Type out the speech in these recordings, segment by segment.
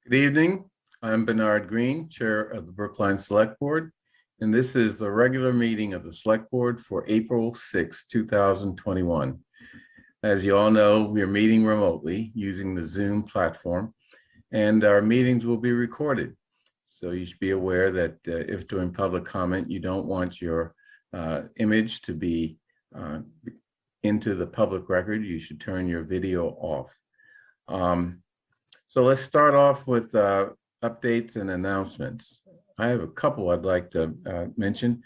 Good evening. I'm Bernard Green, Chair of the Brookline Select Board, and this is the regular meeting of the Select Board for April 6, 2021. As you all know, we are meeting remotely using the Zoom platform, and our meetings will be recorded. So you should be aware that if during public comment you don't want your image to be into the public record, you should turn your video off. So let's start off with updates and announcements. I have a couple I'd like to mention.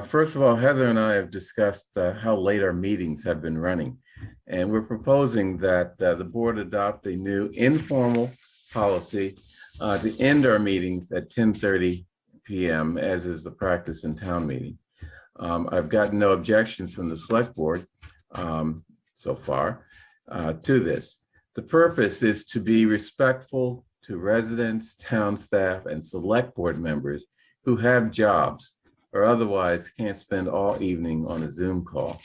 First of all, Heather and I have discussed how late our meetings have been running. And we're proposing that the board adopt a new informal policy to end our meetings at 10:30 p.m., as is the practice in town meeting. I've gotten no objections from the select board so far to this. The purpose is to be respectful to residents, town staff, and select board members who have jobs or otherwise can't spend all evening on a Zoom call.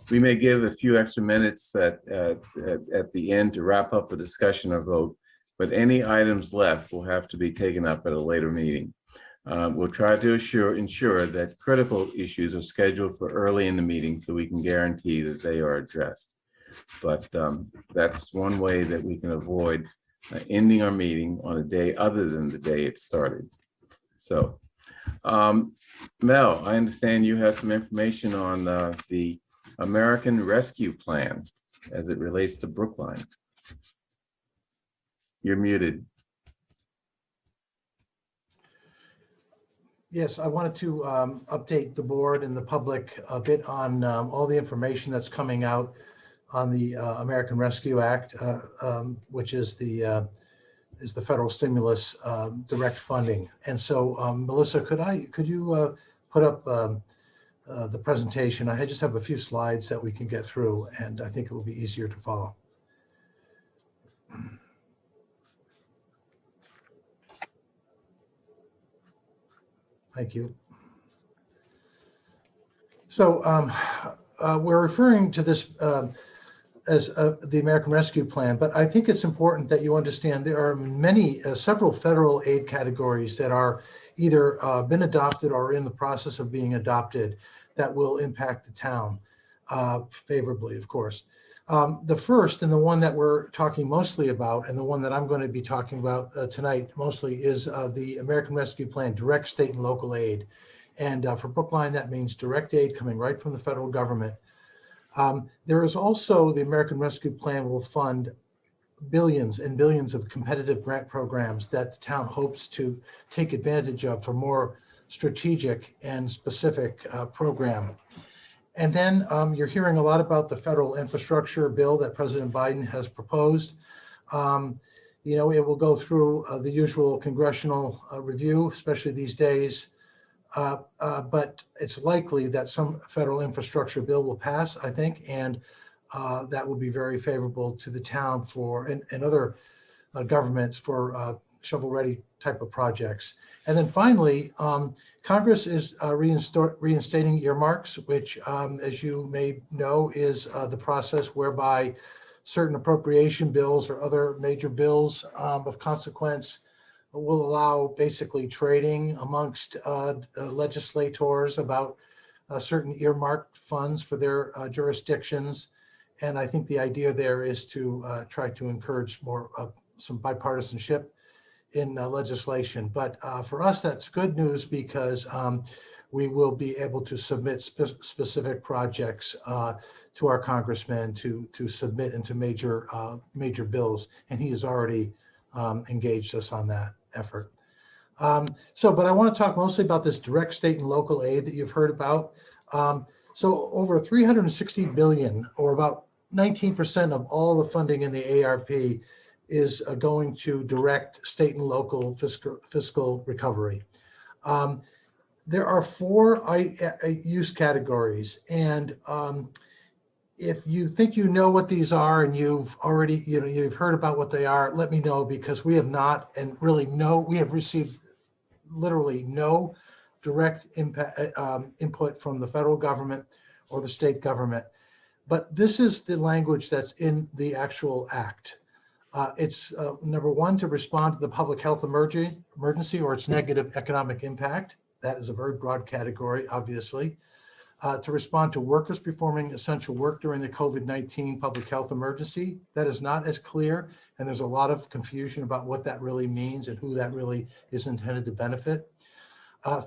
We may give a few extra minutes at the end to wrap up a discussion or vote, but any items left will have to be taken up at a later meeting. We'll try to ensure that critical issues are scheduled for early in the meeting so we can guarantee that they are addressed. But that's one way that we can avoid ending our meeting on a day other than the day it started. So, Mel, I understand you have some information on the American Rescue Plan as it relates to Brookline. You're muted. Yes, I wanted to update the board and the public a bit on all the information that's coming out on the American Rescue Act, which is the federal stimulus direct funding. And so, Melissa, could you put up the presentation? I just have a few slides that we can get through, and I think it will be easier to follow. Thank you. So we're referring to this as the American Rescue Plan, but I think it's important that you understand there are several federal aid categories that are either been adopted or in the process of being adopted that will impact the town favorably, of course. The first, and the one that we're talking mostly about, and the one that I'm going to be talking about tonight mostly, is the American Rescue Plan direct state and local aid. And for Brookline, that means direct aid coming right from the federal government. There is also the American Rescue Plan will fund billions and billions of competitive grant programs that the town hopes to take advantage of for more strategic and specific program. And then you're hearing a lot about the federal infrastructure bill that President Biden has proposed. You know, it will go through the usual congressional review, especially these days. But it's likely that some federal infrastructure bill will pass, I think, and that will be very favorable to the town and other governments for shovel-ready type of projects. And then finally, Congress is reinstating earmarks, which, as you may know, is the process whereby certain appropriation bills or other major bills of consequence will allow basically trading amongst legislators about certain earmarked funds for their jurisdictions. And I think the idea there is to try to encourage some bipartisanship in legislation. But for us, that's good news because we will be able to submit specific projects to our congressman to submit into major bills. And he has already engaged us on that effort. But I want to talk mostly about this direct state and local aid that you've heard about. So over 360 billion, or about 19% of all the funding in the ARP, is going to direct state and local fiscal recovery. There are 4 use categories, and if you think you know what these are and you've already, you've heard about what they are, let me know, because we have not, and really we have received literally no direct input from the federal government or the state government. But this is the language that's in the actual act. It's number one, to respond to the public health emergency or its negative economic impact. That is a very broad category, obviously. To respond to workers performing essential work during the COVID-19 public health emergency. That is not as clear, and there's a lot of confusion about what that really means and who that really is intended to benefit.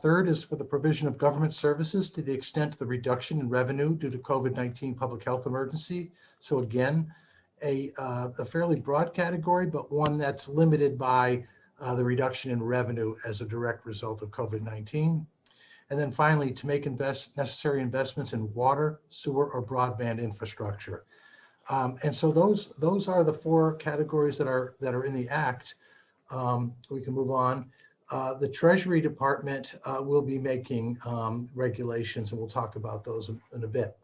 Third is for the provision of government services to the extent of the reduction in revenue due to COVID-19 public health emergency. So again, a fairly broad category, but one that's limited by the reduction in revenue as a direct result of COVID-19. And then finally, to make necessary investments in water, sewer, or broadband infrastructure. And so those are the four categories that are in the Act. We can move on. The Treasury Department will be making regulations, and we'll talk about those in a bit.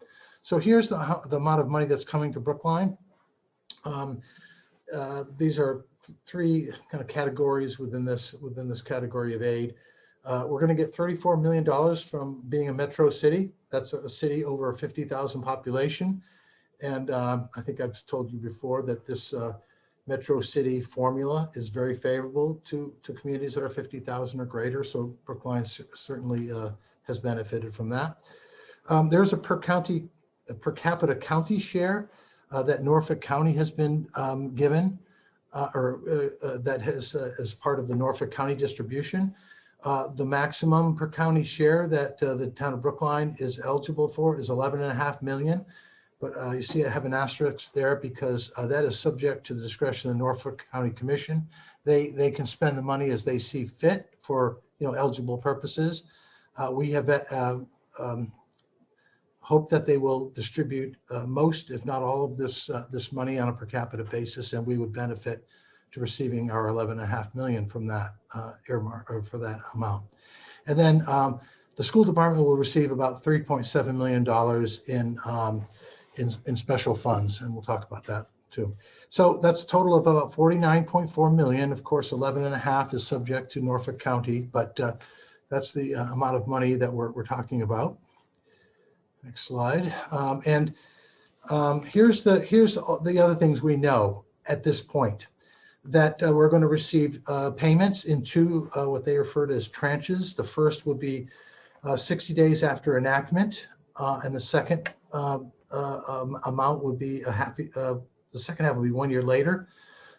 So here's the amount of money that's coming to Brookline. These are three kind of categories within this category of aid. We're going to get $34 million from being a metro city. That's a city over 50,000 population. And I think I've told you before that this metro city formula is very favorable to communities that are 50,000 or greater. So Brookline certainly has benefited from that. There's a per capita county share that Norfolk County has been given, that has as part of the Norfolk County distribution. The maximum per county share that the town of Brookline is eligible for is $11.5 million. But you see I have an asterisk there because that is subject to the discretion of the Norfolk County Commission. They can spend the money as they see fit for eligible purposes. We have hope that they will distribute most, if not all, of this money on a per capita basis, and we would benefit to receiving our $11.5 million from that earmark, or for that amount. And then the school department will receive about $3.7 million in special funds, and we'll talk about that too. So that's a total of about $49.4 million. Of course, 11.5 is subject to Norfolk County, but that's the amount of money that we're talking about. Next slide. Here's the other things we know at this point. That we're going to receive payments in two, what they refer to as tranches. The first would be 60 days after enactment, and the second amount would be the second half would be 1 year later.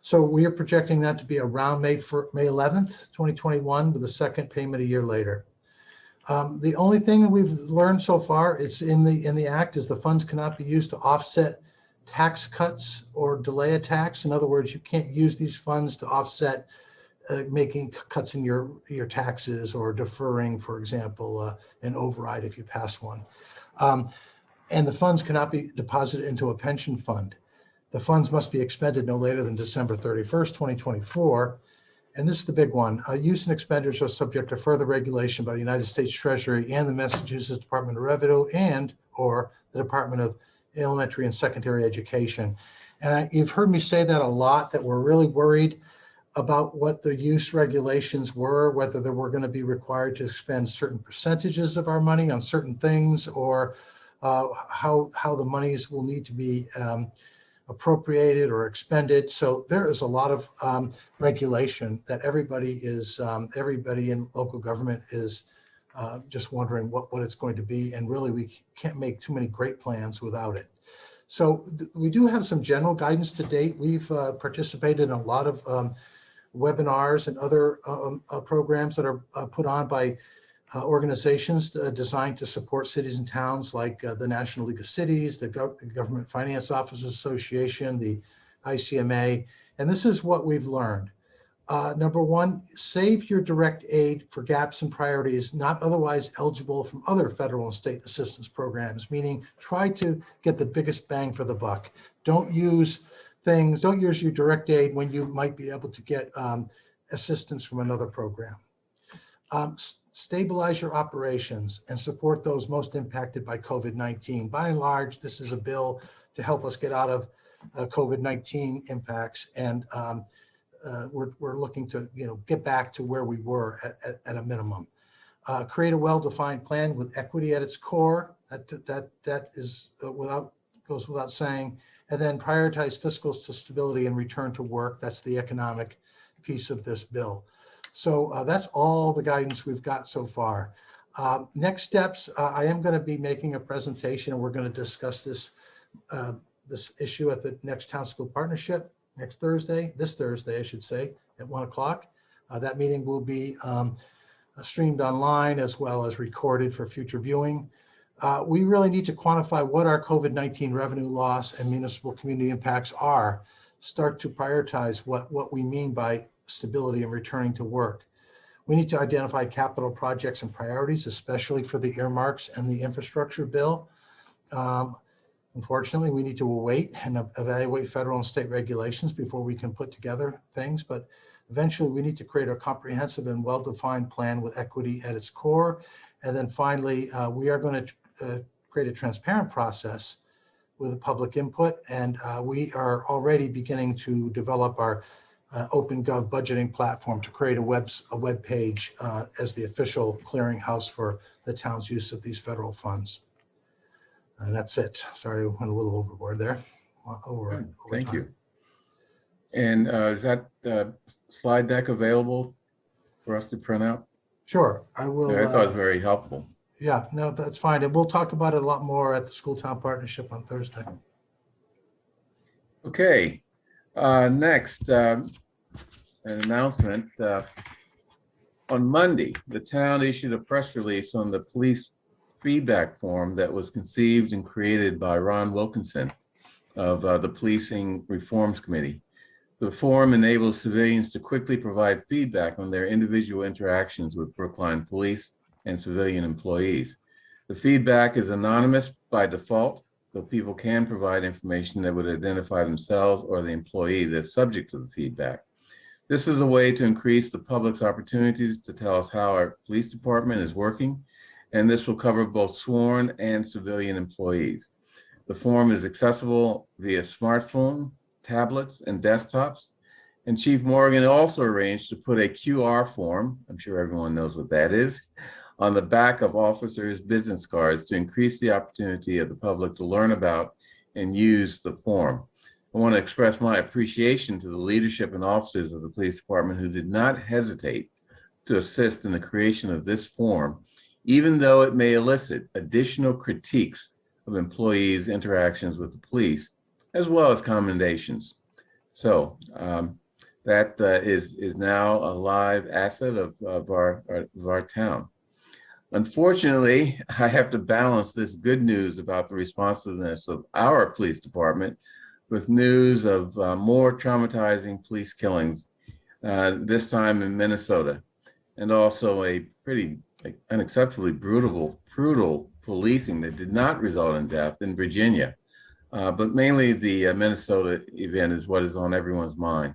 So we are projecting that to be around May 11th, 2021, with the second payment a year later. The only thing we've learned so far, it's in the Act, is the funds cannot be used to offset tax cuts or delay a tax. In other words, you can't use these funds to offset making cuts in your taxes or deferring, for example, an override if you pass one. And the funds cannot be deposited into a pension fund. The funds must be expended no later than December 31st, 2024. And this is the big one. Use and expenditures are subject to further regulation by the United States Treasury and the Massachusetts Department of Revenue or the Department of Elementary and Secondary Education. And you've heard me say that a lot, that we're really worried about what the use regulations were, whether they were going to be required to spend certain percentages of our money on certain things, or how the monies will need to be appropriated or expended. So there is a lot of regulation that everybody in local government is just wondering what it's going to be, and really we can't make too many great plans without it. So we do have some general guidance to date. We've participated in a lot of webinars and other programs that are put on by organizations designed to support cities and towns, like the National League of Cities, the Government Finance Officers Association, the ICMA, and this is what we've learned. Number one, save your direct aid for gaps and priorities not otherwise eligible from other federal and state assistance programs, meaning try to get the biggest bang for the buck. Don't use your direct aid when you might be able to get assistance from another program. Stabilize your operations and support those most impacted by COVID-19. By and large, this is a bill to help us get out of COVID-19 impacts, and we're looking to get back to where we were at a minimum. Create a well-defined plan with equity at its core. That is goes without saying. and then prioritize fiscal stability and return to work. That's the economic piece of this bill. So that's all the guidance we've got so far. Next steps, I am going to be making a presentation, and we're going to discuss this this issue at the next Town School Partnership this Thursday, I should say, at 1 o'clock. That meeting will be streamed online as well as recorded for future viewing. We really need to quantify what our COVID-19 revenue loss and municipal community impacts are, start to prioritize what we mean by stability and returning to work. We need to identify capital projects and priorities, especially for the earmarks and the infrastructure bill. Unfortunately, we need to wait and evaluate federal and state regulations before we can put together things, but eventually we need to create a comprehensive and well-defined plan with equity at its core. And then finally, we are going to create a transparent process with public input, and we are already beginning to develop our OpenGov budgeting platform to create a web page as the official clearinghouse for the town's use of these federal funds. And that's it. Sorry, I went a little overboard there. Thank you. And is that slide deck available for us to print out? Sure, I will. Yeah, I thought it was very helpful. Yeah, no, that's fine. And we'll talk about it a lot more at the School Town Partnership on Thursday. Okay, next, an announcement. On Monday, the town issued a press release on the police feedback form that was conceived and created by Ron Wilkinson of the Policing Reforms Committee. The form enables civilians to quickly provide feedback on their individual interactions with Brookline police and civilian employees. The feedback is anonymous by default, though people can provide information that would identify themselves or the employee that's subject to the feedback. This is a way to increase the public's opportunities to tell us how our police department is working, and this will cover both sworn and civilian employees. The form is accessible via smartphone, tablets, and desktops. And Chief Morgan also arranged to put a QR form, I'm sure everyone knows what that is, on the back of officers' business cards to increase the opportunity of the public to learn about and use the form. I want to express my appreciation to the leadership and officers of the police department who did not hesitate to assist in the creation of this form, even though it may elicit additional critiques of employees' interactions with the police, as well as commendations. So that is now a live asset of our town. Unfortunately, I have to balance this good news about the responsiveness of our police department with news of more traumatizing police killings, this time in Minnesota, and also a pretty unacceptably brutal policing that did not result in death in Virginia. But mainly the Minnesota event is what is on everyone's mind.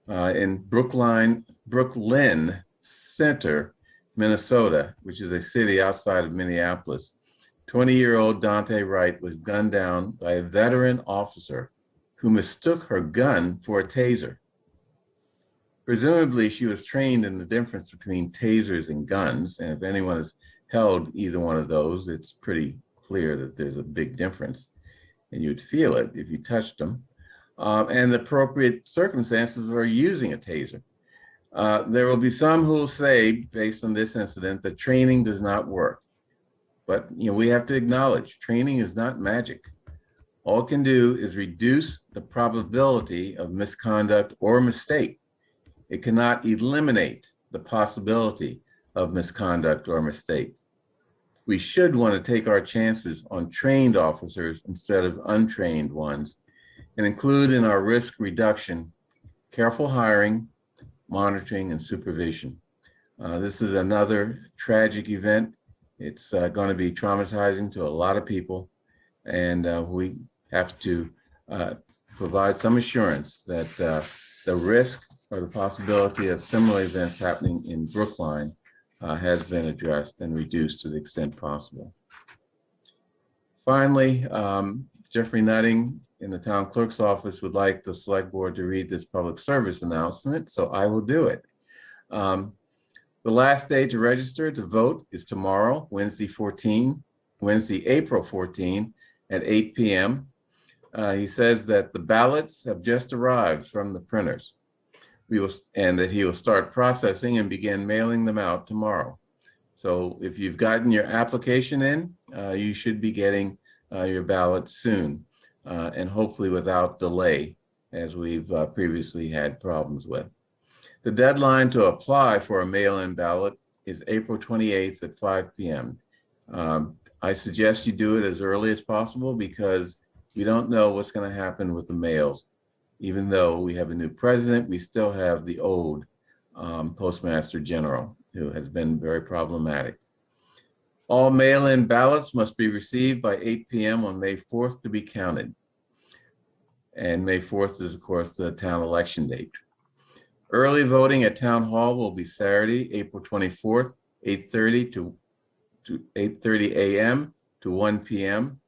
In Brookline Center, Minnesota, which is a city outside of Minneapolis, 20-year-old Dante Wright was gunned down by a veteran officer who mistook her gun for a taser. Presumably, she was trained in the difference between tasers and guns, and if anyone has held either one of those, it's pretty clear that there's a big difference, and you'd feel it if you touched them, and the appropriate circumstances for using a taser. There will be some who will say, based on this incident, that training does not work. But we have to acknowledge training is not magic. All it can do is reduce the probability of misconduct or mistake. It cannot eliminate the possibility of misconduct or mistake. We should want to take our chances on trained officers instead of untrained ones, and include in our risk reduction careful hiring, monitoring, and supervision. This is another tragic event. It's going to be traumatizing to a lot of people, and we have to provide some assurance that the risk or the possibility of similar events happening in Brookline has been addressed and reduced to the extent possible. Finally, Jeffrey Nutting in the town clerk's office would like the select board to read this public service announcement, so I will do it. The last day to register to vote is tomorrow, Wednesday, April 14 at 8 p.m. He says that the ballots have just arrived from the printers. And that he will start processing and begin mailing them out tomorrow. So if you've gotten your application in, you should be getting your ballot soon, and hopefully without delay, as we've previously had problems with. The deadline to apply for a mail-in ballot is April 28th at 5 p.m. I suggest you do it as early as possible because we don't know what's going to happen with the mails. Even though we have a new president, we still have the old Postmaster General, who has been very problematic. All mail-in ballots must be received by 8 p.m. on May 4th to be counted. And May 4th is, of course, the town election date. Early voting at Town Hall will be Saturday, April 24th, 8:30 to 8:30 a.m. to 1 p.m.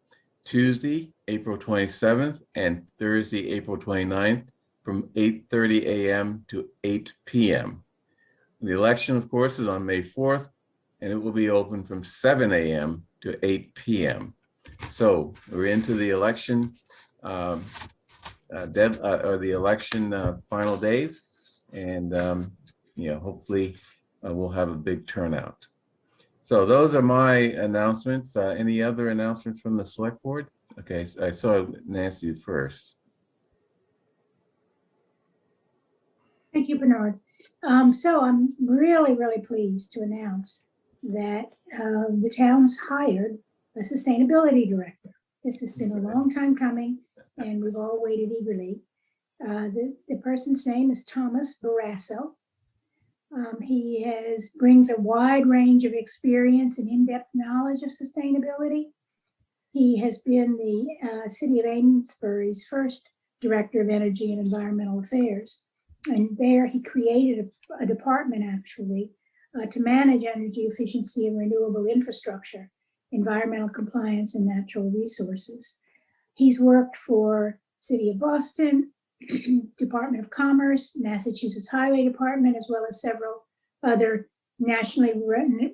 Tuesday, April 27th, and Thursday, April 29th, from 8:30 a.m. to 8 p.m. The election, of course, is on May 4th, and it will be open from 7 a.m. to 8 p.m. So we're into the election the election final days, and hopefully we'll have a big turnout. So those are my announcements. Any other announcements from the select board? Okay, so I saw Nancy first. Thank you, Bernard. So I'm really, really pleased to announce that the town's hired a sustainability director. This has been a long time coming, and we've all waited eagerly. The person's name is Thomas Barrasso. He brings a wide range of experience and in-depth knowledge of sustainability. He has been the City of Amesbury's first Director of Energy and Environmental Affairs. And there he created a department actually to manage energy efficiency and renewable infrastructure, environmental compliance, and natural resources. He's worked for City of Boston, Department of Commerce, Massachusetts Highway Department, as well as several other nationally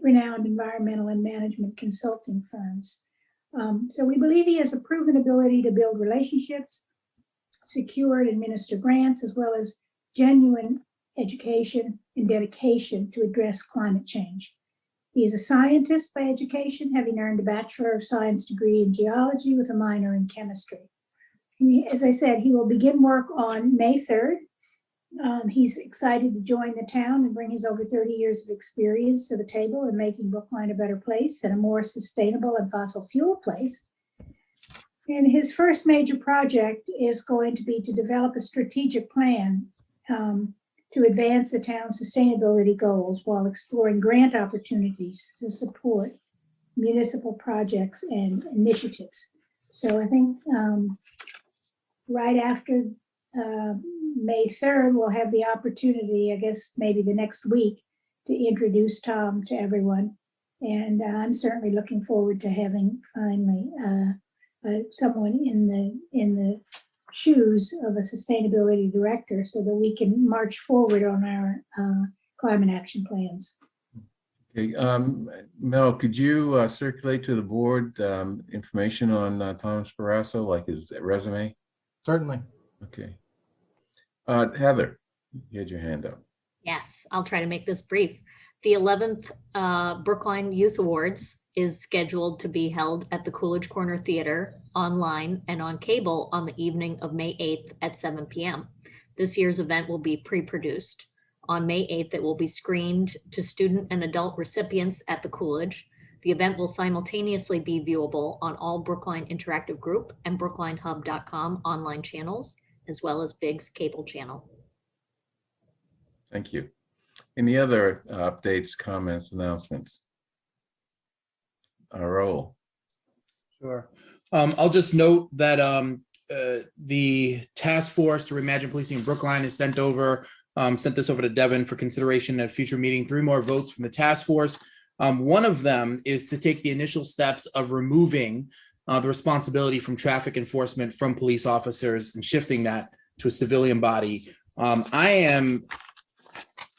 renowned environmental and management consulting firms. So we believe he has a proven ability to build relationships, secure and administer grants, as well as genuine education and dedication to address climate change. He is a scientist by education, having earned a Bachelor of Science degree in geology with a minor in chemistry. As I said, he will begin work on May 3rd. He's excited to join the town and bring his over 30 years of experience to the table in making Brookline a better place and a more sustainable and fossil fuel place. And his first major project is going to be to develop a strategic plan to advance the town's sustainability goals while exploring grant opportunities to support municipal projects and initiatives. So I think right after May 3rd, we'll have the opportunity, I guess maybe the next week, to introduce Tom to everyone. And I'm certainly looking forward to having finally someone in the shoes of a sustainability director so that we can march forward on our climate action plans. Okay, Mel, could you circulate to the board information on Thomas Barrasso, like his resume? Certainly. Okay. Heather, you had your hand up. Yes, I'll try to make this brief. The 11th Brookline Youth Awards is scheduled to be held at the Coolidge Corner Theater online and on cable on the evening of May 8th at 7 p.m. This year's event will be pre-produced. On May 8th, it will be screened to student and adult recipients at the Coolidge. The event will simultaneously be viewable on all Brookline Interactive Group and BrooklineHub.com online channels, as well as Big's cable channel. Thank you. Any other updates, comments, announcements? Raul. Sure. I'll just note that the task force to reimagine policing in Brookline has sent this over to Devin for consideration at a future meeting. 3 more votes from the task force. One of them is to take the initial steps of removing the responsibility from traffic enforcement from police officers and shifting that to a civilian body. I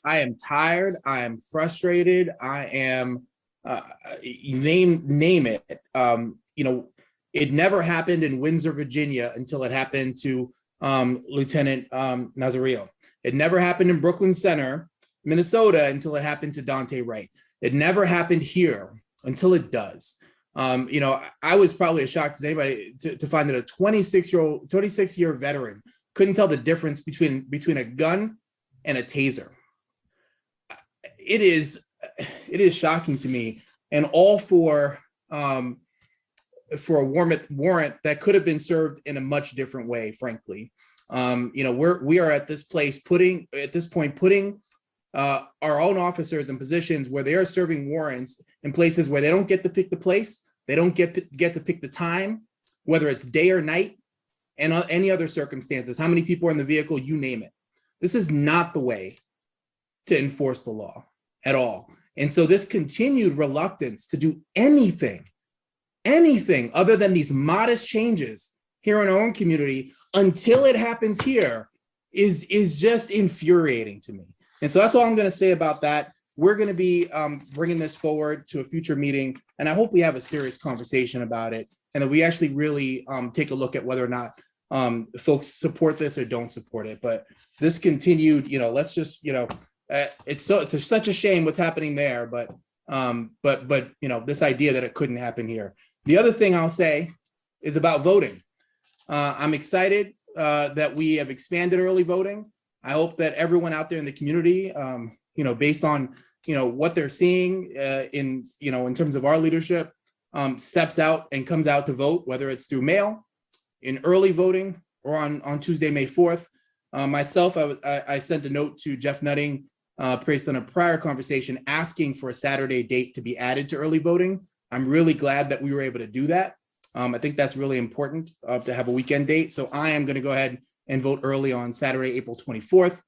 am tired. I am frustrated. I am name it. It never happened in Windsor, Virginia until it happened to Lieutenant Nazario. It never happened in Brooklyn Center, Minnesota, until it happened to Dante Wright. It never happened here until it does. I was probably as shocked as anybody to find that a 26-year veteran couldn't tell the difference between a gun and a taser. It is shocking to me, and all for a warrant that could have been served in a much different way, frankly. We are at this point putting our own officers in positions where they are serving warrants in places where they don't get to pick the place, they don't get to pick the time, whether it's day or night, and any other circumstances, how many people are in the vehicle, you name it. This is not the way to enforce the law at all. And so this continued reluctance to do anything other than these modest changes here in our own community until it happens here is just infuriating to me. And so that's all I'm going to say about that. We're going to be bringing this forward to a future meeting, and I hope we have a serious conversation about it, and that we actually really take a look at whether or not folks support this or don't support it. But this continued, let's just, it's such a shame what's happening there, but this idea that it couldn't happen here. The other thing I'll say is about voting. I'm excited that we have expanded early voting. I hope that everyone out there in the community, based on, what they're seeing in terms of our leadership, steps out and comes out to vote, whether it's through mail, in early voting, or on Tuesday, May 4th. Myself, I sent a note to Jeff Nutting based on a prior conversation asking for a Saturday date to be added to early voting. I'm really glad that we were able to do that. I think that's really important to have a weekend date. So I am going to go ahead and vote early on Saturday, April 24th.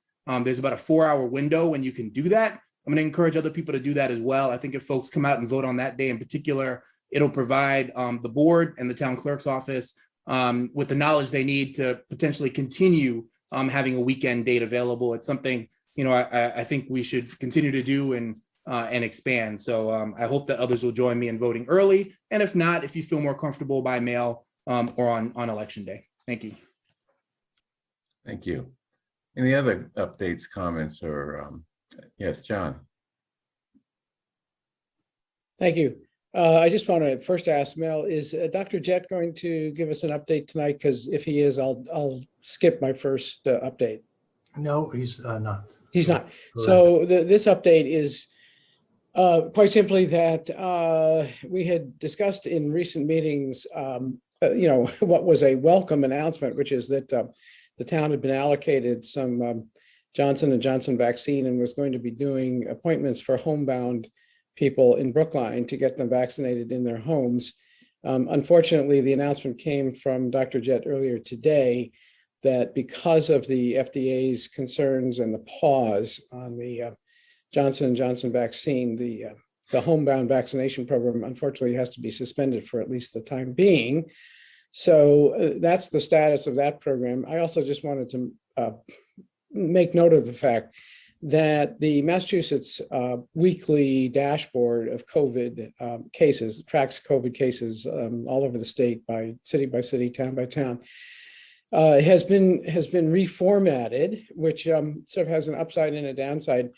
There's about a 4-hour window when you can do that. I'm going to encourage other people to do that as well. I think if folks come out and vote on that day in particular, it'll provide the board and the town clerk's office with the knowledge they need to potentially continue having a weekend date available. It's something, I think we should continue to do and expand. So I hope that others will join me in voting early. And if not, if you feel more comfortable by mail or on election day. Thank you. Thank you. Any other updates, comments, or yes, John? Thank you. I just want to first ask Mel, is Dr. Jett going to give us an update tonight? Because if he is, I'll skip my first update. No, he's not. He's not. Correct. So this update is quite simply that we had discussed in recent meetings, what was a welcome announcement, which is that the town had been allocated some Johnson & Johnson vaccine and was going to be doing appointments for homebound people in Brookline to get them vaccinated in their homes. Unfortunately, the announcement came from Dr. Jett earlier today that because of the FDA's concerns and the pause on the Johnson & Johnson vaccine, the homebound vaccination program unfortunately has to be suspended for at least the time being. So that's the status of that program. I also just wanted to make note of the fact that the Massachusetts weekly dashboard of COVID cases, tracks COVID cases all over the state by city, town by town, has been reformatted, which sort of has an upside and a downside.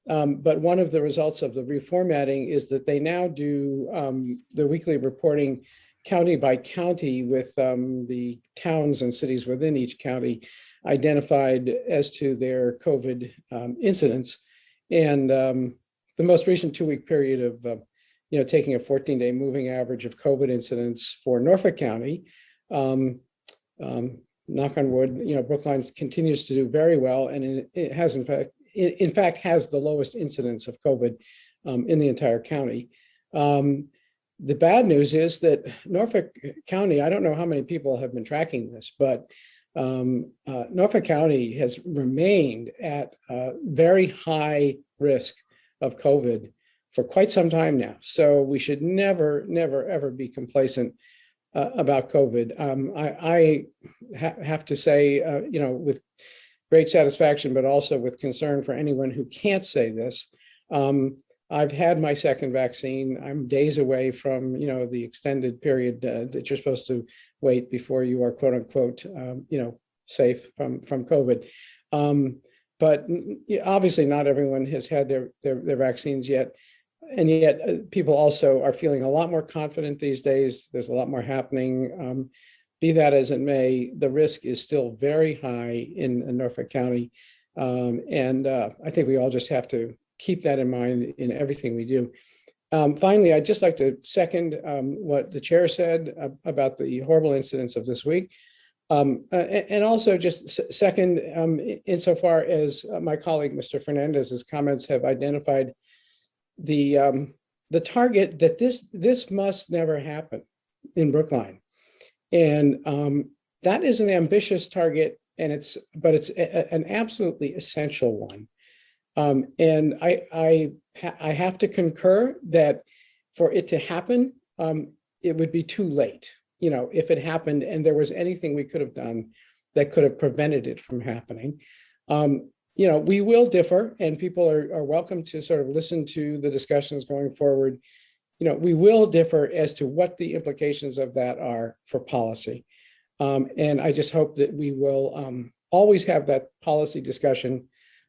But one of the results of the reformatting is that they now do the weekly reporting county by county with the towns and cities within each county identified as to their COVID incidents. And the most recent 2-week period of, taking a 14-day moving average of COVID incidents for Norfolk County, knock on wood, Brookline continues to do very well. And it has, in fact, has the lowest incidence of COVID in the entire county. The bad news is that Norfolk County, I don't know how many people have been tracking this, but Norfolk County has remained at very high risk of COVID for quite some time now. So we should never, ever be complacent about COVID. I have to say, with great satisfaction, but also with concern for anyone who can't say this, I've had my second vaccine. I'm days away from, the extended period that you're supposed to wait before you are quote unquote, safe from COVID. But obviously not everyone has had their vaccines yet. And yet people also are feeling a lot more confident these days. There's a lot more happening. Be that as it may, the risk is still very high in Norfolk County. And I think we all just have to keep that in mind in everything we do. Finally, I'd just like to second what the chair said about the horrible incidents of this week. And also just second, insofar as my colleague, Mr. Fernandez's comments have identified the target that this must never happen in Brookline. And that is an ambitious target, and it's an absolutely essential one. And I have to concur that for it to happen, it would be too late. If it happened and there was anything we could have done that could have prevented it from happening. We will differ, and people are welcome to sort of listen to the discussions going forward. We will differ as to what the implications of that are for policy. And I just hope that we will always have that policy discussion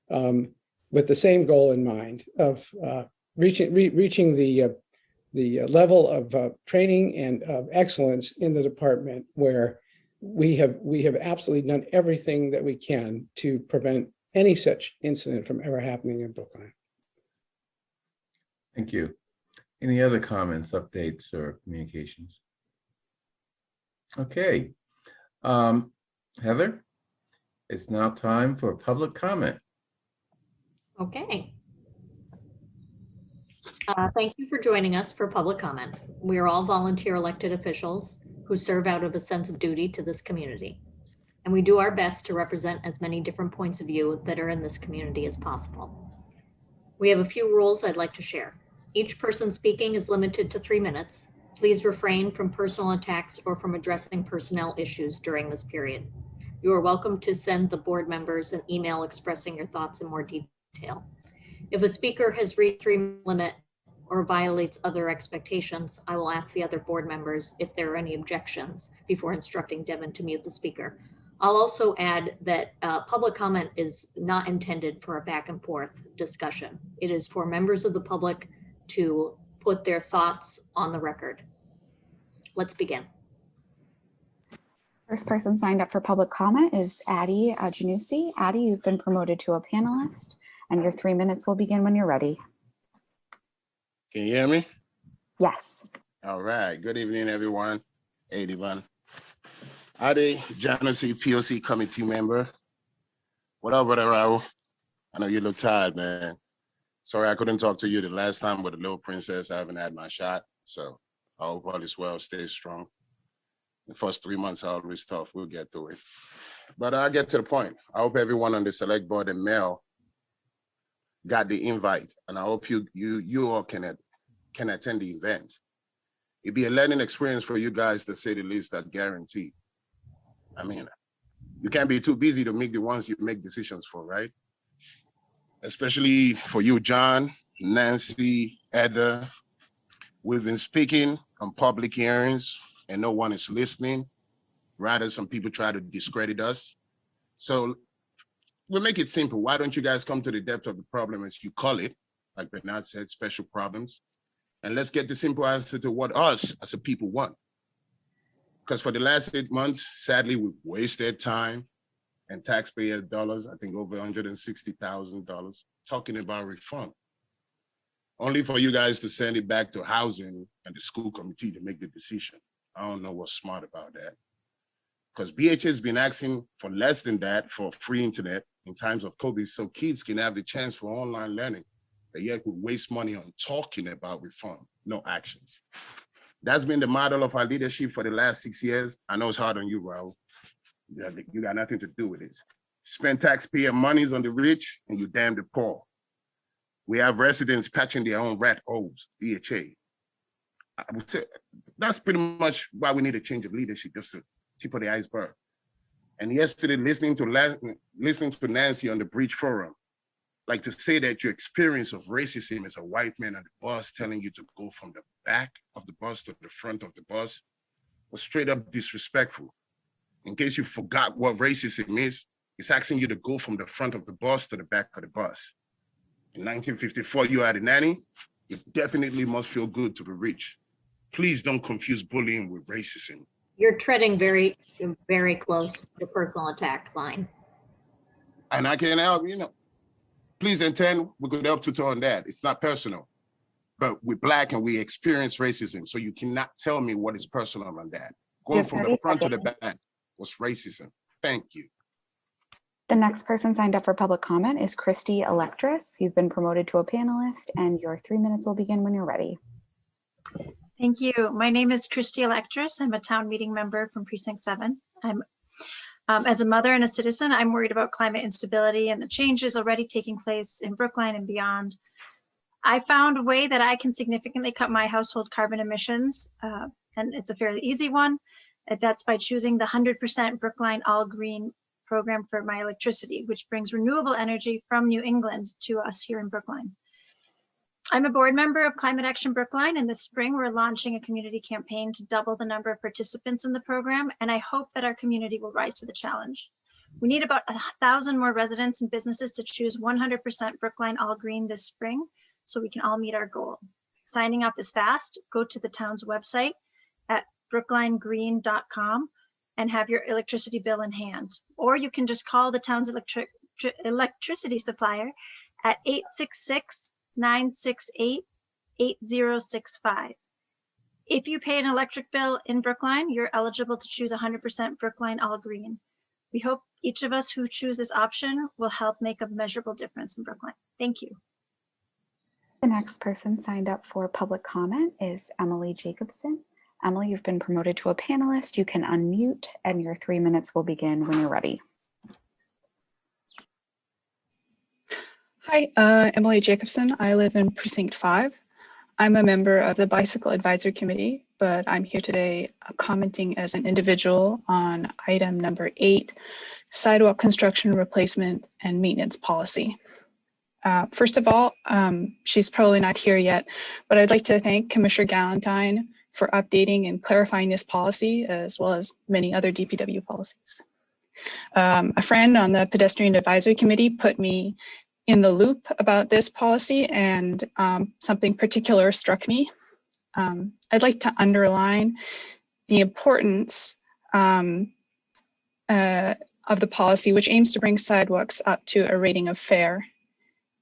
with the same goal in mind of reaching the level of training and of excellence in the department, where we have absolutely done everything that we can to prevent any such incident from ever happening in Brookline. Thank you. Any other comments, updates, or communications? Okay. Heather, it's now time for public comment. Okay. Thank you for joining us for public comment. We are all volunteer elected officials who serve out of a sense of duty to this community. And we do our best to represent as many different points of view that are in this community as possible. We have a few rules I'd like to share. Each person speaking is limited to 3 minutes. Please refrain from personal attacks or from addressing personnel issues during this period. You are welcome to send the board members an email expressing your thoughts in more detail. If a speaker has reached 3-minute limit or violates other expectations, I will ask the other board members if there are any objections before instructing Devin to mute the speaker. I'll also add that public comment is not intended for a back and forth discussion. It is for members of the public to put their thoughts on the record. Let's begin. First person signed up for public comment is Addie Janusi. Addie, you've been promoted to a panelist, and your 3 minutes will begin when you're ready. Can you hear me? Yes. All right. Good evening, everyone. Hey, Devon. Addie Janusi, POC committee member. What up, brother Raul? I know you look tired, man. Sorry I couldn't talk to you the last time with the little princess. I haven't had my shot, so I hope all is well. Stay strong. The first 3 months are always tough. We'll get through it. But I'll get to the point. I hope everyone on the select board and mail got the invite, and I hope you all can attend the event. It'd be a learning experience for you guys, to say the least, I guarantee. I mean, you can't be too busy to make the ones you make decisions for, right? Especially for you, John, Nancy, Edda. We've been speaking on public hearings and no one is listening. Rather, some people try to discredit us. So we'll make it simple. Why don't you guys come to the depth of the problem, as you call it, like Bernard said, special problems, and let's get the simple answer to what us as a people want. Because for the last 8 months, sadly, we've wasted time and taxpayer dollars, I think over $160,000, talking about reform, only for you guys to send it back to housing and the school committee to make the decision. I don't know what's smart about that. Because BHA has been asking for less than that for free internet in times of COVID, so kids can have the chance for online learning. But yet we waste money on talking about reform, no actions. That's been the model of our leadership for the last 6 years. I know it's hard on you, Raul. You got nothing to do with it. Spend taxpayer monies on the rich and you damn the poor. We have residents patching their own rat holes, BHA. I would say that's pretty much why we need a change of leadership, just the tip of the iceberg. And yesterday, listening to Nancy on the Bridge Forum, like to say that your experience of racism as a white man on the bus telling you to go from the back of the bus to the front of the bus was straight up disrespectful. In case you forgot what racism is, it's asking you to go from the front of the bus to the back of the bus. In 1954, you had a nanny. It definitely must feel good to be rich. Please don't confuse bullying with racism. You're treading very, very close to the personal attack line. And I can help, please intend, we could help tutor on that. It's not personal, but we're Black and we experience racism. So you cannot tell me what is personal on that. Going from the front to the back was racism. Thank you. The next person signed up for public comment is Christy Electress. You've been promoted to a panelist and your 3 minutes will begin when you're ready. Thank you. My name is Christy Electress. I'm a town meeting member from Precinct 7. As a mother and a citizen, I'm worried about climate instability and the changes already taking place in Brookline and beyond. I found a way that I can significantly cut my household carbon emissions, and it's a fairly easy one. That's by choosing the 100% Brookline All Green program for my electricity, which brings renewable energy from New England to us here in Brookline. I'm a board member of Climate Action Brookline, and this spring we're launching a community campaign to double the number of participants in the program, and I hope that our community will rise to the challenge. We need about 1,000 more residents and businesses to choose 100% Brookline All Green this spring, so we can all meet our goal. Signing up is fast. Go to the town's website at brooklinegreen.com and have your electricity bill in hand. Or you can just call the town's electricity supplier at 866-968-8065. If you pay an electric bill in Brookline, you're eligible to choose 100% Brookline All Green. We hope each of us who choose this option will help make a measurable difference in Brookline. Thank you. The next person signed up for public comment is Emily Jacobson. Emily, you've been promoted to a panelist. You can unmute and your 3 minutes will begin when you're ready. Hi, Emily Jacobson. I live in Precinct 5. I'm a member of the Bicycle Advisory Committee, but I'm here today commenting as an individual on item number 8, sidewalk construction replacement and maintenance policy. First of all, she's probably not here yet, but I'd like to thank Commissioner Galantine for updating and clarifying this policy, as well as many other DPW policies. A friend on the Pedestrian Advisory Committee put me in the loop about this policy, and something particular struck me. I'd like to underline the importance of the policy, which aims to bring sidewalks up to a rating of fair.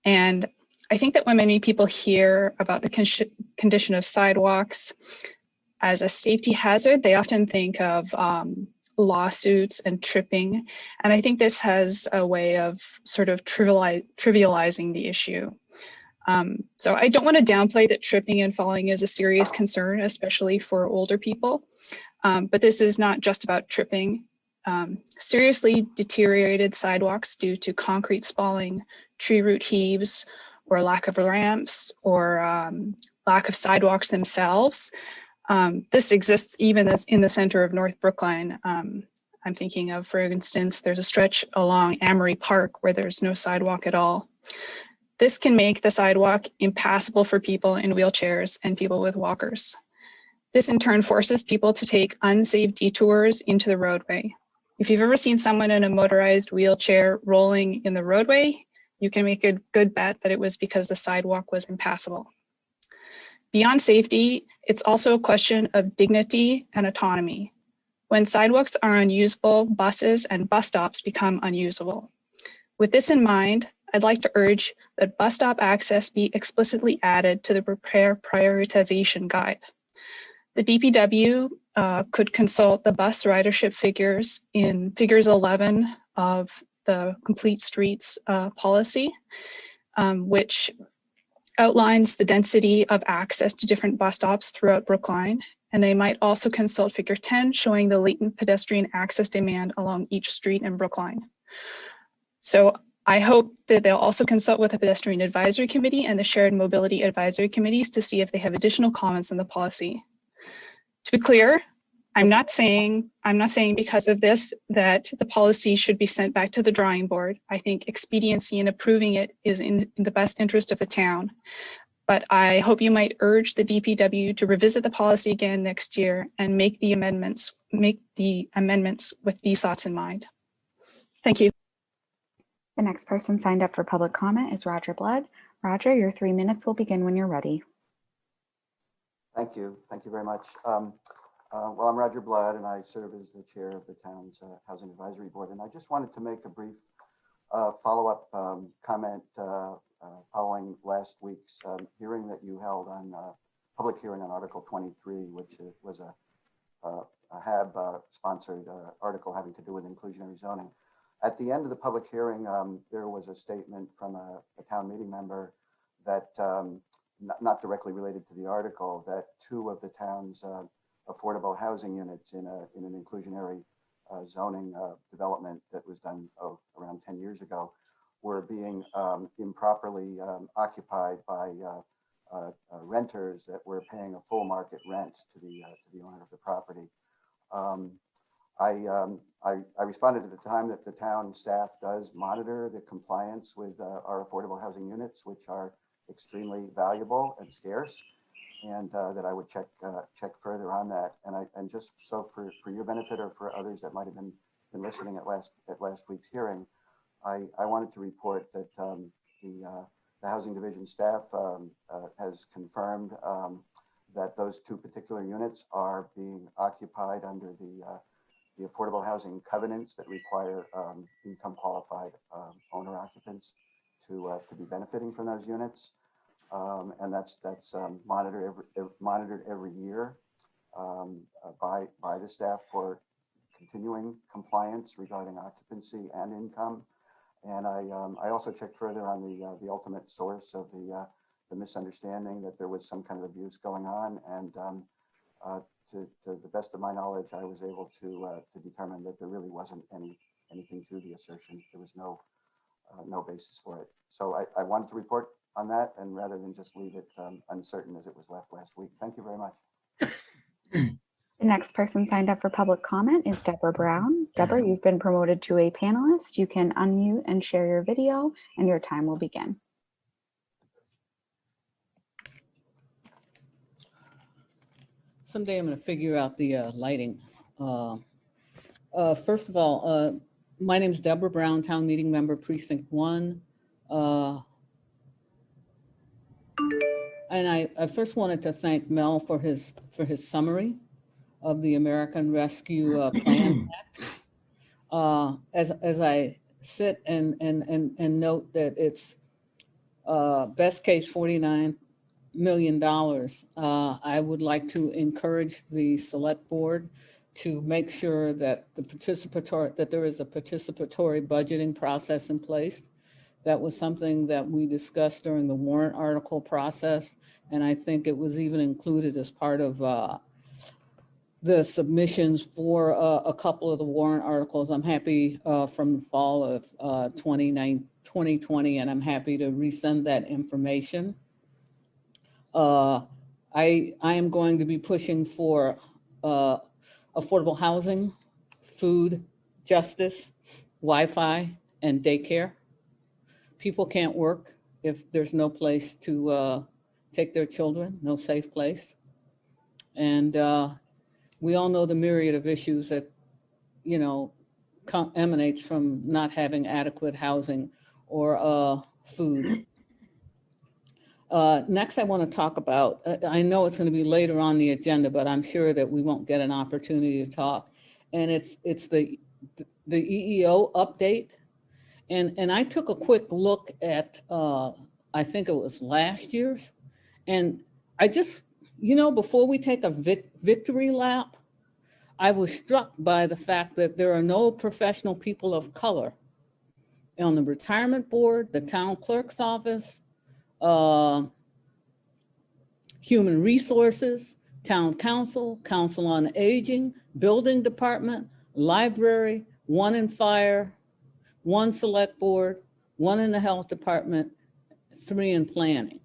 And I think that when many people hear about the condition of sidewalks as a safety hazard, they often think of lawsuits and tripping. And I think this has a way of sort of trivializing the issue. So I don't want to downplay that tripping and falling is a serious concern, especially for older people. But this is not just about tripping. Seriously deteriorated sidewalks due to concrete spalling, tree root heaves, or lack of ramps, or lack of sidewalks themselves. This exists even as in the center of North Brookline. I'm thinking of, for instance, there's a stretch along Amory Park where there's no sidewalk at all. This can make the sidewalk impassable for people in wheelchairs and people with walkers. This in turn forces people to take unsafe detours into the roadway. If you've ever seen someone in a motorized wheelchair rolling in the roadway, you can make a good bet that it was because the sidewalk was impassable. Beyond safety, it's also a question of dignity and autonomy. When sidewalks are unusable, buses and bus stops become unusable. With this in mind, I'd like to urge that bus stop access be explicitly added to the repair prioritization guide. The DPW could consult the bus ridership figures in figures 11 of the Complete Streets policy, which outlines the density of access to different bus stops throughout Brookline. And they might also consult figure 10, showing the latent pedestrian access demand along each street in Brookline. So I hope that they'll also consult with the Pedestrian Advisory Committee and the Shared Mobility Advisory Committees to see if they have additional comments on the policy. To be clear, I'm not saying because of this that the policy should be sent back to the drawing board. I think expediency in approving it is in the best interest of the town. But I hope you might urge the DPW to revisit the policy again next year and make the amendments with these thoughts in mind. Thank you. The next person signed up for public comment is Roger Blood. Roger, your 3 minutes will begin when you're ready. Thank you. Thank you very much. Well, I'm Roger Blood, and I serve as the chair of the town's Housing Advisory Board. And I just wanted to make a brief follow-up comment following last week's hearing that you held on public hearing on Article 23, which was a HAB-sponsored article having to do with inclusionary zoning. At the end of the public hearing, there was a statement from a town meeting member that, not directly related to the article, that 2 of the town's affordable housing units in an inclusionary zoning development that was done around 10 years ago were being improperly occupied by renters that were paying a full market rent to the owner of the property. I responded at the time that the town staff does monitor the compliance with our affordable housing units, which are extremely valuable and scarce, and that I would check further on that. And just so for your benefit or for others that might have been listening at last week's hearing, I wanted to report that the housing division staff has confirmed that those 2 particular units are being occupied under the affordable housing covenants that require income qualified owner occupants to be benefiting from those units. And that's monitored every year by the staff for continuing compliance regarding occupancy and income. And I also checked further on the ultimate source of the misunderstanding that there was some kind of abuse going on. And to the best of my knowledge, I was able to determine that there really wasn't anything to the assertion. There was no basis for it. So I wanted to report on that, and rather than just leave it uncertain as it was left last week. Thank you very much. The next person signed up for public comment is Deborah Brown. Deborah, you've been promoted to a panelist. You can unmute and share your video, and your time will begin. Someday I'm going to figure out the lighting. First of all, my name is Deborah Brown, town meeting member, precinct 1. And I first wanted to thank Mel for his summary of the American Rescue Plan Act. As I sit and note that it's best case $49 million, I would like to encourage the select board to make sure that there is a participatory budgeting process in place. That was something that we discussed during the warrant article process, and I think it was even included as part of the submissions for a couple of the warrant articles. I'm happy from the fall of 2020, and I'm happy to resend that information. I am going to be pushing for affordable housing, food, justice, Wi-Fi, and daycare. People can't work if there's no place to take their children, no safe place. And we all know the myriad of issues that, emanates from not having adequate housing or food. Next, I want to talk about, I know it's going to be later on the agenda, but I'm sure that we won't get an opportunity to talk. And it's the EEO update. And I took a quick look at, I think it was last year's. And I just, before we take a victory lap, I was struck by the fact that there are no professional people of color on the retirement board, the town clerk's office, human resources, town council, council on aging, building department, library, 1 in fire, 1 select board, 1 in the health department, 3 in planning.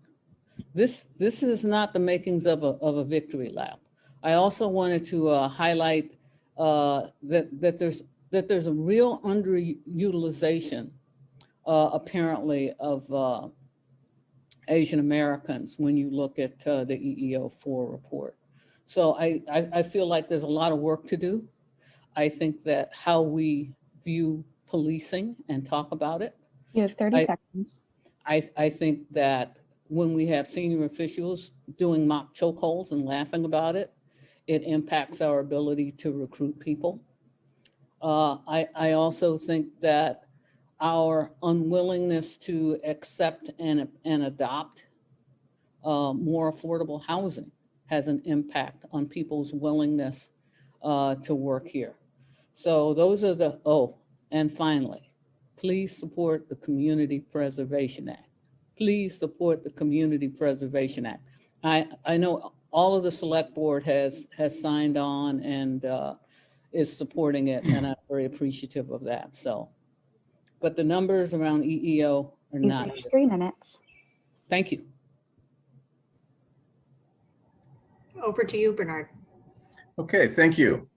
This is not the makings of a victory lap. I also wanted to highlight that there's a real underutilization apparently of Asian Americans when you look at the EEO4 report. So I feel like there's a lot of work to do. I think that how we view policing and talk about it. You have 30 seconds. I think that when we have senior officials doing mock chokeholds and laughing about it, it impacts our ability to recruit people. I also think that our unwillingness to accept and adopt more affordable housing has an impact on people's willingness to work here. So those are the, and finally, please support the Community Preservation Act. Please support the Community Preservation Act. I know all of the select board has signed on and is supporting it, and I'm very appreciative of that. So, but the numbers around EEO are You've not. reached 3 minutes. Thank you. Over to you, Bernard. Okay, thank you.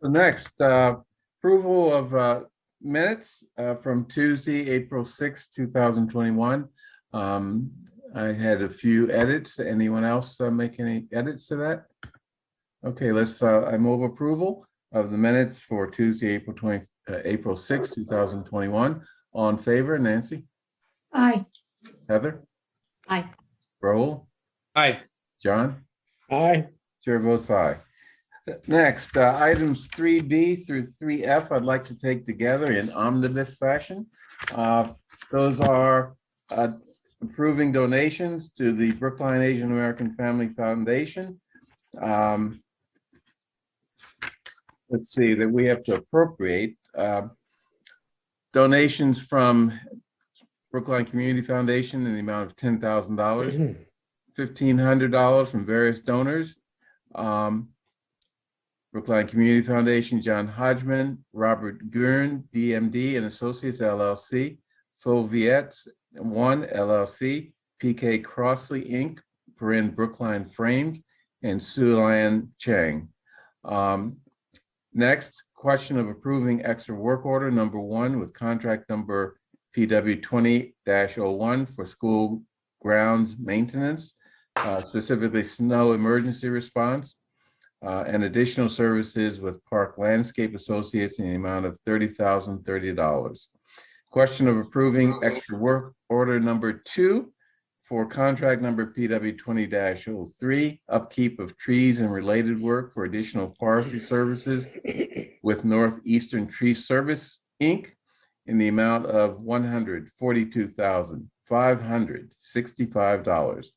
The next, approval of minutes from Tuesday, April 6, 2021. I had a few edits. Anyone else make any edits to that? Okay, I move approval of the minutes for Tuesday, April 6, 2021. All in favor, Nancy? Aye. Heather? Aye. Raul? Aye. John? Aye. Chair votes aye. Next, items 3B through 3F, I'd like to take together in omnibus fashion. Those are approving donations to the Brookline Asian American Family Foundation. Let's see, that we have to appropriate donations from Brookline Community Foundation in the amount of $10,000, $1,500 from various donors. Brookline Community Foundation, John Hodgman, Robert Guern, DMD and Associates LLC, Foviets One LLC, PK Crossley Inc., Brookline Framed, and Sulan Chang. Next, question of approving extra work order number 1 with contract number PW 20-01 for school grounds maintenance, specifically snow emergency response, and additional services with Park Landscape Associates in the amount of $30,030. Question of approving extra work order number 2 for contract number PW 20-03, upkeep of trees and related work for additional forestry services with Northeastern Tree Service, Inc. in the amount of $142,565.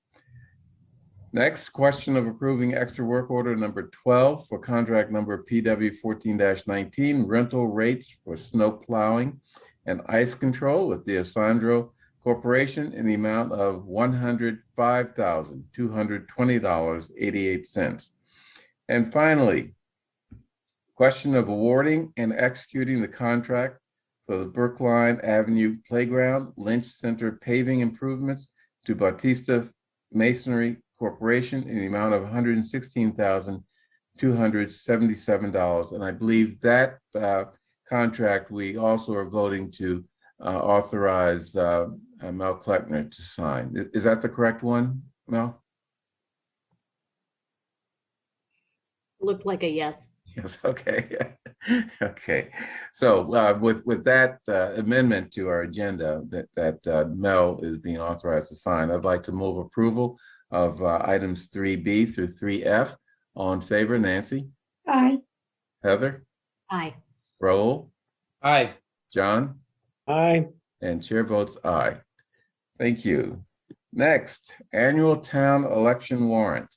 Next, question of approving extra work order number 12 for contract number PW 14-19, rental rates for snow plowing and ice control with Deosandro Corporation in the amount of $105,220.88. And finally, question of awarding and executing the contract for the Brookline Avenue Playground Lynch Center paving improvements to Bautista Masonry Corporation in the amount of $116,277. And I believe that contract, we also are voting to authorize Mel Kleckner to sign. Is that the correct one, Mel? Looked like a yes. Yes, okay. Okay. So with that amendment to our agenda that Mel is being authorized to sign, I'd like to move approval of items 3B through 3F. All in favor, Nancy? Aye. Heather? Aye. Raul? Aye. John? Aye. And chair votes aye. Thank you. Next, annual town election warrant.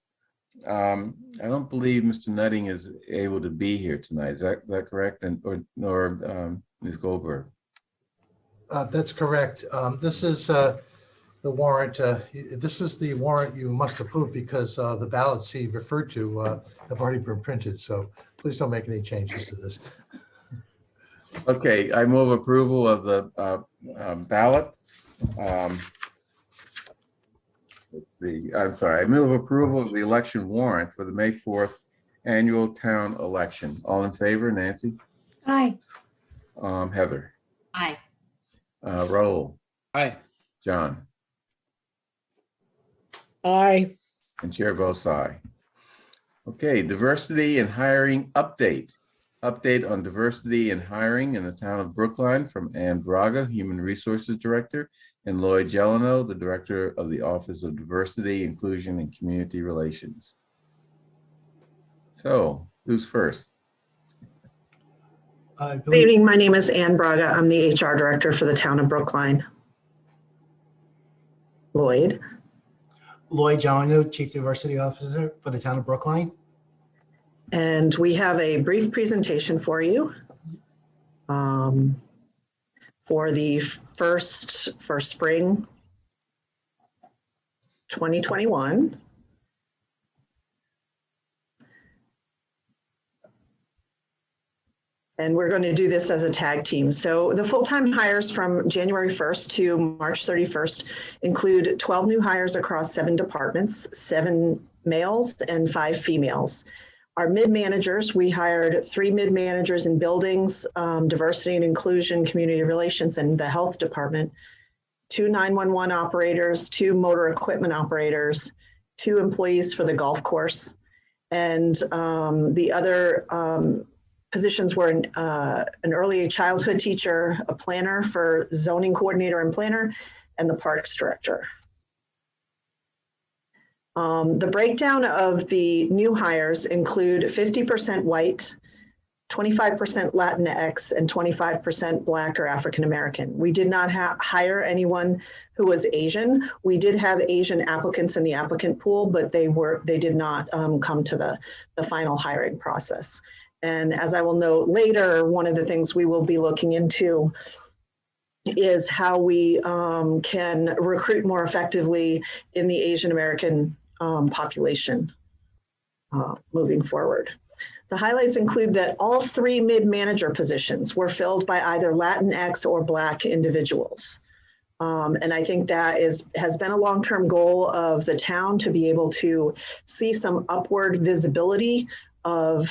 I don't believe Mr. Nutting is able to be here tonight. Is that correct? And or Ms. Goldberg? That's correct. This is the warrant. This is the warrant you must approve because the ballots he referred to have already been printed. So please don't make any changes to this. Okay, I move approval of the ballot Um, Let's see, I'm sorry, I move approval of the election warrant for the May 4th annual town election. All in favor, Nancy? Aye. Heather? Aye. Raul? Aye. John? Aye. And chair votes aye. Okay, diversity and hiring update. Update on diversity and hiring in the town of Brookline from Ann Braga, Human Resources Director, and Lloyd Jeleno, the Director of the Office of Diversity, Inclusion, and Community Relations. So, who's first? Good evening. My name is Ann Braga. I'm the HR director for the town of Brookline. Lloyd. Lloyd Jeleno, Chief Diversity Officer for the town of Brookline. And we have a brief presentation for you for the for spring 2021. And we're going to do this as a tag team. So the full-time hires from January 1st to March 31st include 12 new hires across 7 departments, 7 males and 5 females. Our mid-managers, we hired 3 mid-managers in buildings, diversity and inclusion, community relations, and the health department, 2 911 operators, 2 motor equipment operators, 2 employees for the golf course. And the other positions were an early childhood teacher, a planner for zoning coordinator and planner, and the parks director. The breakdown of the new hires include 50% white, 25% Latinx, and 25% Black or African American. We did not hire anyone who was Asian. We did have Asian applicants in the applicant pool, but they did not come to the final hiring process. And as I will note later, one of the things we will be looking into is how we can recruit more effectively in the Asian American population moving forward. The highlights include that all 3 mid-manager positions were filled by either Latinx or Black individuals. And I think that has been a long-term goal of the town to be able to see some upward visibility of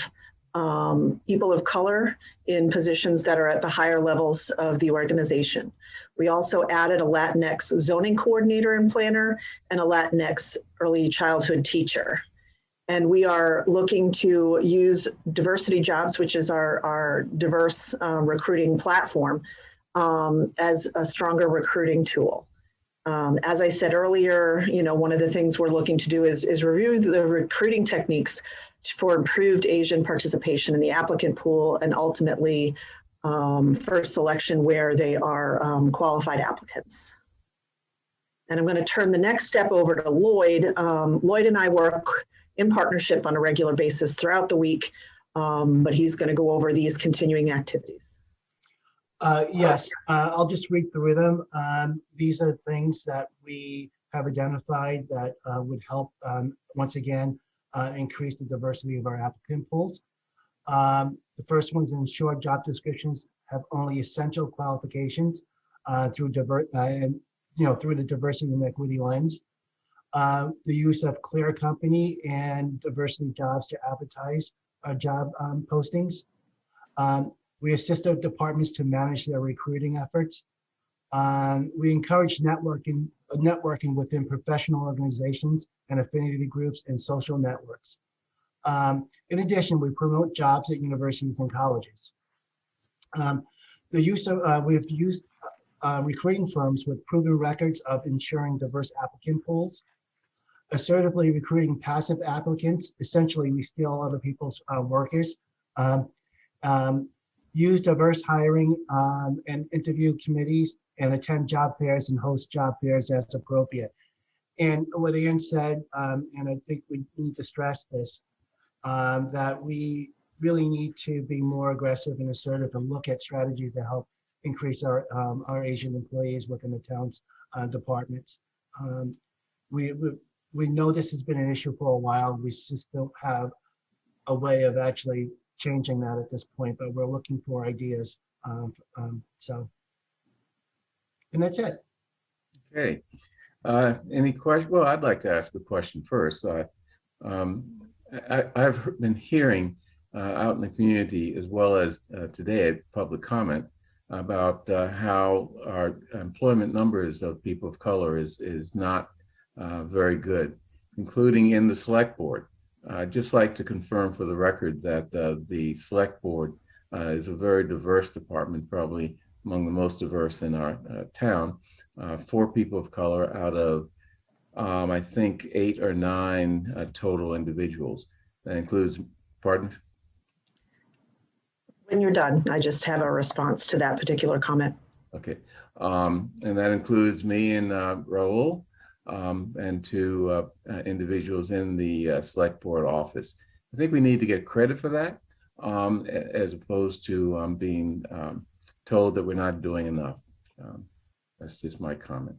people of color in positions that are at the higher levels of the organization. We also added a Latinx zoning coordinator and planner and a Latinx early childhood teacher. And we are looking to use Diversity Jobs, which is our diverse recruiting platform, as a stronger recruiting tool. As I said earlier, one of the things we're looking to do is review the recruiting techniques for improved Asian participation in the applicant pool and ultimately for selection where they are qualified applicants. And I'm going to turn the next step over to Lloyd. Lloyd and I work in partnership on a regular basis throughout the week, but he's going to go over these continuing activities. Yes, I'll just read through them. These are things that we have identified that would help, once again, increase the diversity of our applicant pools. The first one's ensure job descriptions have only essential qualifications through the diversity and equity lens. The use of clear company and diversity jobs to advertise our job postings. We assist our departments to manage their recruiting efforts. We encourage networking within professional organizations and affinity groups and social networks. In addition, we promote jobs at universities and colleges. We've used recruiting firms with proven records of ensuring diverse applicant pools. Assertively recruiting passive applicants, essentially we steal other people's workers. Use diverse hiring and interview committees and attend job fairs and host job fairs as appropriate. And what Ann said, and I think we need to stress this, that we really need to be more aggressive and assertive and look at strategies to help increase our Asian employees within the town's departments. We know this has been an issue for a while. We just don't have a way of actually changing that at this point, but we're looking for ideas. And that's it. Okay. Any question? Well, I'd like to ask a question first. Um, I've been hearing out in the community as well as today at public comment about how our employment numbers of people of color is not very good, including in the select board. I'd just like to confirm for the record that the select board is a very diverse department, probably among the most diverse in our town. 4 people of color out of I think 8 or 9 total individuals. That includes, pardon? When you're done, I just have a response to that particular comment. Okay. And that includes me and Raul and 2 individuals in the select board office. I think we need to get credit for that as opposed to being told that we're not doing enough. That's just my comment.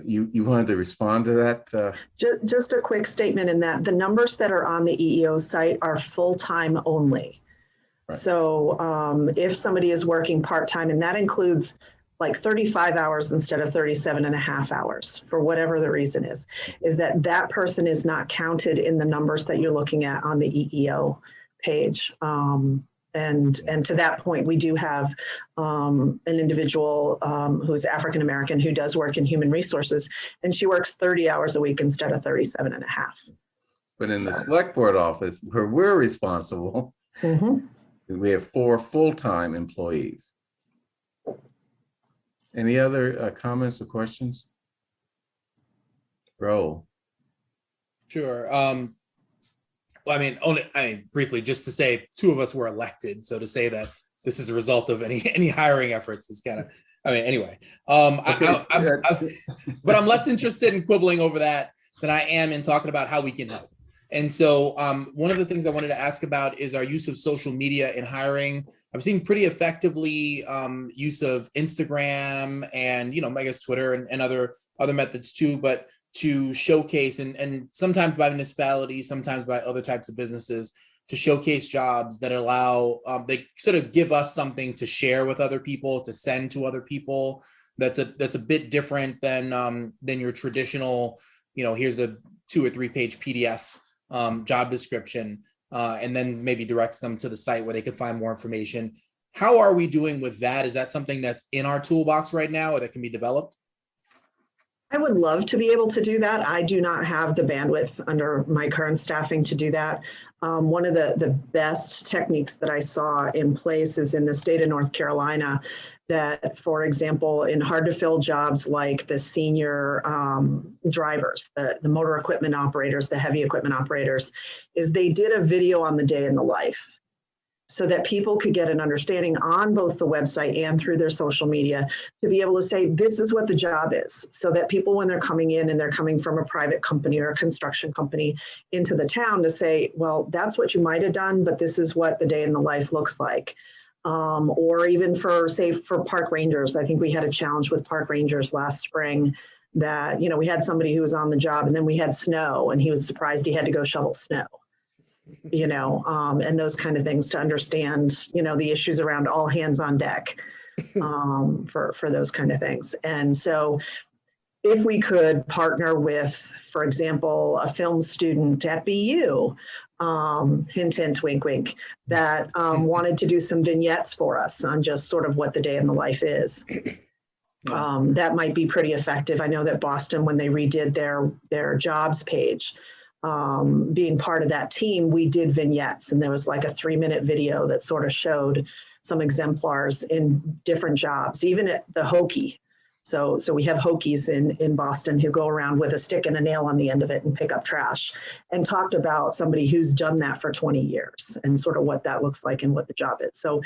You wanted to respond to that? Just a quick statement in that the numbers that are on the EEO site are full-time only. Right. So if somebody is working part-time, and that includes like 35 hours instead of 37 and a half hours, for whatever the reason is that person is not counted in the numbers that you're looking at on the EEO page. And to that point, we do have an individual who's African-American who does work in human resources, and she works 30 hours a week instead of 37 and a half. But in the select board office, where we're responsible, we have 4 full-time employees. Any other comments or questions? Raul. Sure. Well, I mean, briefly, just to say 2 of us were elected. So to say that this is a result of any hiring efforts is kind of, anyway. Okay. But I'm less interested in quibbling over that than I am in talking about how we can help. And so one of the things I wanted to ask about is our use of social media in hiring. I'm seeing pretty effectively use of Instagram and, I guess Twitter and other methods too, but to showcase and sometimes by municipalities, sometimes by other types of businesses, to showcase jobs that allow, they sort of give us something to share with other people, to send to other people. That's a bit different than your traditional, here's a 2 or 3 page PDF job description, and then maybe directs them to the site where they could find more information. How are we doing with that? Is that something that's in our toolbox right now or that can be developed? I would love to be able to do that. I do not have the bandwidth under my current staffing to do that. One of the best techniques that I saw in place is in the state of North Carolina, that, for example, in hard to fill jobs like the senior drivers, the motor equipment operators, the heavy equipment operators, is they did a video on the day in the life, so that people could get an understanding on both the website and through their social media to be able to say, this is what the job is, so that people, when they're coming in and they're coming from a private company or a construction company into the town, to say, well, that's what you might have done, but this is what the day in the life looks like. Or even for park rangers. I think we had a challenge with park rangers last spring that, we had somebody who was on the job and then we had snow and he was surprised he had to go shovel snow. And those kind of things, to understand, the issues around all hands on deck for those kind of things. And so if we could partner with, for example, a film student at BU, hint, hint, wink, wink, that wanted to do some vignettes for us on just sort of what the day in the life is. That might be pretty effective. I know that Boston, when they redid their jobs page, being part of that team, we did vignettes, and there was like a 3-minute video that sort of showed some exemplars in different jobs, even at the Hokie. So we have Hokies in Boston who go around with a stick and a nail on the end of it and pick up trash, and talked about somebody who's done that for 20 years and sort of what that looks like and what the job is. So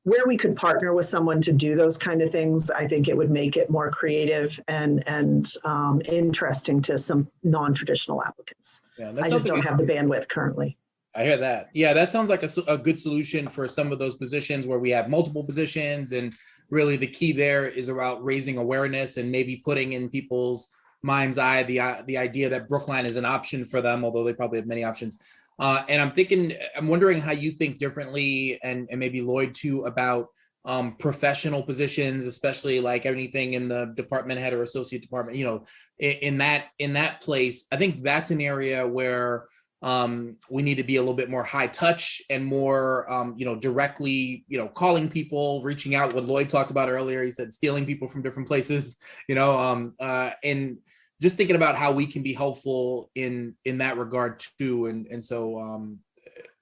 where we could partner with someone to do those kind of things, I think it would make it more creative and interesting to some non-traditional applicants. Yeah, I just don't have the bandwidth currently. I hear that. Yeah, that sounds like a good solution for some of those positions where we have multiple positions, and really the key there is about raising awareness and maybe putting in people's mind's eye the idea that Brookline is an option for them, although they probably have many options. And I'm wondering how you think differently, and maybe Lloyd too, about professional positions, especially like anything in the department head or associate department, in that place, I think that's an area where we need to be a little bit more high touch and more, directly, calling people, reaching out. What Lloyd talked about earlier, he said stealing people from different places, and just thinking about how we can be helpful in that regard too. And so,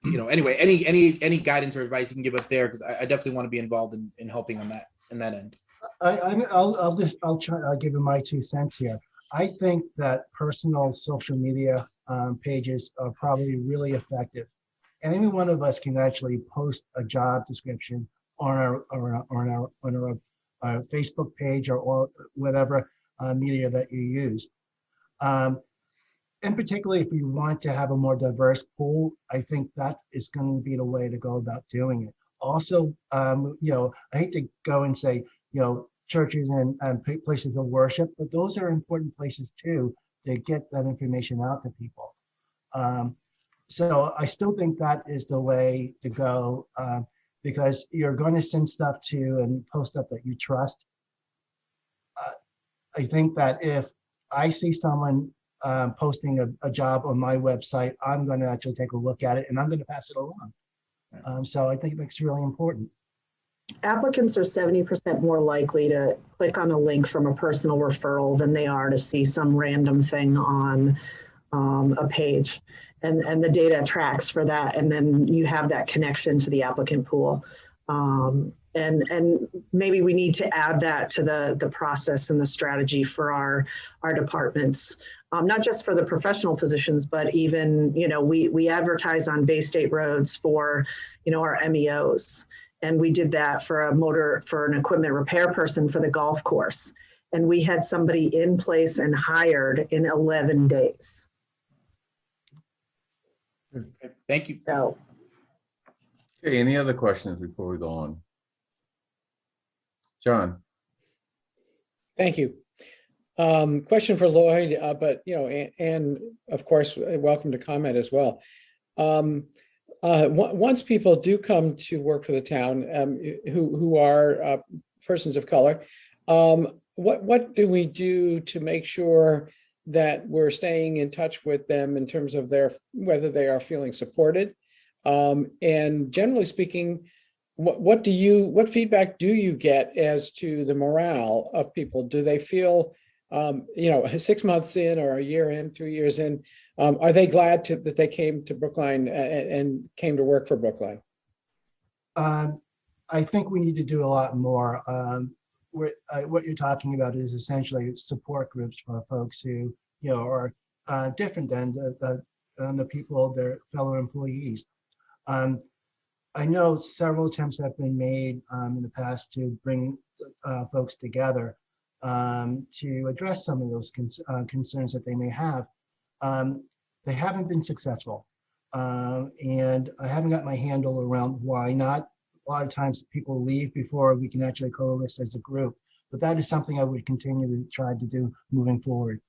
anyway, any guidance or advice you can give us there, because I definitely want to be involved in helping on that end. I'll try. I'll give you my 2 cents here. I think that personal social media pages are probably really effective, and any one of us can actually post a job description on our Facebook page or whatever media that you use. And particularly if you want to have a more diverse pool, I think that is going to be the way to go about doing it. Also, I hate to go and say, churches and places of worship, but those are important places too to get that information out to people. So I still think that is the way to go, because you're going to send stuff to and post stuff that you trust. I think that if I see someone posting a job on my website, I'm going to actually take a look at it and I'm going to pass it along. So I think that's really important. Applicants are 70% more likely to click on a link from a personal referral than they are to see some random thing on a page. And the data tracks for that. And then you have that connection to the applicant pool. And maybe we need to add that to the process and the strategy for our departments. Not just for the professional positions, but even, we advertise on Bay State roads for, our MEOs. And we did that for an equipment repair person for the golf course. And we had somebody in place and hired in 11 days. Okay, thank you. So, Okay, any other questions before we go on? John. Thank you. Question for Lloyd, but and of course, welcome to comment as well. Once people do come to work for the town, who are persons of color, what do we do to make sure that we're staying in touch with them in terms of whether they are feeling supported? And generally speaking, what feedback do you get as to the morale of people? Do they feel 6 months in or a year in, 2 years in, are they glad that they came to Brookline and came to work for Brookline? I think we need to do a lot more. What you're talking about is essentially support groups for folks who are different than the people, their fellow employees. I know several attempts have been made in the past to bring folks together to address some of those concerns that they may have. They haven't been successful, and I haven't got my handle around why not. A lot of times people leave before we can actually coalesce as a group, but that is something I would continue to try to do moving forward.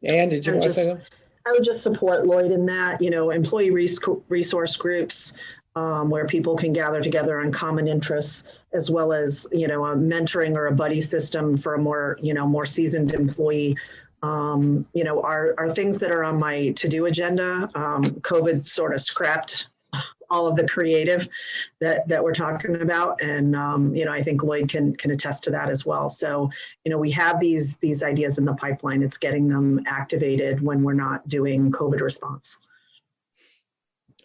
And did you want to say something? I would just support Lloyd in that, employee resource groups where people can gather together on common interests, as well as, a mentoring or a buddy system for a more seasoned employee, are things that are on my to-do agenda. COVID sort of scrapped all of the creative that we're talking about. And, I think Lloyd can attest to that as well. So, we have these ideas in the pipeline. It's getting them activated when we're not doing COVID response.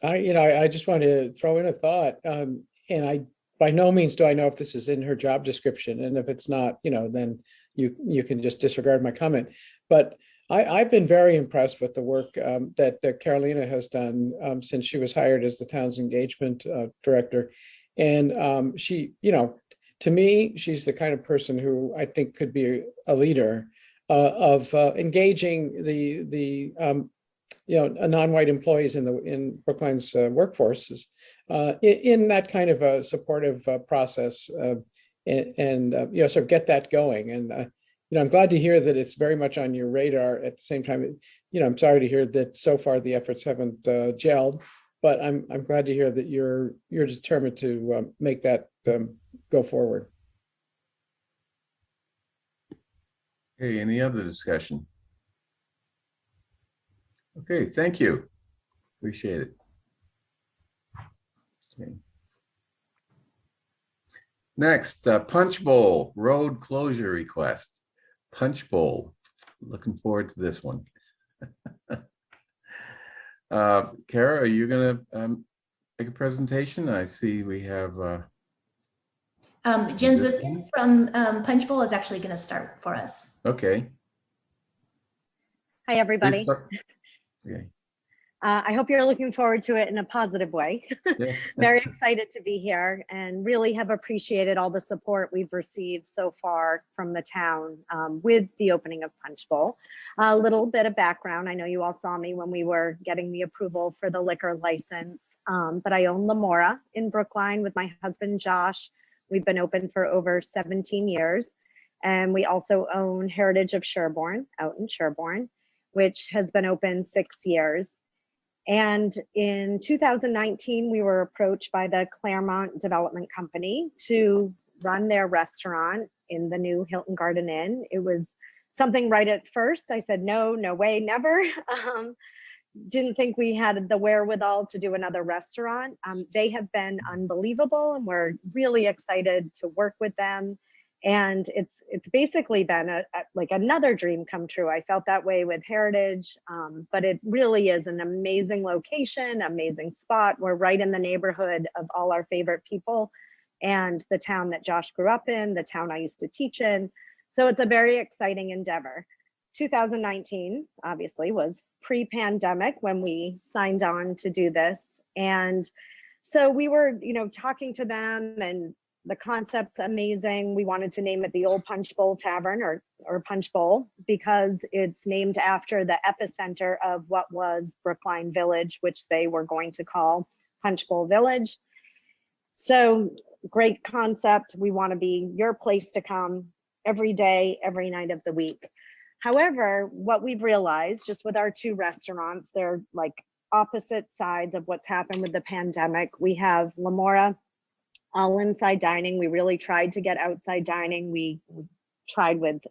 I just want to throw in a thought, and I by no means do I know if this is in her job description, and if it's not, then you can just disregard my comment. But I've been very impressed with the work that Carolina has done since she was hired as the town's engagement director, and she, to me, she's the kind of person who I think could be a leader of engaging the non-white employees in Brookline's workforces in that kind of a supportive process, and sort of get that going. And I'm glad to hear that it's very much on your radar. At the same time, I'm sorry to hear that so far the efforts haven't gelled. but I'm glad to hear that you're determined to make that go forward. Okay, any other discussion? Okay, thank you. Appreciate it. Okay. Next, Punch Bowl road closure request. Punch Bowl. Looking forward to this one. Kara, are you going to make a presentation? I see we have. Jen Ziskin from Punch Bowl is actually going to start for us. Okay. Hi, everybody. Okay. I hope you're looking forward to it in a positive way. Yes. Very excited to be here and really have appreciated all the support we've received so far from the town with the opening of Punch Bowl. A little bit of background. I know you all saw me when we were getting the approval for the liquor license, but I own Lamora in Brookline with my husband, Josh. We've been open for over 17 years. And we also own Heritage of Sherborne out in Sherborne, which has been open 6 years. And in 2019, we were approached by the Claremont Development Company to run their restaurant in the new Hilton Garden Inn. It was something right at first. I said, no, no way, never. Didn't think we had the wherewithal to do another restaurant. They have been unbelievable, and we're really excited to work with them. And it's basically been like another dream come true. I felt that way with Heritage, but it really is an amazing location, amazing spot. We're right in the neighborhood of all our favorite people and the town that Josh grew up in, the town I used to teach in. So it's a very exciting endeavor. 2019, obviously, was pre-pandemic when we signed on to do this. And so we were, talking to them, and the concept's amazing. We wanted to name it the Old Punch Bowl Tavern or Punch Bowl because it's named after the epicenter of what was Brookline Village, which they were going to call Punch Bowl Village. So great concept. We want to be your place to come every day, every night of the week. However, what we've realized just with our two restaurants, they're like opposite sides of what's happened with the pandemic. We have Lamora, all inside dining. We really tried to get outside dining. We tried with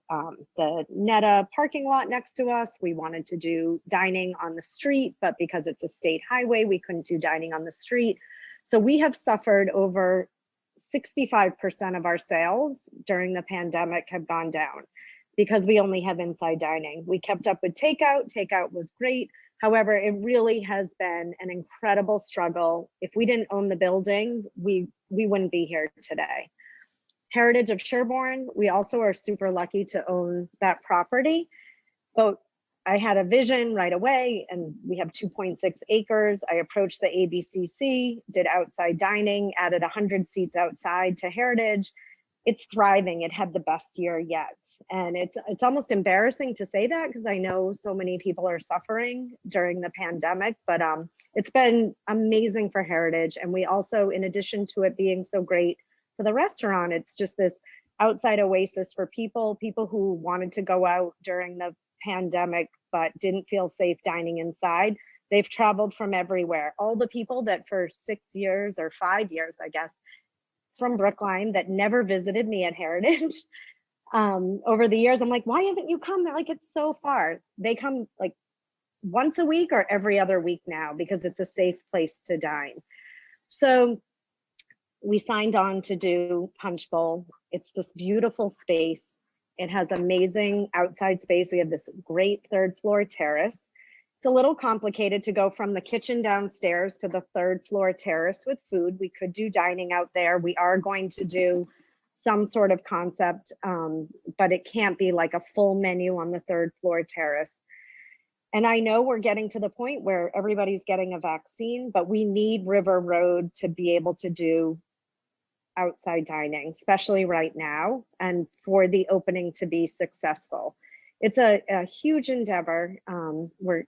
the Netta parking lot next to us. We wanted to do dining on the street, but because it's a state highway, we couldn't do dining on the street. So we have suffered over 65% of our sales during the pandemic have gone down because we only have inside dining. We kept up with takeout. Takeout was great. However, it really has been an incredible struggle. If we didn't own the building, we wouldn't be here today. Heritage of Sherborne, we also are super lucky to own that property. But I had a vision right away, and we have 2.6 acres. I approached the ABCC, did outside dining, added 100 seats outside to Heritage. It's thriving. It had the best year yet. And it's almost embarrassing to say that because I know so many people are suffering during the pandemic, but it's been amazing for Heritage. And we also, in addition to it being so great for the restaurant, it's just this outside oasis for people who wanted to go out during the pandemic, but didn't feel safe dining inside. They've traveled from everywhere. All the people that for 6 years or 5 years, I guess, from Brookline that never visited me at Heritage. Over the years, I'm like, why haven't you come? They're like, it's so far. They come like once a week or every other week now because it's a safe place to dine. So we signed on to do Punch Bowl. It's this beautiful space. It has amazing outside space. We have this great third floor terrace. It's a little complicated to go from the kitchen downstairs to the third floor terrace with food. We could do dining out there. We are going to do some sort of concept, but it can't be like a full menu on the third floor terrace. And I know we're getting to the point where everybody's getting a vaccine, but we need River Road to be able to do outside dining, especially right now, and for the opening to be successful. It's a huge endeavor. We're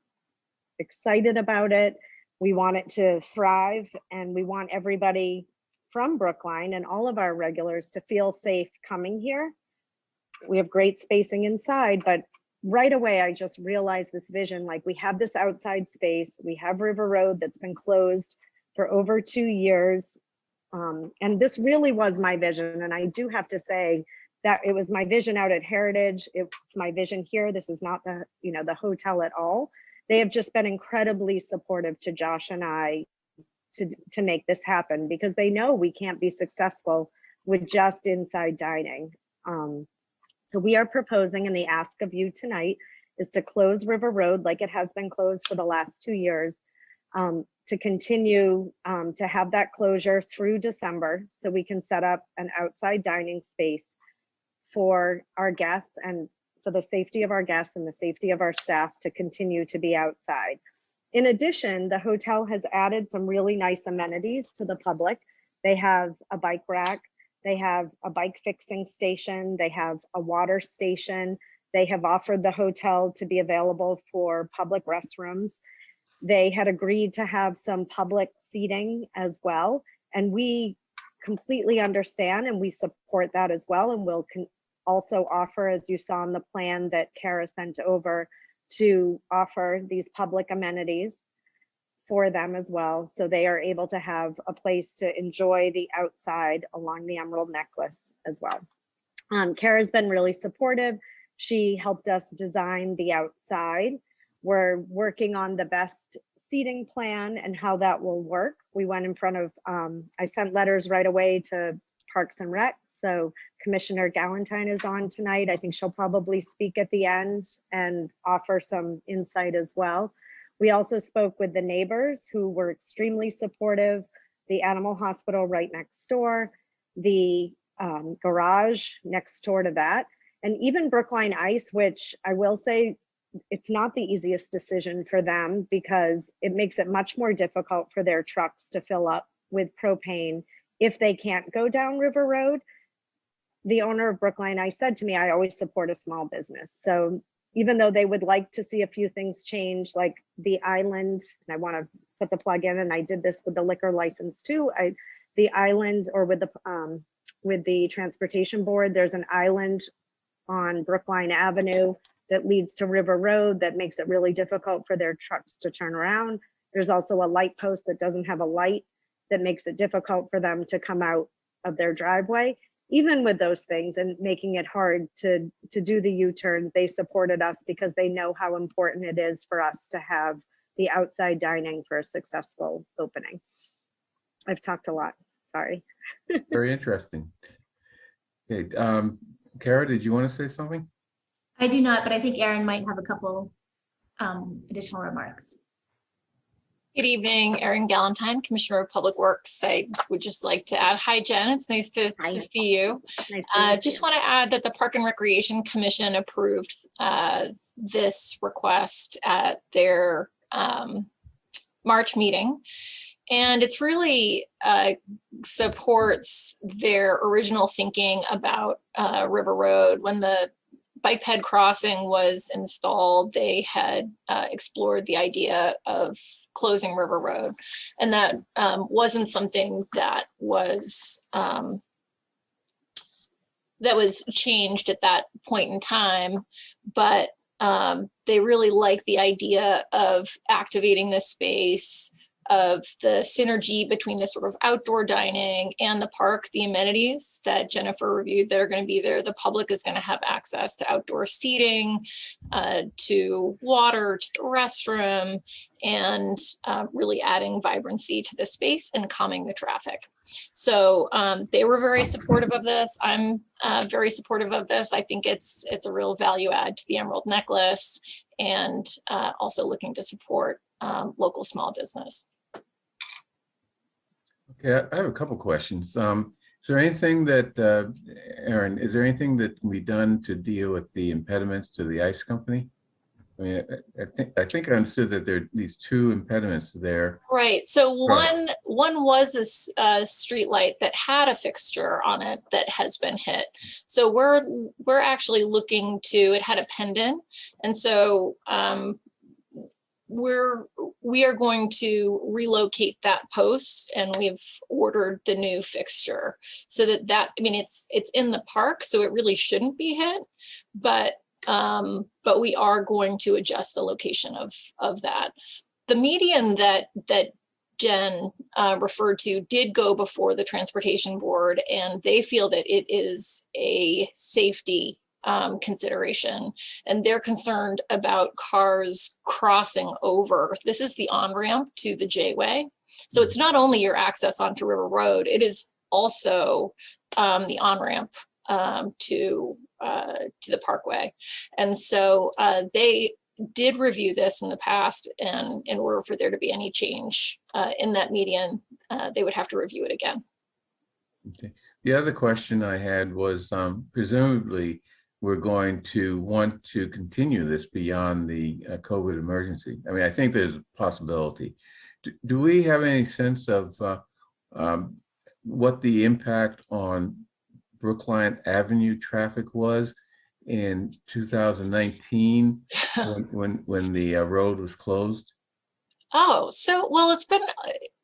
excited about it. We want it to thrive, and we want everybody from Brookline and all of our regulars to feel safe coming here. We have great spacing inside, but right away, I just realized this vision, like we have this outside space, we have River Road that's been closed for over 2 years. And this really was my vision. And I do have to say that it was my vision out at Heritage. It's my vision here. This is not the, the hotel at all. They have just been incredibly supportive to Josh and I to make this happen, because they know we can't be successful with just inside dining. So we are proposing, and the ask of you tonight is to close River Road like it has been closed for the last 2 years, to continue to have that closure through December, so we can set up an outside dining space for our guests and for the safety of our guests and the safety of our staff to continue to be outside. In addition, the hotel has added some really nice amenities to the public. They have a bike rack, they have a bike fixing station, they have a water station, they have offered the hotel to be available for public restrooms. They had agreed to have some public seating as well. And we completely understand and we support that as well. And we'll also offer, as you saw in the plan that Kara sent over, to offer these public amenities for them as well, so they are able to have a place to enjoy the outside along the Emerald Necklace as well. Kara's been really supportive. She helped us design the outside. We're working on the best seating plan and how that will work. We went in front of, I sent letters right away to Parks and Rec. So Commissioner Galantine is on tonight. I think she'll probably speak at the end and offer some insight as well. We also spoke with the neighbors who were extremely supportive, the animal hospital right next door, the garage next door to that, and even Brookline Ice, which I will say it's not the easiest decision for them, because it makes it much more difficult for their trucks to fill up with propane if they can't go down River Road. The owner of Brookline Ice said to me, I always support a small business. So even though they would like to see a few things change, like the island, and I want to put the plug in, and I did this with the liquor license too. The island, or with the transportation board, there's an island on Brookline Avenue that leads to River Road that makes it really difficult for their trucks to turn around. There's also a light post that doesn't have a light that makes it difficult for them to come out of their driveway. Even with those things and making it hard to do the U-turn, they supported us because they know how important it is for us to have the outside dining for a successful opening. I've talked a lot, sorry. Very interesting. Okay, Kara, did you want to say something? I do not, but I think Erin might have a couple additional remarks. Good evening, Erin Galantine, Commissioner of Public Works. I would just like to add, hi Jen, it's nice to see you. Just want to add that the Park and Recreation Commission approved this request at their March meeting. And it's really supports their original thinking about River Road. When the bike ped crossing was installed, they had explored the idea of closing River Road, and that wasn't something that was changed at that point in time, but they really like the idea of activating this space, of the synergy between the sort of outdoor dining and the park, the amenities that Jennifer reviewed that are going to be there. The public is going to have access to outdoor seating, to water, to the restroom, and really adding vibrancy to the space and calming the traffic. So they were very supportive of this. I'm very supportive of this. I think it's a real value add to the Emerald Necklace, and also looking to support local small business. Okay, I have a couple questions. Is there anything that, Erin, is there anything that can be done to deal with the impediments to the ice company? I mean, I think I understood that there are these two impediments there. Right. So one was a street light that had a fixture on it that has been hit. So we're actually looking to, it had a pendant, and so we are going to relocate that post, and we've ordered the new fixture so that I mean, it's in the park, so it really shouldn't be hit, but but we are going to adjust the location of that. The median that Jen referred to did go before the Transportation Board, and they feel that it is a safety consideration, and they're concerned about cars crossing over. This is the on-ramp to the J-Way. So it's not only your access onto River Road, it is also the on-ramp to the Parkway. And so they did review this in the past, and in order for there to be any change in that median, they would have to review it again. Okay. The other question I had was presumably we're going to want to continue this beyond the COVID emergency. I mean, I think there's a possibility. Do we have any sense of what the impact on Brookline Avenue traffic was in 2019 when the road was closed? Oh, so, well, it's been,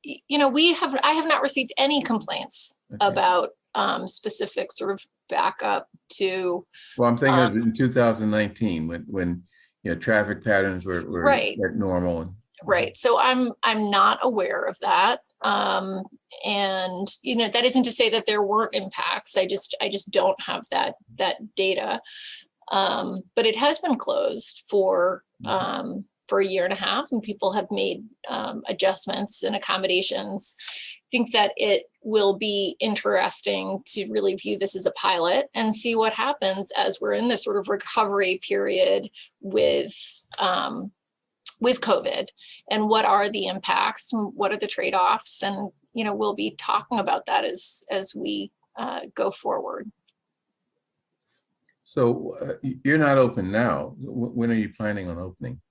you know, I have not received any complaints about specific sort of backup to. Well, I'm thinking of in 2019 when you know, traffic patterns were right at normal. Right. So I'm not aware of that. And, you know, that isn't to say that there weren't impacts. I just don't have that data. But it has been closed for a year and a half, and people have made adjustments and accommodations. I think that it will be interesting to really view this as a pilot and see what happens as we're in this sort of recovery period with COVID, and what are the impacts and what are the trade-offs. And, you know, we'll be talking about that as we go forward. So you're not open now. When are you planning on opening?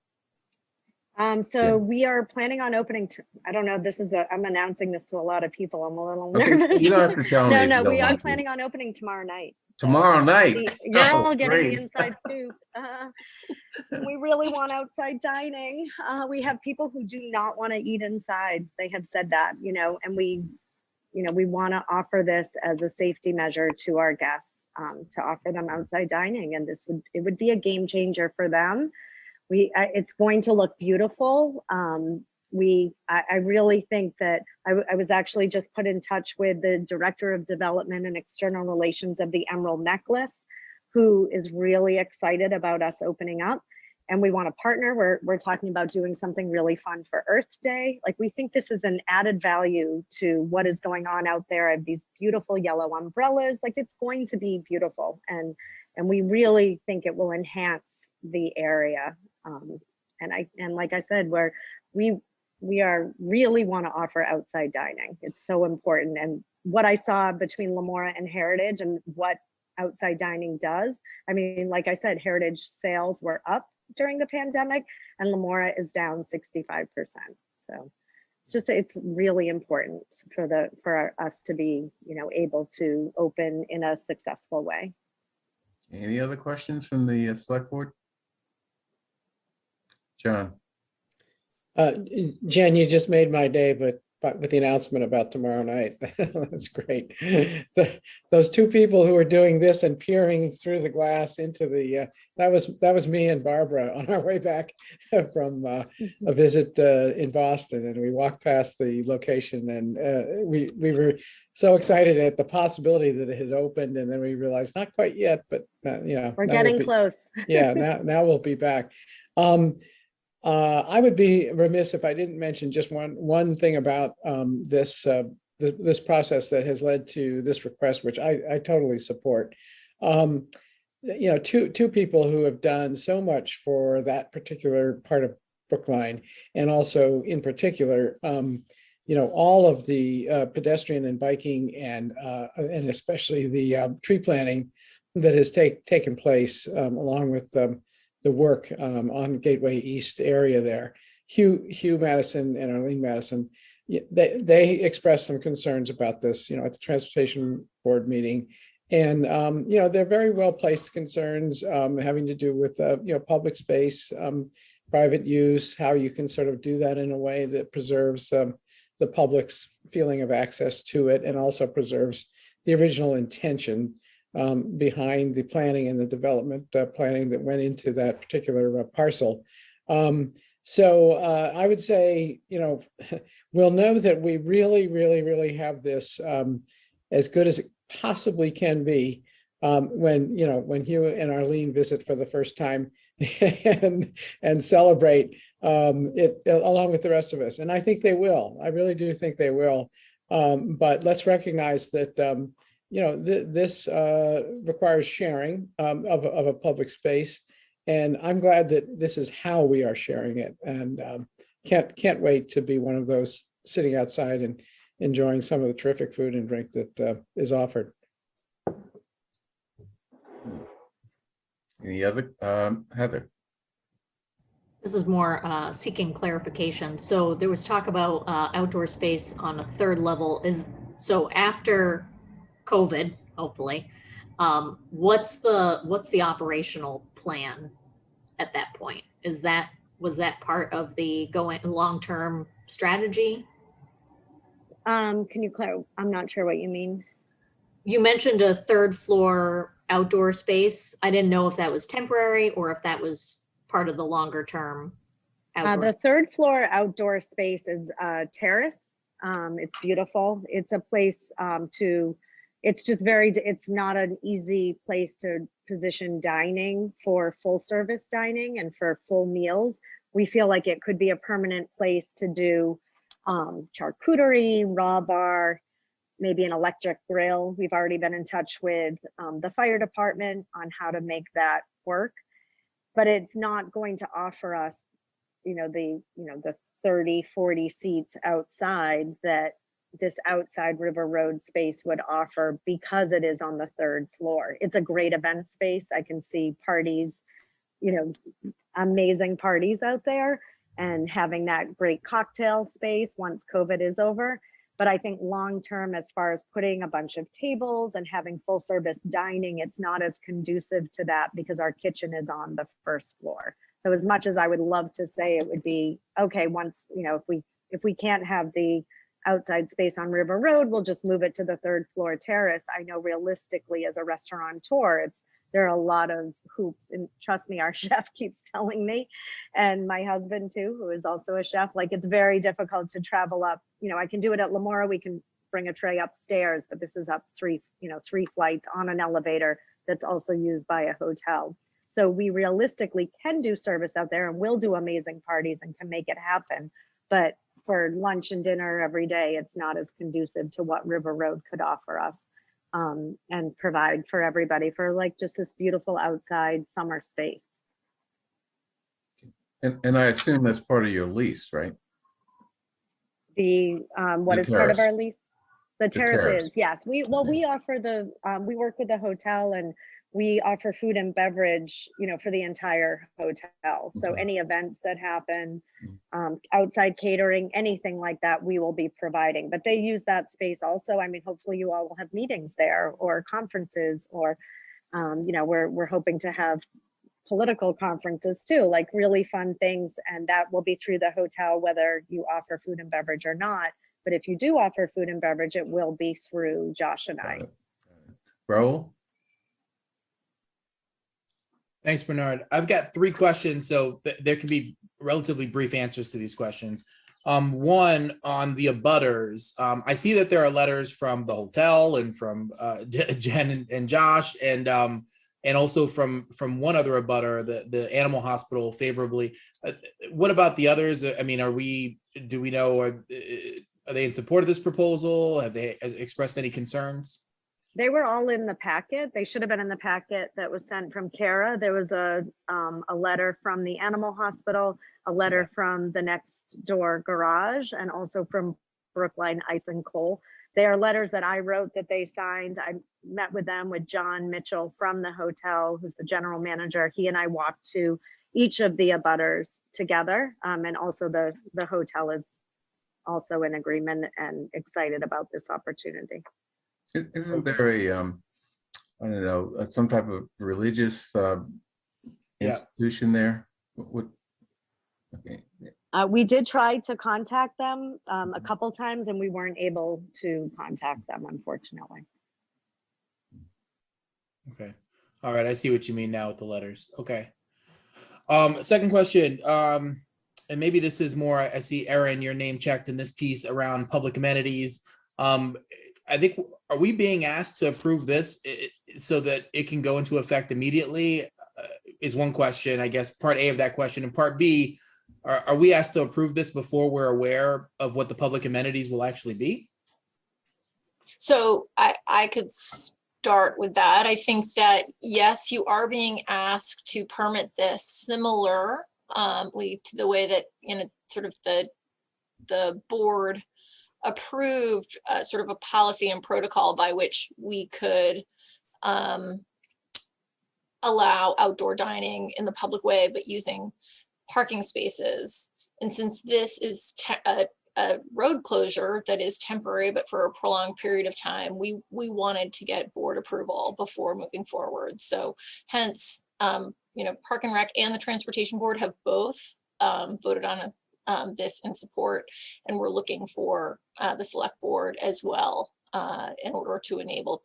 So we are planning on opening, I don't know, I'm announcing this to a lot of people. I'm a little Okay, nervous. you don't have to tell me. No, we are planning on opening tomorrow night. Tomorrow night? You're all getting great. the inside scoop. We really want outside dining. We have people who do not want to eat inside. They have said that, you know, and we want to offer this as a safety measure to our guests, to offer them outside dining. And it would be a game changer for them. It's going to look beautiful. I really think that I was actually just put in touch with the Director of Development and External Relations of the Emerald Necklace, who is really excited about us opening up. And we want to partner. We're talking about doing something really fun for Earth Day. Like, we think this is an added value to what is going on out there. I have these beautiful yellow umbrellas. Like, it's going to be beautiful. And we really think it will enhance the area. And like I said, we are really want to offer outside dining. It's so important. And what I saw between Lamora and Heritage and what outside dining does, I mean, like I said, Heritage sales were up during the pandemic and Lamora is down 65%. So it's really important for us to be, you know, able to open in a successful way. Any other questions from the select board? John. Jen, you just made my day, but with the announcement about tomorrow night. That's great. Those two people who are doing this and peering through the glass into the, that was me and Barbara on our way back from a visit in Boston, and we walked past the location, and we were so excited at the possibility that it had opened, and then we realized not quite yet, but you know, we're getting close. Yeah, now we'll be back. I would be remiss if I didn't mention just one thing about this process that has led to this request, which I totally support. You know, two people who have done so much for that particular part of Brookline, and also in particular, you know, all of the pedestrian and biking and especially the tree planting that has taken place along with the work on Gateway East area there. Hugh Madison and Arlene Madison, they expressed some concerns about this, you know, at the Transportation Board meeting. And, you know, they're very well-placed concerns having to do with, you know, public space, private use, how you can sort of do that in a way that preserves the public's feeling of access to it and also preserves the original intention behind the planning and the development planning that went into that particular parcel. So I would say, we'll know that we really have this as good as it possibly can be when Hugh and Arlene visit for the first time and celebrate it along with the rest of us. And I think they will. I really do think they will. But let's recognize that this requires sharing of a public space. And I'm glad that this is how we are sharing it, and can't wait to be one of those sitting outside and enjoying some of the terrific food and drink that is offered. Any other, Heather? This is more seeking clarification. So there was talk about outdoor space on a third level. So after COVID, hopefully, what's the operational plan at that point? Was that part of the long-term strategy? Can you clarify? I'm not sure what you mean. You mentioned a third floor outdoor space. I didn't know if that was temporary or if that was part of the longer term outdoor. The third floor outdoor space is a terrace. It's beautiful. It's a place it's not an easy place to position dining for full service dining and for full meals. We feel like it could be a permanent place to do charcuterie, raw bar, maybe an electric grill. We've already been in touch with the fire department on how to make that work, but it's not going to offer us, the 30, 40 seats outside that this outside River Road space would offer, because it is on the third floor. It's a great event space. I can see parties, amazing parties out there, and having that great cocktail space once COVID is over. But I think long-term, as far as putting a bunch of tables and having full service dining, it's not as conducive to that because our kitchen is on the first floor. So as much as I would love to say it would be, okay, once, if we can't have the outside space on River Road, we'll just move it to the third floor terrace. I know realistically as a restaurateur, there are a lot of hoops, and trust me, our chef keeps telling me, and my husband too, who is also a chef, like it's very difficult to travel up. I can do it at Lamora, we can bring a tray upstairs, but this is up three flights on an elevator that's also used by a hotel. So we realistically can do service out there and will do amazing parties and can make it happen. But for lunch and dinner every day, it's not as conducive to what River Road could offer us and provide for everybody for like just this beautiful outside summer space. And I assume that's part of your lease, right? What is part of our lease? The terrace is, yes. We offer we work with the hotel and we offer food and beverage, for the entire hotel. So any events that happen, outside catering, anything like that, we will be providing. But they use that space also. I mean, hopefully you all will have meetings there or conferences, or, we're hoping to have political conferences too, like really fun things. And that will be through the hotel, whether you offer food and beverage or not. But if you do offer food and beverage, it will be through Josh and I. Raul? Thanks, Bernard. I've got 3 questions, so there can be relatively brief answers to these questions. One, on the abutters, I see that there are letters from the hotel and from Jen and Josh, and also from one other abutter, the animal hospital, favorably. What about the others? I mean, do we know, are they in support of this proposal? Have they expressed any concerns? They were all in the packet. They should have been in the packet that was sent from Kara. There was a letter from the animal hospital, a letter from the next door garage, and also from Brookline Ice and Coal. They are letters that I wrote that they signed. I met with them, with John Mitchell from the hotel, who's the general manager. He and I walked to each of the abutters together. And also the hotel is also in agreement and excited about this opportunity. Isn't there I don't know, some type of religious institution there? Okay. We did try to contact them a couple times, and we weren't able to contact them, unfortunately. Okay. All right. I see what you mean now with the letters. Okay. Second question. And maybe this is more, I see Erin, your name checked in this piece around public amenities. I think, are we being asked to approve this so that it can go into effect immediately? Is one question, I guess, part A of that question. And part B, are we asked to approve this before we're aware of what the public amenities will actually be? So I could start with that. I think that, yes, you are being asked to permit this similarly to the way that, sort of the board approved sort of a policy and protocol by which we could allow outdoor dining in the public way, but using parking spaces. And since this is a road closure that is temporary, but for a prolonged period of time, we wanted to get board approval before moving forward. So hence, Park and Rec and the Transportation Board have both voted on this in support, and we're looking for the Select Board as well in order to enable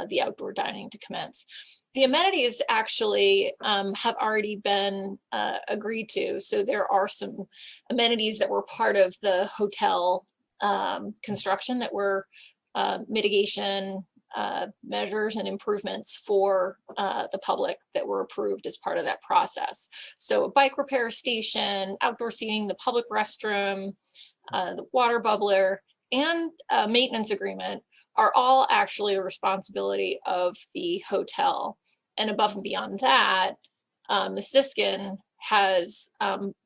the outdoor dining to commence. The amenities actually have already been agreed to. So there are some amenities that were part of the hotel construction that were mitigation measures and improvements for the public that were approved as part of that process. So a bike repair station, outdoor seating, the public restroom, the water bubbler, and a maintenance agreement are all actually a responsibility of the hotel. And above and beyond that, the Siskin has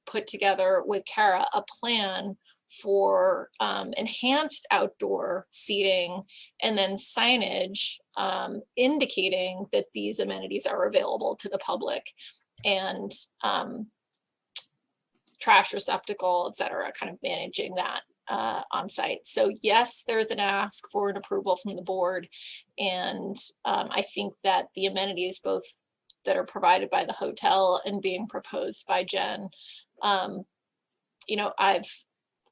put together with Kara a plan for enhanced outdoor seating and then signage indicating that these amenities are available to the public, and trash receptacle, et cetera, kind of managing that on site. So yes, there's an ask for an approval from the board. And I think that the amenities, both that are provided by the hotel and being proposed by Jen, I've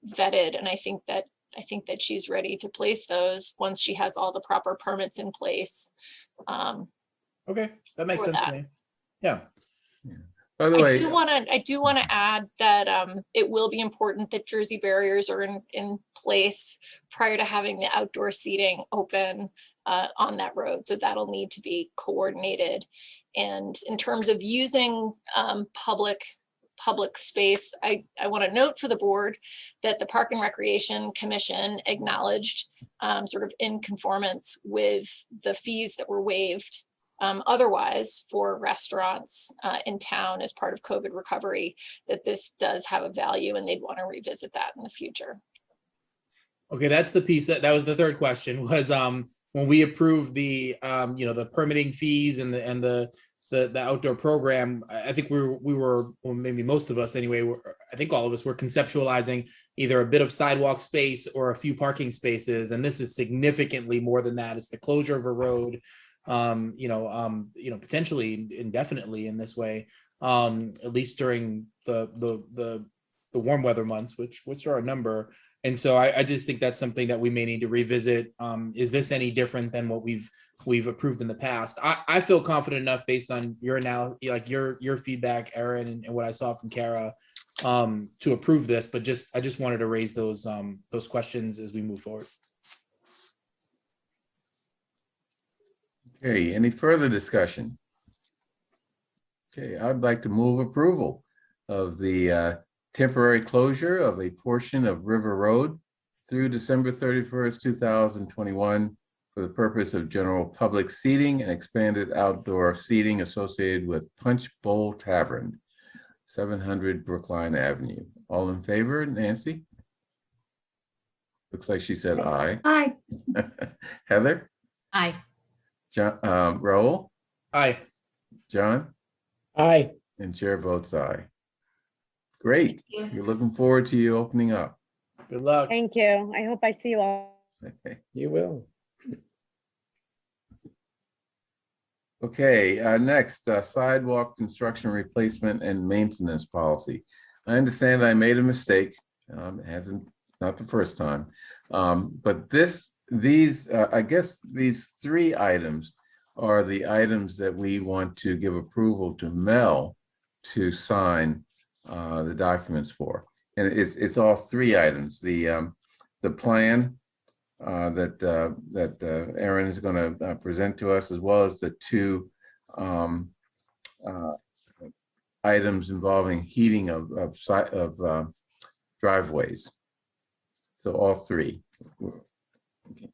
vetted, and I think that she's ready to place those once she has all the proper permits in place. Okay, that makes sense to me. Yeah. By the way, I do want to add that it will be important that Jersey barriers are in place prior to having the outdoor seating open on that road. So that'll need to be coordinated. And in terms of using public space, I want to note for the board that the Park and Recreation Commission acknowledged sort of in conformance with the fees that were waived otherwise for restaurants in town as part of COVID recovery, that this does have a value and they'd want to revisit that in the future. Okay, that's the piece that was the third question, was when we approved the the permitting fees and the outdoor program. I think we were, well, maybe most of us anyway, I think all of us were conceptualizing either a bit of sidewalk space or a few parking spaces, and this is significantly more than that. It's the closure of a road, potentially indefinitely in this way, at least during the warm weather months, which are a number. And so I just think that's something that we may need to revisit. Is this any different than what we've approved in the past? I feel confident enough based on your your feedback, Erin, and what I saw from Kara, to approve this. But I just wanted to raise those questions as we move forward. Okay, any further discussion? Okay, I'd like to move approval of the temporary closure of a portion of River Road through December 31st, 2021 for the purpose of general public seating and expanded outdoor seating associated with Punch Bowl Tavern, 700 Brookline Avenue. All in favor, Nancy? Looks like she said aye. Aye. Heather? Aye. John, Raul? Aye. John? Aye. And chair votes aye. Great. We're looking forward to you opening up. Good luck. Thank you. I hope I see you all. Okay. You will. Okay, next, sidewalk construction replacement and maintenance policy. I understand I made a mistake. It not the first time. But I guess these three items are the items that we want to give approval to Mel to sign the documents for. And it's all three items: the plan that Aaron is going to present to us, as well as the two items involving heating of driveways. So all three. Okay.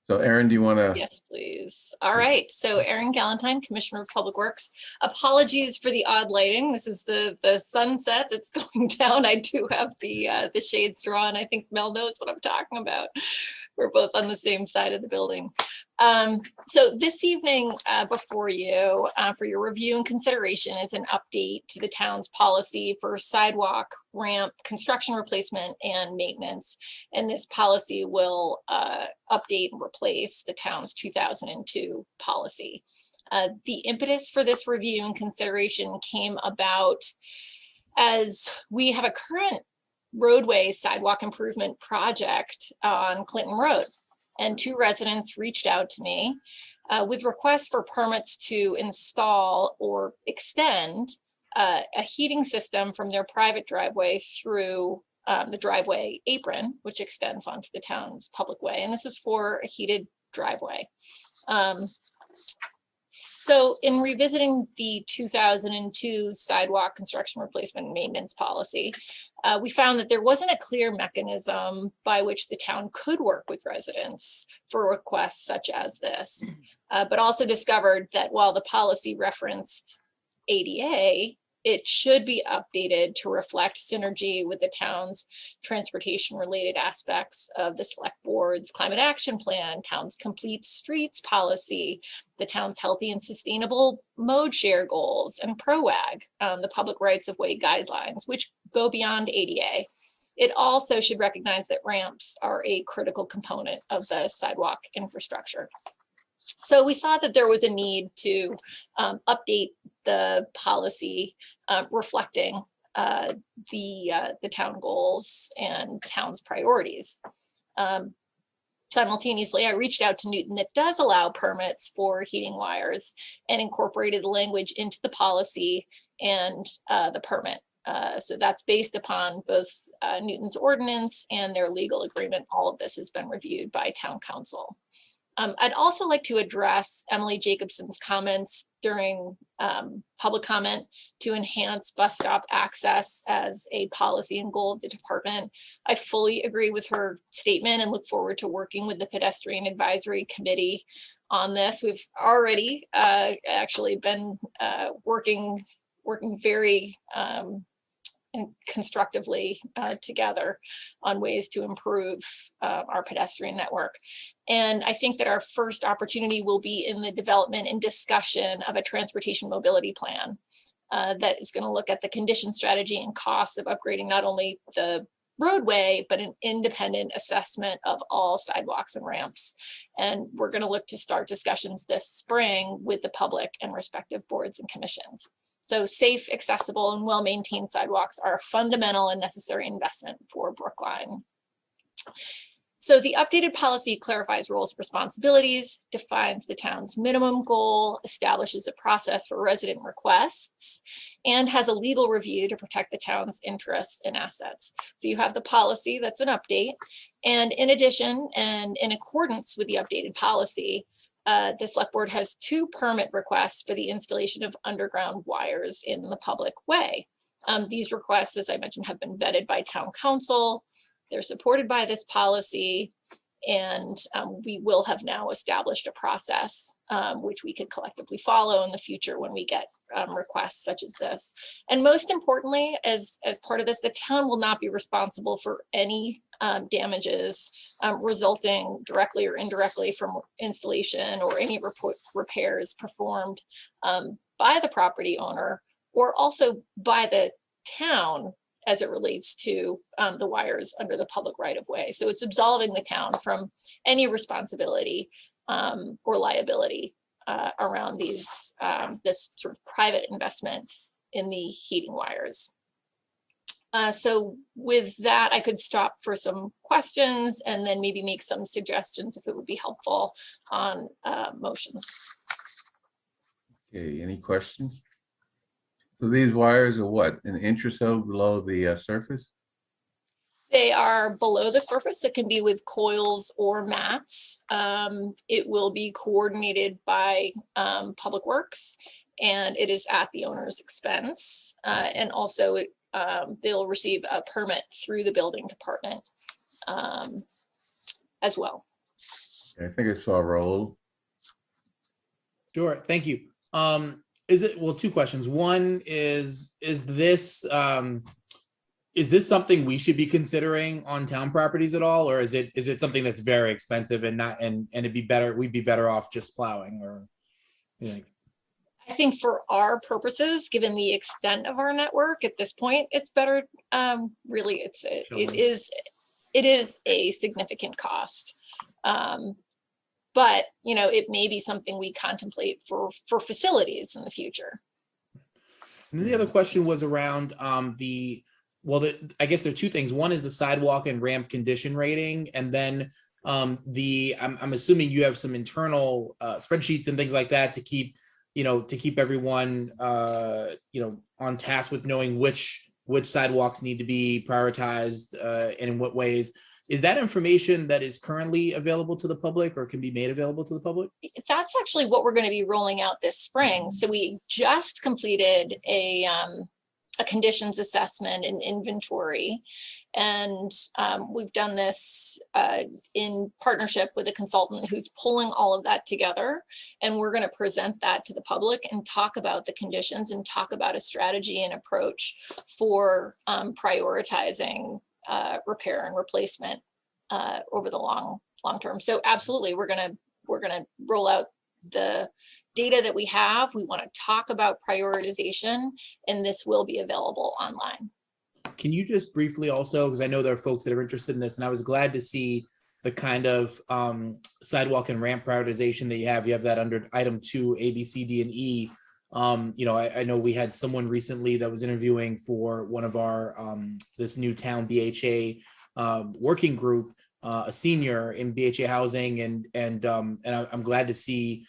So Aaron, do you want to? Yes, please. All right. So Erin Galentine, Commissioner of Public Works. Apologies for the odd lighting. This is the sunset that's going down. I do have the shades drawn. I think Mel knows what I'm talking about. We're both on the same side of the building. So this evening before you, for your review and consideration, is an update to the town's policy for sidewalk, ramp, construction replacement, and maintenance. And this policy will update and replace the town's 2002 policy. The impetus for this review and consideration came about as we have a current roadway sidewalk improvement project on Clinton Road. And two residents reached out to me with requests for permits to install or extend a heating system from their private driveway through the driveway apron, which extends onto the town's public way. And this was for a heated driveway. So in revisiting the 2002 sidewalk construction replacement and maintenance policy, we found that there wasn't a clear mechanism by which the town could work with residents for requests such as this, but also discovered that while the policy referenced ADA, it should be updated to reflect synergy with the town's transportation-related aspects of the select board's climate action plan, town's complete streets policy, the town's healthy and sustainable mode share goals, and PROAG, the public rights of way guidelines, which go beyond ADA. It also should recognize that ramps are a critical component of the sidewalk infrastructure. So we saw that there was a need to update the policy reflecting the town goals and town's priorities. Simultaneously, I reached out to Newton that does allow permits for heating wires and incorporated language into the policy and the permit. So that's based upon both Newton's ordinance and their legal agreement. All of this has been reviewed by town council. I'd also like to address Emily Jacobson's comments during public comment to enhance bus stop access as a policy and goal of the department. I fully agree with her statement and look forward to working with the Pedestrian Advisory Committee on this. We've already actually been working very and constructively together on ways to improve our pedestrian network. And I think that our first opportunity will be in the development and discussion of a transportation mobility plan that is going to look at the condition strategy and costs of upgrading not only the roadway, but an independent assessment of all sidewalks and ramps. And we're going to look to start discussions this spring with the public and respective boards and commissions. So safe, accessible, and well-maintained sidewalks are a fundamental and necessary investment for Brookline. So the updated policy clarifies roles and responsibilities, defines the town's minimum goal, establishes a process for resident requests, and has a legal review to protect the town's interests and assets. So you have the policy, that's an update. And in addition, and in accordance with the updated policy, the select board has two permit requests for the installation of underground wires in the public way. These requests, as I mentioned, have been vetted by town council. They're supported by this policy, and we will have now established a process which we could collectively follow in the future when we get requests such as this. And most importantly, as part of this, the town will not be responsible for any damages resulting directly or indirectly from installation or any repairs performed by the property owner or also by the town as it relates to the wires under the public right of way. So it's absolving the town from any responsibility or liability around these this sort of private investment in the heating wires. So with that, I could stop for some questions and then maybe make some suggestions if it would be helpful on motions. Okay, any questions? So these wires are what, an inch or so below the surface? They are below the surface. It can be with coils or mats. It will be coordinated by Public Works, and it is at the owner's expense. And also they'll receive a permit through the building department as well. I think I saw Raul. Sure, thank you. Well, two questions. One is this something we should be considering on town properties at all, or is it something that's very expensive and we'd be better off just plowing, or you think? I think for our purposes, given the extent of our network at this point, it's better. Really, it is a significant cost. But it may be something we contemplate for facilities in the future. And then the other question was around I guess there are two things. One is the sidewalk and ramp condition rating, and then I'm assuming you have some internal spreadsheets and things like that to keep everyone on task with knowing which sidewalks need to be prioritized and in what ways. Is that information that is currently available to the public or can be made available to the public? That's actually what we're going to be rolling out this spring. So we just completed a conditions assessment and inventory. And we've done this in partnership with a consultant who's pulling all of that together. And we're going to present that to the public and talk about the conditions and talk about a strategy and approach for prioritizing repair and replacement over the long term. So absolutely, we're gonna roll out the data that we have. We want to talk about prioritization, and this will be available online. Can you just briefly also, because I know there are folks that are interested in this, and I was glad to see the kind of sidewalk and ramp prioritization that you have. You have that under item 2, A, B, C, D, and E. I know we had someone recently that was interviewing for one of our this new town BHA working group, a senior in BHA housing, and I'm glad to see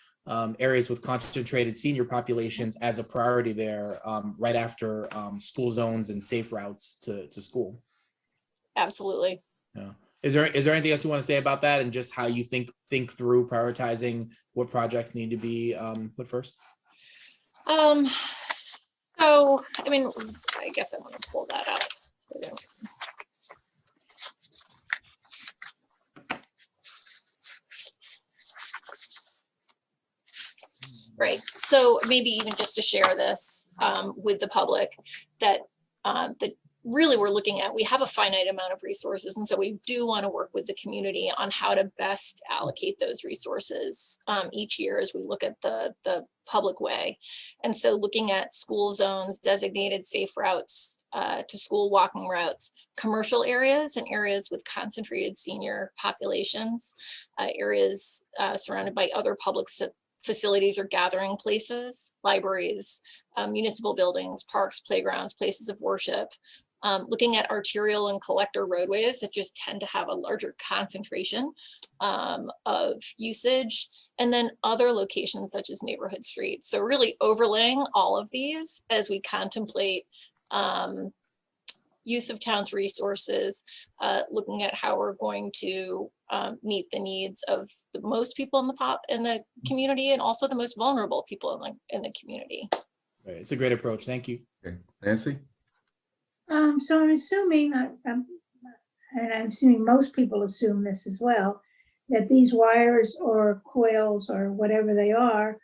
areas with concentrated senior populations as a priority there, right after school zones and safe routes to school. Absolutely. Yeah. Is there anything else you want to say about that, and just how you think through prioritizing what projects need to be put first? So, I mean, I guess I want to pull that out. Right. So maybe even just to share this with the public, that really we're looking at, we have a finite amount of resources. And so we do want to work with the community on how to best allocate those resources each year as we look at the public way. And so looking at school zones, designated safe routes to school walking routes, commercial areas and areas with concentrated senior populations, areas surrounded by other public facilities or gathering places, libraries, municipal buildings, parks, playgrounds, places of worship, looking at arterial and collector roadways that just tend to have a larger concentration of usage, and then other locations such as neighborhood streets. So really overlaying all of these as we contemplate use of town's resources, looking at how we're going to meet the needs of the most people in the community, and also the most vulnerable people in the community. Right. It's a great approach. Thank you. Okay. Nancy? So I'm assuming, and I'm assuming most people assume this as well, that these wires or coils or whatever they are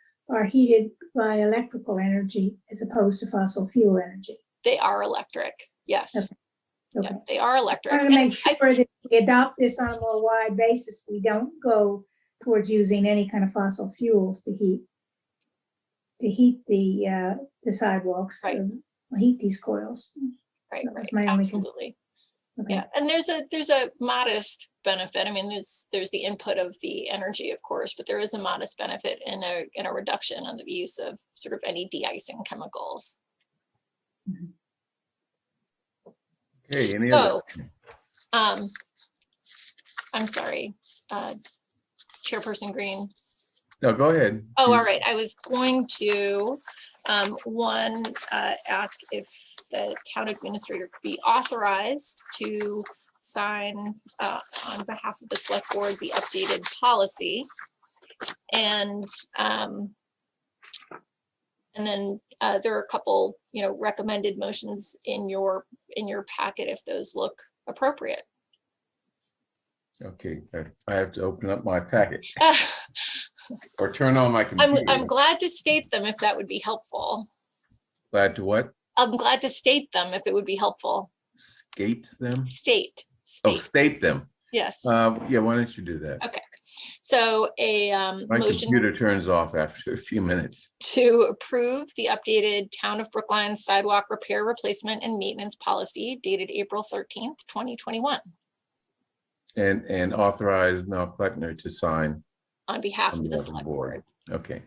heated by electrical energy as opposed to fossil fuel energy. They are electric, yes. Okay. Yeah, they are electric. I want to make sure that we adopt this on a more wide basis. We don't go towards using any kind of fossil fuels to heat the sidewalks, right. Heat these coils. Right, right. Absolutely. Okay. Yeah, and there's a modest benefit. I mean, there's the input of the energy, of course, but there is a modest benefit in a reduction on the use of sort of any de-icing chemicals. Mm-hmm. Okay, any other? I'm sorry, Chairperson Green. No, go ahead. Oh, all Please. right. I was going to, ask if the town administrator could be authorized to sign on behalf of the select board the updated policy. And then there are a couple, recommended motions in your packet if those look appropriate. Okay, I have to open up my packet or turn on my I'm computer. glad to state them if that would be helpful. Glad to what? I'm glad to state them if it would be helpful. Skate them? State. Oh, state them. Yes. Yeah, why don't you do that? Okay. So a My motion computer turns off after a few minutes. to approve the updated Town of Brookline sidewalk repair, replacement, and maintenance policy dated April 13th, 2021. And authorize Mel Kleckner to sign On behalf on of the behalf of select the board. board. Okay.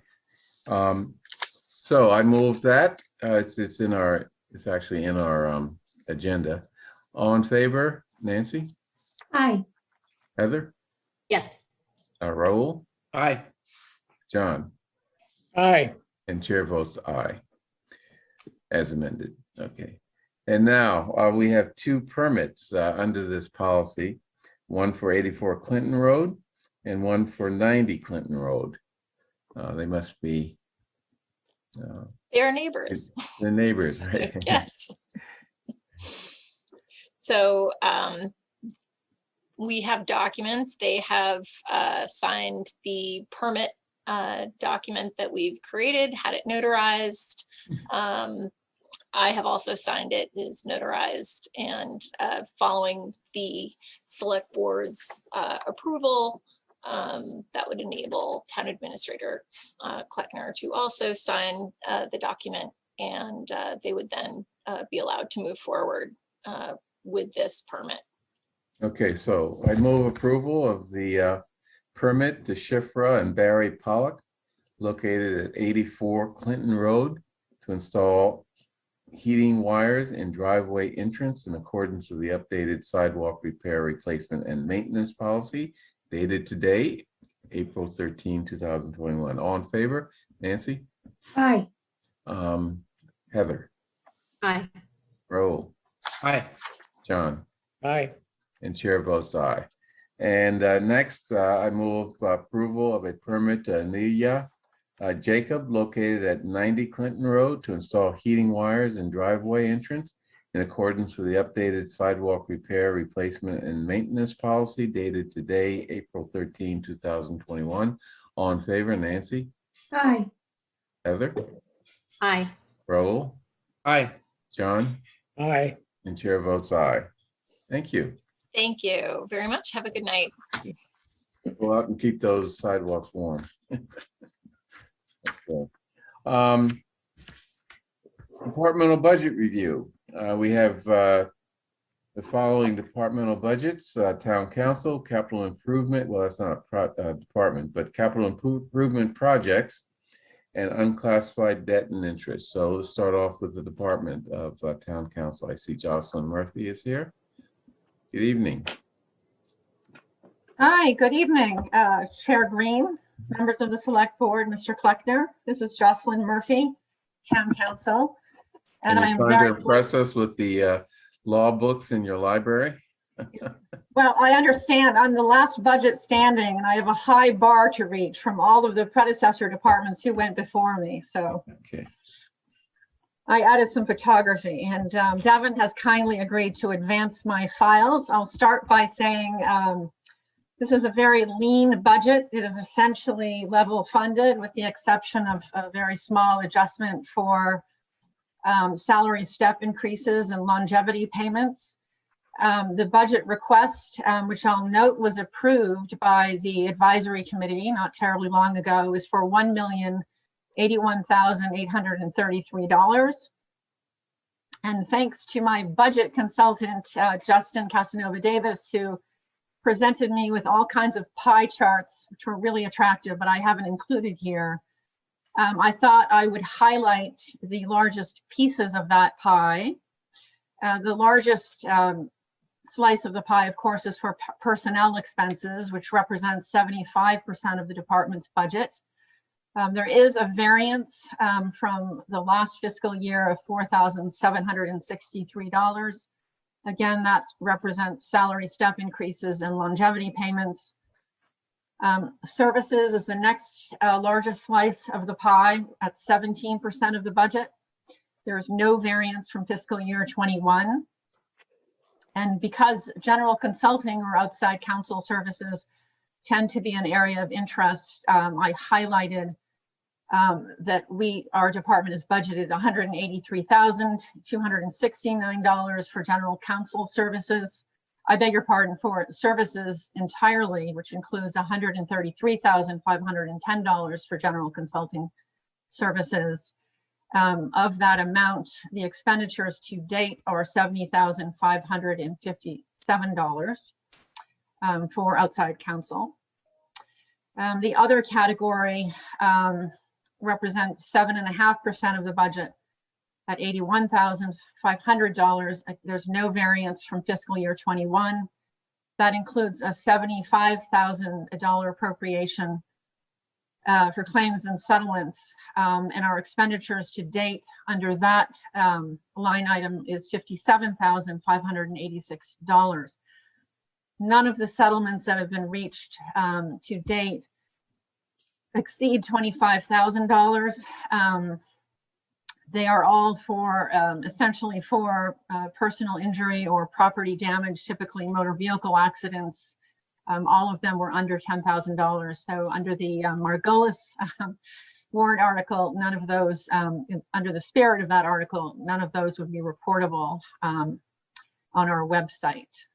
So I moved that. It's actually in our agenda. All in favor? Nancy? Aye. Heather? Yes. Raul? Aye. John? Aye. And chair votes aye, as amended. Okay. And now we have two permits under this policy, one for 84 Clinton Road and one for 90 Clinton Road. They must be They are neighbors. the neighbors, right? Yes. So we have documents. They have signed the permit document that we've created, had it notarized. I have also signed it, is notarized, and following the select board's approval, that would enable town administrator Kleckner to also sign the document, and they would then be allowed to move forward with this permit. Okay, so I move approval of the permit to Shifra and Barry Pollock located at 84 Clinton Road to install heating wires in driveway entrance in accordance with the updated sidewalk repair, replacement, and maintenance policy dated today, April 13, 2021. All in favor? Nancy? Aye. Heather? Aye. Raul? Aye. John? Aye. And chair votes aye. And next, I move approval of a permit to Anelia Jacob located at 90 Clinton Road to install heating wires in driveway entrance in accordance with the updated sidewalk repair, replacement, and maintenance policy dated today, April 13, 2021. All in favor, Nancy? Aye. Heather? Aye. Raul? Aye. John? Aye. And chair votes aye. Thank you. Thank you very much. Have a good night. Go out and keep those sidewalks warm. Okay. Departmental budget review. We have the following departmental budgets: town council, capital improvement. Well, that's not a department, but capital improvement projects and unclassified debt and interest. So let's start off with the Department of Town Council. I see Jocelyn Murphy is here. Good evening. Hi, good evening, Chair Green, members of the Select Board, Mr. Kleckner. This is Jocelyn Murphy, Town Council. And You're I am trying very to impress us with the law books in your library. well, I understand I'm the last budget standing and I have a high bar to reach from all of the predecessor departments who went before me. So okay. I added some photography and Devin has kindly agreed to advance my files. I'll start by saying this is a very lean budget. It is essentially level funded with the exception of a very small adjustment for salary step increases and longevity payments. The budget request, which I'll note was approved by the advisory committee not terribly long ago, is for $1,081,833. And thanks to my budget consultant, Justin Casanova Davis, who presented me with all kinds of pie charts, which were really attractive, but I haven't included here. I thought I would highlight the largest pieces of that pie. The largest slice of the pie, of course, is for personnel expenses, which represents 75% of the department's budget. There is a variance from the last fiscal year of $4,763. Again, that represents salary step increases and longevity payments. Services is the next largest slice of the pie at 17% of the budget. There is no variance from fiscal year 21. And because general consulting or outside counsel services tend to be an area of interest, I highlighted that our department is budgeted $183,269 for general counsel services. I beg your pardon, for services entirely, which includes $133,510 for general consulting services. Of that amount, the expenditures to date are $70,557 for outside counsel. The other category represents 7.5% of the budget at $81,500. There's no variance from fiscal year 21. That includes a $75,000 appropriation for claims and settlements, and our expenditures to date under that line item is $57,586. None of the settlements that have been reached to date exceed $25,000. They are all for essentially for personal injury or property damage, typically motor vehicle accidents. All of them were under $10,000. So under the Margolis warrant article, none of those, under the spirit of that article, none of those would be reportable on our website.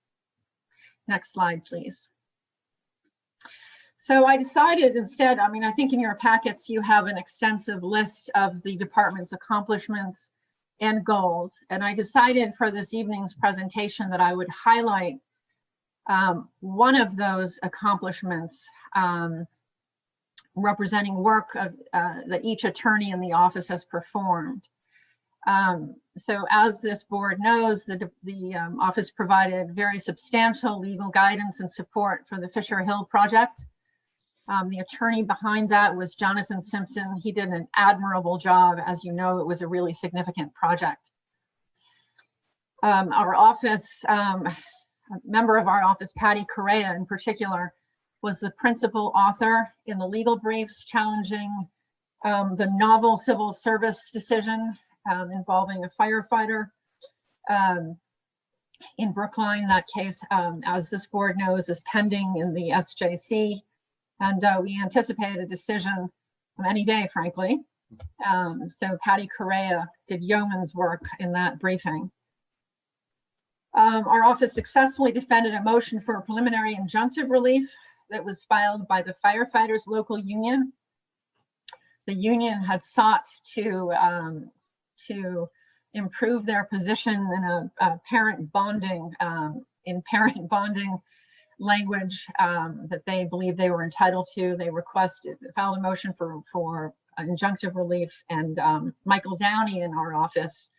Next slide, please. So I decided instead, I mean, I think in your packets, you have an extensive list of the department's accomplishments and goals. And I decided for this evening's presentation that I would highlight one of those accomplishments representing work of, that each attorney in the office has performed. So as this board knows, the office provided very substantial legal guidance and support for the Fisher Hill project. The attorney behind that was Jonathan Simpson. He did an admirable job. As you know, it was a really significant project. Our office, a member of our office, Patty Correa in particular, was the principal author in the legal briefs challenging the novel civil service decision involving a firefighter in Brookline. That case, as this board knows, is pending in the SJC. And we anticipate a decision any day, frankly. So Patty Correa did yeoman's work in that briefing. Our office successfully defended a motion for a preliminary injunctive relief that was filed by the firefighters' local union. The union had sought to improve their position in a parent bonding, language that they believed they were entitled to. They filed a motion for injunctive relief, and Michael Downey in our office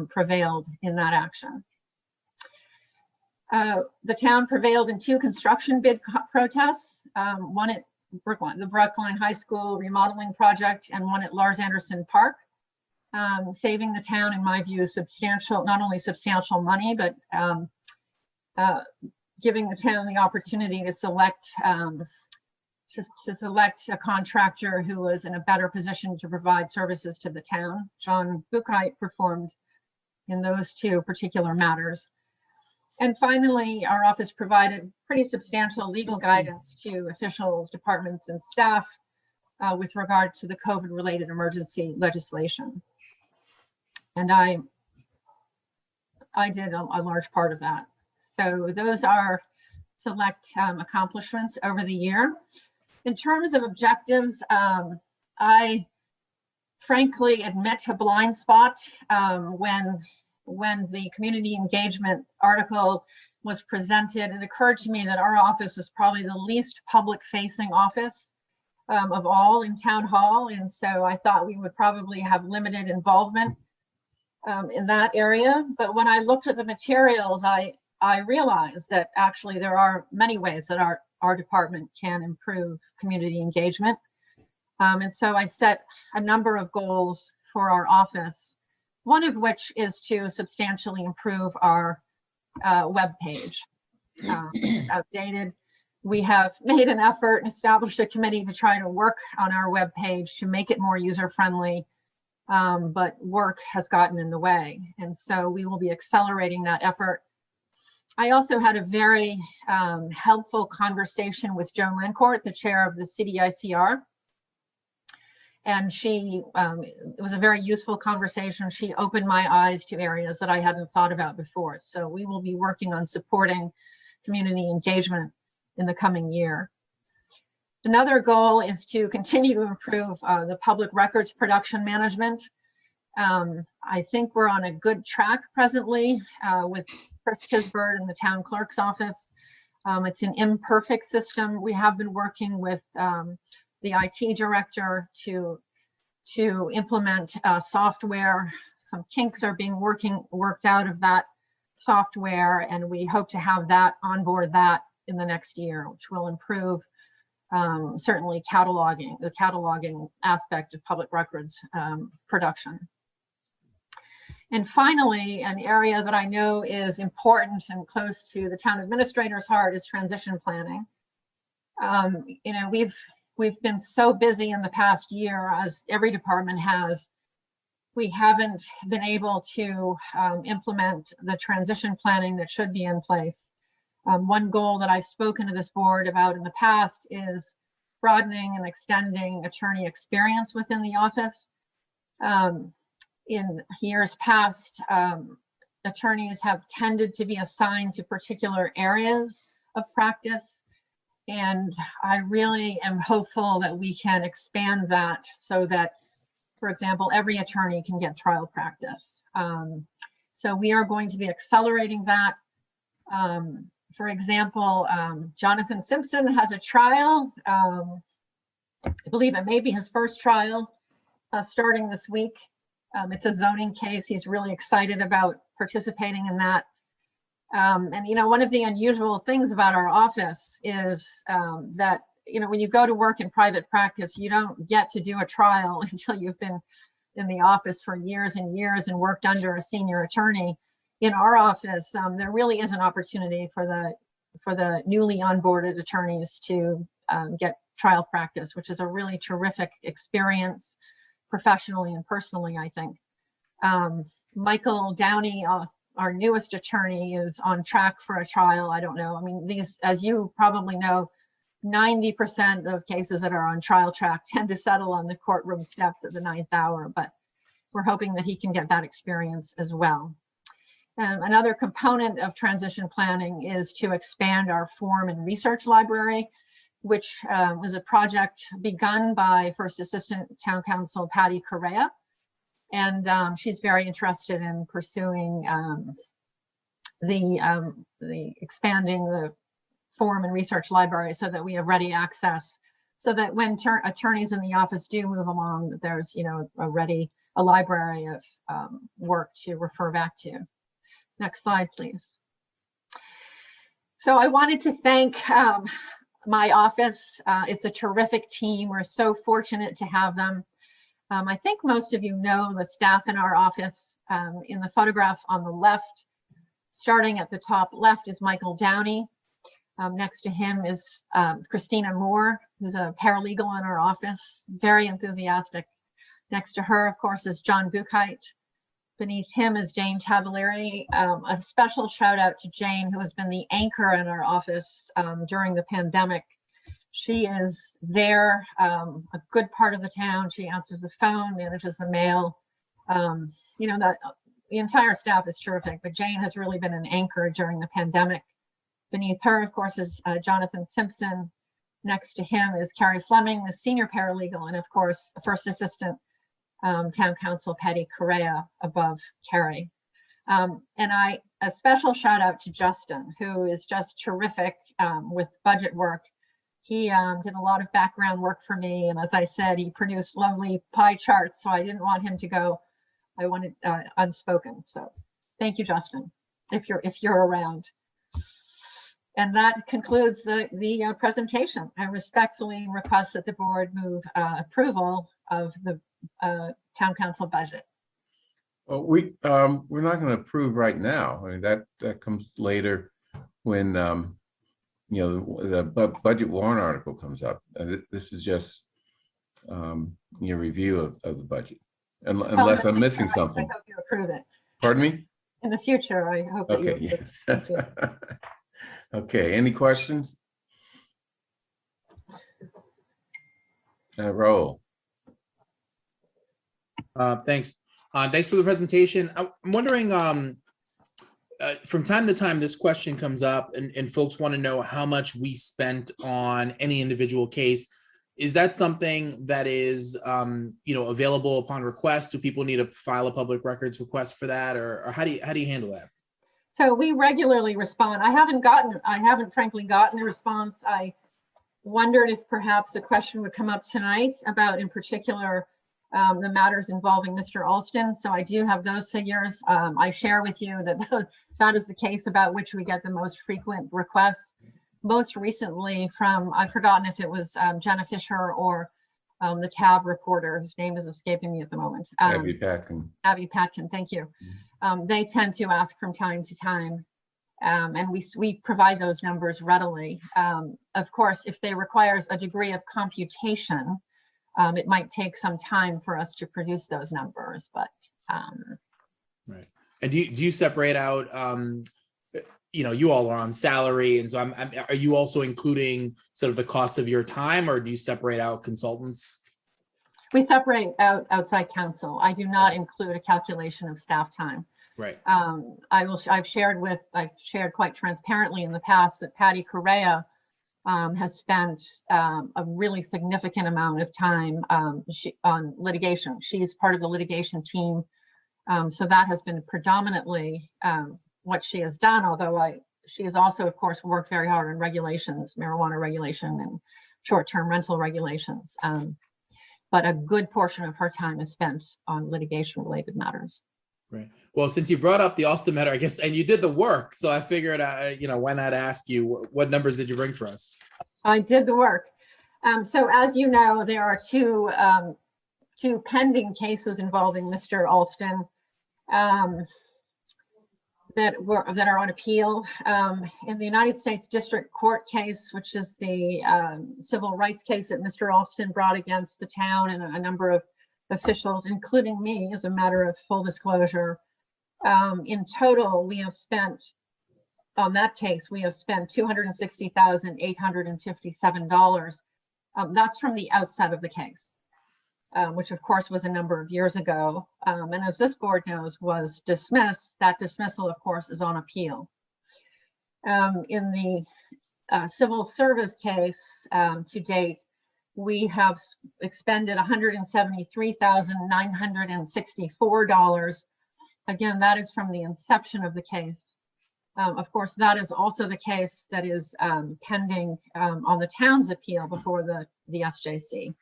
prevailed in that action. The town prevailed in 2 construction bid protests, one at Brookline, the Brookline High School remodeling project, and one at Lars Anderson Park, saving the town, in my view, not only substantial money, but giving the town the opportunity to select a contractor who was in a better position to provide services to the town. John Buchheit performed in those 2 particular matters. And finally, our office provided pretty substantial legal guidance to officials, departments, and staff with regard to the COVID-related emergency legislation. And I did a large part of that. So those are select accomplishments over the year. In terms of objectives, I frankly admit a blind spot when the community engagement article was presented. It occurred to me that our office was probably the least public-facing office of all in town hall. And so I thought we would probably have limited involvement in that area. But when I looked at the materials, I realized that actually there are many ways that our department can improve community engagement. And so I set a number of goals for our office, one of which is to substantially improve our web page. It's outdated. We have made an effort and established a committee to try to work on our web page to make it more user-friendly, but work has gotten in the way. And so we will be accelerating that effort. I also had a very helpful conversation with Joan Lancourt, the chair of the CDICR. And she, it was a very useful conversation. She opened my eyes to areas that I hadn't thought about before. So we will be working on supporting community engagement in the coming year. Another goal is to continue to improve the public records production management. I think we're on a good track presently with Chris Tisbert in the town clerk's office. It's an imperfect system. We have been working with the IT director to implement software. Some kinks are being worked out of that software, and we hope to have that onboard that in the next year, which will improve certainly the cataloging aspect of public records production. And finally, an area that I know is important and close to the town administrator's heart is transition planning. You know, we've been so busy in the past year, as every department has. We haven't been able to implement the transition planning that should be in place. One goal that I've spoken to this board about in the past is broadening and extending attorney experience within the office. In years past, attorneys have tended to be assigned to particular areas of practice. And I really am hopeful that we can expand that so that, for example, every attorney can get trial practice. So we are going to be accelerating that. For example, Jonathan Simpson has a trial. I believe it may be his first trial starting this week. It's a zoning case. He's really excited about participating in that. And, you know, one of the unusual things about our office is that, you know, when you go to work in private practice, you don't get to do a trial until you've been in the office for years and years and worked under a senior attorney. In our office, there really is an opportunity for the newly onboarded attorneys to get trial practice, which is a really terrific experience professionally and personally, I think. Michael Downey, our newest attorney, is on track for a trial. I don't know. I mean, these, as you probably know, 90% of cases that are on trial track tend to settle on the courtroom steps at the 9th hour, but we're hoping that he can get that experience as well. Another component of transition planning is to expand our form and research library, which was a project begun by First Assistant Town Council Patty Correa. And she's very interested in pursuing the expanding the form and research library so that we have ready access, so that when attorneys in the office do move along, there's, you know, a library of work to refer back to. Next slide, please. So I wanted to thank my office. It's a terrific team. We're so fortunate to have them. I think most of you know the staff in our office. In the photograph on the left, starting at the top left, is Michael Downey. Next to him is Christina Moore, who's a paralegal in our office, very enthusiastic. Next to her, of course, is John Buchheit. Beneath him is Jane Cavalieri. A special shout out to Jane, who has been the anchor in our office during the pandemic. She is there a good part of the town. She answers the phone, manages the mail. You know, that the entire staff is terrific, but Jane has really been an anchor during the pandemic. Beneath her, of course, is Jonathan Simpson. Next to him is Carrie Fleming, the senior paralegal, and of course, the First Assistant Town Council Patty Correa above Carrie. And a special shout out to Justin, who is just terrific with budget work. He did a lot of background work for me, and as I said, he produced lovely pie charts, so I didn't want him to go. I wanted unspoken. So thank you, Justin, if you're around. And that concludes the presentation. I respectfully request that the board move approval of the town council budget. Well, we're not going to approve right now. I mean, that comes later when the budget warrant article comes up. This is just your review of the budget, unless I'm missing something. I hope you approve it. Pardon me? In the future, I hope that you Okay, approve yes. it. Okay, any questions? Raul. Thanks. Thanks for the presentation. I'm wondering, from time to time, this question comes up and folks want to know how much we spent on any individual case. Is that something that is, available upon request? Do people need to file a public records request for that, or how do you handle that? So we regularly respond. I haven't frankly gotten a response. I wondered if perhaps the question would come up tonight about, in particular, the matters involving Mr. Alston. So I do have those figures. I share with you that that is the case about which we get the most frequent requests. Most recently from, I've forgotten if it was Jenna Fisher or the TAB reporter, whose name is escaping me at the moment. Abby Patkin. Abby Patkin, thank you. They tend to ask from time to time, and we provide those numbers readily. Of course, if they requires a degree of computation, it might take some time for us to produce those numbers, but. Right. And do you separate out, you all are on salary, and so are you also including sort of the cost of your time, or do you separate out consultants? We separate out outside counsel. I do not include a calculation of staff time. Right. I've shared quite transparently in the past that Patty Correa has spent a really significant amount of time on litigation. She's part of the litigation team. So that has been predominantly what she has done, although she has also, of course, worked very hard on regulations, marijuana regulation and short-term rental regulations. But a good portion of her time is spent on litigation-related matters. Right. Well, since you brought up the Alston matter, I guess, and you did the work, so I figured, why not ask you, what numbers did you bring for us? I did the work. So as you know, there are two pending cases involving Mr. Alston that are on appeal. In the United States District Court case, which is the civil rights case that Mr. Alston brought against the town and a number of officials, including me, as a matter of full disclosure. In total, we have spent, on that case, we have spent $260,857. That's from the outset of the case, which of course was a number of years ago. And as this board knows, was dismissed. That dismissal, of course, is on appeal. In the civil service case to date, we have expended $173,964. Again, that is from the inception of the case. Of course, that is also the case that is pending on the town's appeal before the SJC.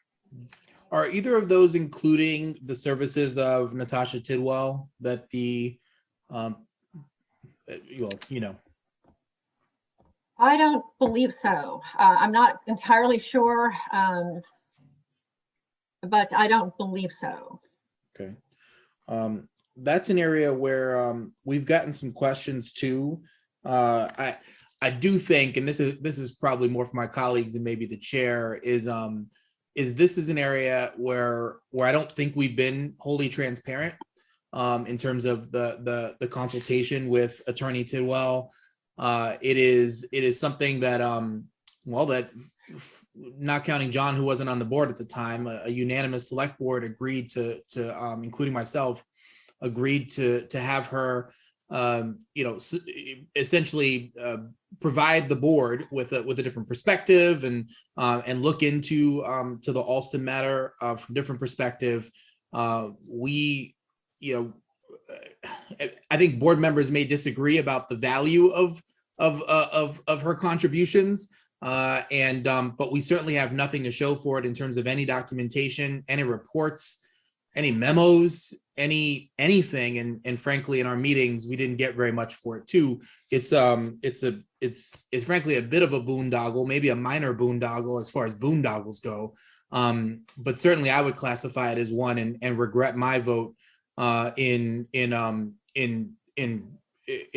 Are either of those including the services of Natasha Tidwell that I don't believe so. I'm not entirely sure, but I don't believe so. Okay. That's an area where we've gotten some questions too. I do think, and this is probably more for my colleagues and maybe the chair, is this is an area where I don't think we've been wholly transparent in terms of the consultation with Attorney Tidwell. It is something that that, not counting John, who wasn't on the board at the time, a unanimous select board agreed to including myself, agreed to have her essentially provide the board with a different perspective and look into to the Alston matter from different perspective. I think board members may disagree about the value of her contributions, but we certainly have nothing to show for it in terms of any documentation, any reports, memos, anything, and frankly, in our meetings, we didn't get very much for it too. It's frankly a bit of a boondoggle, maybe a minor boondoggle as far as boondoggles go. But certainly, I would classify it as one, and regret my vote in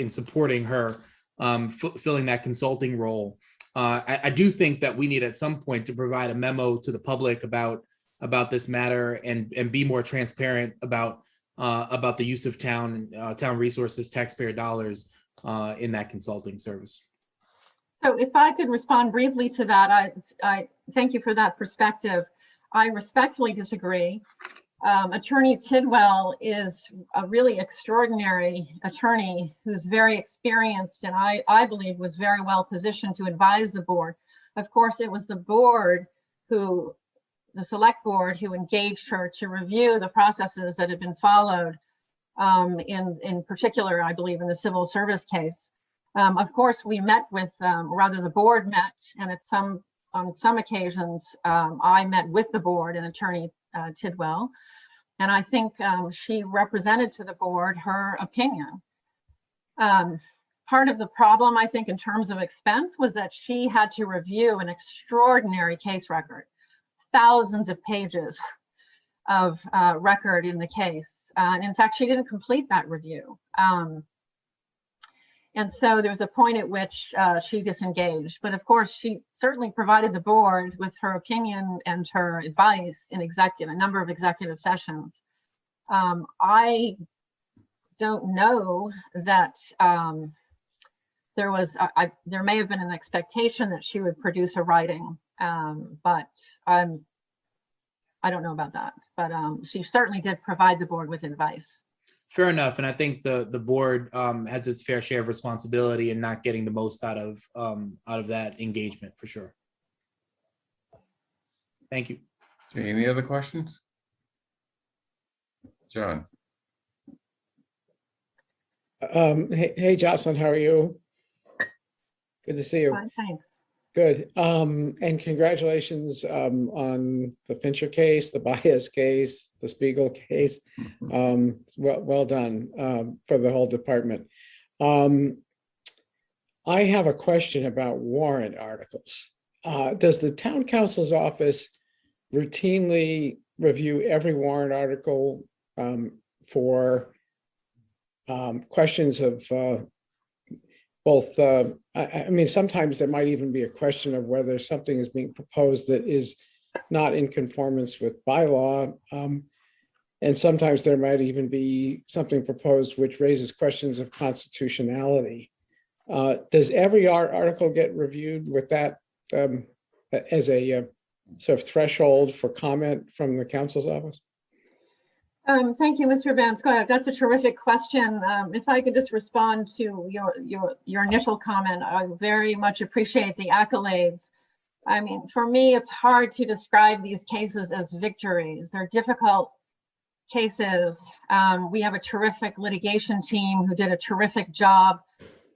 supporting her filling that consulting role. I do think that we need at some point to provide a memo to the public about this matter and be more transparent about the use of town resources, taxpayer dollars in that consulting service. So if I could respond briefly to that, I thank you for that perspective. I respectfully disagree. Attorney Tidwell is a really extraordinary attorney who's very experienced, and I believe was very well positioned to advise the board. Of course, it was the board the select board who engaged her to review the processes that had been followed, in particular, I believe, in the civil service case. Of course, we met with, rather the board met, and on some occasions, I met with the board and Attorney Tidwell. And I think she represented to the board her opinion. Part of the problem, I think, in terms of expense was that she had to review an extraordinary case record, thousands of pages of record in the case. And in fact, she didn't complete that review. And so there was a point at which she disengaged. But of course, she certainly provided the board with her opinion and her advice in a number of executive sessions. I don't know that there may have been an expectation that she would produce a writing, but I don't know about that. But she certainly did provide the board with advice. Fair enough, and I think the board has its fair share of responsibility in not getting the most out of that engagement, for sure. Thank you. Okay, any other questions? John. Hey, Jocelyn, how are you? Good to see you. Fine, thanks. Good. And congratulations on the Fincher case, the Bias case, the Spiegel case. Well done for the whole department. I have a question about warrant articles. Does the town council's office routinely review every warrant article for questions of both, I mean, sometimes there might even be a question of whether something is being proposed that is not in conformance with bylaw. And sometimes there might even be something proposed which raises questions of constitutionality. Does every article get reviewed with that as a sort of threshold for comment from the council's office? Thank you, Mr. Van Scoyoc. That's a terrific question. If I could just respond to your initial comment, I very much appreciate the accolades. I mean, for me, it's hard to describe these cases as victories. They're difficult cases. We have a terrific litigation team who did a terrific job.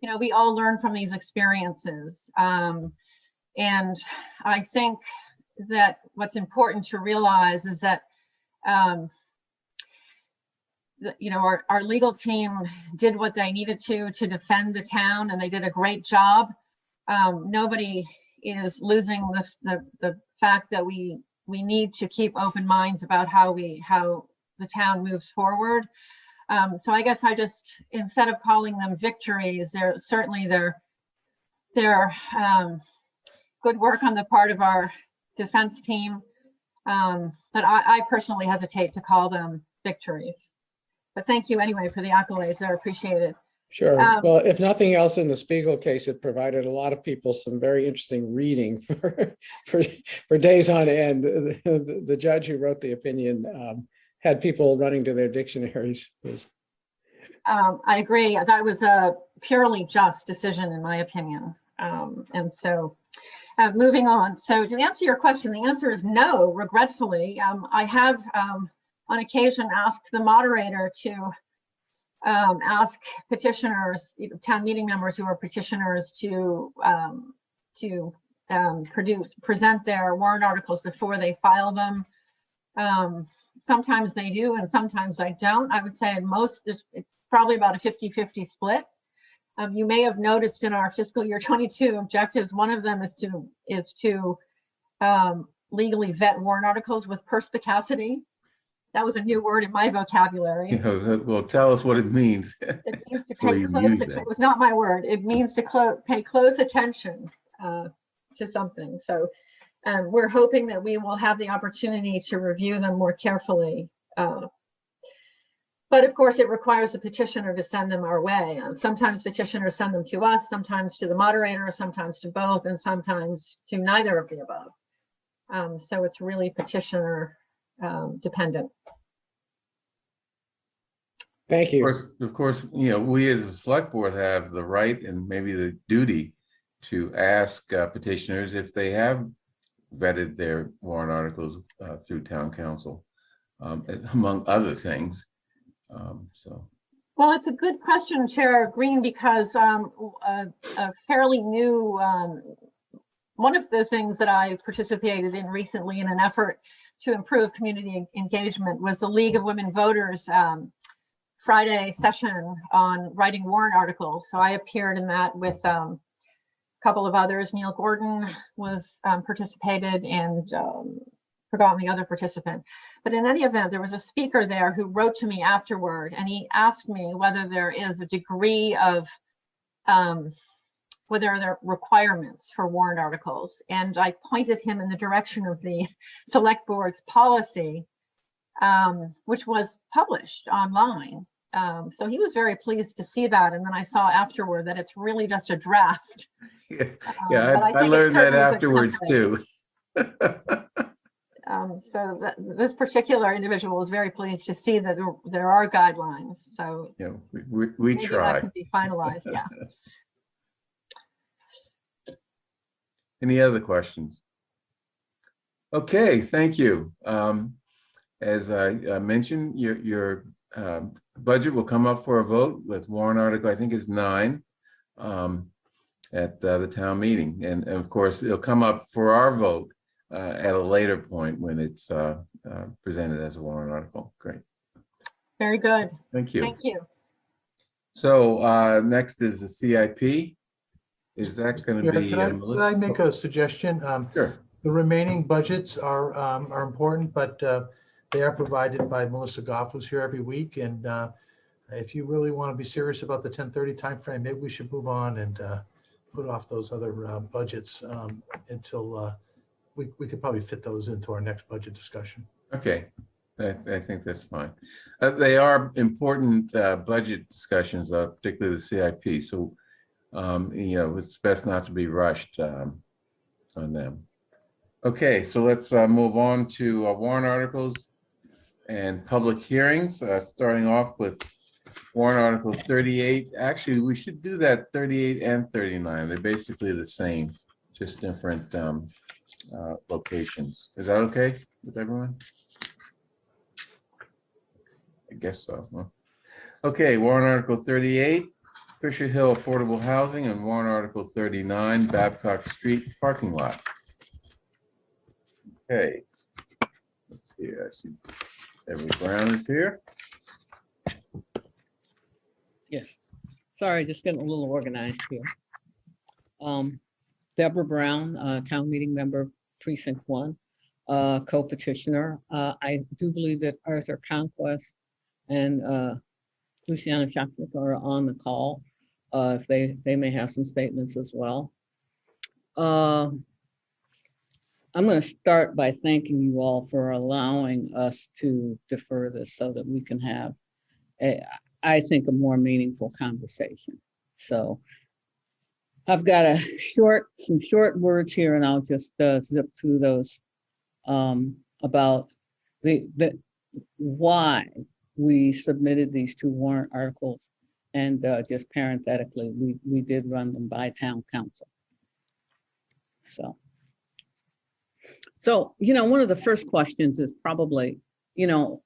You know, we all learn from these experiences. And I think that what's important to realize is that our legal team did what they needed to defend the town, and they did a great job. Nobody is losing the fact that we need to keep open minds about how the town moves forward. So I guess I just, instead of calling them victories, they're certainly good work on the part of our defense team. But I personally hesitate to call them victories. But thank you anyway for the accolades. They're appreciated. Sure. Well, if nothing else, in the Spiegel case, it provided a lot of people some very interesting reading for days on end. The judge who wrote the opinion had people running to their dictionaries. I agree. That was a purely just decision, in my opinion. And so moving on. So to answer your question, the answer is no, regretfully. I have on occasion asked the moderator to ask petitioners, town meeting members who are petitioners to present their warrant articles before they file them. Sometimes they do and sometimes I don't. I would say at most, it's probably about a 50-50 split. You may have noticed in our fiscal year 22 objectives, one of them is to legally vet warrant articles with perspicacity. That was a new word in my vocabulary. You know, well, tell us what it means. It means to before pay you close use attention. it. It was not my word. It means to pay close attention to something. So we're hoping that we will have the opportunity to review them more carefully. But of course, it requires a petitioner to send them our way. Sometimes petitioners send them to us, sometimes to the moderator, sometimes to both, and sometimes to neither of the above. So it's really petitioner dependent. Thank you. Of course, you know, we as a select board have the right and maybe the duty to ask petitioners if they have vetted their warrant articles through town council, among other things. Well, it's a good question, Chair Green, because a fairly new, one of the things that I participated in recently in an effort to improve community engagement was the League of Women Voters Friday session on writing warrant articles. So I appeared in that with a couple of others. Neil Gordon was participated, and forgotten the other participant. But in any event, there was a speaker there who wrote to me afterward, and he asked me whether there is a degree of whether there are requirements for warrant articles. And I pointed him in the direction of the select board's policy, which was published online. So he was very pleased to see that. And then I saw afterward that it's really just a draft. Yeah, I learned that afterwards too. So this particular individual was very pleased to see that there are guidelines. So yeah, we maybe try. that can be finalized. Yeah. Any other questions? Okay, thank you. As I mentioned, your budget will come up for a vote with warrant article, I think it's 9, at the town meeting. And of course, it'll come up for our vote at a later point when it's presented as a warrant article. Great. Very good. Thank you. Thank you. So next is the CIP. Is that going to be Could I make a suggestion? Sure. The remaining budgets are important, but they are provided by Melissa Goff, who's here every week. And if you really want to be serious about the 10:30 timeframe, maybe we should move on and put off those other budgets until we could probably fit those into our next budget discussion. Okay, I think that's fine. They are important budget discussions, particularly the CIP. So, you know, it's best not to be rushed on them. Okay, so let's move on to warrant articles and public hearings, starting off with warrant article 38. Actually, we should do that 38 and 39. They're basically the same, just different locations. Is that okay with everyone? I guess so. Huh? Okay, warrant article 38, Fisher Hill Affordable Housing, and warrant article 39, Babcock Street parking lot. Okay, let's see. I see Deborah Brown is here. Yes. Sorry, just getting a little organized here. Deborah Brown, town meeting member, precinct 1, co-petitioner. I do believe that Arthur Conquest and Luciana Shafik are on the call. If they may have some statements as well. I'm going to start by thanking you all for allowing us to defer this so that we can have, I think, a more meaningful conversation. So I've got some short words here, and I'll just zip through those about the why we submitted these 2 warrant articles, and just parenthetically, we did run them by town council. So, you know, one of the first questions is probably, you know,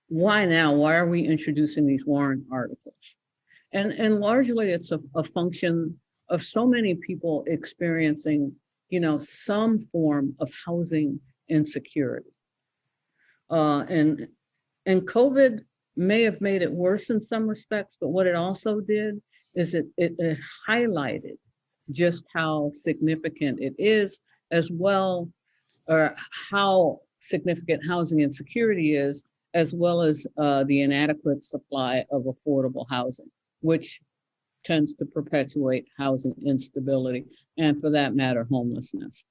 why now? Why are we introducing these warrant articles? And largely it's a function of so many people experiencing, you know, some form of housing insecurity. And COVID may have made it worse in some respects, but what it also did is it highlighted just how significant it is, as well, or how significant housing insecurity is, as well as the inadequate supply of affordable housing, which tends to perpetuate housing instability, and for that matter, homelessness.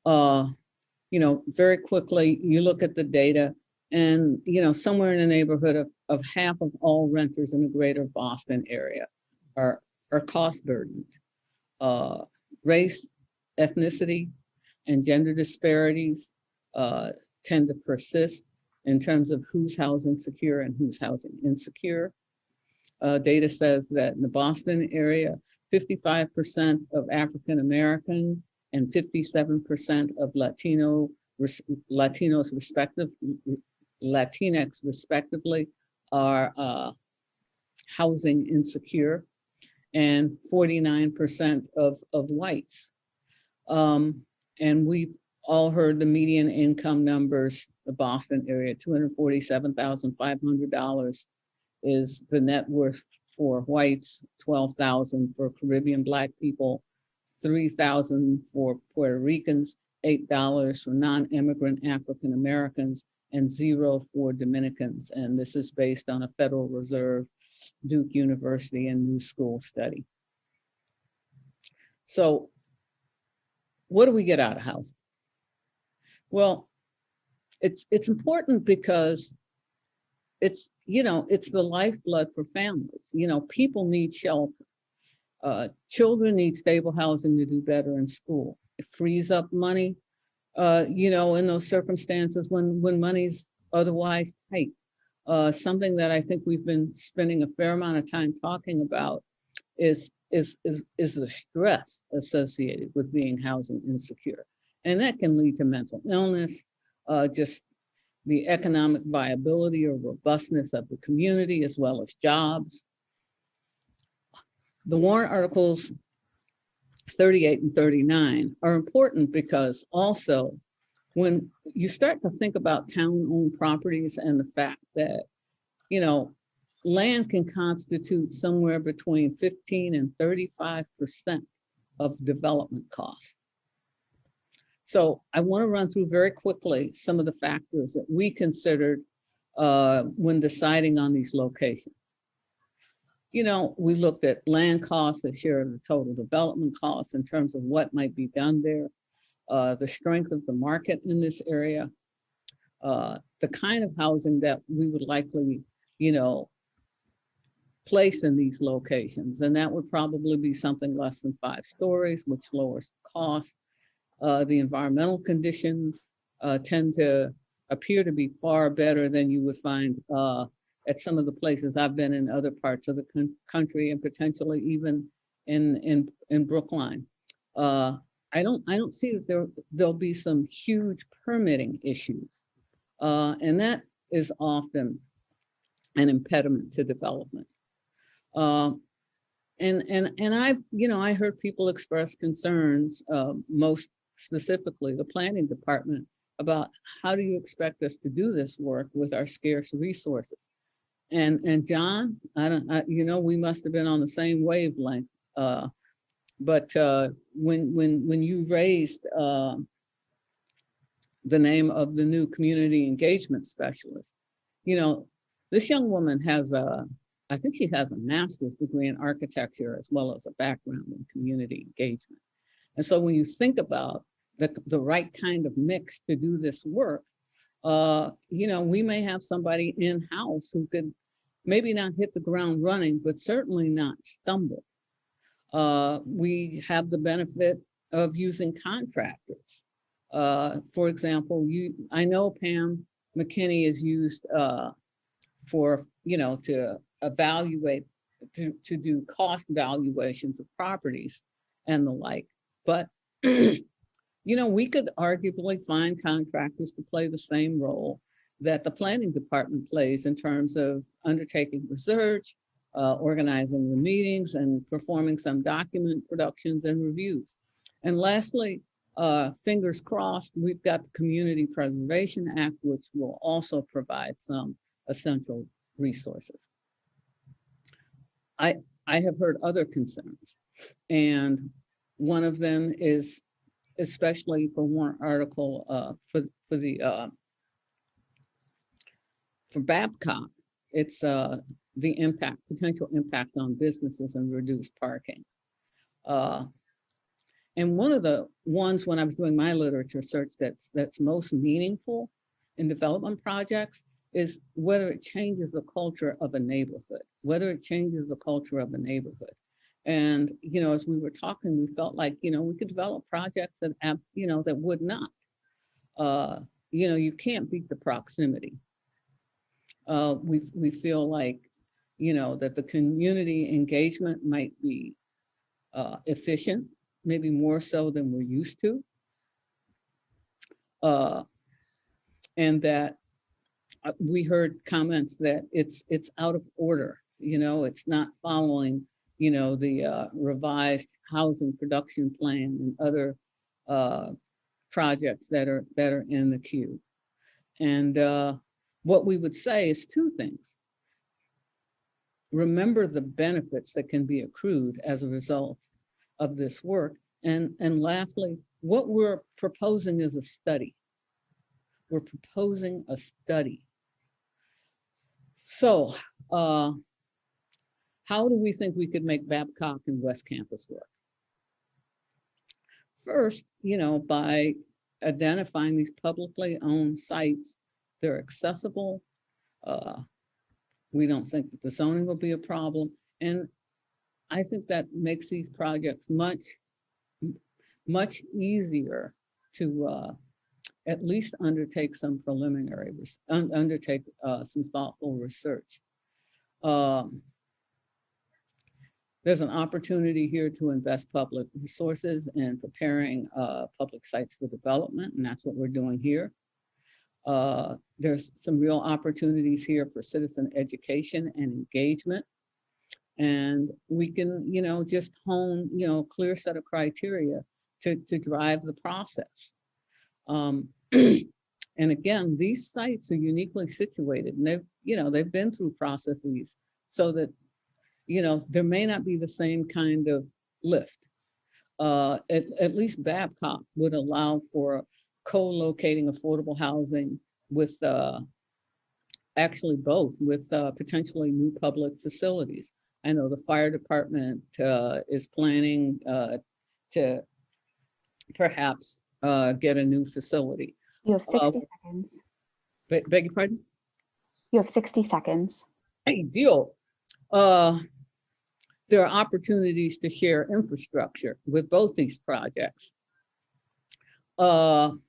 You know, very quickly, you look at the data, and, you know, somewhere in the neighborhood of half of all renters in the greater Boston area are cost burdened. Race, ethnicity, and gender disparities tend to persist in terms of who's housing secure and who's housing insecure. Data says that in the Boston area, 55% of African American and 57% of Latinx respectively are housing insecure, and 49% of whites. And we all heard the median income numbers, the Boston area, $247,500 is the net worth for whites, $12,000 for Caribbean Black people, $3,000 for Puerto Ricans, $8 for non-immigrant African Americans, and $0 for Dominicans. And this is based on a Federal Reserve, Duke University, and New School study. So what do we get out of housing? Well, it's important because it's, you know, it's the lifeblood for families. You know, people need shelter. Children need stable housing to do better in school. It frees up money, you know, in those circumstances when money's otherwise tight. Something that I think we've been spending a fair amount of time talking about is the stress associated with being housing insecure. And that can lead to mental illness, just the economic viability or robustness of the community, as well as jobs. The warrant articles 38 and 39 are important because also when you start to think about town-owned properties and the fact that, you know, land can constitute somewhere between 15 and 35% of development costs. So I want to run through very quickly some of the factors that we considered when deciding on these locations. You know, we looked at land costs, the share of the total development costs in terms of what might be done there, the strength of the market in this area, the kind of housing that we would likely, you know, place in these locations. And that would probably be something less than 5 stories, which lowers the cost. The environmental conditions tend to appear to be far better than you would find at some of the places I've been in other parts of the country, and potentially even in Brookline. I don't see that there'll be some huge permitting issues, and that is often an impediment to development. And I've, you know, I heard people express concerns, most specifically the planning department, about how do you expect us to do this work with our scarce resources? And John, you know, we must have been on the same wavelength. But when you raised the name of the new community engagement specialist, you know, this young woman has I think she has a master's degree in architecture as well as a background in community engagement. And so when you think about the right kind of mix to do this work, you know, we may have somebody in-house who could maybe not hit the ground running, but certainly not stumble. We have the benefit of using contractors. For example, I know Pam McKinney is used for, you know, to evaluate, to do cost valuations of properties and the like. But, you know, we could arguably find contractors to play the same role that the planning department plays in terms of undertaking research, organizing the meetings, and performing some document productions and reviews. And lastly, Fingers crossed, we've got the Community Preservation Act, which will also provide some essential resources. I have heard other concerns, and one of them is, especially for warrant article for Babcock, it's the potential impact on businesses and reduced parking. And one of the ones when I was doing my literature search that's most meaningful in development projects is whether it changes the culture of a neighborhood, whether it changes the culture of a neighborhood. And, you know, as we were talking, we felt like, you know, we could develop projects that, you know, that would not. You know, you can't beat the proximity. We feel like, you know, that the community engagement might be efficient, maybe more so than we're used to. And that we heard comments that it's out of order, you know, it's not following, you know, the revised housing production plan and other projects that are in the queue. And what we would say is two things. Remember the benefits that can be accrued as a result of this work. And lastly, what we're proposing is a study. We're proposing a study. So how do we think we could make Babcock and West Campus work? First, you know, by identifying these publicly owned sites, they're accessible. We don't think that the zoning will be a problem. And I think that makes these projects much easier to at least undertake some preliminary, undertake some thoughtful research. There's an opportunity here to invest public resources in preparing public sites for development, and that's what we're doing here. There's some real opportunities here for citizen education and engagement. And we can, you know, just hone, you know, clear set of criteria to drive the process. And again, these sites are uniquely situated, and they've been through processes so that, you know, there may not be the same kind of lift. At least Babcock would allow for co-locating affordable housing with actually both with potentially new public facilities. I know the fire department is planning to perhaps get a new facility. You have 60 seconds. Beg your pardon? You have 60 seconds. Hey, deal. There are opportunities to share infrastructure with both these projects. And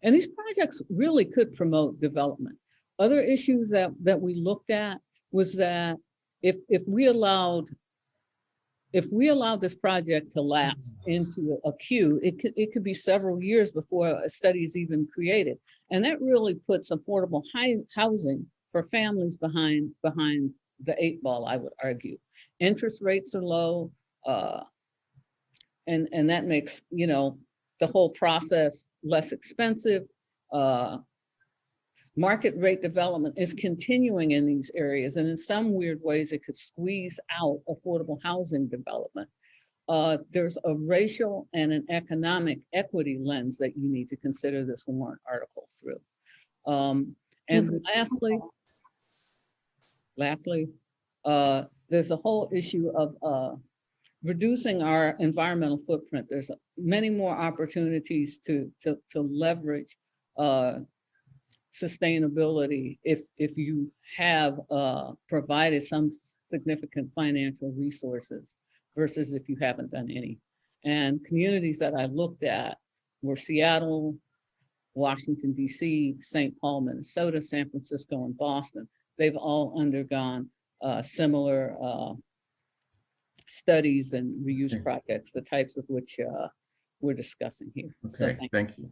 these projects really could promote development. Other issues that we looked at was that if we allowed this project to lapse into a queue, it could be several years before a study is even created. And that really puts affordable housing for families behind the 8 ball, I would argue. Interest rates are low, and that makes, you know, the whole process less expensive. Market rate development is continuing in these areas, and in some weird ways, it could squeeze out affordable housing development. There's a racial and an economic equity lens that you need to consider this warrant article through. And lastly, there's a whole issue of reducing our environmental footprint. There's many more opportunities to leverage sustainability if you have provided some significant financial resources versus if you haven't done any. And communities that I looked at were Seattle, Washington, D.C., St. Paul, Minnesota, San Francisco, and Boston. They've all undergone similar studies and reuse projects, the types of which we're discussing here. Okay, So thank you.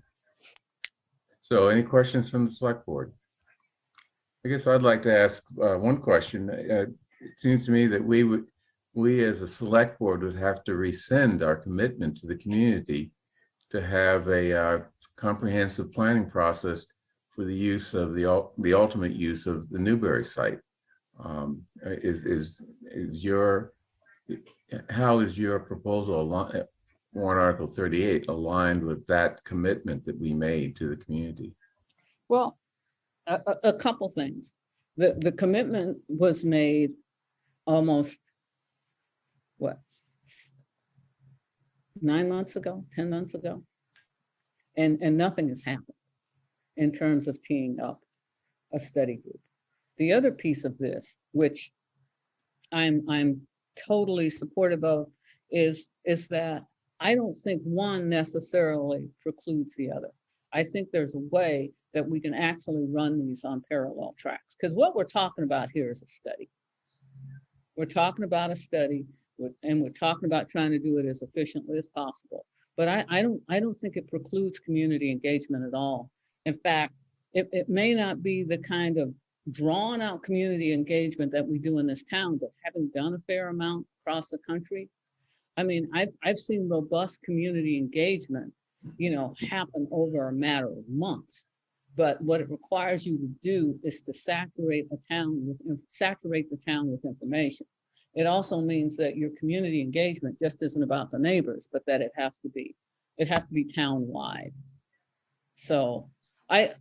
So any questions from the select board? I guess I'd like to ask one question. It seems to me that we as a select board would have to rescind our commitment to the community to have a comprehensive planning process for the use of the ultimate use of the Newberry site. How is your proposal, warrant Article 38, aligned with that commitment that we made to the community? Well, a couple things. The commitment was made almost, what, 9 months ago, 10 months ago? And nothing has happened in terms of teeing up a study group. The other piece of this, which I'm totally supportive of, is that I don't think one necessarily precludes the other. I think there's a way that we can actually run these on parallel tracks, because what we're talking about here is a study. We're talking about a study, and we're talking about trying to do it as efficiently as possible. But I don't think it precludes community engagement at all. In fact, it may not be the kind of drawn out community engagement that we do in this town, but having done a fair amount across the country, I mean, I've seen robust community engagement, happen over a matter of months. But what it requires you to do is to saturate the town with information. It also means that your community engagement just isn't about the neighbors, but that it has to be town-wide. So I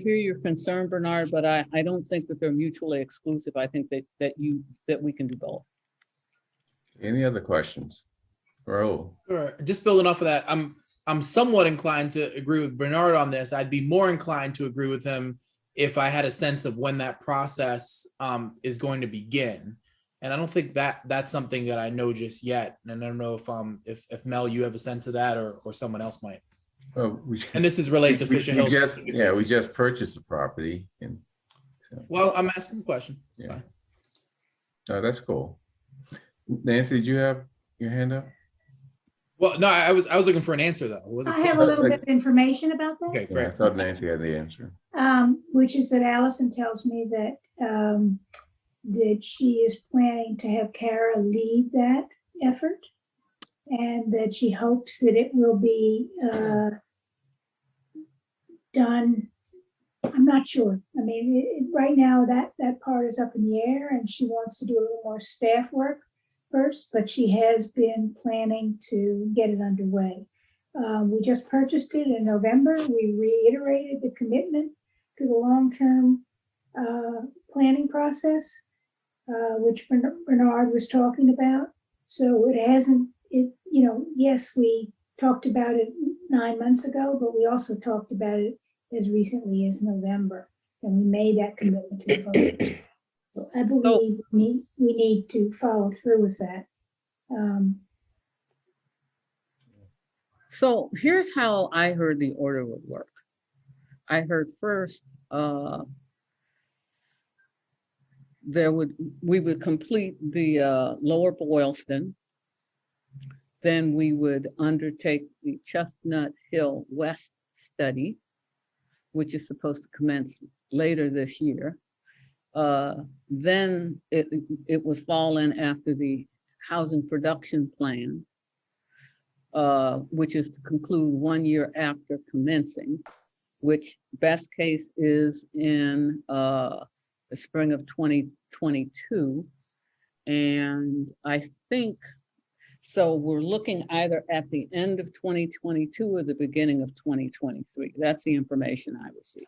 hear your concern, Bernard, but I don't think that they're mutually exclusive. I think that we can do both. Any other questions? Raul? Sure. Just building off of that, I'm somewhat inclined to agree with Bernard on this. I'd be more inclined to agree with him if I had a sense of when that process is going to begin. And I don't think that's something that I know just yet. And I don't know if Mel, you have a sense of that, or someone else might. Well, and this is related to Fisher Hill. We just purchased the property. Well, I'm asking a question. It's fine. No, that's cool. Nancy, did you have your hand up? Well, no, I was looking for an answer though. I have a little bit of information about that. Okay, great. I thought Nancy had the answer. Which is that Allison tells me that that she is planning to have Kara lead that effort, and that she hopes that it will be done. I'm not sure. I mean, right now that part is up in the air, and she wants to do a little more staff work first, but she has been planning to get it underway. We just purchased it in November. We reiterated the commitment to the long-term planning process, which Bernard was talking about. So it hasn't, yes, we talked about it 9 months ago, but we also talked about it as recently as November, and we made that commitment to the voters. So I believe we need to follow through with that. So here's how I heard the order would work. I heard first we would complete the Lower Boylston. Then we would undertake the Chestnut Hill West study, which is supposed to commence later this year. Then it would fall in after the housing production plan, which is to conclude 1 year after commencing, which best case is in the spring of 2022. And I think, so we're looking either at the end of 2022 or the beginning of 2023. That's the information I received.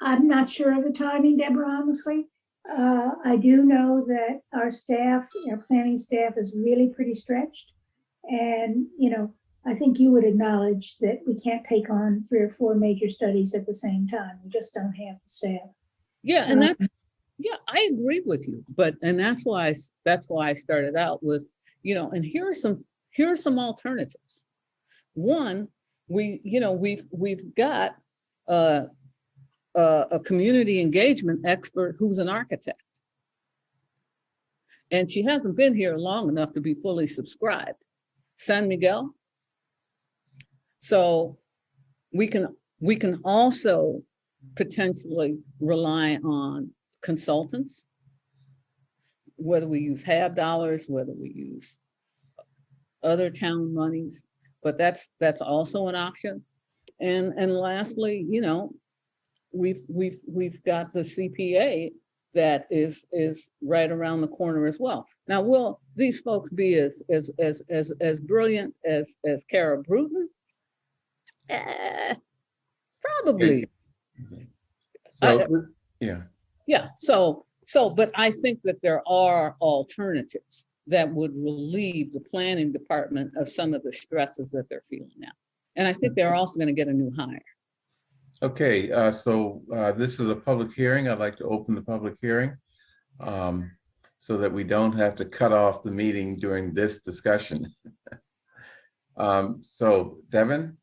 I'm not sure of the timing, Deborah, honestly. I do know that our planning staff is really pretty stretched. And, I think you would acknowledge that we can't take on 3 or 4 major studies at the same time. We just don't have the staff. Yeah, and I agree with you, and that's why I started out with, and here are some alternatives. One, we've got a community engagement expert who's an architect, and she hasn't been here long enough to be fully subscribed. San Miguel. So we can also potentially rely on consultants, whether we use HAB dollars, whether we use other town monies, but that's also an option. And lastly, you know, we've got the CPA that is right around the corner as well. Now, will these folks be as brilliant as Kara Bruton? Probably. So, yeah. Yeah, so, but I think that there are alternatives that would relieve the planning department of some of the stresses that they're feeling now. And I think they're also going to get a new hire. Okay, so this is a public hearing. I'd like to open the public hearing so that we don't have to cut off the meeting during this discussion. So, Devin?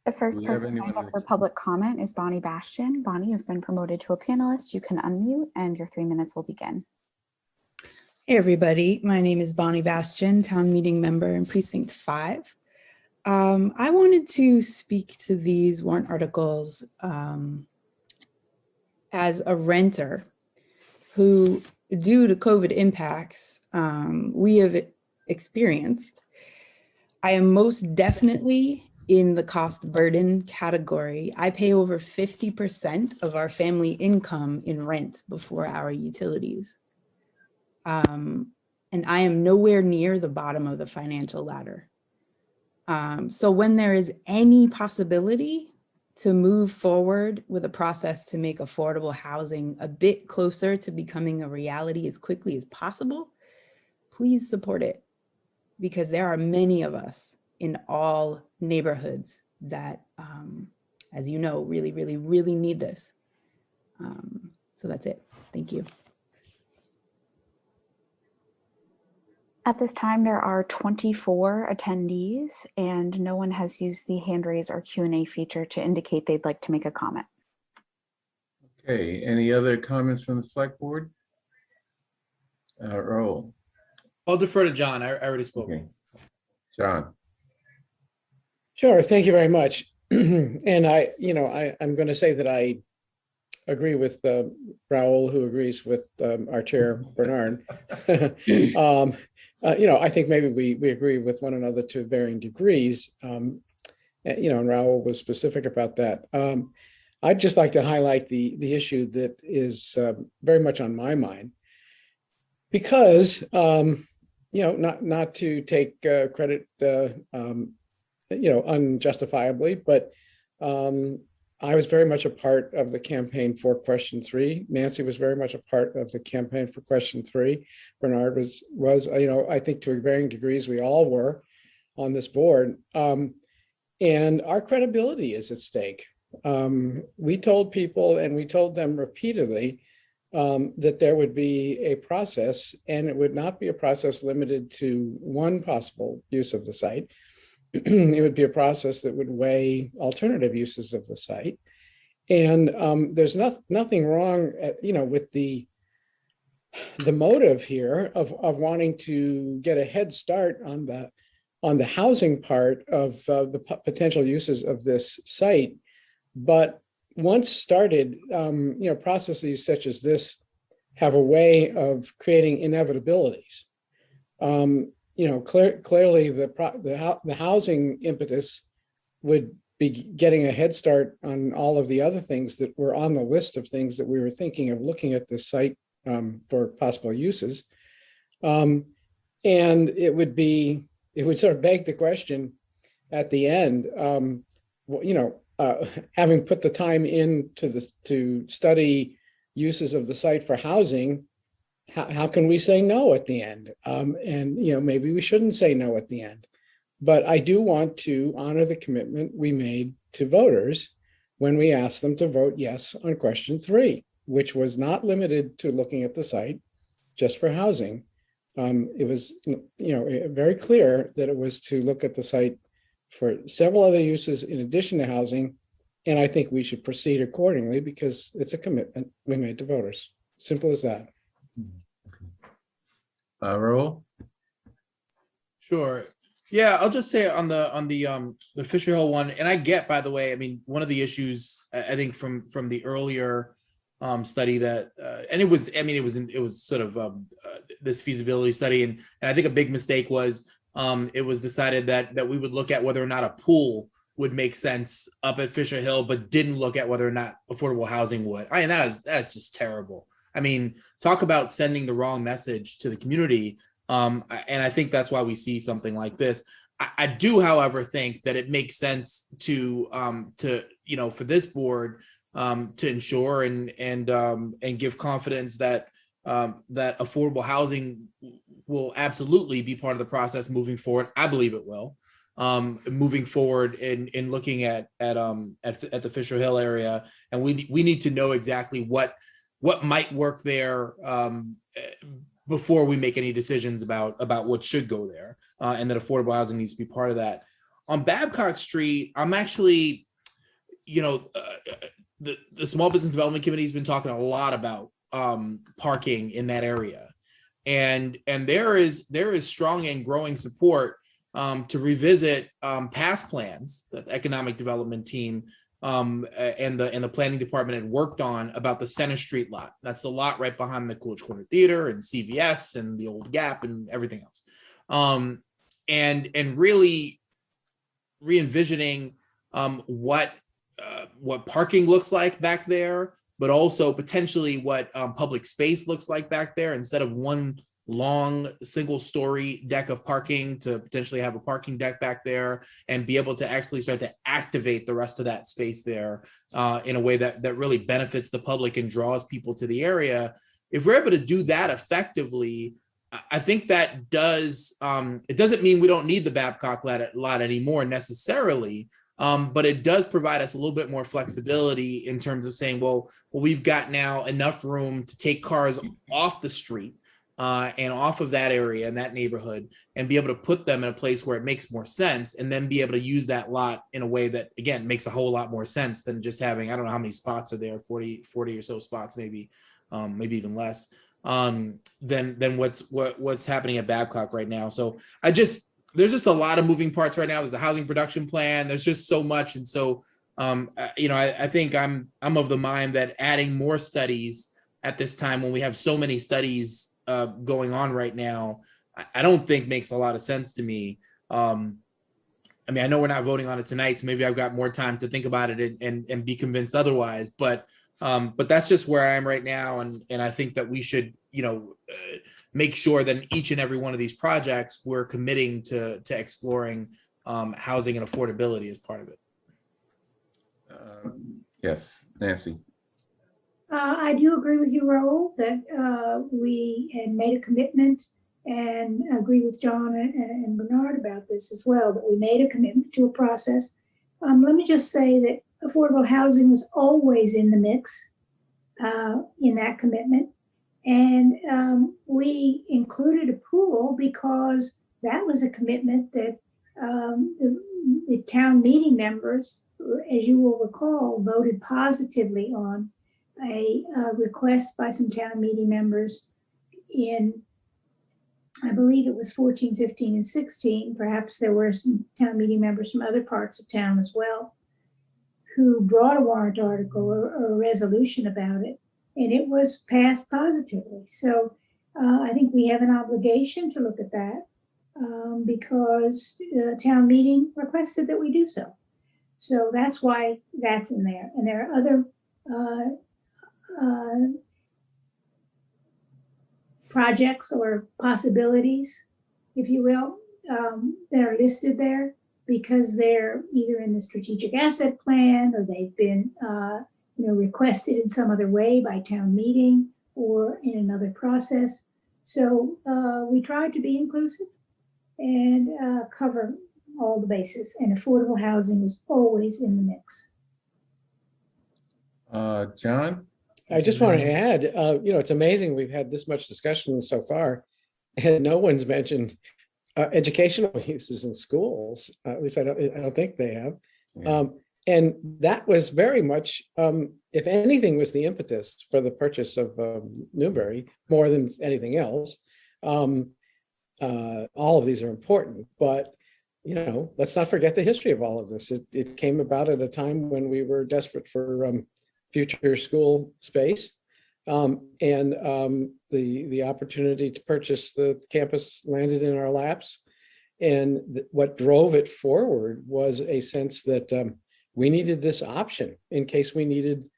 The first person signed up for public comment is Bonnie Bastian. Bonnie, you've been promoted to a panelist. You can unmute and your 3 minutes will begin. Hey, everybody. My name is Bonnie Bastian, town meeting member in Precinct 5. I wanted to speak to these warrant articles as a renter who, due to COVID impacts we have experienced. I am most definitely in the cost burden category. I pay over 50% of our family income in rent before our utilities. And I am nowhere near the bottom of the financial ladder. So when there is any possibility to move forward with a process to make affordable housing a bit closer to becoming a reality as quickly as possible, please support it, because there are many of us in all neighborhoods that, as you know, really, really, really need this. So that's it. Thank you. At this time, there are 24 attendees and no one has used the hand raise or Q&A feature to indicate they'd like to make a comment. Okay, any other comments from the select board? Earl? I'll defer to John. I already spoke. Okay. John? Sure, thank you very much. And I'm going to say that I agree with Raul, who agrees with our chair, Bernard. I think maybe we agree with one another to varying degrees. And Raul was specific about that. I'd just like to highlight the issue that is very much on my mind, because not to take credit unjustifiably, but I was very much a part of the campaign for question 3. Nancy was very much a part of the campaign for question 3. Bernard was, I think to varying degrees, we all were on this board. And our credibility is at stake. We told people, and we told them repeatedly, that there would be a process, and it would not be a process limited to one possible use of the site. It would be a process that would weigh alternative uses of the site. And there's nothing wrong, with the motive here of wanting to get a head start on the housing part of the potential uses of this site. But once started, processes such as this have a way of creating inevitabilities. Clearly the housing impetus would be getting a head start on all of the other things that were on the list of things that we were thinking of looking at this site for possible uses. And it would sort of beg the question at the end, having put the time in to study uses of the site for housing, how can we say no at the end? And maybe we shouldn't say no at the end. But I do want to honor the commitment we made to voters when we asked them to vote yes on question 3, which was not limited to looking at the site just for housing. It was very clear that it was to look at the site for several other uses in addition to housing. And I think we should proceed accordingly because it's a commitment we made to voters. Simple as that. Raul? Sure. Yeah, I'll just say on the Fisher Hill one, and I get, by the way, I mean, one of the issues I think from the earlier study that, and it was sort of this feasibility study, and I think a big mistake was it was decided that we would look at whether or not a pool would make sense up at Fisher Hill, but didn't look at whether or not affordable housing would. I mean, that's just terrible. I mean, talk about sending the wrong message to the community. And I think that's why we see something like this. I do, however, think that it makes sense to for this board to ensure and give confidence that that affordable housing will absolutely be part of the process moving forward. I believe it will. Moving forward in looking at the Fisher Hill area, and we need to know exactly what might work there before we make any decisions about what should go there, and that affordable housing needs to be part of that. On Babcock Street, I'm actually, the Small Business Development Committee has been talking a lot about parking in that area, and there is strong and growing support to revisit past plans that the economic development team and the planning department had worked on about the Center Street lot. That's the lot right behind the Coolidge Corner Theater and CVS and the old Gap and everything else. And really re-envisioning what parking looks like back there, but also potentially what public space looks like back there, instead of one long single story deck of parking, to potentially have a parking deck back there and be able to actually start to activate the rest of that space there in a way that really benefits the public and draws people to the area. If we're able to do that effectively, I think that does, it doesn't mean we don't need the Babcock lot anymore necessarily, but it does provide us a little bit more flexibility in terms of saying, well, we've got now enough room to take cars off the street and off of that area and that neighborhood, and be able to put them in a place where it makes more sense, and then be able to use that lot in a way that, again, makes a whole lot more sense than just having, I don't know how many spots are there, 40 or so spots, maybe even less, than what's happening at Babcock right now. So there's just a lot of moving parts right now. There's a housing production plan. There's just so much. And so, I think I'm of the mind that adding more studies at this time, when we have so many studies going on right now, I don't think makes a lot of sense to me. I mean, I know we're not voting on it tonight, so maybe I've got more time to think about it and be convinced otherwise. But that's just where I am right now, and I think that we should, make sure that in each and every one of these projects, we're committing to exploring housing and affordability as part of it. Yes, Nancy. I do agree with you, Raul, that we had made a commitment, and agree with John and Bernard about this as well, that we made a commitment to a process. Let me just say that affordable housing was always in the mix in that commitment. And we included a pool because that was a commitment that the town meeting members, as you will recall, voted positively on a request by some town meeting members in, I believe it was 14, 15, and 16. Perhaps there were some town meeting members from other parts of town as well, who brought a warrant article or a resolution about it, and it was passed positively. So I think we have an obligation to look at that because town meeting requested that we do so. So that's why that's in there. And there are other projects or possibilities, if you will, that are listed there because they're either in the strategic asset plan or they've been requested in some other way by town meeting or in another process. So we tried to be inclusive and cover all the bases, and affordable housing was always in the mix. John? I just want to add, it's amazing we've had this much discussion so far, and no one's mentioned educational uses in schools. At least I don't think they have. Yeah. And that was very much, if anything, was the impetus for the purchase of Newbury more than anything else. All of these are important, but let's not forget the history of all of this. It came about at a time when we were desperate for future school space, and the opportunity to purchase the campus landed in our laps, And what drove it forward was a sense that we needed this option in case we needed,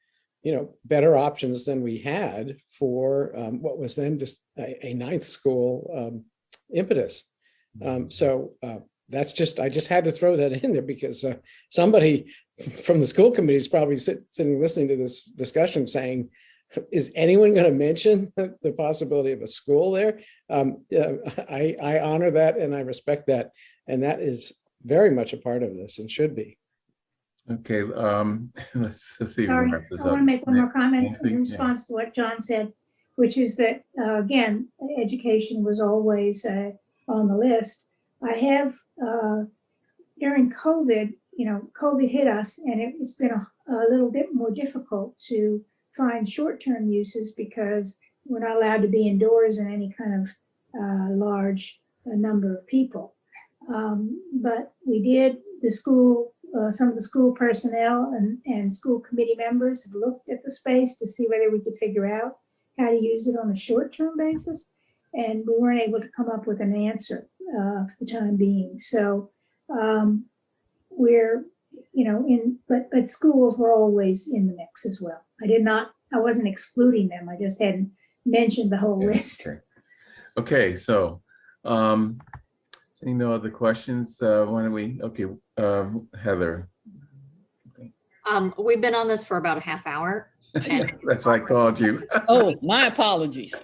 better options than we had for what was then just a ninth school impetus. So that's I just had to throw that in there because somebody from the school committee is probably sitting listening to this discussion saying, is anyone going to mention the possibility of a school there? I honor that and I respect that. And that is very much a part of this and should be. Okay, let's see if we Sorry, wrap this I up. want to make one more comment Nancy? in response to what John said, which is that, again, education was always on the list. I have, during COVID, COVID hit us and it's been a little bit more difficult to find short-term uses because we're not allowed to be indoors in any kind of large number of people. But we did, the school, some of the school personnel and school committee members have looked at the space to see whether we could figure out how to use it on a short-term basis. And we weren't able to come up with an answer for the time being. So we're, but schools were always in the mix as well. I wasn't excluding them. I just hadn't mentioned the whole list. Okay, so seeing no other questions, why don't we, Heather. We've been on this for about a half hour. And That's why I called you. Oh, my apologies.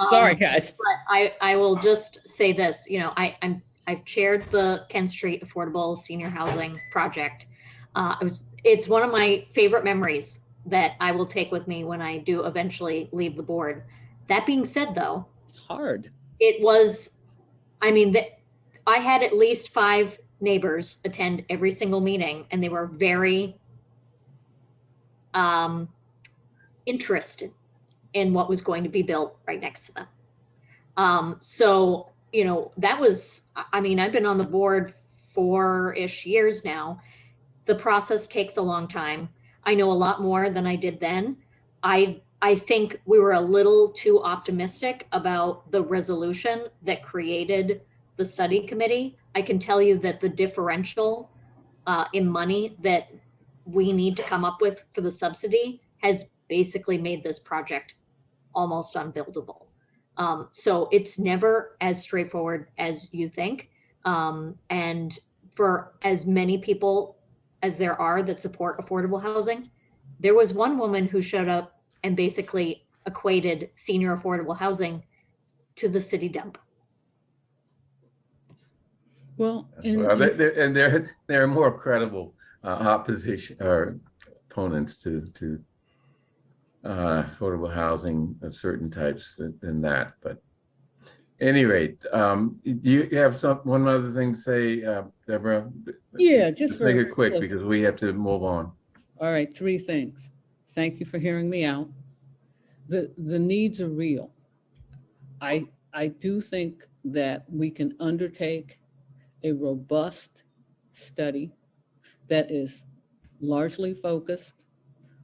Sorry, guys. But I will just say this, I've chaired the Kent Street Affordable Senior Housing Project. It's one of my favorite memories that I will take with me when I do eventually leave the board. That being said, though, it's hard. It was, I had at least 5 neighbors attend every single meeting, and they were very interested in what was going to be built right next to them. So, that was, I've been on the board 4-ish years now. The process takes a long time. I know a lot more than I did then. I think we were a little too optimistic about the resolution that created the study committee. I can tell you that the differential in money that we need to come up with for the subsidy has basically made this project almost unbuildable. So it's never as straightforward as you think. And for as many people as there are that support affordable housing, there was one woman who showed up and basically equated senior affordable housing to the city dump. Well, there are more credible opposition or opponents to affordable housing of certain types than that. But at any rate, do you have one other thing to say, Deborah? Yeah, just make it quick because we have to move on. All right, 3 things. Thank you for hearing me out. The needs are real. I do think that we can undertake a robust study that is largely focused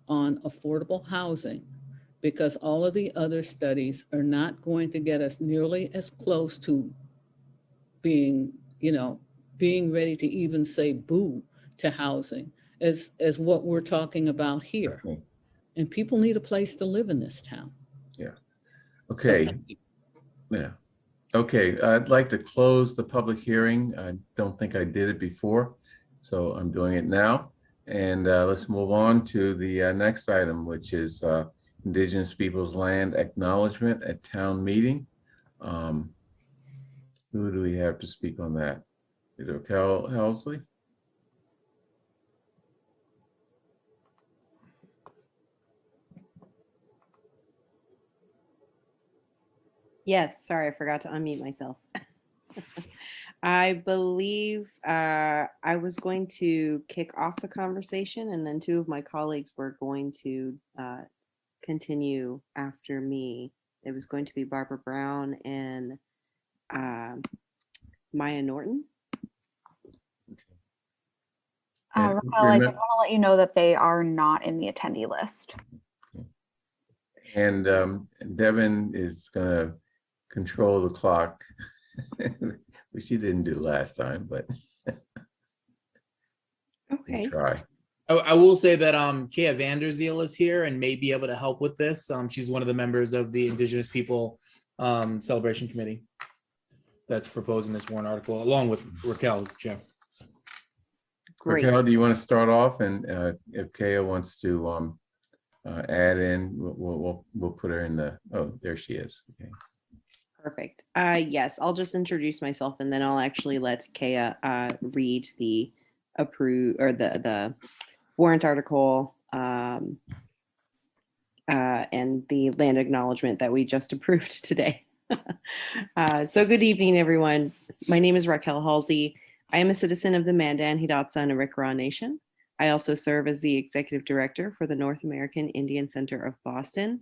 on affordable housing, because all of the other studies are not going to get us nearly as close to being ready to even say boo to housing as what we're talking about here. Okay. And people need a place to live in this town. Yeah. Okay. So yeah. Okay. I'd like to close the public hearing. I don't think I did it before, so I'm doing it now. And let's move on to the next item, which is Indigenous Peoples' Land Acknowledgement at Town Meeting. Who do we have to speak on that? Is it Carol Helsley? Yes, sorry, I forgot to unmute myself. I believe I was going to kick off the conversation, and then 2 of my colleagues were going to continue after me. It was going to be Barbara Brown and Maya Norton. Raquel, I want to let you know that they are not in the attendee list. And Devin is going to control the clock which you didn't do last time, but Okay. try. I will say that Kea Vanderzeel is here and may be able to help with this. She's one of the members of the Indigenous People Celebration Committee that's proposing this warrant article, along with Raquel, who's the chair. Great. Raquel, do you want to start off? And if Kea wants to add in, we'll put her in the, oh, there she is. Okay. Perfect. Yes, I'll just introduce myself and then I'll actually let Kea read the the warrant article and the land acknowledgement that we just approved today. So good evening, everyone. My name is Raquel Halsey. I am a citizen of the Mandan, Hidatsa, and Arikara Nation. I also serve as the executive director for the North American Indian Center of Boston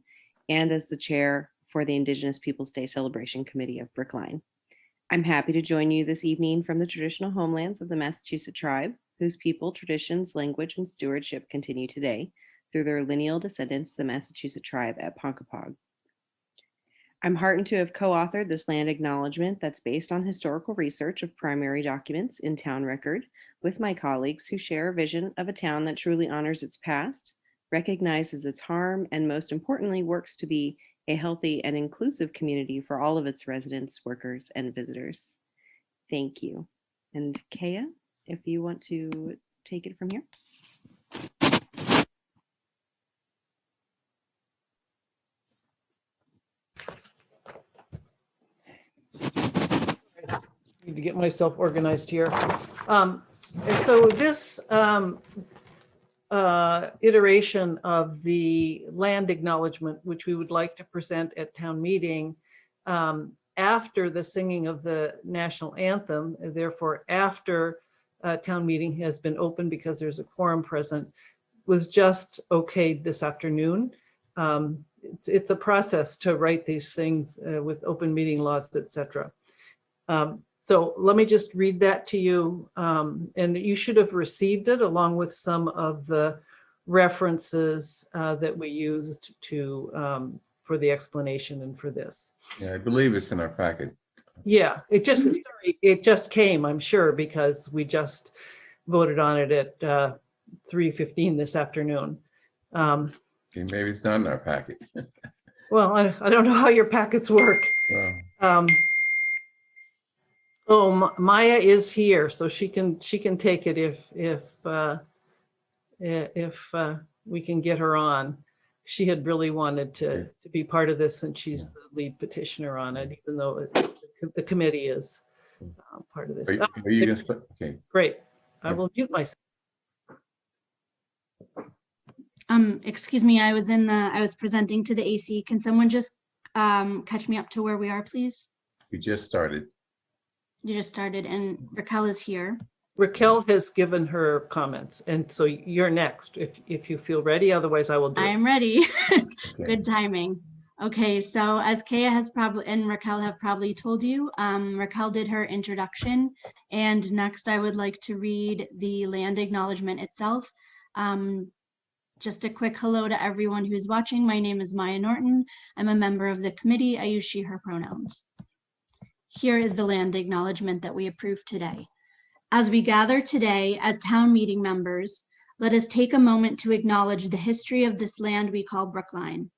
and as the chair for the Indigenous Peoples Day Celebration Committee of Brookline. I'm happy to join you this evening from the traditional homelands of the Massachusetts tribe, whose people, traditions, language, and stewardship continue today through their lineal descendants, the Massachusetts tribe at Ponkapog. I'm heartened to have co-authored this land acknowledgement that's based on historical research of primary documents in town record with my colleagues who share a vision of a town that truly honors its past, recognizes its harm, and most importantly, works to be a healthy and inclusive community for all of its residents, workers, and visitors. Thank you. And Kea, if you want to take it from here. Need to get myself organized here. So this iteration of the land acknowledgement, which we would like to present at town meeting after the singing of the national anthem, therefore after town meeting has been open because there's a quorum present, was just okayed this afternoon. It's a process to write these things with open meeting laws, etc. So let me just read that to you, and you should have received it along with some of the references that we used to for the explanation and for this. Yeah, I believe it's in our packet. Yeah, it just came, I'm sure, because we just voted on it at 3:15 this afternoon. Okay, maybe it's not in our packet. Well, I don't know how your packets work. Well. Oh, Maya is here, so she can take it if we can get her on. She had really wanted to be part of this, and she's the lead petitioner on it, even though the committee is part of this. Are you going to start? Okay. Great. I will mute myself. Excuse me, I was presenting to the AC. Can someone just catch me up to where we are, please? We just started. You just started, and Raquel is here. Raquel has given her comments, and so you're next if you feel ready. Otherwise, I will do it. I am ready. Good timing. Okay, so as Kea has probably and Raquel have probably told you, Raquel did her introduction, and next I would like to read the land acknowledgement itself. Just a quick hello to everyone who's watching. My name is Maya Norton. I'm a member of the committee. I use she, her pronouns. Here is the land acknowledgement that we approved today. As we gather today as town meeting members, let us take a moment to acknowledge the history of this land we call Brookline.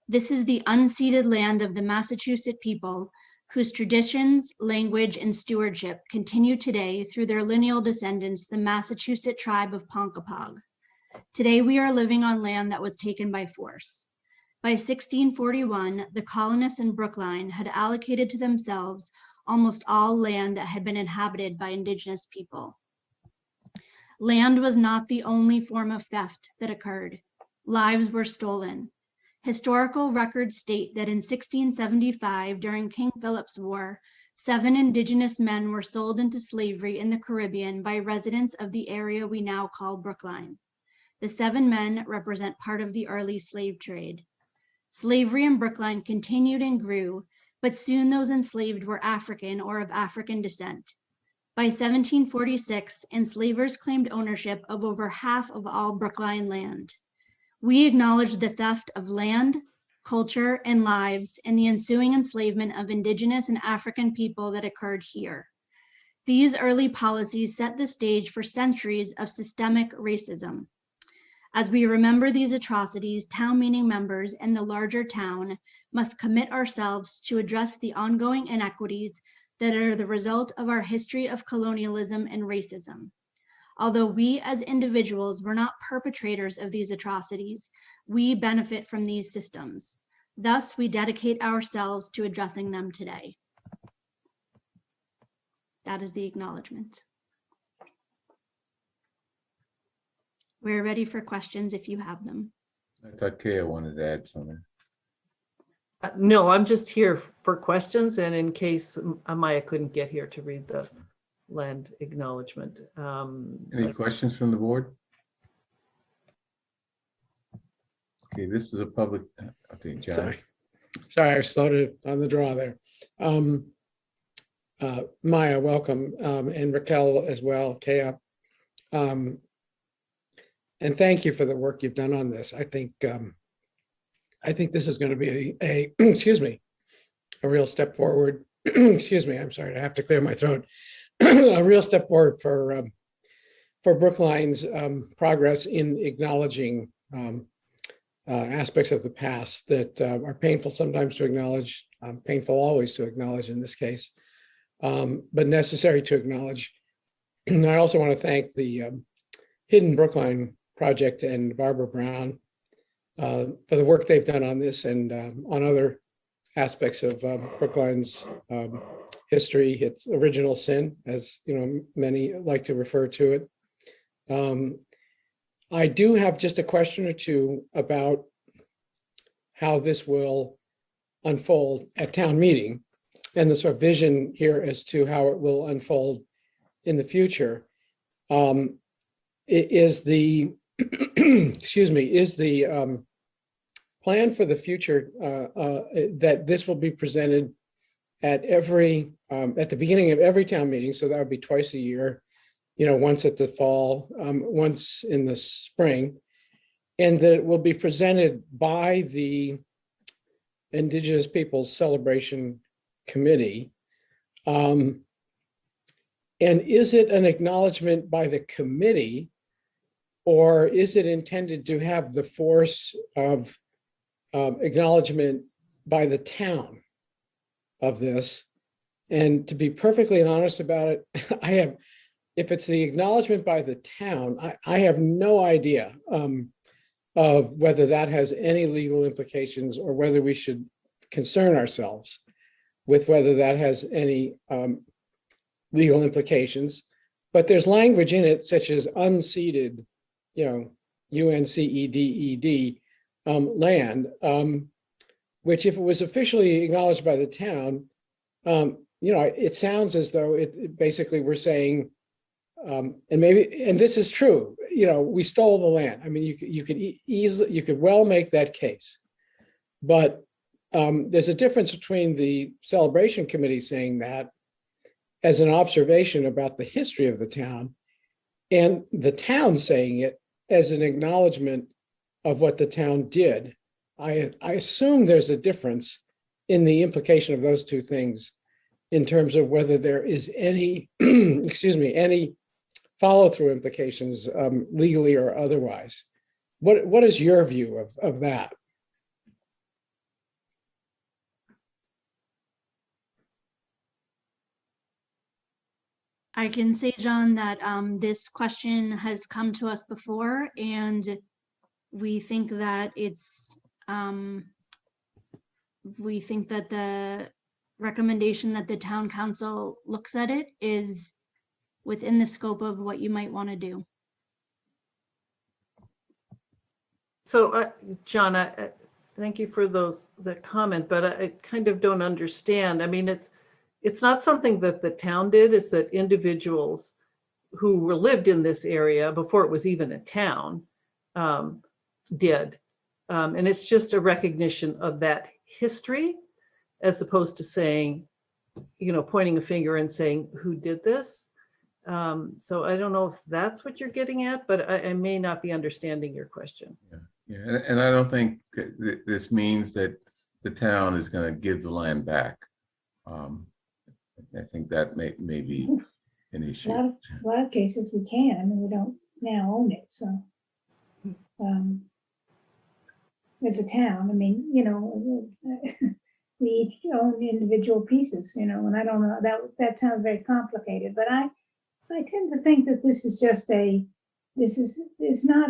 This is the unceded land of the Massachusetts people whose traditions, language, and stewardship continue today through their lineal descendants, the Massachusetts tribe of Ponkapog. Today we are living on land that was taken by force. By 1641, the colonists in Brookline had allocated to themselves almost all land that had been inhabited by Indigenous people. Land was not the only form of theft that occurred. Lives were stolen. Historical records state that in 1675, during King Philip's War, 7 Indigenous men were sold into slavery in the Caribbean by residents of the area we now call Brookline. The 7 men represent part of the early slave trade. Slavery in Brookline continued and grew, but soon those enslaved were African or of African descent. By 1746, enslavers claimed ownership of over half of all Brookline land. We acknowledge the theft of land, culture, and lives, and the ensuing enslavement of Indigenous and African people that occurred here. These early policies set the stage for centuries of systemic racism. As we remember these atrocities, town meeting members and the larger town must commit ourselves to address the ongoing inequities that are the result of our history of colonialism and racism. Although we as individuals were not perpetrators of these atrocities, we benefit from these systems. Thus, we dedicate ourselves to addressing them today. That is the acknowledgement. We're ready for questions if you have them. I thought Kaya wanted to add something. No, I'm just here for questions, and in case Amaya couldn't get here to read the land acknowledgement. Any questions from the board? Okay, this is a public, okay, John. Sorry, I slowed it on the draw there. Maya, welcome, and Raquel as well, Kaya. And thank you for the work you've done on this. I think this is going to be a excuse me, a real step forward. Excuse me, I'm sorry, I have to clear my throat. A real step forward for Brookline's progress in acknowledging aspects of the past that are painful sometimes to acknowledge, painful always to acknowledge in this case, but necessary to acknowledge. And I also want to thank the Hidden Brookline Project and Barbara Brown for the work they've done on this and on other aspects of Brookline's history, its original sin, as you know, many like to refer to it. I do have just a question or two about how this will unfold at town meeting and the sort of vision here as to how it will unfold in the future. Is the excuse me, is the plan for the future that this will be presented at every at the beginning of every town meeting, so that would be twice a year, you know, once at the fall, once in the spring, and that it will be presented by the Indigenous Peoples Celebration Committee. And is it an acknowledgement by the committee, or is it intended to have the force of acknowledgement by the town of this? And to be perfectly honest about it, if it's the acknowledgement by the town, I have no idea of whether that has any legal implications or whether we should concern ourselves with whether that has any legal implications. But there's language in it such as unceded, you know, UNCEDED land, which if it was officially acknowledged by the town, you know, it sounds as though it basically we're saying, and maybe, and this is true, you know, we stole the land. I mean, you could well make that case, but there's a difference between the celebration committee saying that as an observation about the history of the town and the town saying it as an acknowledgement of what the town did. I assume there's a difference in the implication of those two things in terms of whether there is any, excuse me, any follow-through implications legally or otherwise. What is your view of that? I can say, John, that this question has come to us before, and we think that the recommendation that the town council looks at it is within the scope of what you might want to do. So, John, I thank you for that comment, but I kind of don't understand. I mean, it's not something that the town did. It's that individuals who lived in this area before it was even a town did. And it's just a recognition of that history, as opposed to saying, you know, pointing a finger and saying, who did this? So I don't know if that's what you're getting at, but I may not be understanding your question. Yeah, and I don't think this means that the town is going to give the land back. I think that may be an A issue. lot of cases we can. I mean, we don't now own it, so. As a town, I mean, you know, we each own individual pieces, you know, and I don't know, that sounds very complicated, but I tend to think that this is just this is not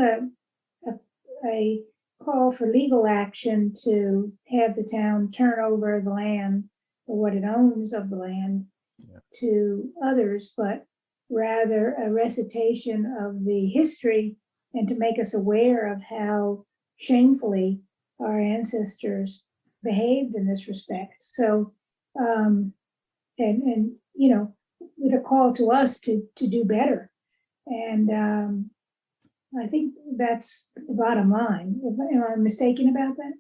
a call for legal action to have the town turn over the land or what it owns of the land to others, but rather a recitation of the history and to make us aware of how shamefully our ancestors behaved in this respect. So, and you know, with a call to us to do better. And I think that's the bottom line. Am I mistaken about that?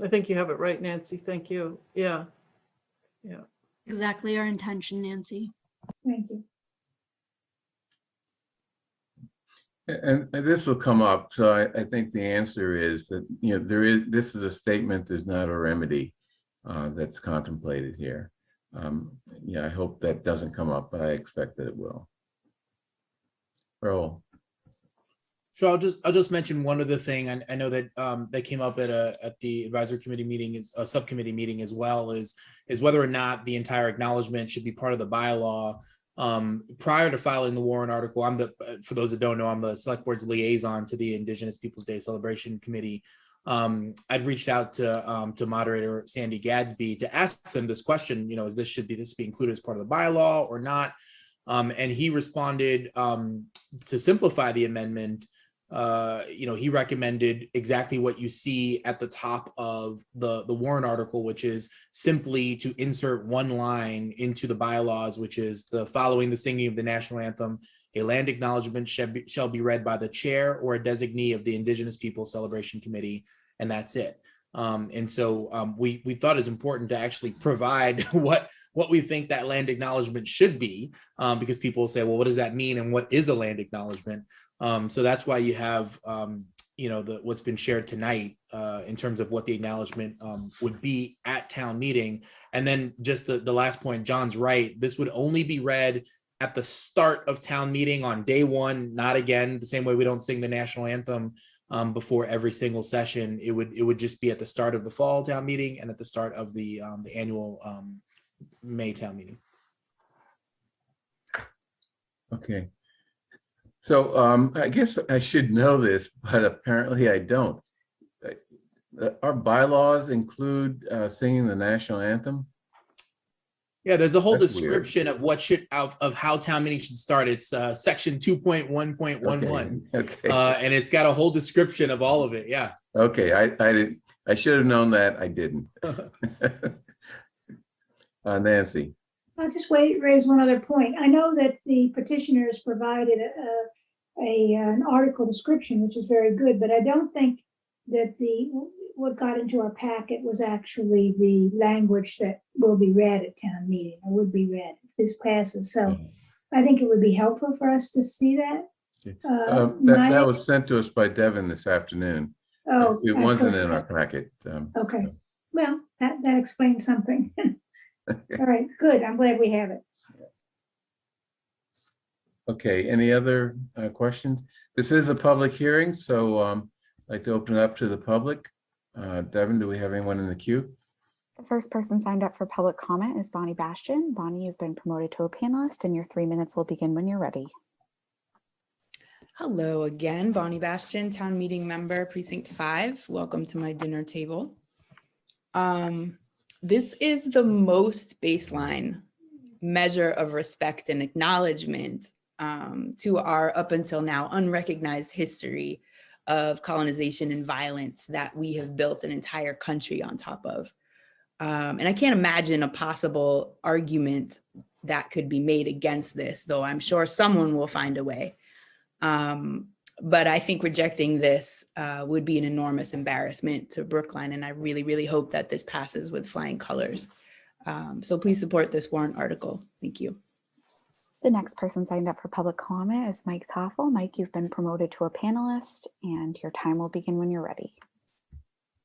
I think you have it right, Nancy. Thank you. Yeah. Yeah. Exactly our intention, Nancy. Thank you. And this will come up. So I think the answer is that, you know, this is a statement, there's not a remedy that's contemplated here. Yeah, I hope that doesn't come up, but I expect that it will. Earl. So I'll just mention one other thing. I know that that came up at the advisory committee meeting, is a subcommittee meeting as well, is whether or not the entire acknowledgement should be part of the bylaw. Prior to filing the warrant article, for those that don't know, I'm the select board's liaison to the Indigenous Peoples Day Celebration Committee. I'd reached out to moderator Sandy Gadsby to ask them this question, you know, should this be included as part of the bylaw or not? And he responded to simplify the amendment. You know, he recommended exactly what you see at the top of the warrant article, which is simply to insert one line into the bylaws, which is following the singing of the national anthem, a land acknowledgement shall be read by the chair or a designee of the Indigenous Peoples Celebration Committee, and that's it. And so we thought it's important to actually provide what we think that land acknowledgement should be, because people will say, well, what does that mean? And what is a land acknowledgement? So that's why you have, you know, what's been shared tonight in terms of what the acknowledgement would be at town meeting. And then just the last point, John's right. This would only be read at the start of town meeting on day one, not again, the same way we don't sing the national anthem before every single session. It would just be at the start of the fall town meeting and at the start of the annual May town meeting. Okay. So I guess I should know this, but apparently I don't. Our bylaws include singing the national anthem? Yeah, there's a whole That's description of what of how town meeting should start. It's section 2.1.11. Okay. And it's got a whole description of all of it. Yeah. Okay, I should have known that. I didn't. Nancy. I'll just raise one other point. I know that the petitioners provided an article description, which is very good, but I don't think that what got into our packet was actually the language that will be read at town meeting or would be read if this passes. So I think it would be helpful for us to see that. That was sent to us by Devin this afternoon. Oh, it wasn't in our packet. Okay, well, that explains something. All right, good. I'm glad we have it. Okay, any other questions? This is a public hearing, so I'd like to open it up to the public. Devin, do we have anyone in the queue? The first person signed up for public comment is Bonnie Bastian. Bonnie, you've been promoted to a panelist and your 3 minutes will begin when you're ready. Hello again, Bonnie Bastian, town meeting member, precinct 5. Welcome to my dinner table. This is the most baseline measure of respect and acknowledgement to our up until now unrecognized history of colonization and violence that we have built an entire country on top of. And I can't imagine a possible argument that could be made against this, though I'm sure someone will find a way. But I think rejecting this would be an enormous embarrassment to Brookline, and I really, really hope that this passes with flying colors. So please support this warrant article. Thank you. The next person signed up for public comment is Mike Toffel. Mike, you've been promoted to a panelist and your time will begin when you're ready.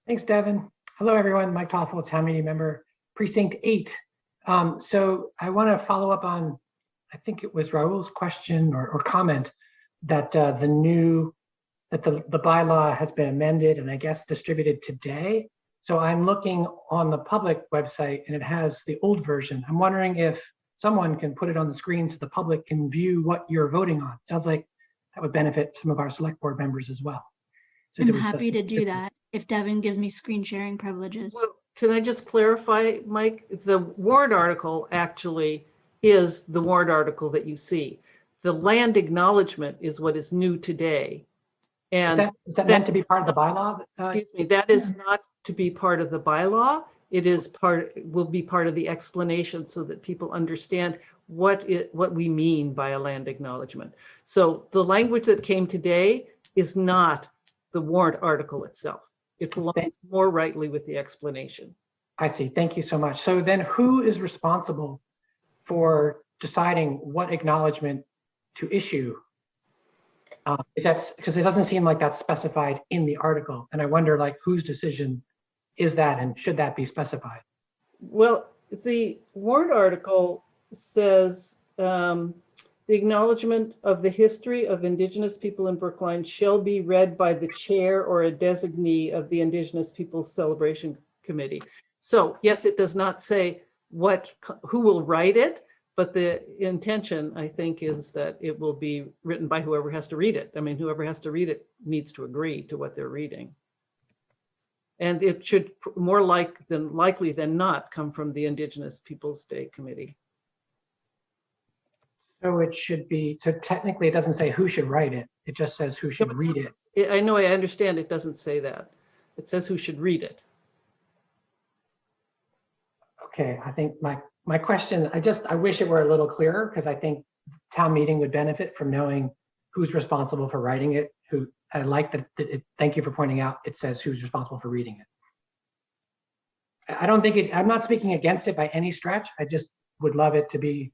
Thanks, Devin. Hello, everyone. Mike Toffel, town meeting member, precinct 8. So I want to follow up on, I think it was Raul's question or comment that the bylaw has been amended and I guess distributed today. So I'm looking on the public website and it has the old version. I'm wondering if someone can put it on the screen so the public can view what you're voting on. Sounds like that would benefit some of our select board members as well. I'm happy to do that if Devin gives me screen sharing privileges. Well, can I just clarify, Mike? The warrant article actually is the warrant article that you see. The land acknowledgement is what is new today. And is that meant to be part of the bylaw? Excuse me, that is not to be part of the bylaw. It is will be part of the explanation so that people understand what we mean by a land acknowledgement. So the language that came today is not the warrant article itself. It belongs more rightly with the explanation. I see. Thank you so much. So then who is responsible for deciding what acknowledgement to issue? Is that because it doesn't seem like that's specified in the article, and I wonder like whose decision is that, and should that be specified? Well, the warrant article says the acknowledgement of the history of Indigenous people in Brookline shall be read by the chair or a designee of the Indigenous Peoples Celebration Committee. So yes, it does not say who will write it, but the intention, I think, is that it will be written by whoever has to read it. I mean, whoever has to read it needs to agree to what they're reading. And it should more likely than not come from the Indigenous Peoples Day Committee. So it should be, so technically it doesn't say who should write it. It just says who should read it. I know, I understand it doesn't say that. It says who should read it. Okay, I think my question, I wish it were a little clearer because I think town meeting would benefit from knowing who's responsible for writing it. I like that. Thank you for pointing out it says who's responsible for reading it. I don't think I'm not speaking against it by any stretch. I just would love it to be,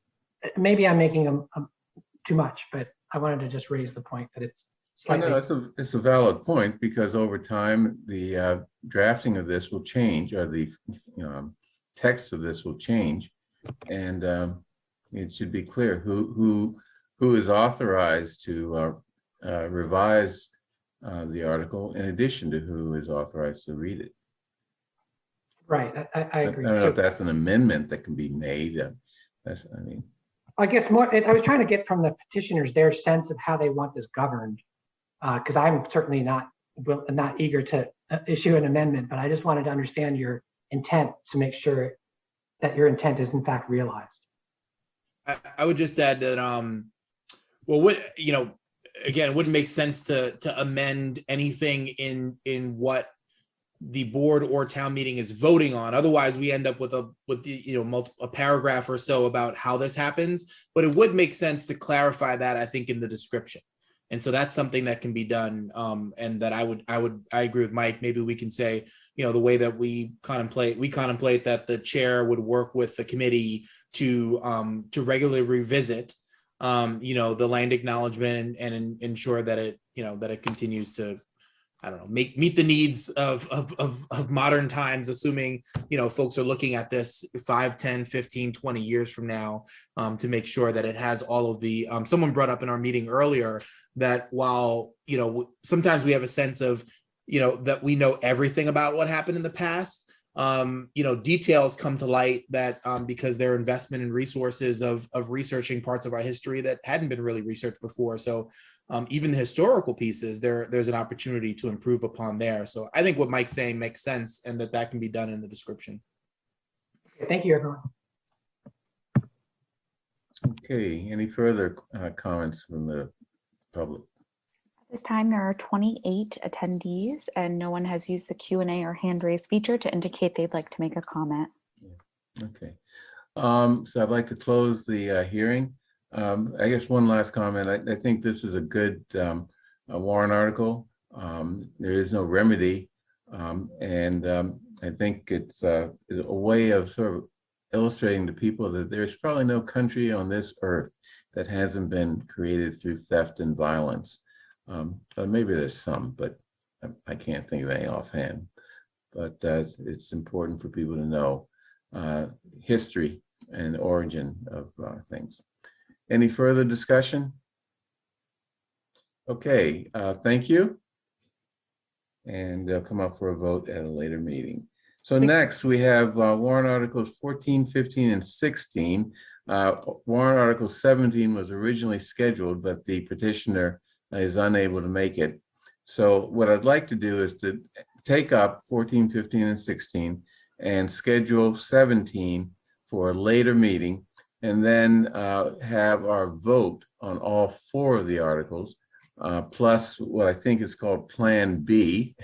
maybe I'm making too much, but I wanted to just raise the point that it's slightly. No, it's a valid point because over time, the drafting of this will change, or the text of this will change. And it should be clear who is authorized to revise the article in addition to who is authorized to read it. Right, I agree. I don't know if that's an amendment that can be made. I guess more, I was trying to get from the petitioners their sense of how they want this governed, because I'm certainly not eager to issue an amendment, but I just wanted to understand your intent to make sure that your intent is in fact realized. I would just add that, well, again, it wouldn't make sense to amend anything in what the board or town meeting is voting on. Otherwise, we end up with a paragraph or so about how this happens. But it would make sense to clarify that, I think, in the description. And so that's something that can be done. And that I agree with Mike. Maybe we can say, the way that we contemplate that the chair would work with the committee to regularly revisit the land acknowledgement and ensure that it continues to, I don't know, meet the needs of modern times, assuming, folks are looking at this 5, 10, 15, 20 years from now, to make sure that it has all of the, someone brought up in our meeting earlier that while, sometimes we have a sense of, that we know everything about what happened in the past, details come to light that because their investment in resources of researching parts of our history that hadn't been really researched before. So even the historical pieces, there's an opportunity to improve upon there. So I think what Mike's saying makes sense, and that can be done in the description. Thank you, everyone. Okay, any further comments from the public? At this time, there are 28 attendees, and no one has used the Q&A or hand raise feature to indicate they'd like to make a comment. Okay, so I'd like to close the hearing. I guess one last comment. I think this is a good warrant article. There is no remedy, and I think it's a way of sort of illustrating to people that there's probably no country on this earth that hasn't been created through theft and violence. Maybe there's some, but I can't think of any offhand. But it's important for people to know history and origin of things. Any further discussion? Okay, thank you. And they'll come up for a vote at a later meeting. So next we have warrant articles 14, 15, and 16. Warrant article 17 was originally scheduled, but the petitioner is unable to make it. So what I'd like to do is to take up 14, 15, and 16 and schedule 17 for a later meeting, and then have our vote on all 4 of the articles, plus what I think is called Plan B,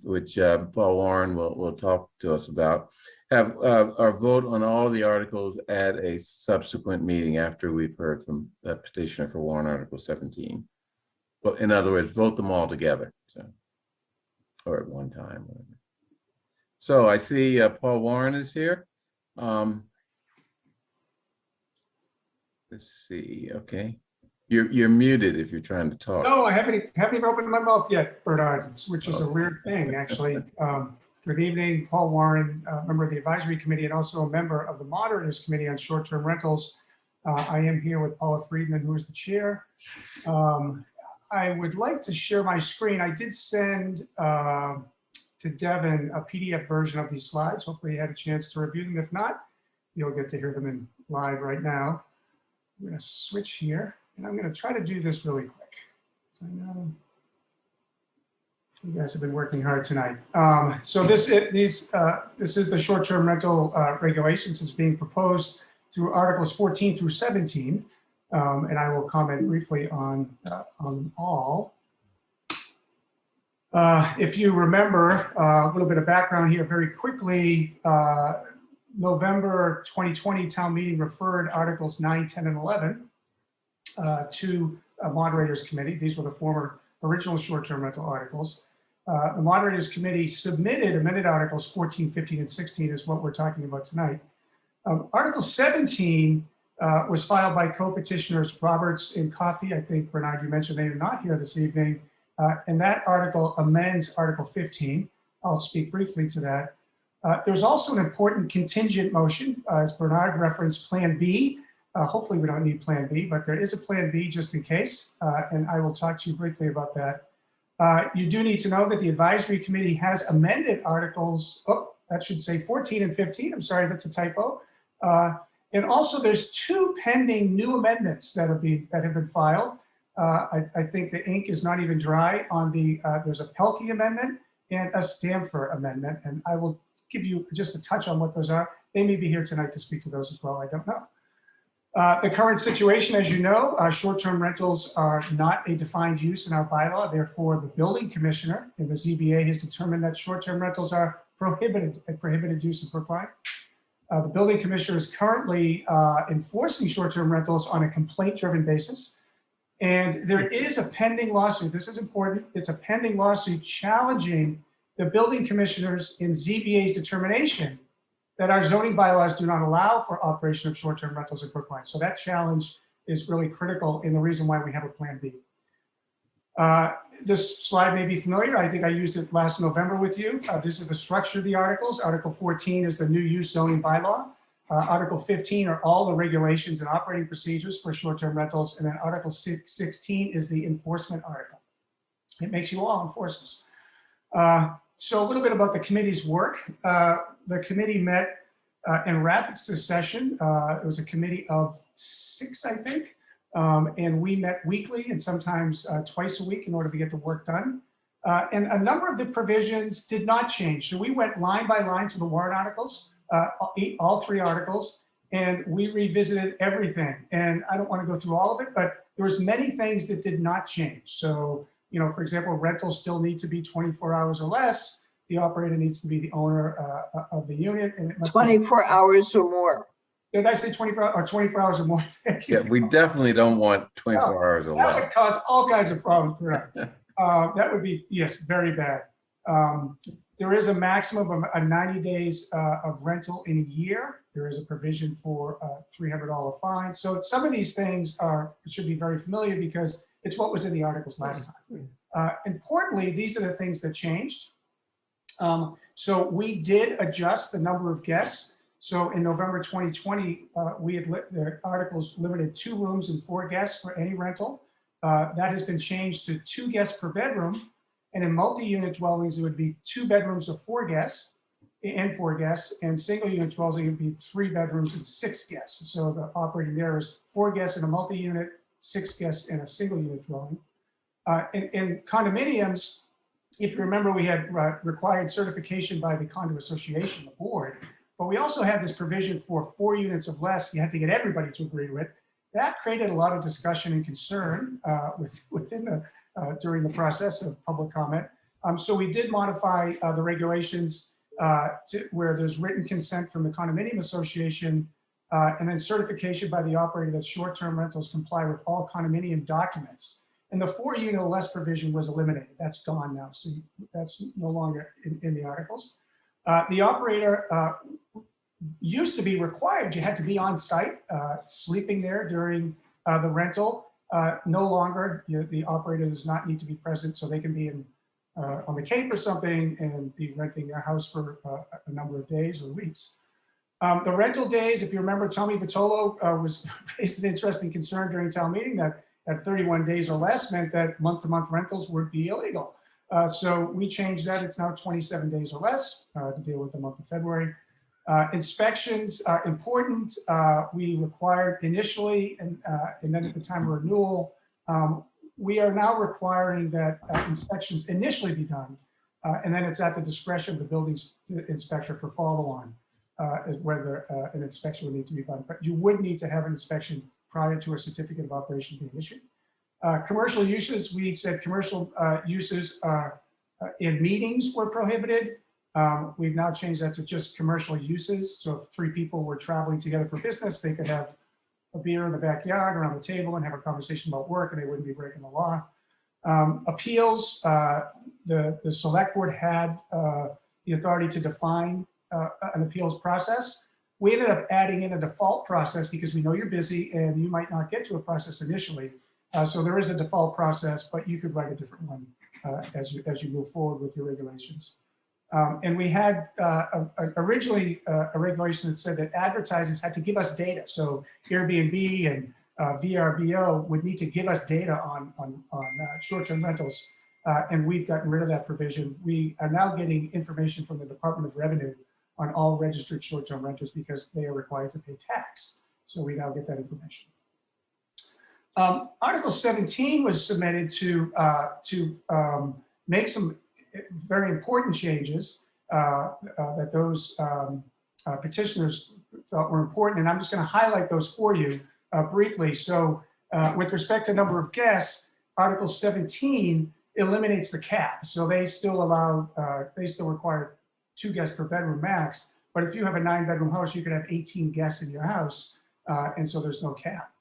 which Paul Warren will talk to us about. Have our vote on all the articles at a subsequent meeting after we've heard from the petitioner for warrant article 17. But in other words, vote them all together, so, or at one time. Whatever. So I see Paul Warren is here. Let's see. Okay, you're muted if you're trying to talk. No, I haven't even opened my mouth yet, Bernard, which is a weird thing, actually. Good evening, Paul Warren, member of the advisory committee and also a member of the moderators committee on short-term rentals. I am here with Paula Friedman, who is the chair. I would like to share my screen. I did send to Devin a PDF version of these slides. Hopefully you had a chance to review them. If not, you'll get to hear them in live right now. I'm going to switch here, and I'm going to try to do this really quick. So I know you guys have been working hard tonight. So this is the short-term rental regulations is being proposed through Articles 14 through 17, and I will comment briefly on them all. If you remember, a little bit of background here very quickly. November 2020 town meeting referred Articles 9, 10, and 11 to a moderators committee. These were the former original short-term rental articles. The moderators committee submitted amended Articles 14, 15, and 16 is what we're talking about tonight. Article 17 was filed by co-petitioners Roberts and Coffey. I think, Bernard, you mentioned they are not here this evening. And that article amends Article 15. I'll speak briefly to that. There's also an important contingent motion, as Bernard referenced, Plan B. Hopefully we don't need Plan B, but there is a Plan B just in case, and I will talk to you briefly about that. You do need to know that the advisory committee has amended articles, that should say 14 and 15, I'm sorry, that's a typo. And also there's 2 pending new amendments that have been filed. I think the ink is not even dry on there's a Pelkey amendment and a Stamford amendment, and I will give you just a touch on what those are. They may be here tonight to speak to those as well, I don't know. The current situation, as you know, short-term rentals are not a defined use in our bylaw. Therefore, the building commissioner in the ZBA has determined that short-term rentals are prohibited use in Brookline. The building commissioner is currently enforcing short-term rentals on a complaint-driven basis. And there is a pending lawsuit. This is important. It's a pending lawsuit challenging the building commissioners in ZBA's determination that our zoning bylaws do not allow for operation of short-term rentals in Brookline. So that challenge is really critical in the reason why we have a Plan B. This slide may be familiar. I think I used it last November with you. This is the structure of the articles. Article 14 is the new use zoning bylaw. Article 15 are all the regulations and operating procedures for short-term rentals. And then Article 16 is the enforcement article. It makes you all enforcers. So a little bit about the committee's work. The committee met in rapid succession. It was a committee of 6, I think. And we met weekly and sometimes twice a week in order to get the work done. And a number of the provisions did not change. So we went line by line through the warrant articles, all 3 articles, and we revisited everything. And I don't want to go through all of it, but there was many things that did not change. So, you know, for example, rentals still need to be 24 hours or less. The operator needs to be the owner of the unit. And it must 24 hours or more. Did I say 24 or 24 hours or more? Thank you. Yeah, we definitely don't want 24 hours or That less. would cause all kinds of problems, correct? That would be, yes, very bad. There is a maximum of 90 days of rental in a year. There is a provision for a $300 fine. So some of these things should be very familiar because it's what was in the articles last time. Importantly, these are the things that changed. So we did adjust the number of guests. So in November 2020, the articles limited 2 rooms and 4 guests for any rental. That has been changed to 2 guests per bedroom. And in multi-unit dwellings, it would be 2 bedrooms of 4 guests and 4 guests, and single unit dwellings, it would be 3 bedrooms and 6 guests. So the operating there is 4 guests in a multi-unit, 6 guests in a single unit dwelling. In condominiums, if you remember, we had required certification by the condo association, the board, but we also had this provision for 4 units of less. You had to get everybody to agree with. That created a lot of discussion and concern during the process of public comment. So we did modify the regulations where there's written consent from the condominium association and then certification by the operator that short-term rentals comply with all condominium documents. And the 4 unit or less provision was eliminated. That's gone now. So that's no longer in the articles. The operator used to be required. You had to be on site, sleeping there during the rental. No longer, the operator does not need to be present, so they can be on the Cape or something and be renting their house for a number of days or weeks. The rental days, if you remember, Tommy Vitolo raised an interesting concern during town meeting that at 31 days or less meant that month-to-month rentals would be illegal. So we changed that. It's now 27 days or less to deal with the month of February. Inspections are important. We required initially, and then at the time of renewal, we are now requiring that inspections initially be done, and then it's at the discretion of the building inspector for follow-on, as whether an inspection would need to be done. But you would need to have an inspection prior to a certificate of operation being issued. Commercial uses, we said commercial uses in meetings were prohibited. We've now changed that to just commercial uses. So if 3 people were traveling together for business, they could have a beer in the backyard around the table and have a conversation about work, and they wouldn't be breaking the law. Appeals, the select board had the authority to define an appeals process. We ended up adding in a default process because we know you're busy and you might not get to a process initially. So there is a default process, but you could write a different one as you move forward with your regulations. And we had originally a regulation that said that advertisers had to give us data. So Airbnb and VRBO would need to give us data on short-term rentals. And we've gotten rid of that provision. We are now getting information from the Department of Revenue on all registered short-term renters because they are required to pay tax. So we now get that information. Article 17 was submitted to make some very important changes that those petitioners thought were important. And I'm just going to highlight those for you briefly. So with respect to number of guests, Article 17 eliminates the cap. So they still allow, they still require 2 guests per bedroom max. But if you have a 9-bedroom house, you could have 18 guests in your house. And so there's no cap.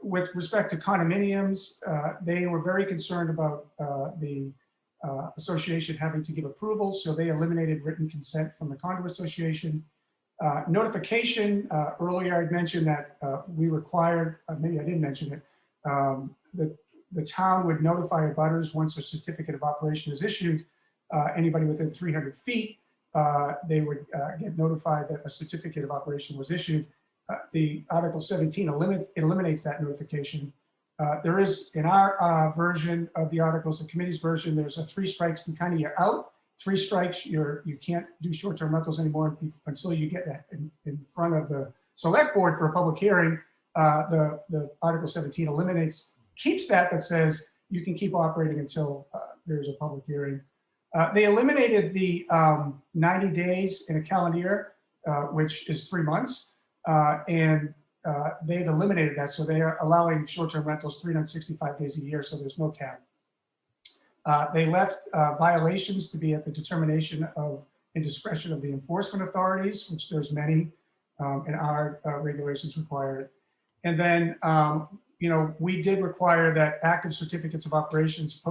With respect to condominiums, they were very concerned about the association having to give approval. So they eliminated written consent from the condo association. Notification, earlier I'd mentioned that we required, maybe I didn't mention it, the town would notify abutters once a certificate of operation is issued. Anybody within 300 feet, they would get notified that a certificate of operation was issued. The Article 17 eliminates that notification. There is, in our version of the articles, the committee's version, there's a 3 strikes and kind of you're out. 3 strikes, you can't do short-term rentals anymore until you get in front of the select board for a public hearing. The Article 17 keeps that, but says you can keep operating until there's a public hearing. They eliminated the 90 days in a calendar year, which is 3 months. And they've eliminated that. So they are allowing short-term rentals 365 days a year. So there's no cap. They left violations to be at the determination of and discretion of the enforcement authorities, which there's many, and our regulations require it. And then, we did require that active certificates of operations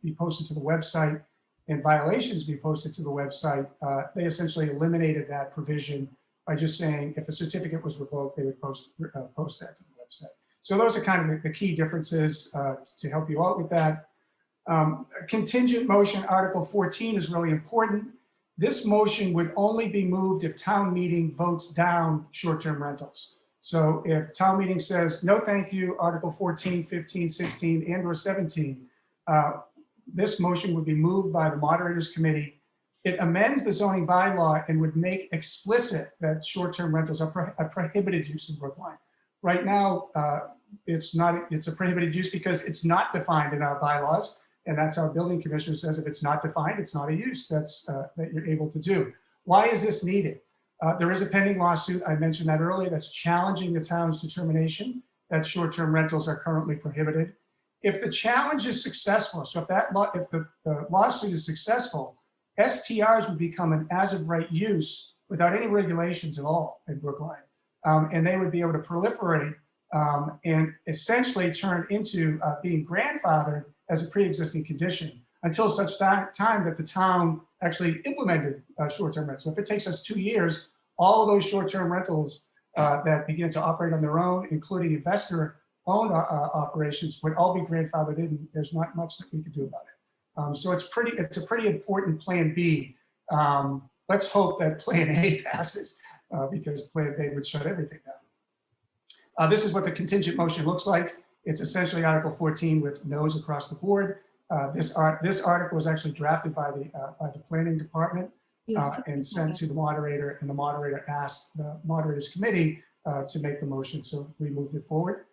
be posted to the website and violations be posted to the website. They essentially eliminated that provision by just saying if a certificate was revoked, they would post that to the website. So those are kind of the key differences to help you out with that. Contingent motion, Article 14 is really important. This motion would only be moved if town meeting votes down short-term rentals. So if town meeting says, no, thank you, Article 14, 15, 16, and or 17, this motion would be moved by the Moderators Committee. It amends the zoning bylaw and would make explicit that short-term rentals are a prohibited use in Brookline. Right now, it's a prohibited use because it's not defined in our bylaws. And that's our building commissioner says if it's not defined, it's not a use that you're able to do. Why is this needed? There is a pending lawsuit, I mentioned that earlier, that's challenging the town's determination that short-term rentals are currently prohibited. If the challenge is successful, so if the lawsuit is successful, STRs would become an as-of-right use without any regulations at all in Brookline. And they would be able to proliferate and essentially turn into being grandfathered as a pre-existing condition until such time that the town actually implemented short-term rentals. So if it takes us 2 years, all of those short-term rentals that begin to operate on their own, including investor-owned operations, would all be grandfathered in. There's not much that we can do about it. So it's a pretty important Plan B. Let's hope that Plan A passes because Plan B would shut everything down. This is what the contingent motion looks like. It's essentially Article 14 with no's across the board. This article was actually drafted by the planning department and sent to the moderator, and the moderator asked the Moderators Committee to make the motion, so we moved it forward.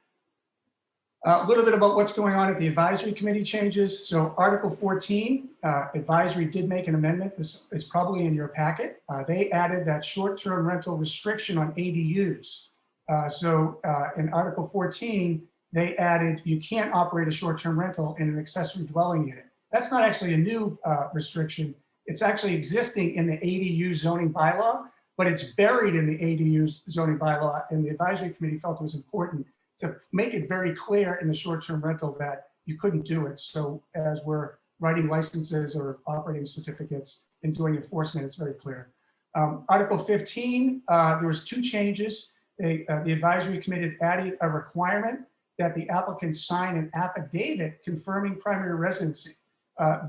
A little bit about what's going on at the advisory committee changes. So Article 14, advisory did make an amendment. This is probably in your packet. They added that short-term rental restriction on ADUs. In Article 14, they added you can't operate a short-term rental in an accessory dwelling unit. That's not actually a new restriction. It's actually existing in the ADU zoning bylaw, but it's buried in the ADU zoning bylaw, and the advisory committee felt it was important to make it very clear in the short-term rental that you couldn't do it. So as we're writing licenses or operating certificates and doing enforcement, it's very clear. Article 15, there was 2 changes. The advisory committee added a requirement that the applicant sign an affidavit confirming primary residency.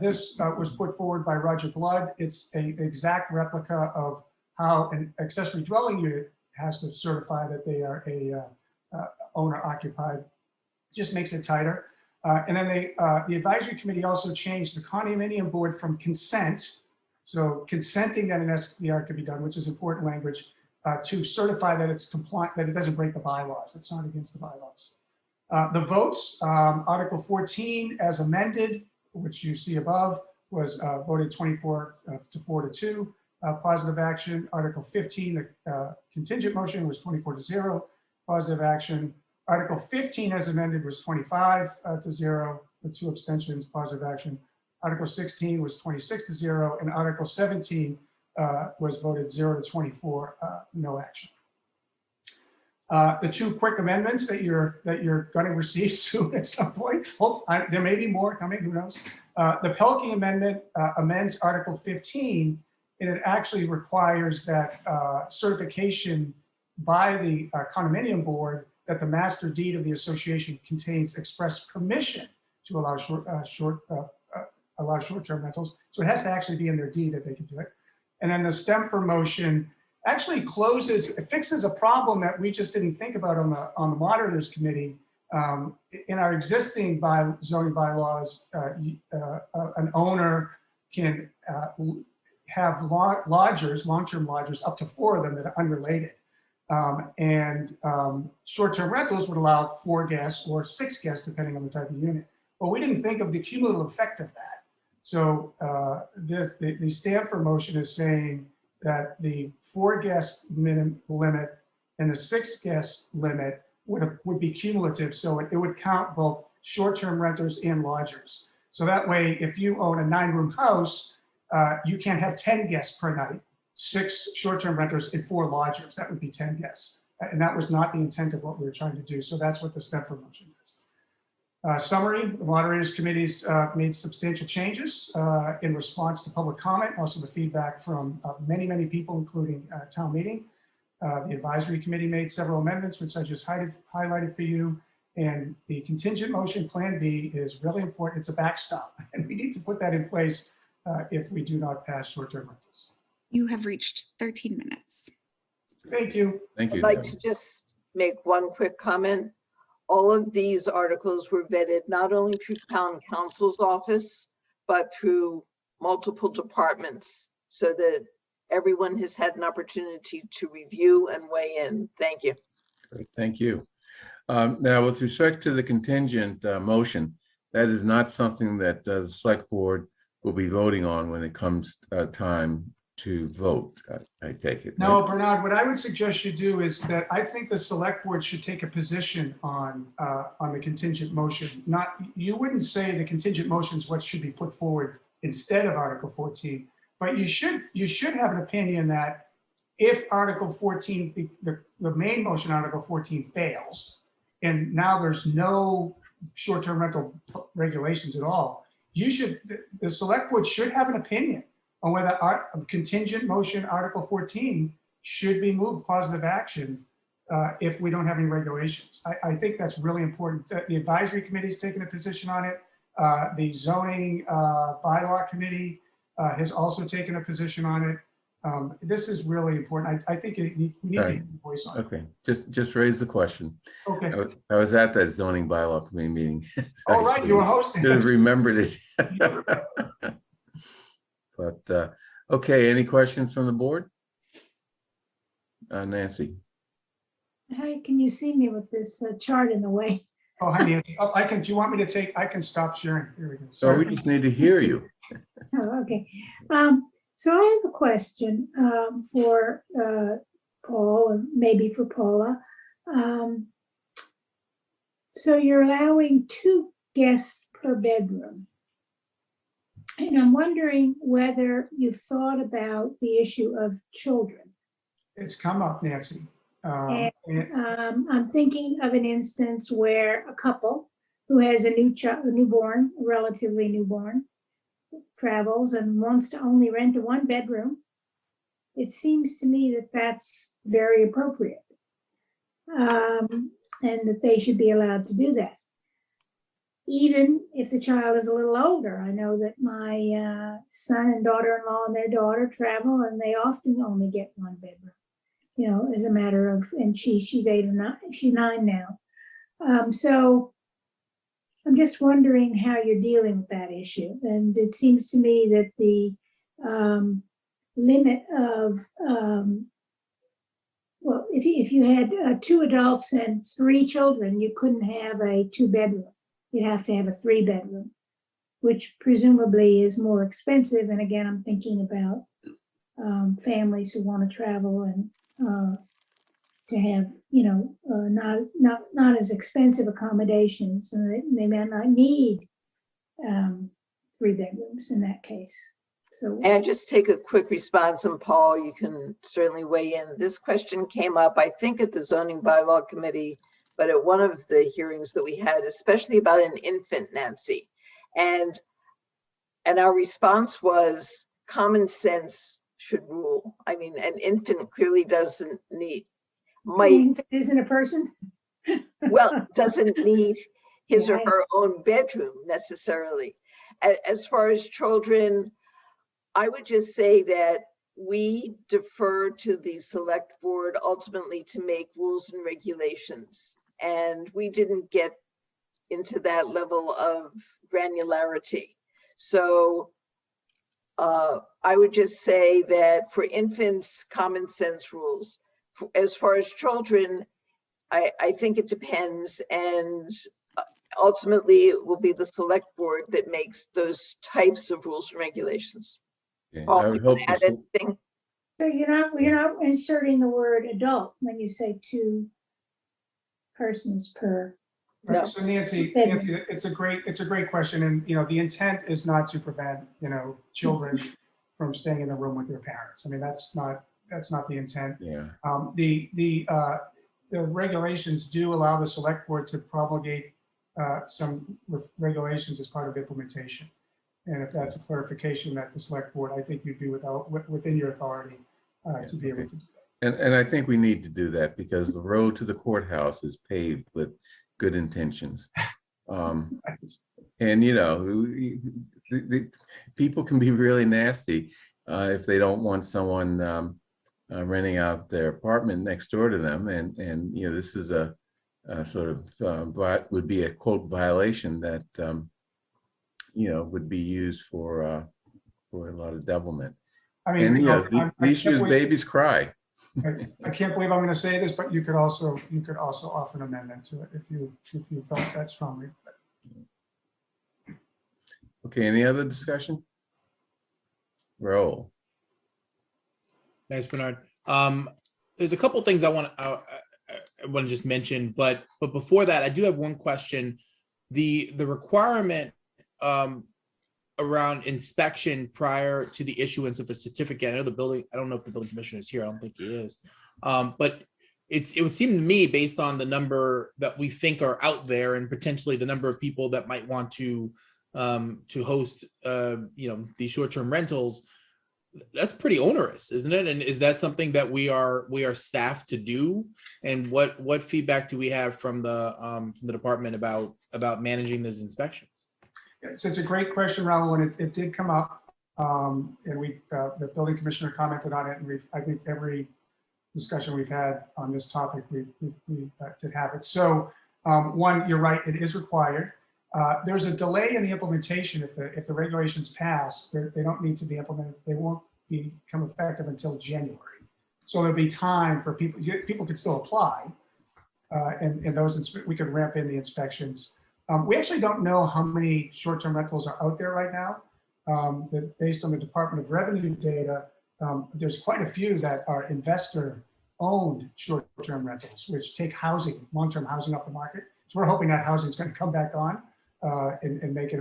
This was put forward by Roger Blood. It's an exact replica of how an accessory dwelling unit has to certify that they are a owner occupied. Just makes it tighter. And then the advisory committee also changed the condominium board from consent, so consenting that an SDR could be done, which is important language, to certify that it's compliant, that it doesn't break the bylaws. It's not against the bylaws. The votes, Article 14 as amended, which you see above, was voted 24 to 4 to 2, positive action. Article 15, the contingent motion was 24 to 0, positive action. Article 15 as amended was 25 to 0, with 2 abstentions, positive action. Article 16 was 26 to 0, and Article 17 was voted 0 to 24, no action. The 2 quick amendments that you're going to receive soon at some point. There may be more coming, who knows? The Pelkey amendment amends Article 15, and it actually requires that certification by the condominium board that the master deed of the association contains express permission to allow short-term rentals. So it has to actually be in their deed that they can do it. And then the Stemfer motion actually fixes a problem that we just didn't think about on the Moderators Committee. In our existing zoning bylaws, an owner can have long-term lodgers, up to 4 of them that are unrelated. Short-term rentals would allow 4 guests or 6 guests, depending on the type of unit. But we didn't think of the cumulative effect of that. So the Stamford motion is saying that the 4-guest minimum limit and the 6-guest limit would be cumulative. So it would count both short-term renters and lodgers. So that way, if you own a 9-room house, you can't have 10 guests per night, 6 short-term renters and 4 lodgers. That would be 10 guests. And that was not the intent of what we were trying to do. So that's what the Stemfer motion is. Summary, the Moderators Committee's made substantial changes in response to public comment, also the feedback from many, many people, including town meeting. The Advisory Committee made several amendments, which I just highlighted for you. And the contingent motion, Plan B, is really important. It's a backstop, and we need to put that in place if we do not pass short-term rentals. You have reached 13 minutes. Thank you. Thank you. I'd like Debbie. to just make one quick comment. All of these articles were vetted not only through town council's office, but through multiple departments so that everyone has had an opportunity to review and weigh in. Thank you. Great, thank you. Now, with respect to the contingent motion, that is not something that the select board will be voting on when it comes time to vote, I take it. No, right? Bernard, what I would suggest you do is that I think the select board should take a position on the contingent motion. Not, you wouldn't say the contingent motion is what should be put forward instead of Article 14, but you should have an opinion that if Article 14, the main motion, Article 14 fails, and now there's no short-term rental regulations at all, the select board should have an opinion on whether a contingent motion Article 14 should be moved positive action if we don't have any regulations. I think that's really important. The advisory committee's taken a position on it. The zoning bylaw committee has also taken a position on it. This is really important. I think we need to get a voice on it. Okay, just raise the question. Okay. I was at that zoning bylaw committee meeting. All right, you were hosting. Should have remembered it. But, okay, any questions from the board? Nancy? How can you see me with this chart in the way? Oh, hi, Nancy. Oh, do you want me to take, I can stop sharing. Here we go. So we just need to hear you. Oh, okay. So I have a question for Paul and maybe for Paula. So you're allowing 2 guests per bedroom. And I'm wondering whether you've thought about the issue of children. It's come up, Nancy. I'm thinking of an instance where a couple who has a newborn, relatively newborn, travels and wants to only rent a 1-bedroom. It seems to me that that's very appropriate, and that they should be allowed to do that. Even if the child is a little older. I know that my son and daughter-in-law and their daughter travel, and they often only get 1 bedroom, you know, as a matter of, and she's 8 or 9, she's 9 now. So I'm just wondering how you're dealing with that issue. And it seems to me that the limit of, well, if you had 2 adults and 3 children, you couldn't have a 2-bedroom. You'd have to have a 3-bedroom, which presumably is more expensive. And again, I'm thinking about families who want to travel and to have, you know, not as expensive accommodations, and they may not need 3 bedrooms in that case. So, and just take a quick response, and Paul, you can certainly weigh in. This question came up, I think, at the zoning bylaw committee, but at one of the hearings that we had, especially about an infant, Nancy. And our response was common sense should rule. I mean, an infant clearly doesn't need, isn't a person? Well, doesn't need his or her own bedroom necessarily. As far as children, I would just say that we defer to the select board ultimately to make rules and regulations. And we didn't get into that level of granularity. So I would just say that for infants, common sense rules. As far as children, I think it depends, and ultimately it will be the select board that makes those types of rules and regulations. Okay, Paul, I would you hope wanna add anything? So you're not inserting the word adult when you say 2 persons per. Right. So Nancy, it's a great question, and you know the intent is not to prevent children from staying in the room with their parents. I mean that's not the intent. Yeah. The regulations do allow the select board to promulgate some regulations as part of implementation, and if that's a clarification that the select board, I think you'd be within your authority to be able to do that. And I think we need to do that because the road to the courthouse is paved with good intentions. And you know, the people can be really nasty. if they don't want someone renting out their apartment next door to them. And you know, this is a sort of would be a quote violation that you know, would be used for a lot of devilment. I mean, And you know, these use babies cry. I can't believe I'm going to say this, but you could also offer an amendment to it if you felt that strongly. Okay, any other discussion? Roll. Thanks, Bernard. There's a couple things I want to just mention, but before that, I do have one question. The requirement around inspection prior to the issuance of a certificate. I know I don't know if the building commissioner is here. I don't think he is. But it would seem to me, based on the number that we think are out there and potentially the number of people that might want to host you know, these short-term rentals, that's pretty onerous, isn't it? And is that something that we are staffed to do? And what feedback do we have from the department about managing these inspections? So it's a great question, Raul, and it did come up, and the building commissioner commented on it, and I think every discussion we've had on this topic, we did have it. So one, you're right, it is required. There's a delay in the implementation. If the regulations pass, they don't need to be implemented. They won't become effective until January. So there'll be time for people. People could still apply, and those we could ramp in the inspections. We actually don't know how many short-term rentals are out there right now. Based on the Department of Revenue data, there's quite a few that are investor-owned short-term rentals, which take housing, long-term housing off the market. So we're hoping that housing is going to come back on and make it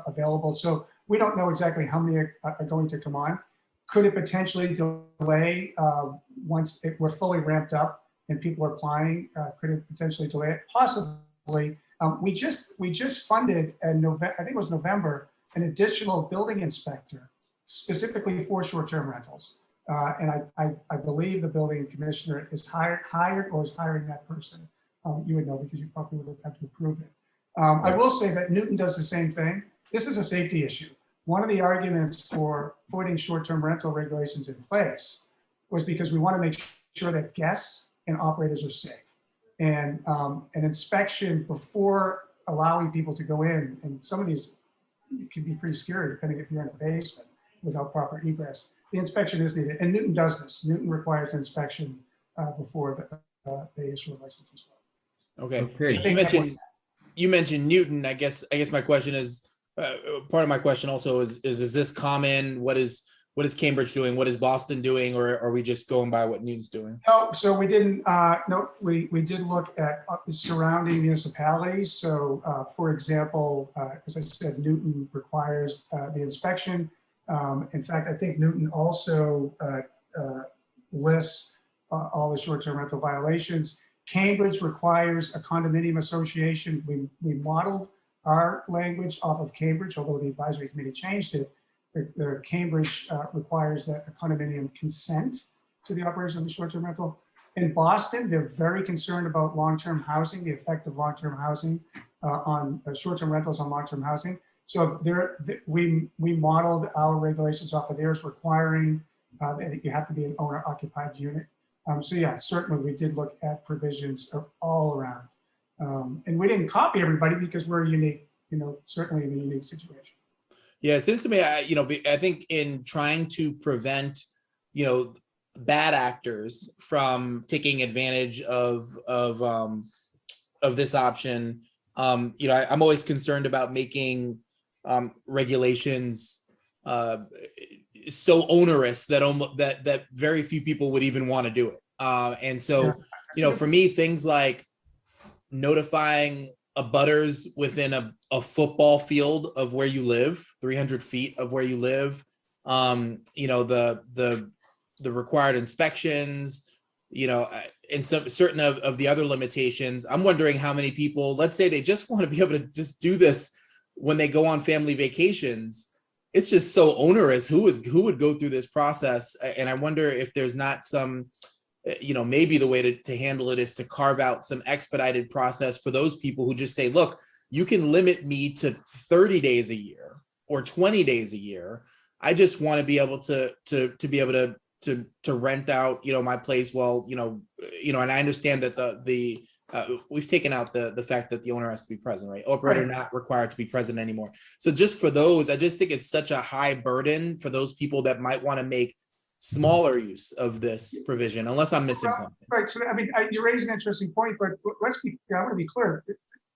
available. So we don't know exactly how many are going to come on. Could it potentially delay once we're fully ramped up and people are applying? Could it potentially delay it? Possibly. We just funded in November, I think it was November, an additional building inspector specifically for short-term rentals. And I believe the building commissioner is hired or is hiring that person. You would know because you probably would have to approve it. I will say that Newton does the same thing. This is a safety issue. One of the arguments for putting short-term rental regulations in place was because we want to make sure that guests and operators are safe. And an inspection before allowing people to go in, and some of these can be pretty scary depending if you're in a basement without proper egress. The inspection is needed, and Newton does this. Newton requires inspection before they issue a license as well. Okay. You mentioned Newton. I guess my question is part of my question also is this common? What is Cambridge doing? What is Boston doing? Or are we just going by what Newton's doing? No, so we didn't. No, we did look at surrounding municipalities. So, for example, as I said, Newton requires the inspection. In fact, I think Newton also lists all the short-term rental violations. Cambridge requires a condominium association. We modeled our language off of Cambridge, although the advisory committee changed it. The Cambridge requires that a condominium consent to the operation of the short-term rental. In Boston, they're very concerned about long-term housing, the effect of long-term housing on short-term rentals on long-term housing. So we modeled our regulations off of theirs, requiring that you have to be an owner-occupied unit. So yeah, certainly we did look at provisions all around. And we didn't copy everybody because we're unique, certainly in a unique situation. Yeah, it seems to me, I think in trying to prevent, bad actors from taking advantage of this option, I'm always concerned about making regulations so onerous that very few people would even want to do it. And so, for me, things like notifying abutters within a football field of where you live, 300 feet of where you live, the required inspections, and some certain of the other limitations. I'm wondering how many people, let's say they just want to be able to just do this when they go on family vacations. It's just so onerous. Who would go through this process? And I wonder if there's not some, maybe the way to handle it is to carve out some expedited process for those people who just say, look, you can limit me to 30 days a year or 20 days a year, I just want to be able to be able to rent out, my place. Well, and I understand that we've taken out the fact that the owner has to be present, right? Operator not required to be present anymore. So just for those, I just think it's such a high burden for those people that might want to make smaller use of this provision, unless I'm missing something. Right. So, I mean, you raise an interesting point, but I want to be clear.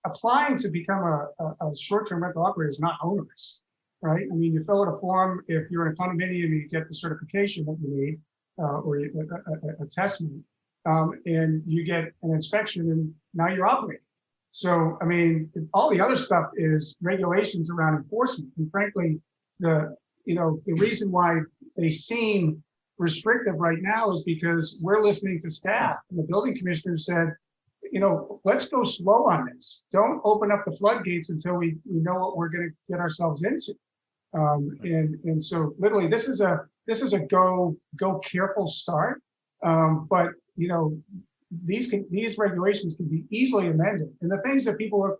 Applying to become a short-term rental operator is not onerous, right? I mean, you fill out a form if you're in a condominium, you get the certification that you need, or a testament, and you get an inspection, and now you're operating. So, I mean, all the other stuff is regulations around enforcement. And frankly, the reason why they seem restrictive right now is because we're listening to staff, and the building commissioner said, let's go slow on this. Don't open up the floodgates until we know what we're going to get ourselves into. And so literally this is a go careful start. But these regulations can be easily amended. And the things that people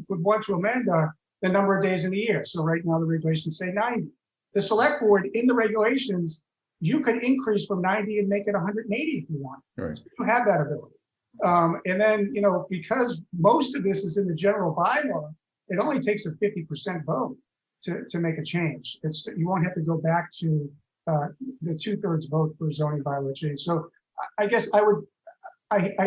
would want to amend are the number of days in the year. So right now the regulations say 90. The select board in the regulations, you could increase from 90 and make it 180 if you want. Right. So you have that ability. And then, because most of this is in the general bylaw, it only takes a 50% vote to make a change. You won't have to go back to the 2/3 vote for a zoning bylaw change. So I guess I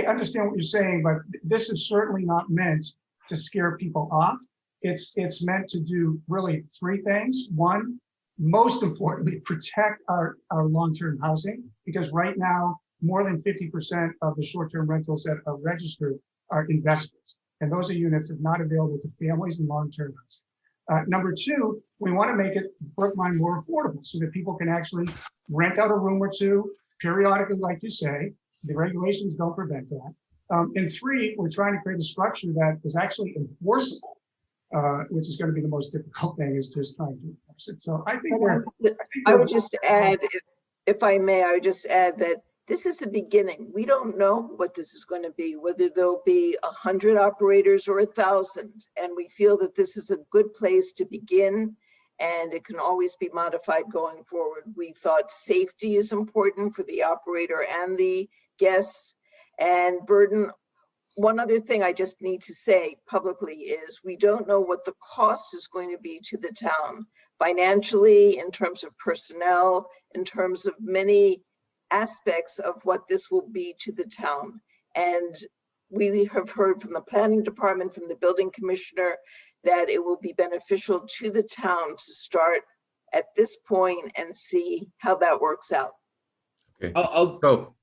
understand what you're saying, but this is certainly not meant to scare people off. It's meant to do really three things. One, most importantly, protect our long-term housing, because right now, more than 50% of the short-term rentals that are registered are investors. And those are units that are not available to families and long-term housing. Number two, we want to make it Brookline more affordable so that people can actually rent out a room or two periodically, like you say. The regulations don't prevent that. And three, we're trying to create a structure that is actually enforceable, which is going to be the most difficult thing, is just trying to enforce it. So I think I would just add, if I may, I would just add that this is the beginning. We don't know what this is going to be, whether there'll be 100 operators or 1,000. And we feel that this is a good place to begin, and it can always be modified going forward. We thought safety is important for the operator and the guests, and burden. One other thing I just need to say publicly is we don't know what the cost is going to be to the town financially, in terms of personnel, in terms of many aspects of what this will be to the town. And we have heard from the planning department, from the building commissioner, that it will be beneficial to the town to start at this point and see how that works out. Okay. I'll go.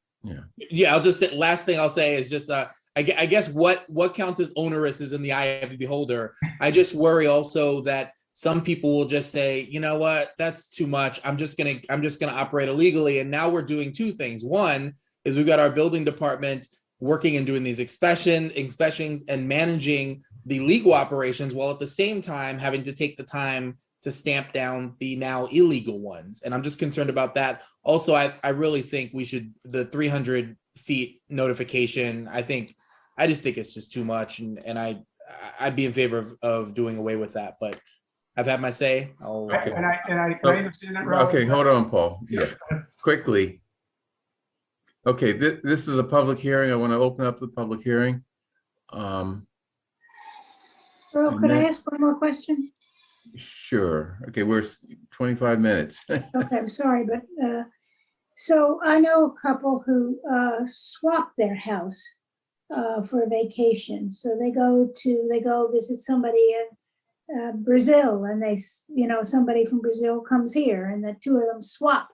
I'll just say, last thing I'll say is just I guess what counts as onerous is in the eye of the beholder. I just worry also that some people will just say, you know what, that's too much. I'm just gonna operate illegally. And now we're doing two things. One is we've got our building department working and doing these inspections and managing the legal operations, while at the same time having to take the time to stamp down the now illegal ones. And I'm just concerned about that. Also, I really think we should, the 300 feet notification, I just think it's just too much. And I'd be in favor of doing away with that, but I've had my say. Okay. And I understand that. Robert. Okay, hold on, Paul. Yeah, quickly. Okay, this is a public hearing. I want to open up the public hearing. Earl, could I ask one more question? Sure. Okay, we're 25 minutes. Okay, I'm sorry, but so I know a couple who swapped their house for a vacation. So they go visit somebody in Brazil, and somebody from Brazil comes here, and the two of them swap.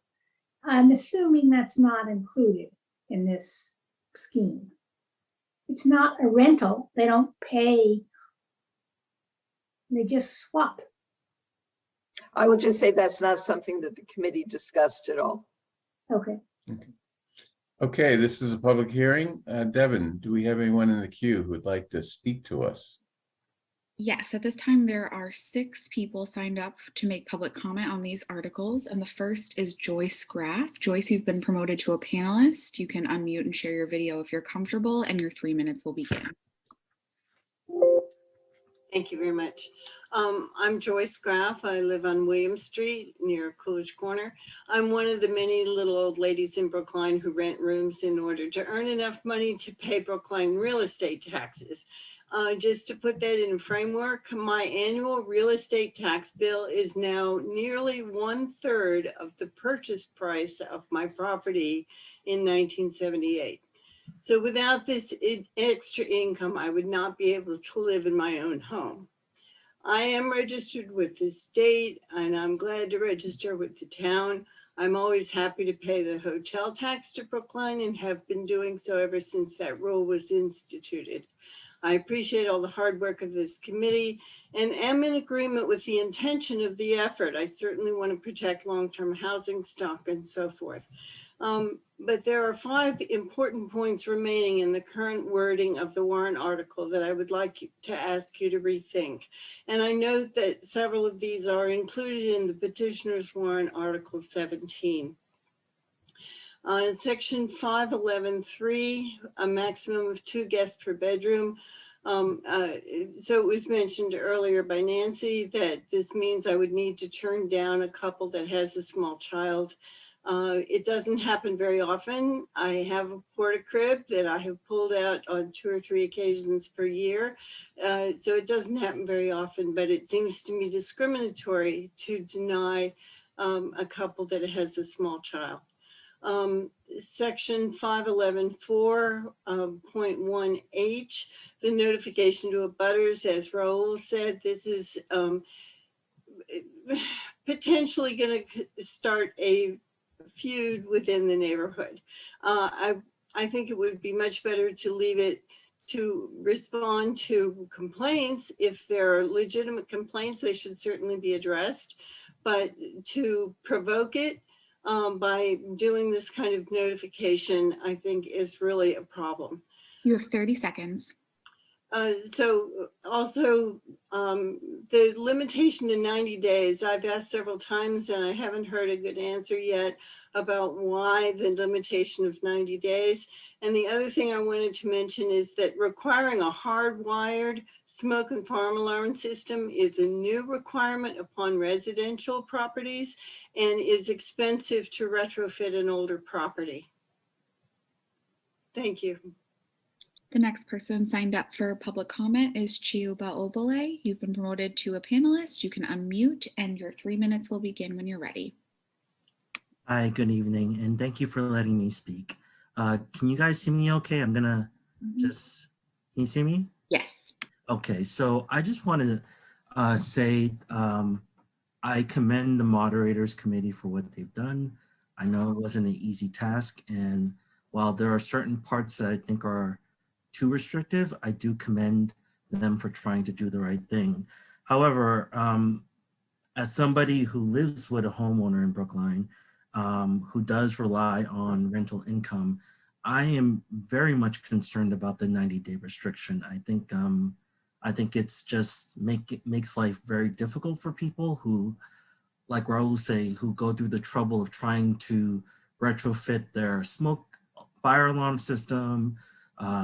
I'm assuming that's not included in this scheme. It's not a rental. They don't pay. They just swap. I would just say that's not something that the committee discussed at all. Okay. Okay, this is a public hearing. Devin, do we have anyone in the queue who would like to speak to us? Yes, at this time there are 6 people signed up to make public comment on these articles, and the first is Joyce Graff. Joyce, you've been promoted to a panelist. You can unmute and share your video if you're comfortable, and your 3 minutes will begin. Thank you very much. I'm Joyce Graff. I live on William Street near Coolidge Corner. I'm one of the many little old ladies in Brookline who rent rooms in order to earn enough money to pay Brookline real estate taxes. Just to put that in framework, my annual real estate tax bill is now nearly 1/3 of the purchase price of my property in 1978. So without this extra income, I would not be able to live in my own home. I am registered with the state and I'm glad to register with the town. I'm always happy to pay the hotel tax to Brookline and have been doing so ever since that rule was instituted. I appreciate all the hard work of this committee and am in agreement with the intention of the effort. I certainly want to protect long-term housing stock and so forth. But there are 5 important points remaining in the current wording of the warrant article that I would like to ask you to rethink. And I note that several of these are included in the petitioner's warrant article 17. Section 511(3), a maximum of 2 guests per bedroom. So it was mentioned earlier by Nancy that this means I would need to turn down a couple that has a small child. It doesn't happen very often. I have a porta crib that I have pulled out on 2 or 3 occasions per year. So it doesn't happen very often, but it seems to me discriminatory to deny a couple that has a small child. Section 511(4.1H, the notification to abutters, as Raul said, this is potentially going to start a feud within the neighborhood. I think it would be much better to leave it to respond to complaints. If there are legitimate complaints, they should certainly be addressed, but to provoke it by doing this kind of notification, I think is really a problem. You have 30 seconds. So also the limitation to 90 days, I've asked several times and I haven't heard a good answer yet about why the limitation of 90 days. And the other thing I wanted to mention is that requiring a hardwired smoke and fire alarm system is a new requirement upon residential properties and is expensive to retrofit an older property. Thank you. The next person signed up for public comment is Chiuba Obole. You've been promoted to a panelist. You can unmute and your 3 minutes will begin when you're ready. Hi, good evening, and thank you for letting me speak. Can you guys see me okay? I'm gonna can you see me? Yes. Okay, so I just want to say I commend the Moderators Committee for what they've done. I know it wasn't an easy task, and while there are certain parts that I think are too restrictive, I do commend them for trying to do the right thing. However, as somebody who lives with a homeowner in Brookline, who does rely on rental income, I am very much concerned about the 90-day restriction. I think it's just makes life very difficult for people who, like Raul say, who go through the trouble of trying to retrofit their smoke fire alarm system,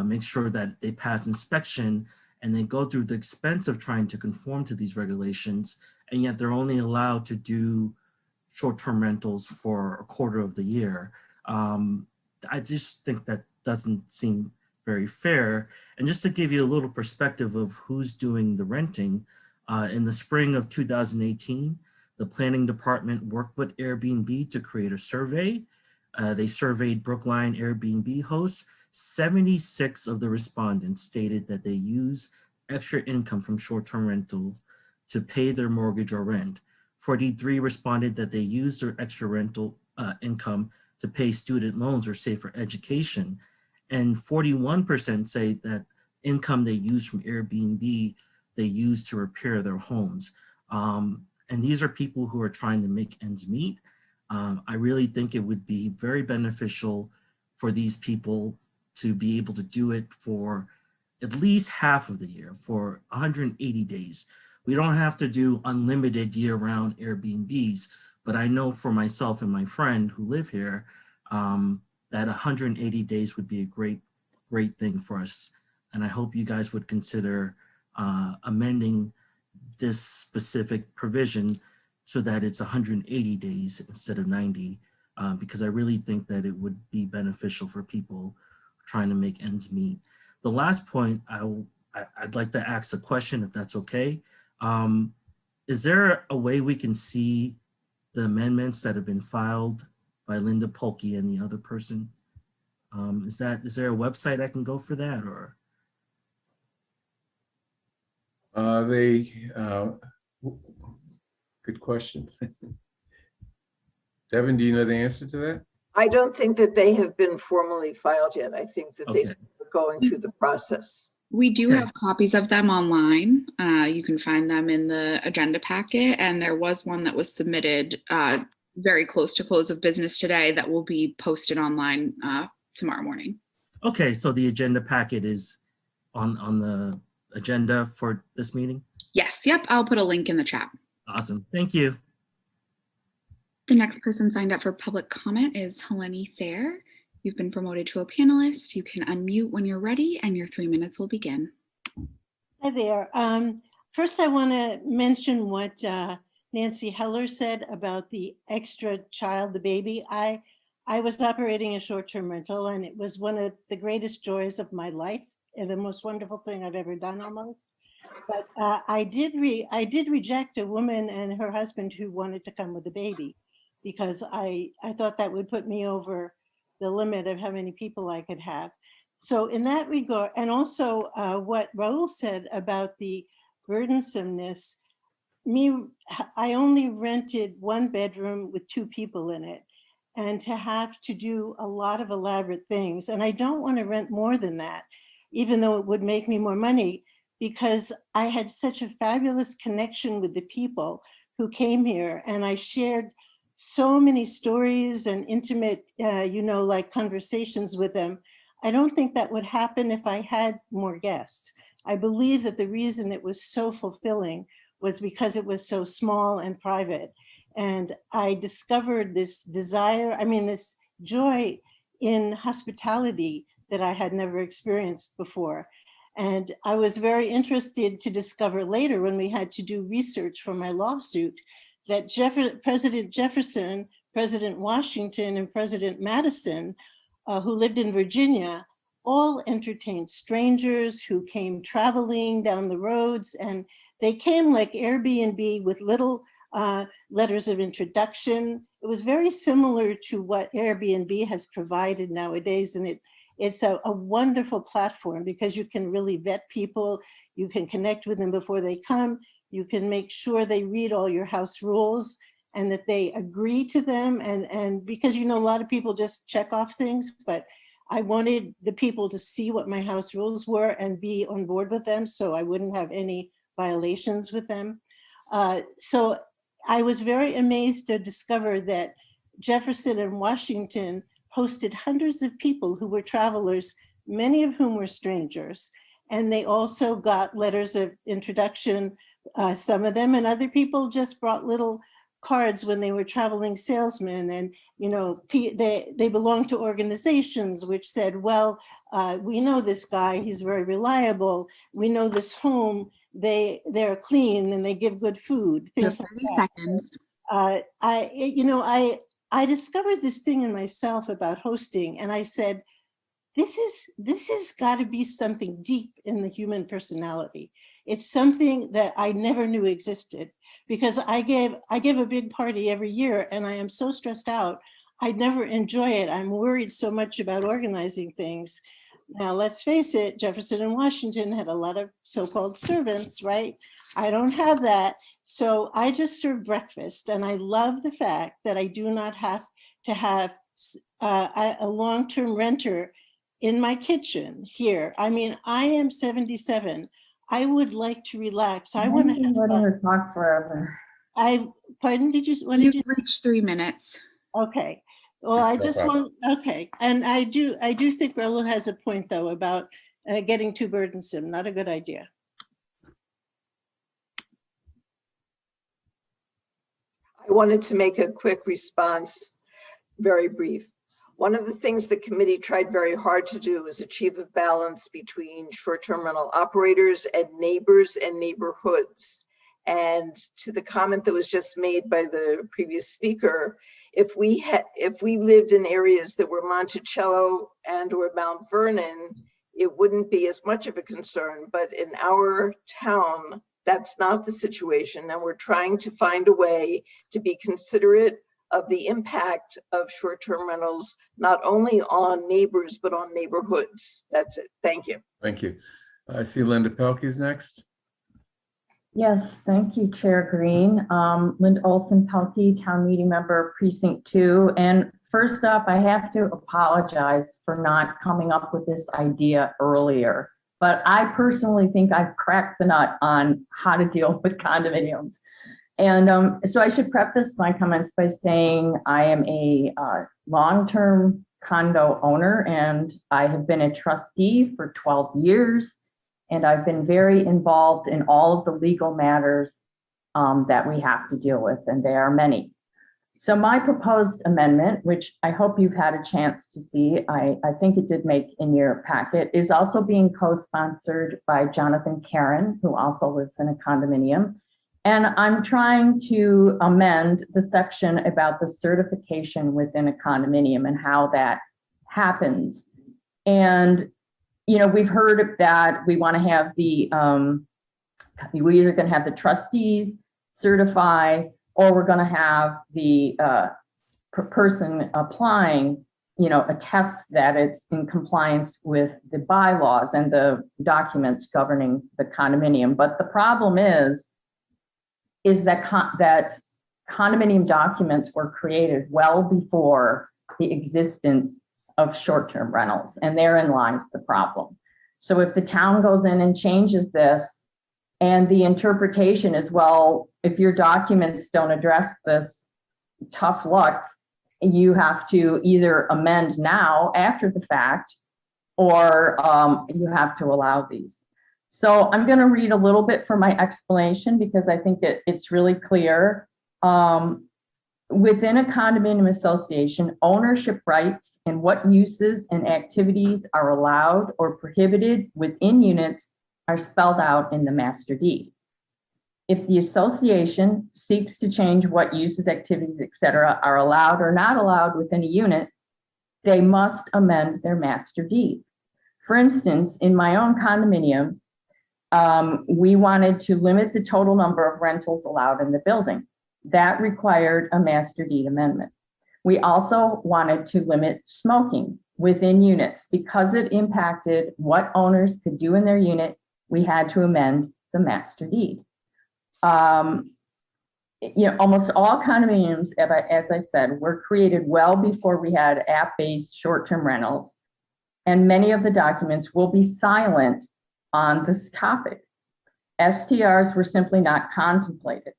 make sure that they pass inspection, and they go through the expense of trying to conform to these regulations, and yet they're only allowed to do short-term rentals for a quarter of the year. I just think that doesn't seem very fair. And just to give you a little perspective of who's doing the renting, in the spring of 2018, the planning department worked with Airbnb to create a survey. They surveyed Brookline Airbnb hosts. 76 of the respondents stated that they use extra income from short-term rentals to pay their mortgage or rent. 43 responded that they use their extra rental income to pay student loans or save for education. And 41% say that income they use from Airbnb, they use to repair their homes. And these are people who are trying to make ends meet. I really think it would be very beneficial for these people to be able to do it for at least half of the year, for 180 days. We don't have to do unlimited year-round Airbnbs, but I know for myself and my friend who live here, that 180 days would be a great thing for us. And I hope you guys would consider amending this specific provision so that it's 180 days instead of 90, because I really think that it would be beneficial for people trying to make ends meet. The last point, I'd like to ask a question, if that's okay. Is there a way we can see the amendments that have been filed by Linda Polke and the other person? Is there a website I can go for that, or? Good question. Devin, do you know the answer to that? I don't think that they have been formally filed yet. I think that Okay. they're going through the process. We do have copies of them online. You can find them in the agenda packet, and there was one that was submitted very close to close of business today that will be posted online tomorrow morning. Okay, so the agenda packet is on the agenda for this meeting? Yes, yep, I'll put a link in the chat. Awesome, thank you. The next person signed up for public comment is Helene Thayer. You've been promoted to a panelist. You can unmute when you're ready and your 3 minutes will begin. Hi there. First, I want to mention what Nancy Heller said about the extra child, the baby. I was operating a short-term rental, and it was one of the greatest joys of my life and the most wonderful thing I've ever done almost. But I did reject a woman and her husband who wanted to come with a baby because I thought that would put me over the limit of how many people I could have. So in that regard, and also what Raul said about the burdensomeness, I only rented 1 bedroom with 2 people in it, and to have to do a lot of elaborate things. And I don't want to rent more than that, even though it would make me more money, because I had such a fabulous connection with the people who came here, and I shared so many stories and intimate, like conversations with them. I don't think that would happen if I had more guests. I believe that the reason it was so fulfilling was because it was so small and private. And I discovered this desire, this joy in hospitality that I had never experienced before. And I was very interested to discover later, when we had to do research for my lawsuit, that President Jefferson, President Washington, and President Madison, who lived in Virginia, all entertained strangers who came traveling down the roads, and they came like Airbnb with little letters of introduction. It was very similar to what Airbnb has provided nowadays, and it's a wonderful platform because you can really vet people, you can connect with them before they come, you can make sure they read all your house rules and that they agree to them, and because a lot of people just check off things, but I wanted the people to see what my house rules were and be on board with them so I wouldn't have any violations with them. So I was very amazed to discover that Jefferson and Washington hosted hundreds of people who were travelers, many of whom were strangers. And they also got letters of introduction, some of them, and other people just brought little cards when they were traveling salesmen. And, they belonged to organizations which said, well, we know this guy, he's very reliable. We know this home, they're clean and they give good food. Things like 30 that. seconds. I discovered this thing in myself about hosting, and I said, this has got to be something deep in the human personality. It's something that I never knew existed, because I give a big party every year and I am so stressed out. I never enjoy it. I'm worried so much about organizing things. Now, let's face it, Jefferson and Washington had a lot of so-called servants, right? I don't have that. So I just serve breakfast, and I love the fact that I do not have to have a long-term renter in my kitchen here. I am 77. I would like to relax. I want to letting her talk forever. Pardon, You've reached 3 minutes. Okay. Well, I No just problem. okay. And I do think Raul has a point though about getting too burdensome, not a good idea. I wanted to make a quick response, very brief. One of the things the committee tried very hard to do is achieve a balance between short-term rental operators and neighbors and neighborhoods. And to the comment that was just made by the previous speaker, if we lived in areas that were Monticello and or Mount Vernon, it wouldn't be as much of a concern. But in our town, that's not the situation. And we're trying to find a way to be considerate of the impact of short-term rentals, not only on neighbors, but on neighborhoods. That's it. Thank you. Thank you. I see Linda Pelkey's next. Yes, thank you, Chair Green. Linda Olson Pelkey, Town Meeting Member, Precinct 2. And first up, I have to apologize for not coming up with this idea earlier. But I personally think I've cracked the nut on how to deal with condominiums. And so I should preface my comments by saying I am a long-term condo owner, and I have been a trustee for 12 years. And I've been very involved in all of the legal matters that we have to deal with, and there are many. So my proposed amendment, which I hope you've had a chance to see, I think it did make in your packet, is also being co-sponsored by Jonathan Karen, who also lives in a condominium. And I'm trying to amend the section about the certification within a condominium and how that happens. And you know, we've heard that we want to have the, we're either going to have the trustees certify, or we're going to have the person applying, you know, attest that it's in compliance with the bylaws and the documents governing the condominium. But the problem is that that condominium documents were created well before the existence of short-term rentals, and therein lies the problem. So if the town goes in and changes this, and the interpretation is, well, if your documents don't address this, tough luck, you have to either amend now after the fact, or you have to allow these. So I'm going to read a little bit from my explanation because I think it's really clear. Within a condominium association, ownership rights and what uses and activities are allowed or prohibited within units are spelled out in the master deed. If the association seeks to change what uses, activities, etc. are allowed or not allowed within a unit, they must amend their master deed. For instance, in my own condominium, we wanted to limit the total number of rentals allowed in the building. That required a master deed amendment. We also wanted to limit smoking within units because it impacted what owners could do in their unit. We had to amend the master deed. You know, almost all condominiums, as I said, were created well before we had app-based short-term rentals, and many of the documents will be silent on this topic. STRs were simply not contemplated.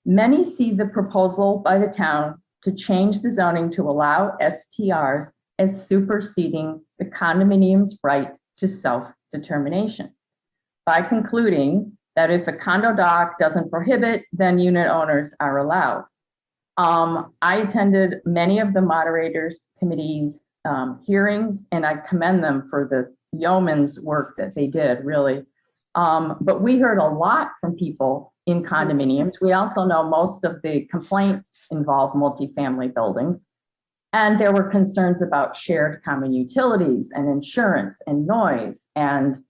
Many see the proposal by the town to change the zoning to allow STRs as superseding the condominium's right to self-determination, by concluding that if a condo doc doesn't prohibit, then unit owners are allowed. I attended many of the moderators committee's hearings, and I commend them for the yeoman's work that they did, really. But we heard a lot from people in condominiums. We also know most of the complaints involve multifamily buildings. And there were concerns about shared common utilities and insurance and noise and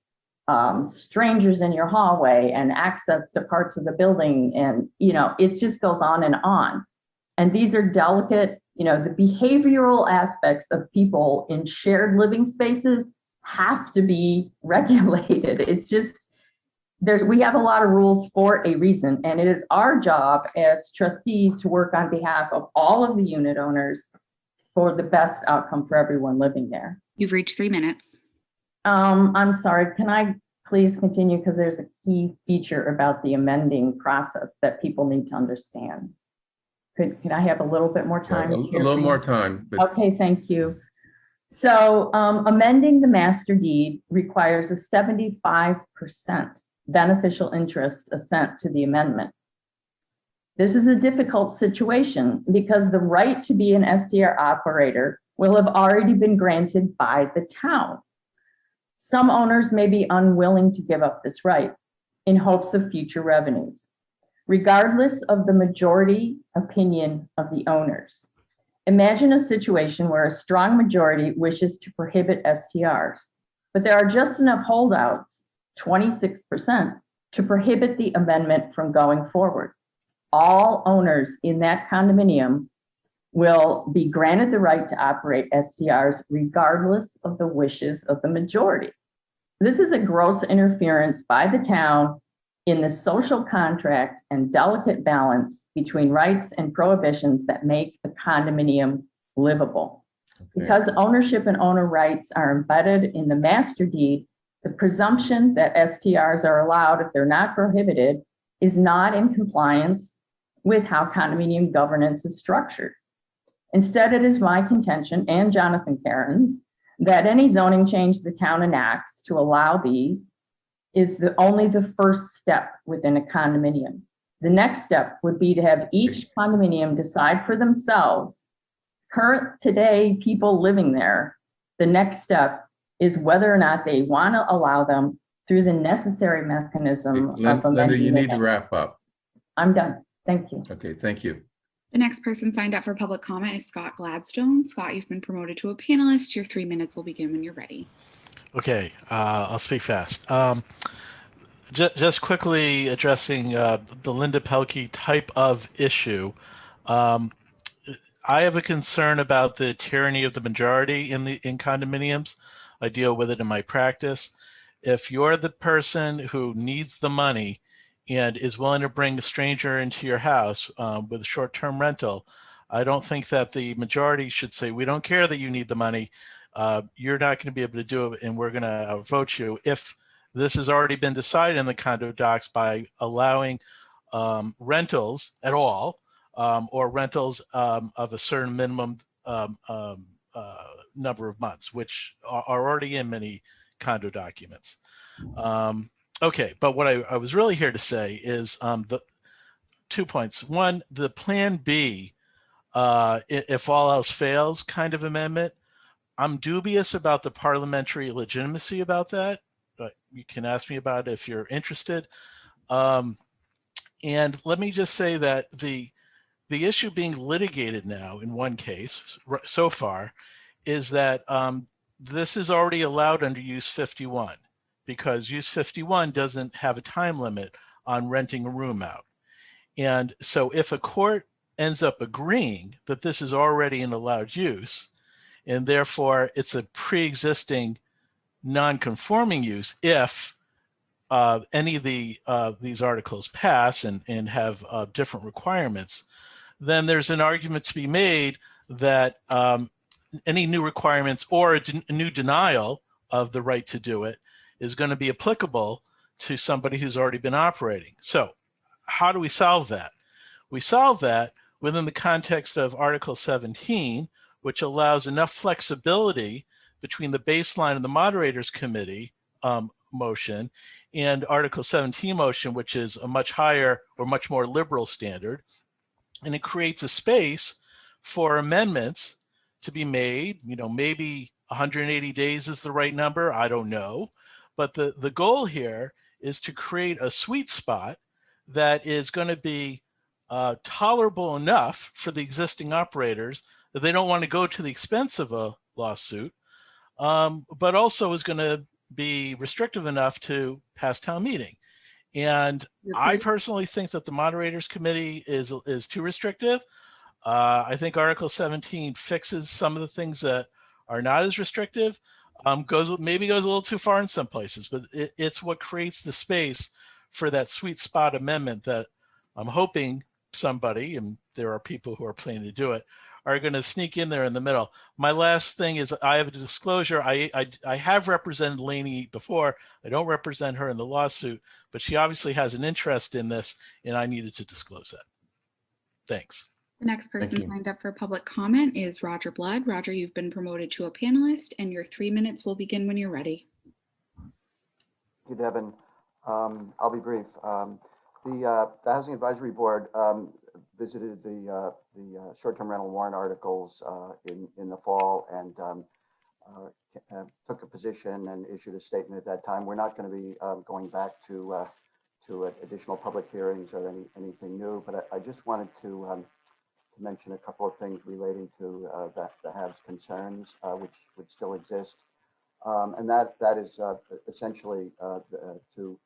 strangers in your hallway and access to parts of the building. And, you know, it just goes on and on. And these are delicate, you know, the behavioral aspects of people in shared living spaces have to be regulated. It's just, we have a lot of rules for a reason, and it is our job as trustees to work on behalf of all of the unit owners for the best outcome for everyone living there. You've reached 3 minutes. I'm sorry, can I please continue? Because there's a key feature about the amending process that people need to understand. Can I have a little bit more time? Yeah, a little more time. But... Okay, thank you. So amending the master deed requires a 75% beneficial interest assent to the amendment. This is a difficult situation because the right to be an SDR operator will have already been granted by the town. Some owners may be unwilling to give up this right in hopes of future revenues. regardless of the majority opinion of the owners. Imagine a situation where a strong majority wishes to prohibit STRs, but there are just enough holdouts, 26%, to prohibit the amendment from going forward. All owners in that condominium will be granted the right to operate STRs regardless of the wishes of the majority. This is a gross interference by the town in the social contract and delicate balance between rights and prohibitions that make the condominium livable. Because ownership and owner rights are embedded in the master deed, the presumption that STRs are allowed if they're not prohibited is not in compliance with how condominium governance is structured. Instead, it is my contention and Jonathan Karen's that any zoning change the town enacts to allow these is only the first step within a condominium. The next step would be to have each condominium decide for themselves, today people living there, the next step is whether or not they want to allow them through the necessary mechanism of Linda, amending you the need to wrap up. I'm done. Thank you. Okay, thank you. The next person signed up for public comment is Scott Gladstone. Scott, you've been promoted to a panelist. Your 3 minutes will begin when you're ready. Okay, I'll speak fast. Just quickly addressing the Linda Pelkey type of issue. I have a concern about the tyranny of the majority in condominiums. I deal with it in my practice. If you're the person who needs the money and is willing to bring a stranger into your house with a short-term rental, I don't think that the majority should say, we don't care that you need the money. You're not going to be able to do it, and we're going to outvote you. If this has already been decided in the condo docs by allowing rentals at all, or rentals of a certain minimum number of months, which are already in many condo documents. Okay, but what I was really here to say is the 2 points. One, the Plan B, if all else fails kind of amendment, I'm dubious about the parliamentary legitimacy about that, but you can ask me about it if you're interested. And let me just say that the issue being litigated now in one case so far is that this is already allowed under Use 51 because Use 51 doesn't have a time limit on renting a room out. And so if a court ends up agreeing that this is already an allowed use, and therefore it's a pre-existing non-conforming use if any of these articles pass and have different requirements, then there's an argument to be made that any new requirements or a new denial of the right to do it is going to be applicable to somebody who's already been operating. So how do we solve that? We solve that within the context of Article 17, which allows enough flexibility between the baseline and the Moderators Committee motion and Article 17 motion, which is a much higher or much more liberal standard. And it creates a space for amendments to be made. You know, maybe 180 days is the right number. I don't know. But the goal here is to create a sweet spot that is going to be tolerable enough for the existing operators that they don't want to go to the expense of a lawsuit, but also is going to be restrictive enough to pass town meeting. And I personally think that the Moderators Committee is too restrictive. I think Article 17 fixes some of the things that are not as restrictive. Maybe goes a little too far in some places, but it's what creates the space for that sweet spot amendment that I'm hoping somebody, and there are people who are planning to do it, are going to sneak in there in the middle. My last thing is I have a disclosure. I have represented Lainey before. I don't represent her in the lawsuit, but she obviously has an interest in this, and I needed to disclose that. Thanks. The next person signed up for public comment is Roger Blood. Roger, you've been promoted to a panelist, and your 3 minutes will begin when you're ready. Thank you, Devin. I'll be brief. The Housing Advisory Board visited the short-term rental warrant articles in the fall and took a position and issued a statement at that time. We're not going to be going back to additional public hearings or anything new, but I just wanted to mention a couple of things relating to the HAB's concerns, which still exist. And that is essentially to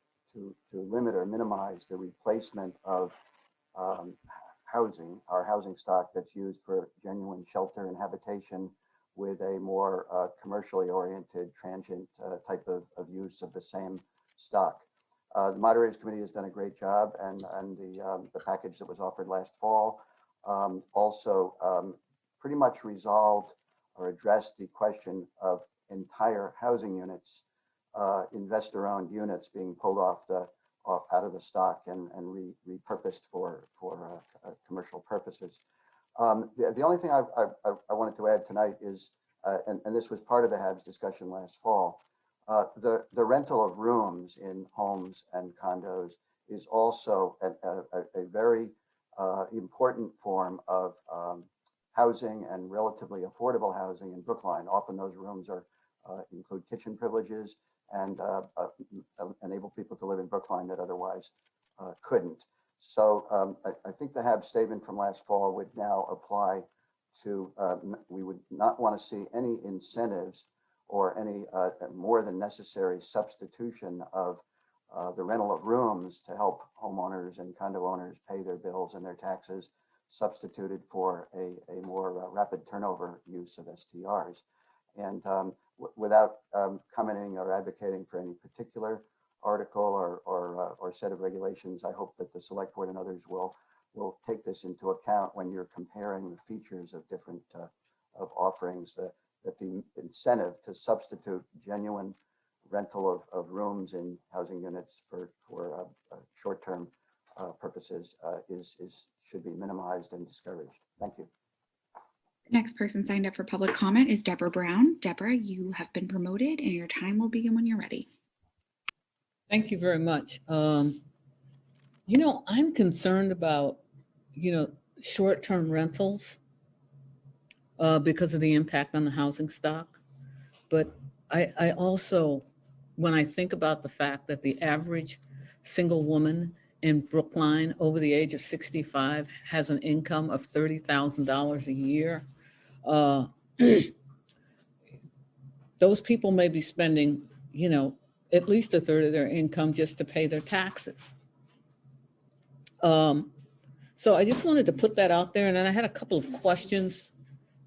limit or minimize the replacement of our housing stock that's used for genuine shelter and habitation with a more commercially oriented transient type of use of the same stock. The Moderators Committee has done a great job, and the package that was offered last fall also pretty much resolved or addressed the question of entire housing units, investor-owned units being pulled out of the stock and repurposed for commercial purposes. The only thing I wanted to add tonight is, and this was part of the HAB's discussion last fall, the rental of rooms in homes and condos is also a very important form of housing and relatively affordable housing in Brookline. Often those rooms include kitchen privileges and enable people to live in Brookline that otherwise couldn't. So I think the HAB statement from last fall would now apply to, we would not want to see any incentives or any more than necessary substitution of the rental of rooms to help homeowners and condo owners pay their bills and their taxes, substituted for a more rapid turnover use of STRs. And without commenting or advocating for any particular article or set of regulations, I hope that the Select Board and others will take this into account when you're comparing the features of different of offerings, that the incentive to substitute genuine rental of rooms in housing units for short-term purposes should be minimized and discouraged. Thank you. The next person signed up for public comment is Deborah Brown. Deborah, you have been promoted and your time will begin when you're ready. Thank you very much. I'm concerned about, short-term rentals because of the impact on the housing stock. But I also, when I think about the fact that the average single woman in Brookline over the age of 65 has an income of $30,000 a year, those people may be spending, at least a third of their income just to pay their taxes. So I just wanted to put that out there. And then I had a couple of questions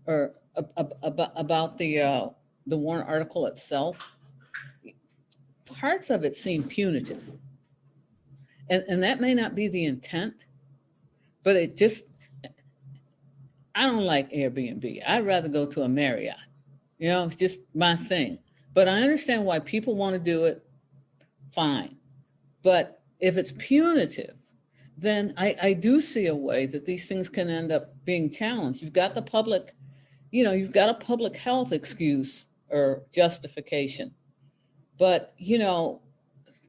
about the warrant article itself. Parts of it seem punitive. And that may not be the intent, but I don't like Airbnb. I'd rather go to a Marriott. It's just my thing. But I understand why people want to do it, fine. But if it's punitive, then I do see a way that these things can end up being challenged. You've got the public, you've got a public health excuse or justification. But,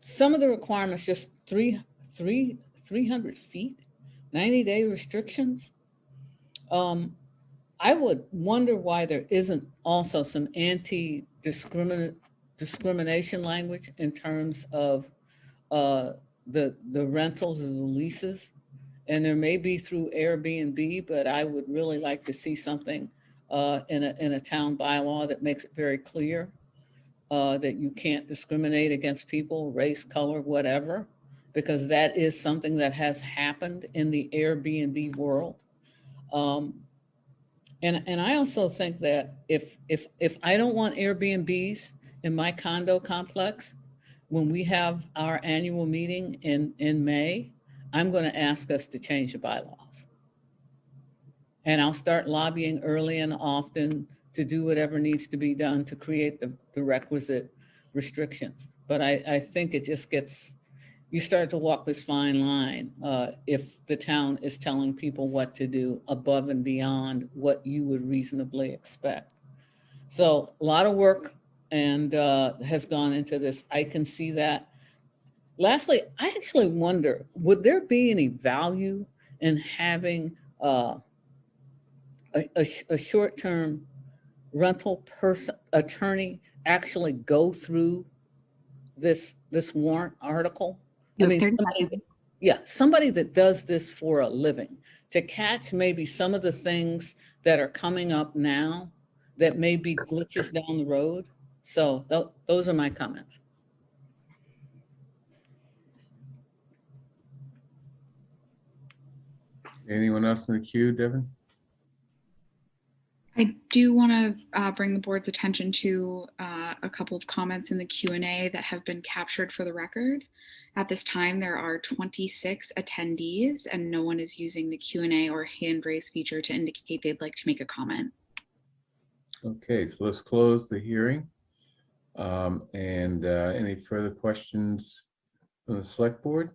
some of the requirements, just 300 feet, 90-day restrictions. I would wonder why there isn't also some anti-discrimination language in terms of the rentals and the leases. And there may be through Airbnb, but I would really like to see something in a town bylaw that makes it very clear that you can't discriminate against people, race, color, whatever, because that is something that has happened in the Airbnb world. And I also think that if I don't want Airbnbs in my condo complex, when we have our annual meeting in May, I'm going to ask us to change the bylaws. And I'll start lobbying early and often to do whatever needs to be done to create the requisite restrictions. But I think it just you start to walk this fine line if the town is telling people what to do above and beyond what you would reasonably expect. So a lot of work and has gone into this. I can see that. Lastly, I actually wonder, would there be any value in having a short-term rental attorney actually go through this warrant article You I have mean, 30 somebody seconds. somebody that does this for a living, to catch maybe some of the things that are coming up now that may be glitches down the road. So those are my comments. Anyone else in the queue, Devin? I do want to bring the board's attention to a couple of comments in the Q&A that have been captured for the record. At this time, there are 26 attendees and no one is using the Q&A or hand raise feature to indicate they'd like to make a comment. Okay, so let's close the hearing. Any further questions from the select board?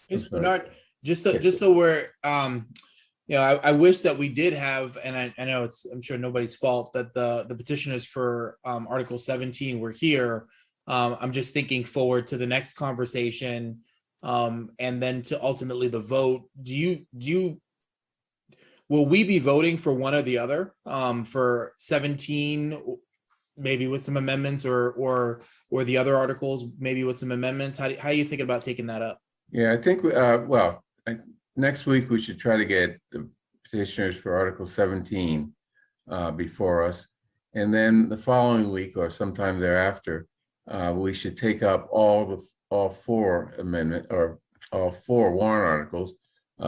Yes, I'm sorry. Bernard, just so we're, I wish that we did have, and I know I'm sure nobody's fault that the petitioners for Article 17 were here. I'm just thinking forward to the next conversation, and then to ultimately the vote. Will we be voting for one or the other, for 17, maybe with some amendments, or the other articles, maybe with some amendments? How are you thinking about taking that up? Yeah, I think, next week we should try to get the petitioners for Article 17 before us. And then the following week or sometime thereafter, we should take up all four warrant articles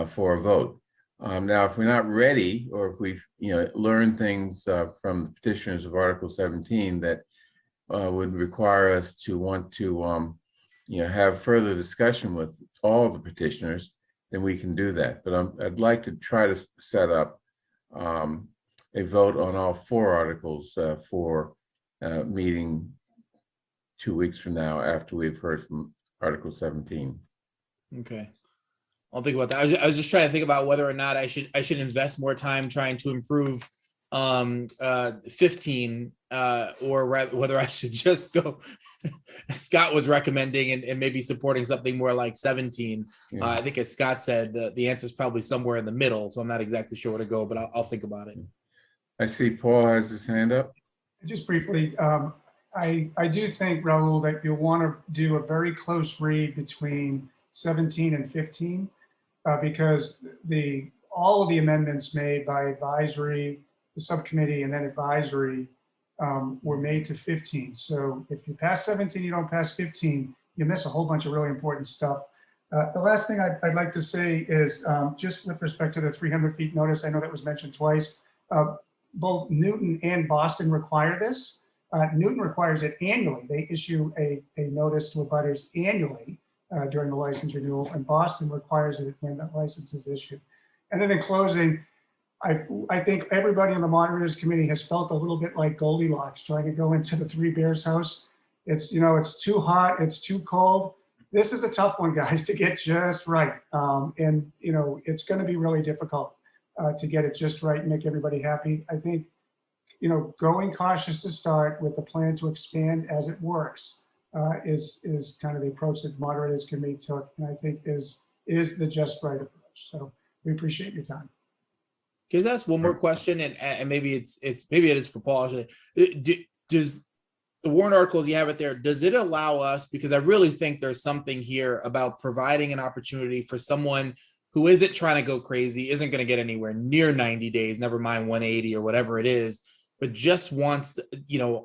for a vote. Now, if we're not ready, or if we've learned things from the petitioners of Article 17 that would require us to want to have further discussion with all of the petitioners, then we can do that. But I'd like to try to set up a vote on all four articles for meeting 2 weeks from now after we've heard from Article 17. Okay. I'll think about that. I was just trying to think about whether or not I should invest more time trying to improve 15, or rather whether I should just go Scott was recommending and maybe supporting something more like 17. Yeah. I think as Scott said, the answer is probably somewhere in the middle, so I'm not exactly sure where to go, but I'll think about it. I see Paul has his hand up. Just briefly, I do think, Raul, that you'll want to do a very close read between 17 and 15, because all of the amendments made by advisory, the subcommittee, and then advisory were made to 15. So if you pass 17, you don't pass 15, you miss a whole bunch of really important stuff. The last thing I'd like to say is just with respect to the 300 feet notice, I know that was mentioned twice. Both Newton and Boston require this. Newton requires it annually. They issue a notice to abutters annually during the license renewal, and Boston requires it when that license is issued. And then in closing, I think everybody on the Moderators Committee has felt a little bit like Goldilocks trying to go into the Three Bears house. It's too hot, it's too cold. This is a tough one, guys, to get just right. And it's going to be really difficult to get it just right and make everybody happy. I think, going cautious to start with the plan to expand as it works is kind of the approach that the Moderators Committee took, and I think is the just right approach. So we appreciate your time. Can I just ask one more question, and maybe it is for Paul. Does the warrant articles you have it there, does it allow us, because I really think there's something here about providing an opportunity for someone who isn't trying to go crazy, isn't going to get anywhere near 90 days, never mind 180 or whatever it is, but just wants to,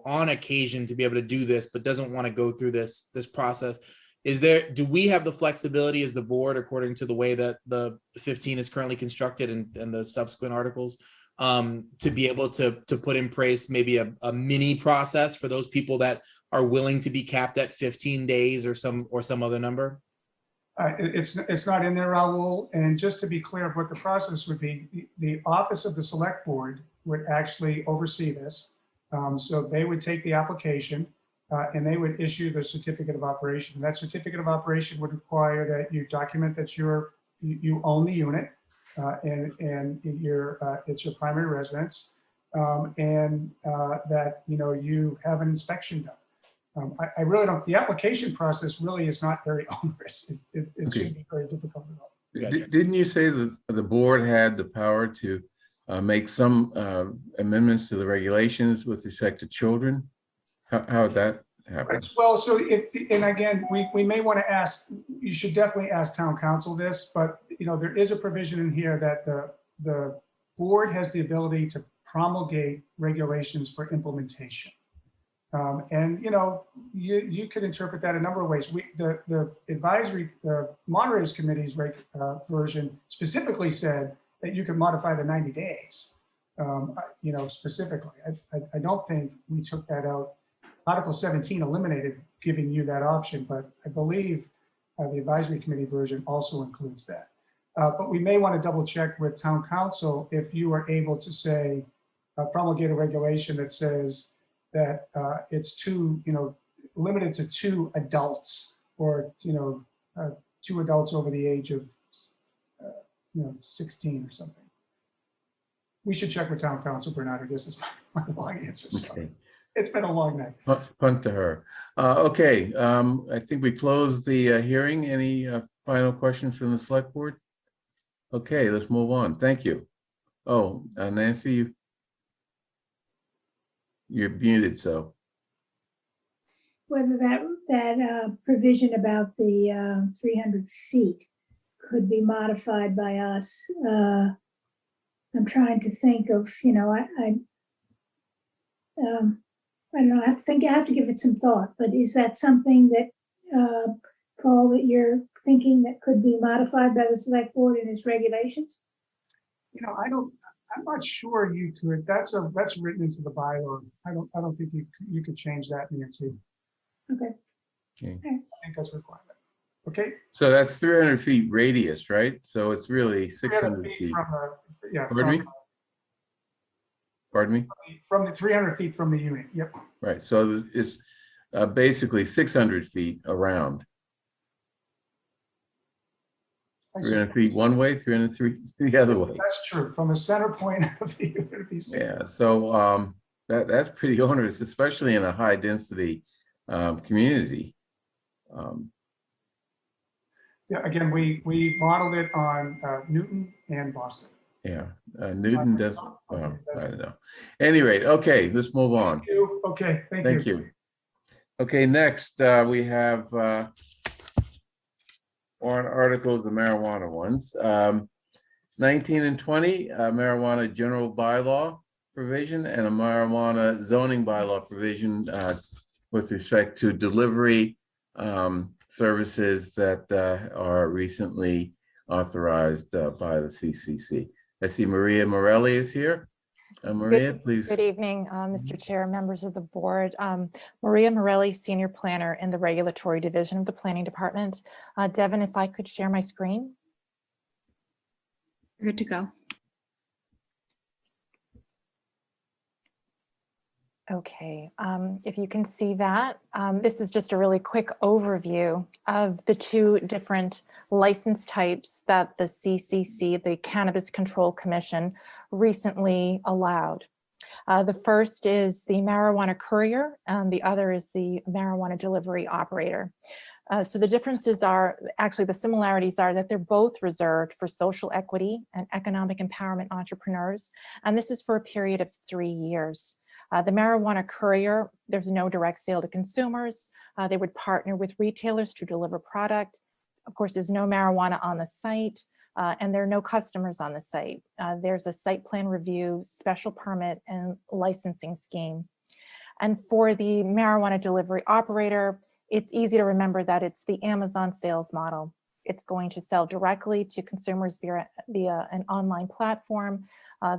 on occasion to be able to do this, but doesn't want to go through this process. Do we have the flexibility as the board, according to the way that the 15 is currently constructed and the subsequent articles, to be able to put in place maybe a mini process for those people that are willing to be capped at 15 days or some other number? It's not in there, Raul. And just to be clear of what the process would be, the Office of the Select Board would actually oversee this. So they would take the application and they would issue the certificate of operation. And that certificate of operation would require that you document that you own the unit and it's your primary residence, and that you have an inspection done. I really don't. The application process really is not very onerous. It shouldn't be very difficult at all. Didn't you say that the board had the power to make some amendments to the regulations with respect to children? How happens. Well, so and again, we may want to ask, you should definitely ask town council this, but there is a provision in here that the board has the ability to promulgate regulations for implementation. And you could interpret that a number of ways. The advisory, the moderators committee's version specifically said that you could modify the 90 days. Specifically, I don't think we took that out. Article 17 eliminated giving you that option, but I believe the advisory committee version also includes that. But we may want to double check with town council if you are able to say, promulgate a regulation that says that it's limited to 2 adults or, 2 adults over the age of, 16 or something. We should check with town council, Bernard. I guess is my long answer. Okay. It's been a long night. Punt to her. Okay, I think we closed the hearing. Any final questions from the select board? Okay, let's move on. Thank you. Oh, Nancy, you're muted, so. Whether that provision about the 300 feet could be modified by us. I'm trying to think of, I don't know, I have to give it some thought, but is that something that, Paul, that you're thinking that could be modified by the select board in its regulations? I'm not sure you could. That's written into the bylaw. I don't think you could change that, Nancy. Okay. Okay. I think that's a requirement. Okay. So that's 300 feet radius, right? So it's really 600 feet. Pardon me? From the 300 feet from the unit. Yep. Right. So it's basically 600 feet around. 300 feet one way, 300 feet the other way. That's true. From the center point of the unit, it'd be 600. Yeah. So that's pretty onerous, especially in a high density community. Yeah. Again, we modeled it on Newton and Boston. Yeah, Newton does. Well, I don't know. Any rate, okay, let's move on. Thank you. Okay, thank you. Okay, next we have warrant articles, the marijuana ones. 19 and 20, marijuana general bylaw provision and a marijuana zoning bylaw provision with respect to delivery services that are recently authorized by the CCC. I see Maria Morelli is here. Maria, please. Good evening, Mr. Chair, members of the board. Maria Morelli, Senior Planner in the Regulatory Division of the Planning Department. Devin, if I could share my screen. You're good to go. Okay, if you can see that, this is just a really quick overview of the 2 different license types that the CCC, the Cannabis Control Commission, recently allowed. The first is the marijuana courier, and the other is the marijuana delivery operator. So the differences are, actually the similarities are that they're both reserved for social equity and economic empowerment entrepreneurs, and this is for a period of 3 years. The marijuana courier, there's no direct sale to consumers. They would partner with retailers to deliver product. Of course, there's no marijuana on the site, and there are no customers on the site. There's a site plan review, special permit, and licensing scheme. And for the marijuana delivery operator, it's easy to remember that it's the Amazon sales model. It's going to sell directly to consumers via an online platform.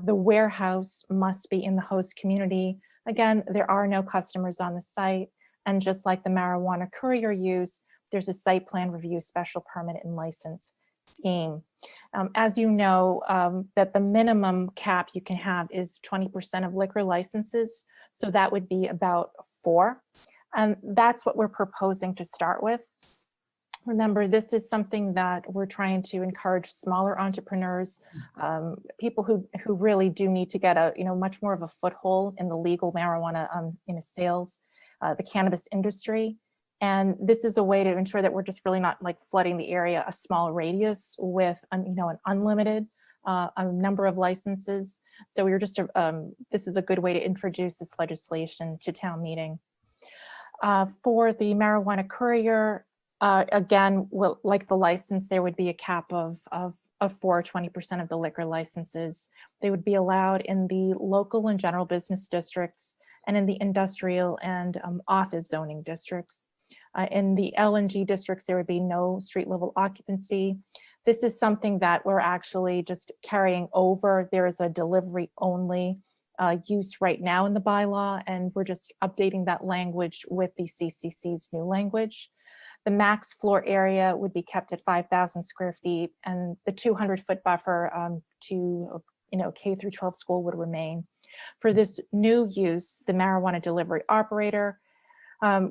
The warehouse must be in the host community. Again, there are no customers on the site. And just like the marijuana courier use, there's a site plan review, special permit, and license scheme. As you know, that the minimum cap you can have is 20% of liquor licenses. So that would be about 4. And that's what we're proposing to start with. Remember, this is something that we're trying to encourage smaller entrepreneurs, people who really do need to get a much more of a foothold in the legal marijuana sales, the cannabis industry. And this is a way to ensure that we're just really not like flooding the area, a small radius with an unlimited a number of licenses. So we were just this is a good way to introduce this legislation to town meeting. For the marijuana courier, again, like the license, there would be a cap of 20% of the liquor licenses. They would be allowed in the local and general business districts and in the industrial and office zoning districts. In the LNG districts, there would be no street level occupancy. This is something that we're actually just carrying over. There is a delivery only use right now in the bylaw, and we're just updating that language with the CCC's new language. The max floor area would be kept at 5,000 square feet, and the 200-foot buffer to K through 12 school would remain. For this new use, the marijuana delivery operator,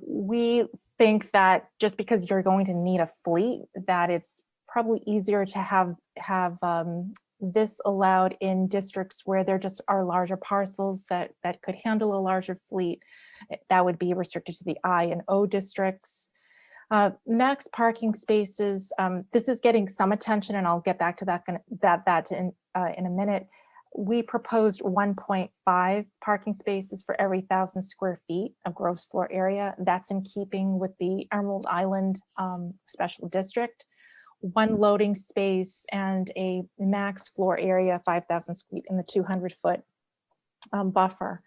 we think that just because you're going to need a fleet, that it's probably easier to have this allowed in districts where there just are larger parcels that could handle a larger fleet. That would be restricted to the I and O districts. Max parking spaces, this is getting some attention, and I'll get back to that in a minute. We proposed 1.5 parking spaces for every 1,000 square feet of gross floor area. That's in keeping with the Emerald Island Special District. 1 loading space and a max floor area, 5,000 square feet in the 200-foot buffer.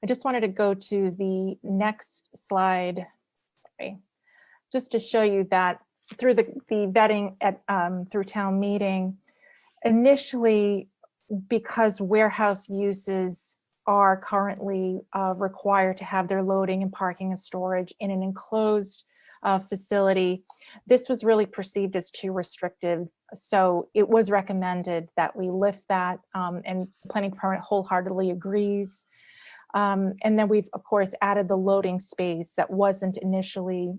I just wanted to go to the next slide, sorry, just to show you that through the vetting at through town meeting, initially, because warehouse uses are currently required to have their loading and parking and storage in an enclosed facility, this was really perceived as too restrictive. So it was recommended that we lift that, and Planning Department wholeheartedly agrees. And then we've, of course, added the loading space that wasn't initially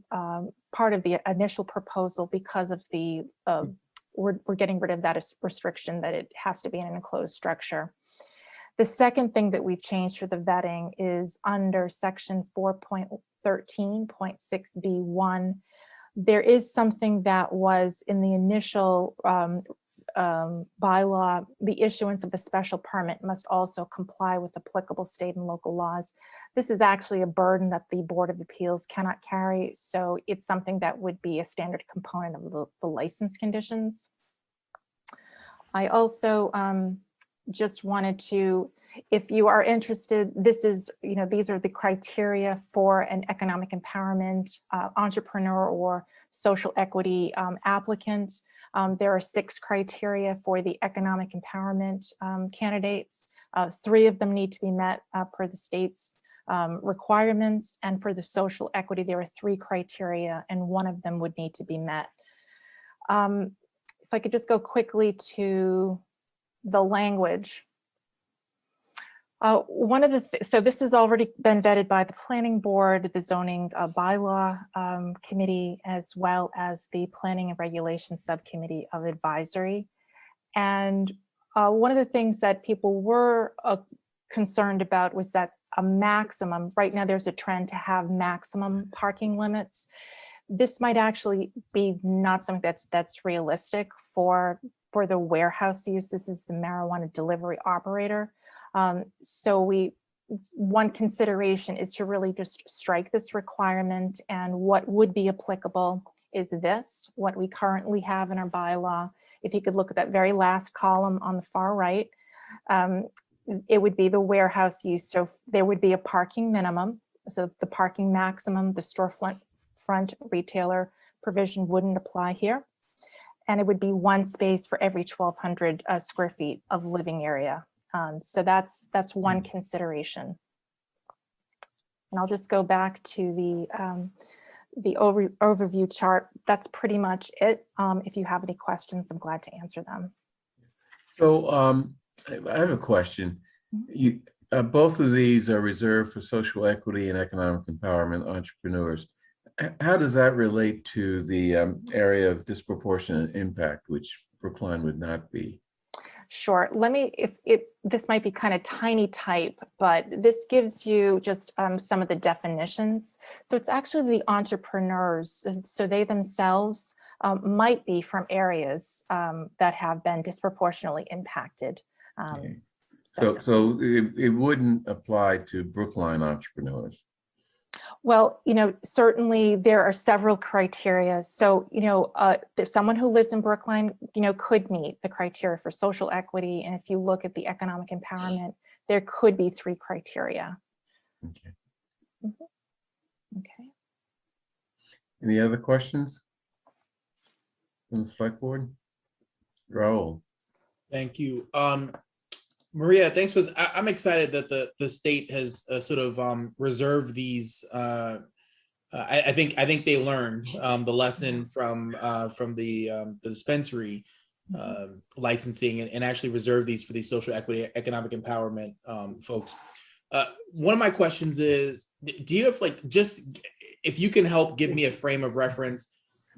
part of the initial proposal because of the, we're getting rid of that restriction that it has to be in an enclosed structure. The second thing that we've changed for the vetting is under section 4.13.6B1. There is something that was in the initial bylaw. The issuance of a special permit must also comply with applicable state and local laws. This is actually a burden that the Board of Appeals cannot carry, so it's something that would be a standard component of the license conditions. I also just wanted to, if you are interested, this is, these are the criteria for an economic empowerment entrepreneur or social equity applicant. There are 6 criteria for the economic empowerment candidates. 3 of them need to be met per the state's requirements, and for the social equity, there are 3 criteria, and 1 of them would need to be met. If I could just go quickly to the language. So this has already been vetted by the Planning Board, the Zoning Bylaw Committee, as well as the Planning and Regulations Subcommittee of Advisory. And one of the things that people were concerned about was that a maximum, right now there's a trend to have maximum parking limits. This might actually be not something that's realistic for the warehouse use. This is the marijuana delivery operator. So one consideration is to really just strike this requirement, and what would be applicable is this, what we currently have in our bylaw. If you could look at that very last column on the far right, it would be the warehouse use. So there would be a parking minimum. So the parking maximum, the storefront retailer provision wouldn't apply here. And it would be 1 space for every 1,200 square feet of living area. So that's one consideration. And I'll just go back to the overview chart. That's pretty much it. If you have any questions, I'm glad to answer them. So I have a question. Both of these are reserved for social equity and economic empowerment entrepreneurs. How does that relate to the area of disproportionate impact, which Brookline would not be? Sure. Let me, this might be kind of tiny type, but this gives you just some of the definitions. So it's actually the entrepreneurs. So they themselves might be from areas that have been disproportionately impacted. Okay. So it wouldn't apply to Brookline entrepreneurs? Well, certainly there are several criteria. So, there's someone who lives in Brookline, could meet the criteria for social equity. And if you look at the economic empowerment, there could be 3 criteria. Okay. Okay. Any other questions from the select board? Raul. Thank you. Maria, thanks. I'm excited that the state has sort of reserved these. I think they learned the lesson from the dispensary licensing and actually reserve these for these social equity, economic empowerment folks. One of my questions is, do you have if you can help give me a frame of reference,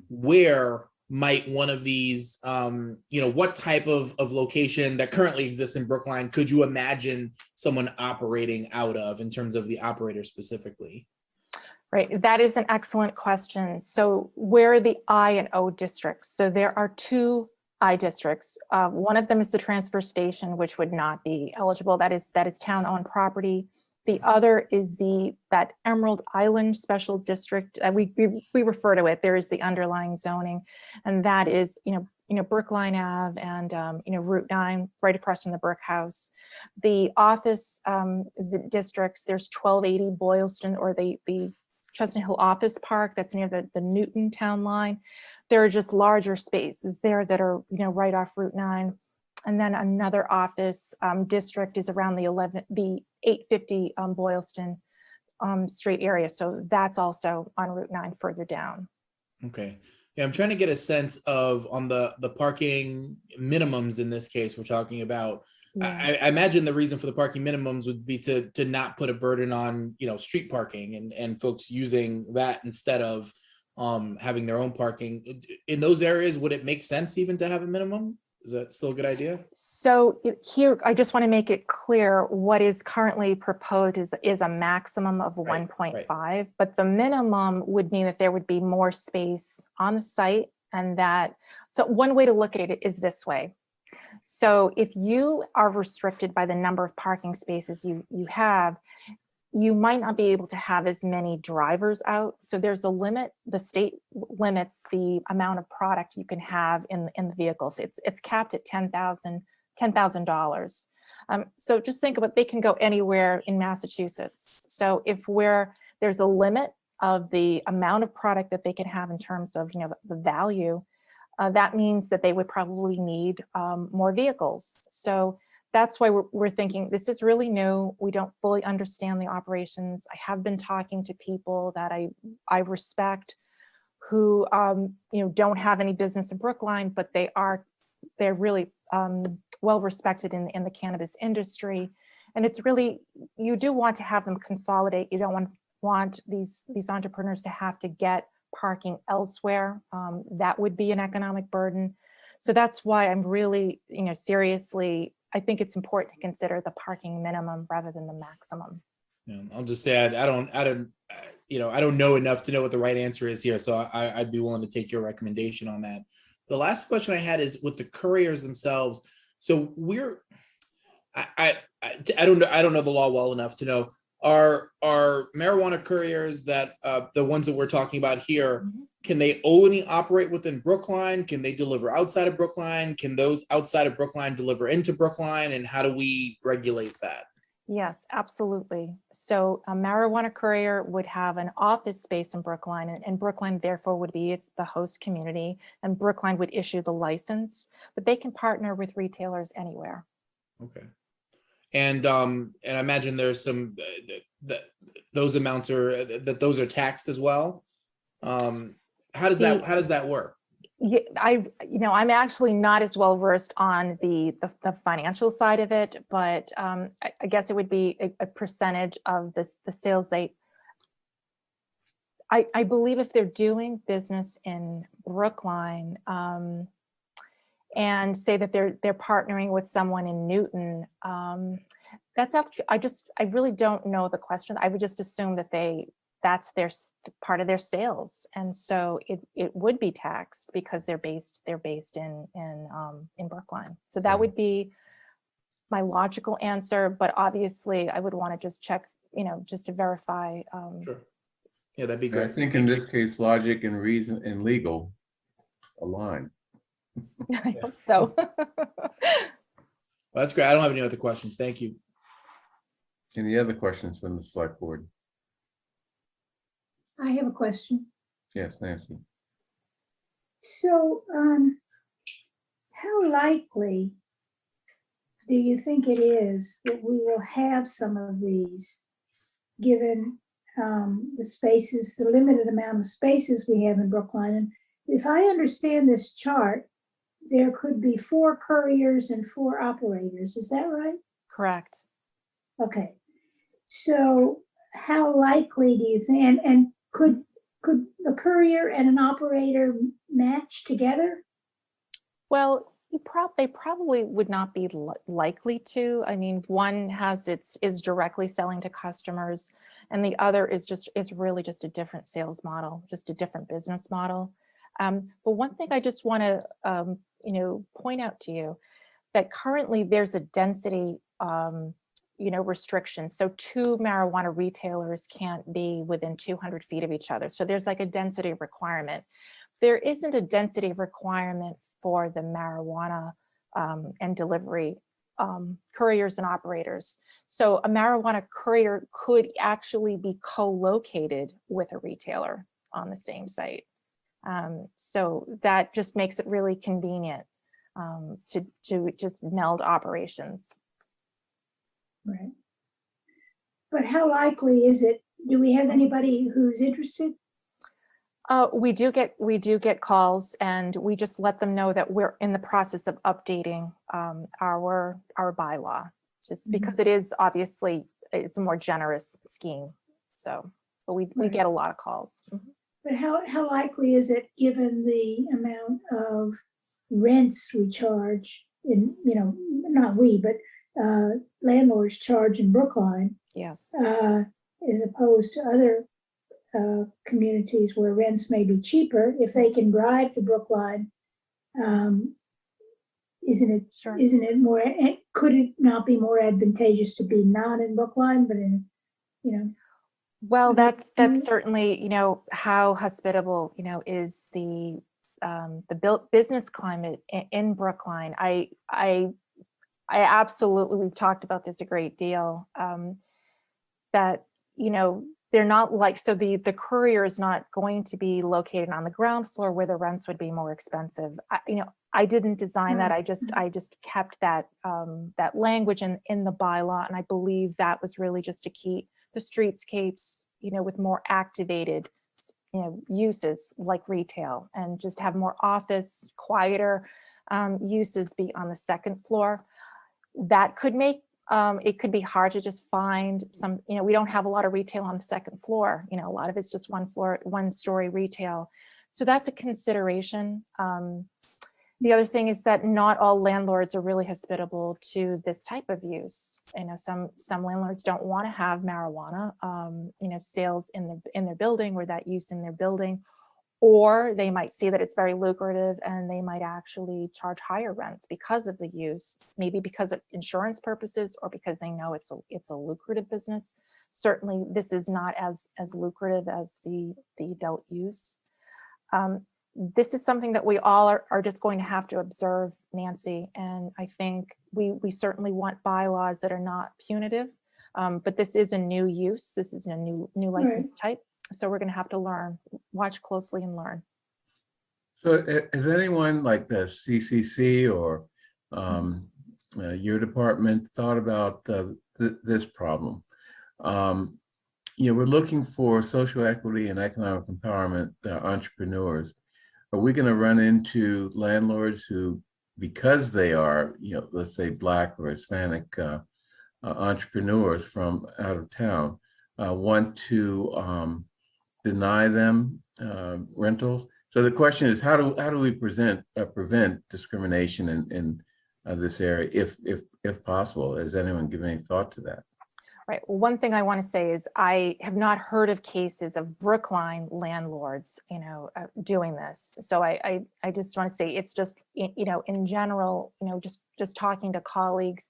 where might one of these, what type of location that currently exists in Brookline could you imagine someone operating out of in terms of the operator specifically? Right, that is an excellent question. So where are the I and O districts? So there are 2 I districts. One of them is the transfer station, which would not be eligible. That is town-owned property. The other is that Emerald Island Special District. We refer to it. There is the underlying zoning, and that is Brookline Ave and Route 9, right across from the Brick House. The office districts. There's 1280 Boylston, or the Chestnut Hill Office Park. That's near the Newton town line. There are just larger spaces there that are right off Route 9. And then another office district is around the 850 Boylston Street area. So that's also on Route 9 further down. Okay. Yeah, I'm trying to get a sense of on the parking minimums in this case we're talking about. Yeah. I imagine the reason for the parking minimums would be to not put a burden on street parking and folks using that instead of having their own parking. In those areas, would it make sense even to have a minimum? Is that still a good idea? So here, I just want to make it clear what is currently proposed is a maximum of 1.5, right. But the minimum would mean that there would be more space on the site, and so one way to look at it is this way. So if you are restricted by the number of parking spaces you have, you might not be able to have as many drivers out. So there's a limit. The state limits the amount of product you can have in the vehicles. It's capped at $10,000. So just think about, they can go anywhere in Massachusetts. So if there's a limit of the amount of product that they can have in terms of the value, that means that they would probably need more vehicles. So that's why we're thinking this is really new. We don't fully understand the operations. I have been talking to people that I respect who don't have any business in Brookline, but they're really well respected in the cannabis industry. And it's really, you do want to have them consolidate. You don't want these entrepreneurs to have to get parking elsewhere. That would be an economic burden. So that's why I'm really, seriously, I think it's important to consider the parking minimum rather than the maximum. Yeah, I'll just say I don't know enough to know what the right answer is here, so I'd be willing to take your recommendation on that. The last question I had is with the couriers themselves. So I don't know the law well enough to know, are marijuana couriers that the ones that we're talking about here, mm-hmm. Can they only operate within Brookline? Can they deliver outside of Brookline? Can those outside of Brookline deliver into Brookline? And how do we regulate that? Yes, absolutely. So a marijuana courier would have an office space in Brookline, and Brookline therefore would be the host community, and Brookline would issue the license, but they can partner with retailers anywhere. Okay. And I imagine there's some those amounts those are taxed as well. How does that work? Yeah, I'm actually not as well versed on the financial side of it, but I guess it would be a percentage of the sales I believe if they're doing business in Brookline, and say that they're partnering with someone in Newton, that's actually, I really don't know the question. I would just assume that that's their part of their sales, and so it would be taxed because they're based in Brookline. So that would be my logical answer, but obviously I would want to just check, just to verify. Sure. Yeah, that'd be I great. think in this case, logic and reason and legal align. I hope so. Well, that's great. I don't have any other questions. Thank you. Any other questions from the select board? I have a question. Yes, Nancy. So, how likely do you think it is that we will have some of these, given the spaces, the limited amount of spaces we have in Brookline? And if I understand this chart, there could be 4 couriers and 4 operators. Is that right? Correct. Okay. So how likely do you think, and could a courier and an operator match together? Well, they probably would not be likely to. I mean, one is directly selling to customers, and the other is really just a different sales model, just a different business model. But one thing I just want to point out to you that currently there's a density restriction. So 2 marijuana retailers can't be within 200 feet of each other. So there's like a density requirement. There isn't a density requirement for the marijuana and delivery couriers and operators. So a marijuana courier could actually be co-located with a retailer on the same site. So that just makes it really convenient to just meld operations. Right. But how likely is it? Do we have anybody who's interested? We do get calls, and we just let them know that we're in the process of updating our bylaw, just because it is obviously it's a more generous scheme. So, but we get a lot of calls. But how likely is it, given the amount of rents we charge in, not we, but landlords charge in Brookline? Yes. As opposed to other communities where rents may be cheaper, if they can drive to Brookline, isn't it more, could it not be more advantageous to be not in Brookline, but in, Well, that's certainly, how hospitable, is the business climate in Brookline. I absolutely, we've talked about this a great deal, that, they're not like, so the courier is not going to be located on the ground floor where the rents would be more expensive. I didn't design that. I just kept that that language in the bylaw, and I believe that was really just to keep the streetscapes, with more activated, uses like retail, and just have more office, quieter uses be on the second floor. That could make it could be hard to just find some, we don't have a lot of retail on the second floor. A lot of it's just one story retail. So that's a consideration. The other thing is that not all landlords are really hospitable to this type of use. Some landlords don't want to have marijuana, sales in their building, or that use in their building, or they might see that it's very lucrative and they might actually charge higher rents because of the use, maybe because of insurance purposes or because they know it's a lucrative business. Certainly, this is not as lucrative as the adult use. This is something that we all are just going to have to observe, Nancy. And I think we certainly want bylaws that are not punitive, but this is a new use. This is a new license type. So we're going to have to watch closely and learn. So has anyone like the CCC or your department thought about this problem? We're looking for social equity and economic empowerment entrepreneurs. Are we going to run into landlords who, because they are, let's say Black or Hispanic entrepreneurs from out of town, want to deny them rentals? So the question is, how do we prevent discrimination in this area, if possible? Has anyone given any thought to that? Right. Well, one thing I want to say is I have not heard of cases of Brookline landlords, doing this. So I just want to say it's just, in general, just talking to colleagues,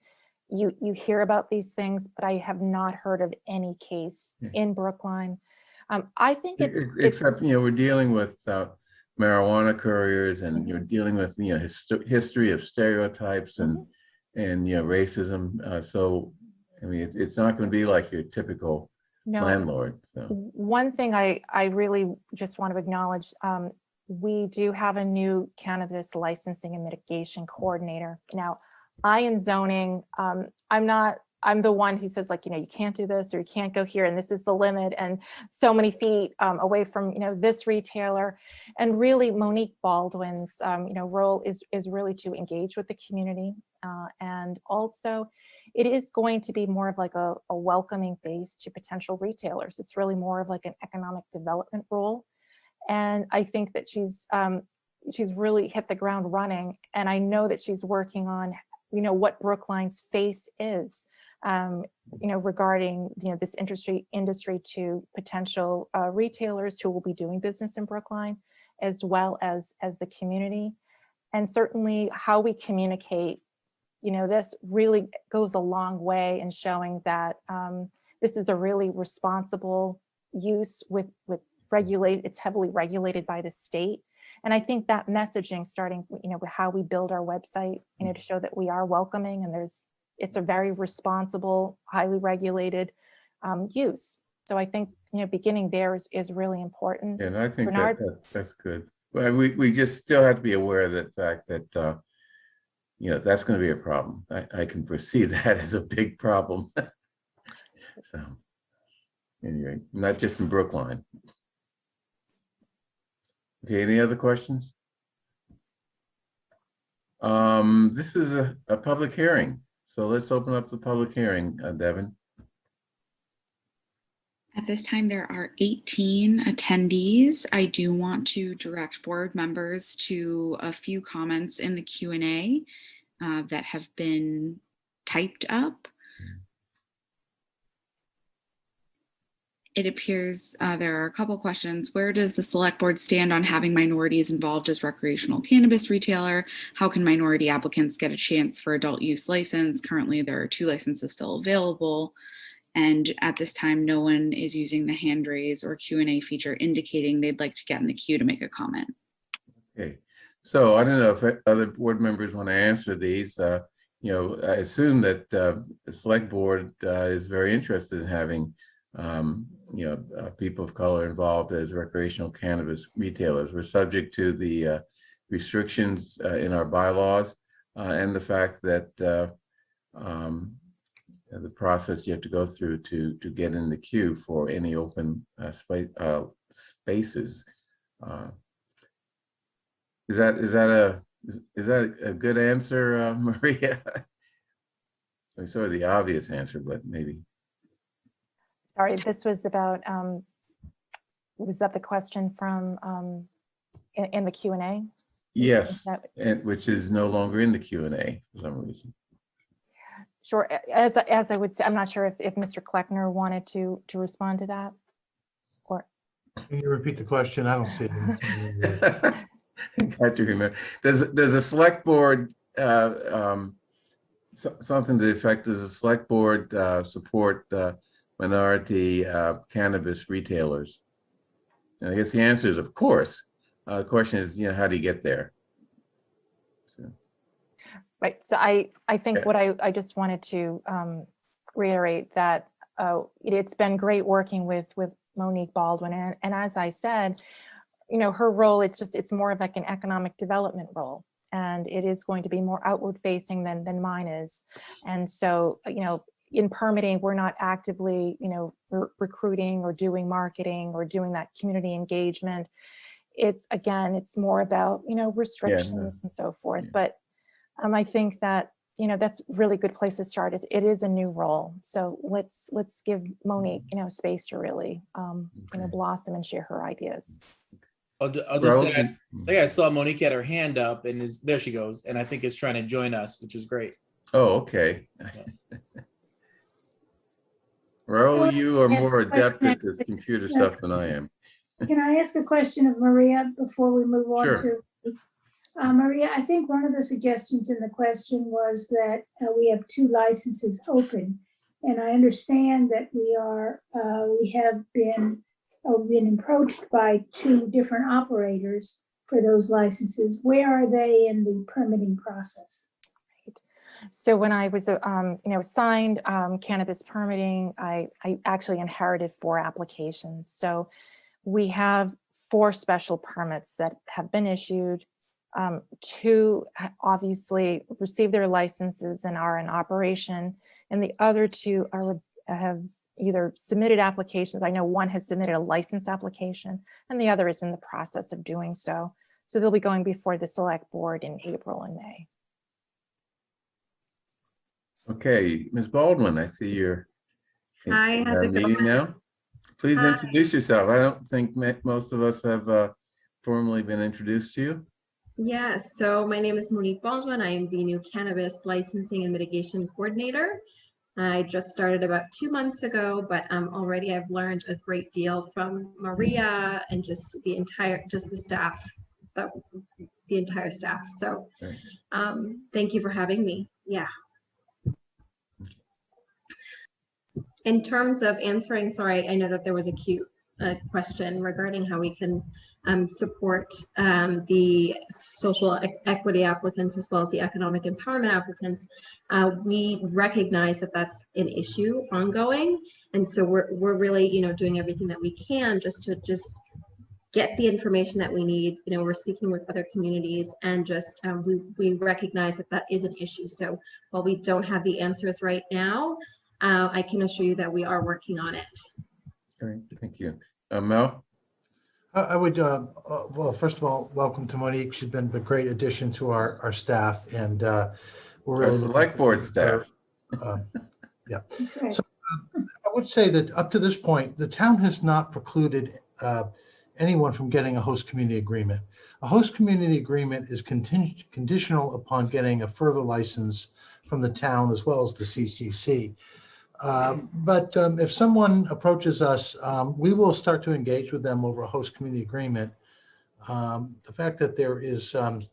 you hear about these things, but I have not heard of any case in Brookline. I think it's Except, we're dealing with marijuana couriers, and you're dealing with, history of stereotypes and racism. So, I mean, it's not going to be like your typical landlord. So. One thing I really just want to acknowledge, we do have a new cannabis licensing and mitigation coordinator. Now, I in zoning, I'm the one who says, like, you can't do this, or you can't go here, and this is the limit, and so many feet away from, this retailer. And really, Monique Baldwin's, role is really to engage with the community. And also, it is going to be more of like a welcoming face to potential retailers. It's really more of like an economic development role. And I think that she's really hit the ground running. And I know that she's working on, what Brookline's face is, regarding, this industry to potential retailers who will be doing business in Brookline, as well as the community. And certainly how we communicate, this really goes a long way in showing that this is a really responsible use with it's heavily regulated by the state. And I think that messaging, starting, with how we build our website, to show that we are welcoming, and it's a very responsible, highly regulated use. So I think, beginning there is really important. And I think Bernard? that's good. Well, we just still have to be aware of the fact that, that's going to be a problem. I can foresee that as a big problem. So anyway, not just in Brookline. Okay, any other questions? This is a public hearing. So let's open up the public hearing, Devin. At this time, there are 18 attendees. I do want to direct board members to a few comments in the Q&A that have been typed up. It appears there are a couple questions. Where does the select board stand on having minorities involved as recreational cannabis retailer? How can minority applicants get a chance for adult use license? Currently, there are 2 licenses still available. And at this time, no one is using the hand raise or Q&A feature indicating they'd like to get in the queue to make a comment. Okay, so I don't know if other board members want to answer these. I assume that the select board is very interested in having people of color involved as recreational cannabis retailers. We're subject to the restrictions in our bylaws and the fact that the process you have to go through to get in the queue for any open spaces. Is that a good answer, Maria? I'm sort of the obvious answer, but maybe. Sorry, this was about, was that the question from in the Q&A? Yes, and which is no longer in the Q&A for some reason. Sure, as I would say, I'm not sure if Mr. Kleckner wanted to respond to that, or. Can you repeat the question? I don't see it. Got to remember. Does a select board something to the effect, does the select board support minority cannabis retailers? And I guess the answer is of course. The question is, how do you get there? So. Right. So I think what I just wanted to reiterate that it's been great working with Monique Baldwin, and as I said, her role, it's more of like an economic development role, and it is going to be more outward facing than mine is. And so, in permitting, we're not actively, recruiting or doing marketing or doing that community engagement. It's more about, restrictions and so forth. Yeah. But I think that, that's a really good place to start. It is a new role. So let's give Monique, space to really, blossom and share her ideas. I'll just say, I think I saw Monique had her hand up, and there she goes, and I think is trying to join us, which is great. Oh, okay. Yeah. Raul, you are more adept at this computer stuff than I am. Can I ask a question of Maria before we move on Sure. to? Maria, I think one of the suggestions in the question was that we have 2 licenses open. And I understand that we have been been approached by 2 different operators for those licenses. Where are they in the permitting process? So when I was, assigned cannabis permitting, I actually inherited 4 applications. So we have 4 special permits that have been issued. 2 obviously received their licenses and are in operation, and the other 2 have either submitted applications. I know one has submitted a license application, and the other is in the process of doing so. So they'll be going before the select board in April and May. Okay, Ms. Baldwin, I see you're in Hi, how's our it meeting going? now. Please introduce yourself. I don't think most of us have formally been introduced to you. Yes, so my name is Monique Baldwin. I am the new Cannabis Licensing and Mitigation Coordinator. I just started about 2 months ago, but already I've learned a great deal from Maria and just the staff, the entire staff. So thank you for having me. Yeah. In terms of answering, sorry, I know that there was a question regarding how we can support the social equity applicants as well as the economic empowerment applicants. We recognize that that's an issue ongoing, and so we're really doing everything that we can just to get the information that we need. We're speaking with other communities, and just we recognize that that is an issue. So while we don't have the answers right now, I can assure you that we are working on it. Great, thank you. Mel? I would, well, first of all, welcome to Monique. She's been a great addition to our staff, and we're really select board staff. Yeah. So I would say that up to this point, the town has not precluded anyone from getting a host community agreement. A host community agreement is conditional upon getting a further license from the town as well as the CCC. But if someone approaches us, we will start to engage with them over a host community agreement. The fact that there is, a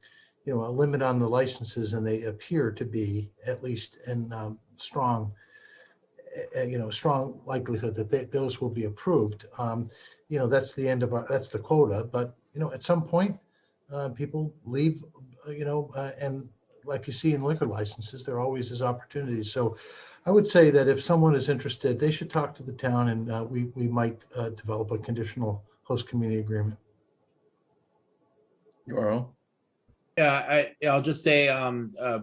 limit on the licenses, and they appear to be at least in strong likelihood that those will be approved. That's the end of that's the quota. But at some point, people leave, and like you see in liquor licenses, there always is opportunities. So I would say that if someone is interested, they should talk to the town, and we might develop a conditional host community agreement. Earl? Yeah, I'll just say,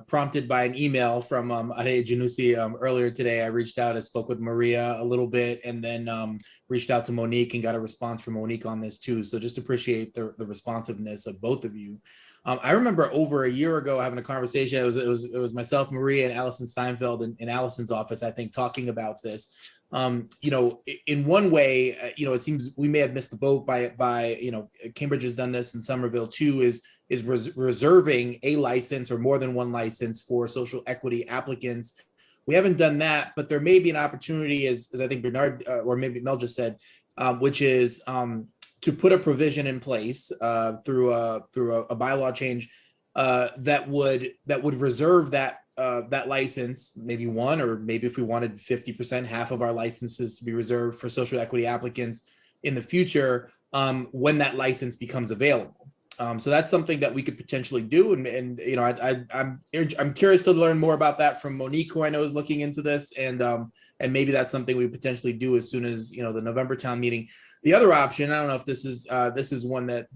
prompted by an email from Ade Janusi earlier today, I reached out, I spoke with Maria a little bit, and then reached out to Monique and got a response from Monique on this too. So just appreciate the responsiveness of both of you. I remember over a year ago having a conversation. It was myself, Maria, and Allison Steinfeld in Allison's office, I think, talking about this. In one way, it seems we may have missed the boat by Cambridge has done this, and Somerville too is reserving a license or more than one license for social equity applicants. We haven't done that, but there may be an opportunity, as I think Bernard or maybe Mel just said, which is to put a provision in place through a bylaw change that would reserve that license, maybe one, or maybe if we wanted 50%, half of our licenses to be reserved for social equity applicants in the future when that license becomes available. So that's something that we could potentially do, and I'm curious to learn more about that from Monique, who I know is looking into this, and maybe that's something we potentially do as soon as the November town meeting. The other option, I don't know if this is one that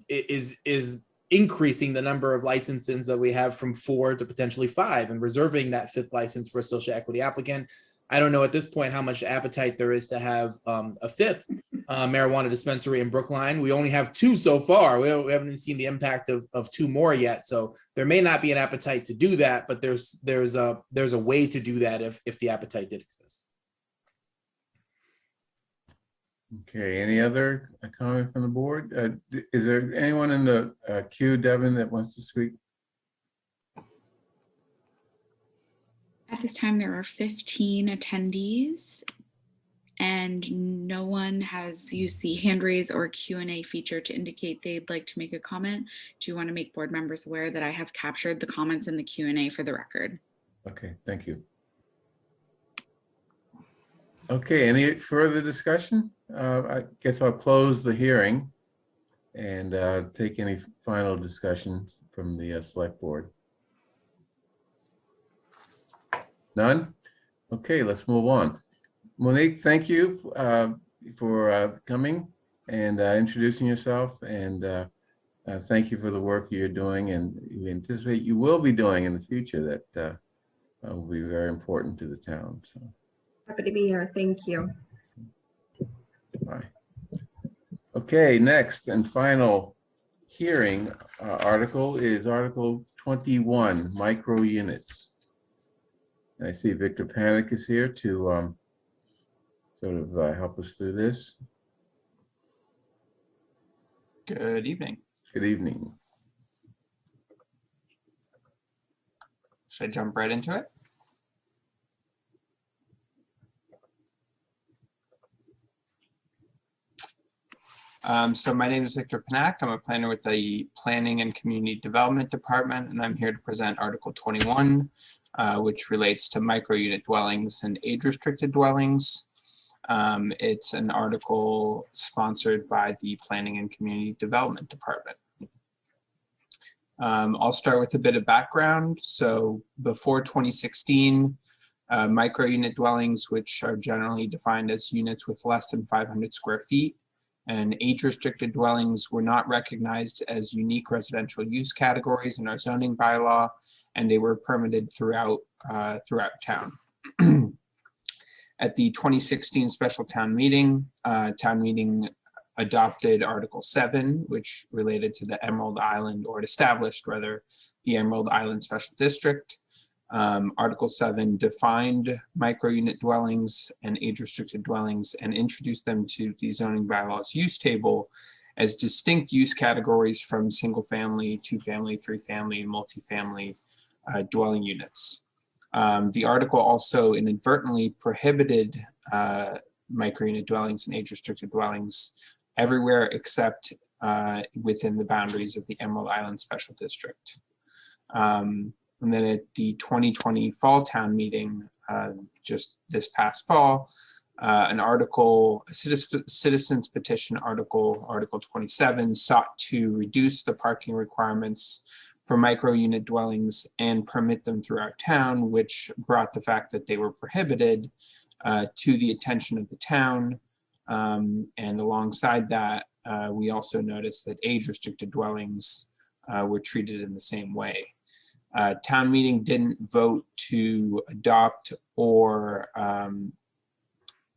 is increasing the number of licenses that we have from 4 to potentially 5, and reserving that 5th license for a social equity applicant. I don't know at this point how much appetite there is to have a 5th marijuana dispensary in Brookline. We only have 2 so far. We haven't even seen the impact of 2 more yet. So there may not be an appetite to do that, but there's a way to do that if the appetite did exist. Okay, any other comment from the board? Is there anyone in the queue, Devin, that wants to speak? At this time, there are 15 attendees, and no one has used the hand raise or Q&A feature to indicate they'd like to make a comment. Do you want to make board members aware that I have captured the comments in the Q&A for the record? Okay, thank you. Okay, any further discussion? I guess I'll close the hearing and take any final discussions from the select board. None? Okay, let's move on. Monique, thank you for coming and introducing yourself, and thank you for the work you're doing and we anticipate you will be doing in the future that will be very important to the town. So. Happy to be here. Thank you. Bye. Okay, next and final hearing article is Article 21, micro units. I see Victor Panic is here to sort of help us through this. Good evening. Good evening. Should I jump right into it? So my name is Victor Panak. I'm a planner with the Planning and Community Development Department, and I'm here to present Article 21, which relates to micro-unit dwellings and age-restricted dwellings. It's an article sponsored by the Planning and Community Development Department. I'll start with a bit of background. So before 2016, micro-unit dwellings, which are generally defined as units with less than 500 square feet, and age-restricted dwellings were not recognized as unique residential use categories in our zoning bylaw, and they were permitted throughout town. At the 2016 special town meeting adopted Article 7, which related to the Emerald Island, or it established rather the Emerald Island Special District. Article 7 defined micro-unit dwellings and age-restricted dwellings and introduced them to the zoning bylaws use table as distinct use categories from single-family, two-family, three-family, and multifamily dwelling units. The article also inadvertently prohibited micro-unit dwellings and age-restricted dwellings everywhere except within the boundaries of the Emerald Island Special District. And then at the 2020 fall town meeting, just this past fall, an article, a citizens petition article, Article 27, sought to reduce the parking requirements for micro-unit dwellings and permit them throughout town, which brought the fact that they were prohibited to the attention of the town. And alongside that, we also noticed that age-restricted dwellings were treated in the same way. Town meeting didn't vote to adopt or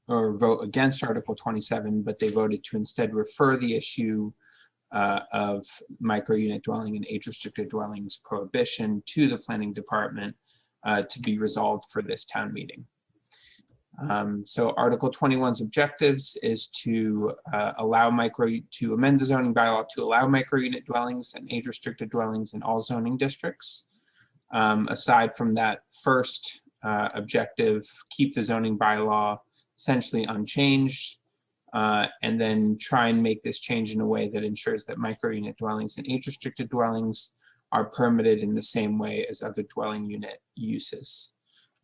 vote against Article 27, but they voted to instead refer the issue of micro-unit dwelling and age-restricted dwellings prohibition to the planning department to be resolved for this town meeting. So Article 21's objectives is to amend the zoning bylaw to allow micro-unit dwellings and age-restricted dwellings in all zoning districts. Aside from that first objective, keep the zoning bylaw essentially unchanged, and then try and make this change in a way that ensures that micro-unit dwellings and age-restricted dwellings are permitted in the same way as other dwelling unit uses.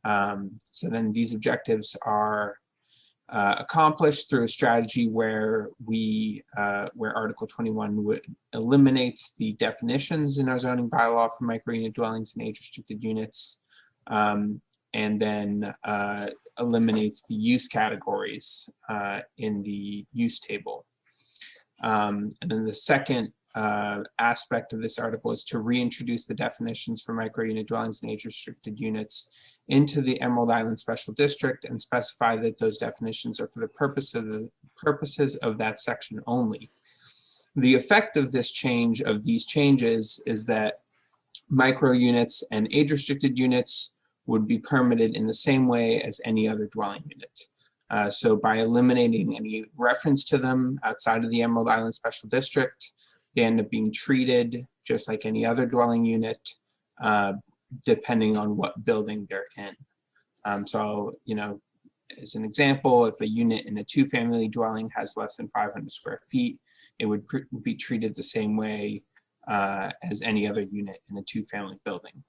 So then these objectives are accomplished through a strategy where where Article 21 eliminates the definitions in our zoning bylaw for micro-unit dwellings and age-restricted units, and then eliminates the use categories in the use table. And then the second aspect of this article is to reintroduce the definitions for micro-unit dwellings and age-restricted units into the Emerald Island Special District and specify that those definitions are for the purposes of that section only. The effect of this change, of these changes, is that micro units and age-restricted units would be permitted in the same way as any other dwelling unit. So by eliminating any reference to them outside of the Emerald Island Special District, they end up being treated just like any other dwelling unit, depending on what building they're in. So, as an example, if a unit in a two-family dwelling has less than 500 square feet, it would be treated the same way as any other unit in a two-family building.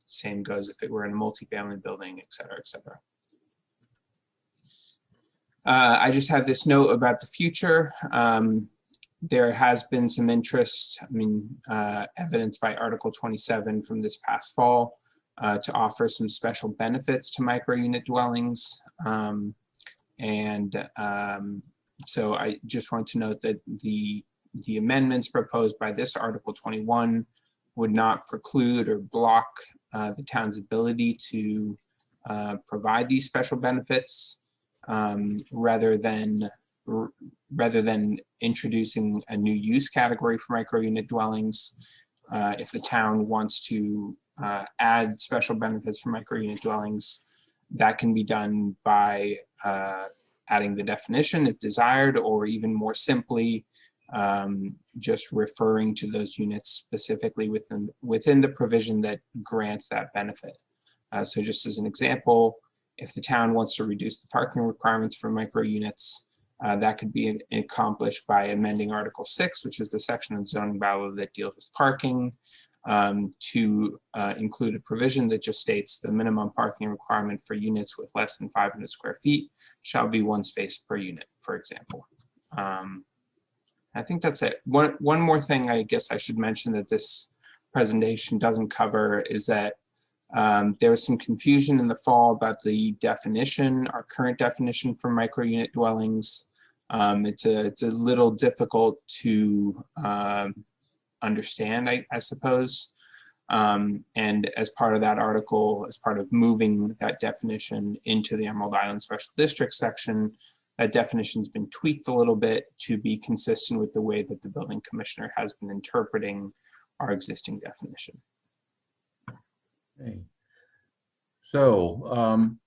Same goes if it were in a multifamily building, et cetera, et cetera. I just have this note about the future. There has been some interest, evidenced by Article 27 from this past fall, to offer some special benefits to micro unit dwellings. So I just want to note that the amendments proposed by this Article 21 would not preclude or block the town's ability to provide these special benefits, rather than introducing a new use category for micro unit dwellings. If the town wants to add special benefits for micro unit dwellings, that can be done by adding the definition if desired, or even more simply, just referring to those units specifically within the provision that grants that benefit. So just as an example, if the town wants to reduce the parking requirements for micro units, that could be accomplished by amending Article 6, which is the section of zoning bylaw that deals with parking, to include a provision that just states the minimum parking requirement for units with less than 500 square feet shall be 1 space per unit, for example. I think that's it. One more thing I guess I should mention that this presentation doesn't cover is that there was some confusion in the fall about the definition, our current definition for micro unit dwellings. It's a little difficult to understand, I suppose. And as part of that article, as part of moving that definition into the Emerald Island Special District section, that definition's been tweaked a little bit to be consistent with the way that the building commissioner has been interpreting our existing definition. Okay. So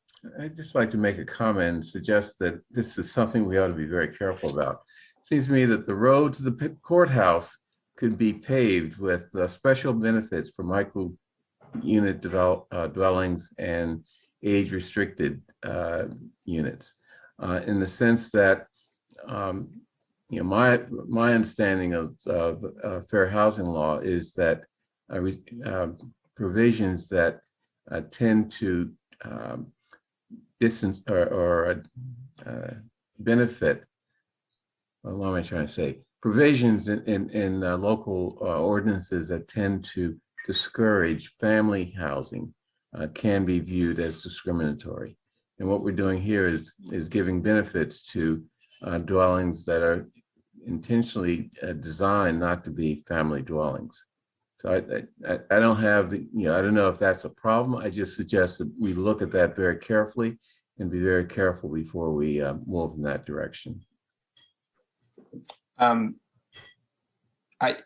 I'd just like to make a comment and suggest that this is something we ought to be very careful about. It seems to me that the road to the courthouse could be paved with special benefits for micro unit dwellings and age-restricted units, in the sense that my understanding of fair housing law is that provisions that tend to distance or benefit, what am I trying to say? Provisions in local ordinances that tend to discourage family housing can be viewed as discriminatory. And what we're doing here is giving benefits to dwellings that are intentionally designed not to be family dwellings. So I don't have the, I don't know if that's a problem. I just suggest that we look at that very carefully and be very careful before we move in that direction. I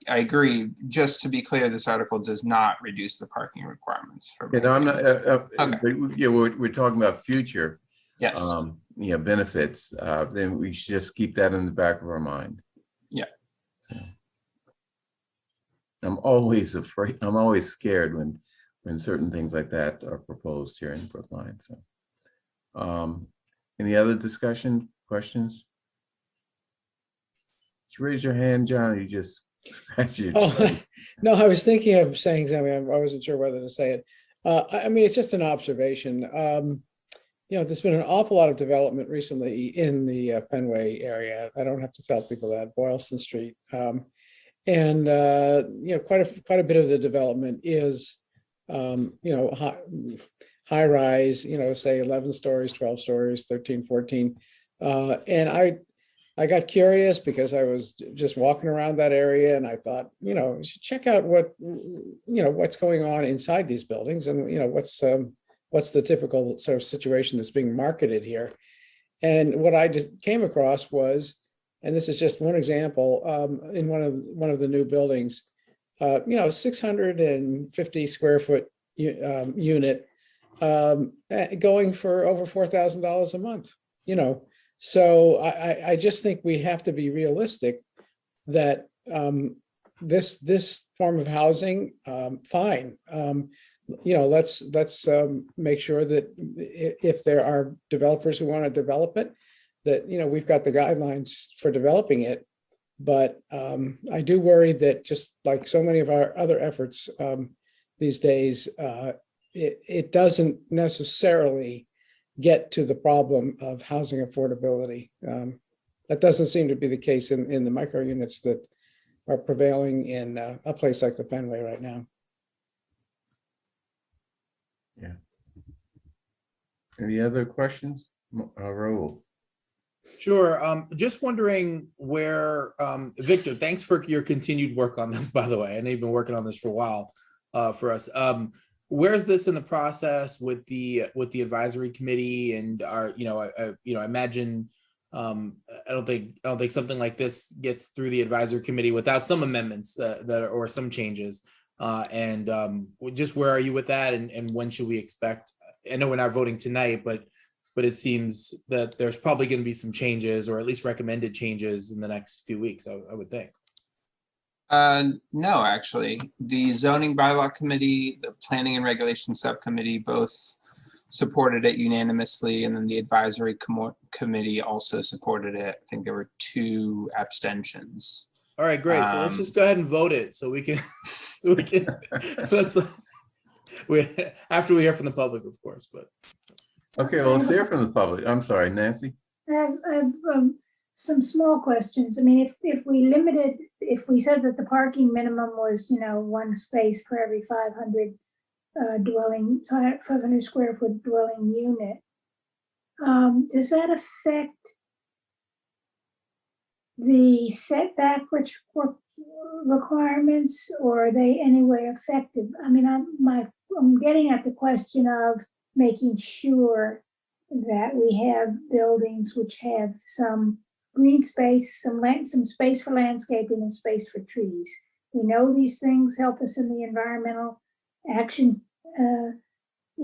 agree. Just to be clear, this article does not reduce the parking requirements for. I'm not. Okay. We're talking about future. Yes. Benefits. Then we should just keep that in the back of our mind. Yeah. So, I'm always afraid. I'm always scared when certain things like that are proposed here in Brookline. So, any other discussion, questions? Just raise your hand, John. You just scratch your chin. No, I was thinking of saying something. I wasn't sure whether to say it. It's just an observation. There's been an awful lot of development recently in the Fenway area. I don't have to tell people that, Boylston Street. And quite a bit of the development is, high rise, say 11 stories, 12 stories, 13, 14. And I got curious because I was just walking around that area and I thought, you should check out what's going on inside these buildings and, what's the typical sort of situation that's being marketed here. And what I just came across was, and this is just one example, in one of the new buildings, 650 square foot unit going for over $4,000 a month, So I just think we have to be realistic that this form of housing, fine. Let's make sure that if there are developers who want to develop it, that we've got the guidelines for developing it. But I do worry that just like so many of our other efforts these days, it doesn't necessarily get to the problem of housing affordability. That doesn't seem to be the case in the micro units that are prevailing in a place like the Fenway right now. Yeah. Any other questions? Raul? Sure. Just wondering where, Victor, thanks for your continued work on this, by the way. I know you've been working on this for a while for us. Where is this in the process with the advisory committee? And I imagine I don't think something like this gets through the advisory committee without some amendments or some changes. Just where are you with that, and when should we expect? I know we're not voting tonight, but it seems that there's probably going to be some changes, or at least recommended changes, in the next few weeks, I would think. No, actually, the zoning bylaw committee, the planning and regulation subcommittee both supported it unanimously, and then the advisory committee also supported it. I think there were 2 abstentions. All right, great. So let's just go ahead and vote it, so we can after we hear from the public, of course. But okay, well, let's hear from the public. I'm sorry, Nancy. I have some small questions. I mean, if we said that the parking minimum was, 1 space per every 500 500 square foot dwelling unit, does that affect the setback requirements, or are they anyway effective? I mean, I'm getting at the question of making sure that we have buildings which have some green space, some space for landscaping and space for trees. We know these things help us in the environmental action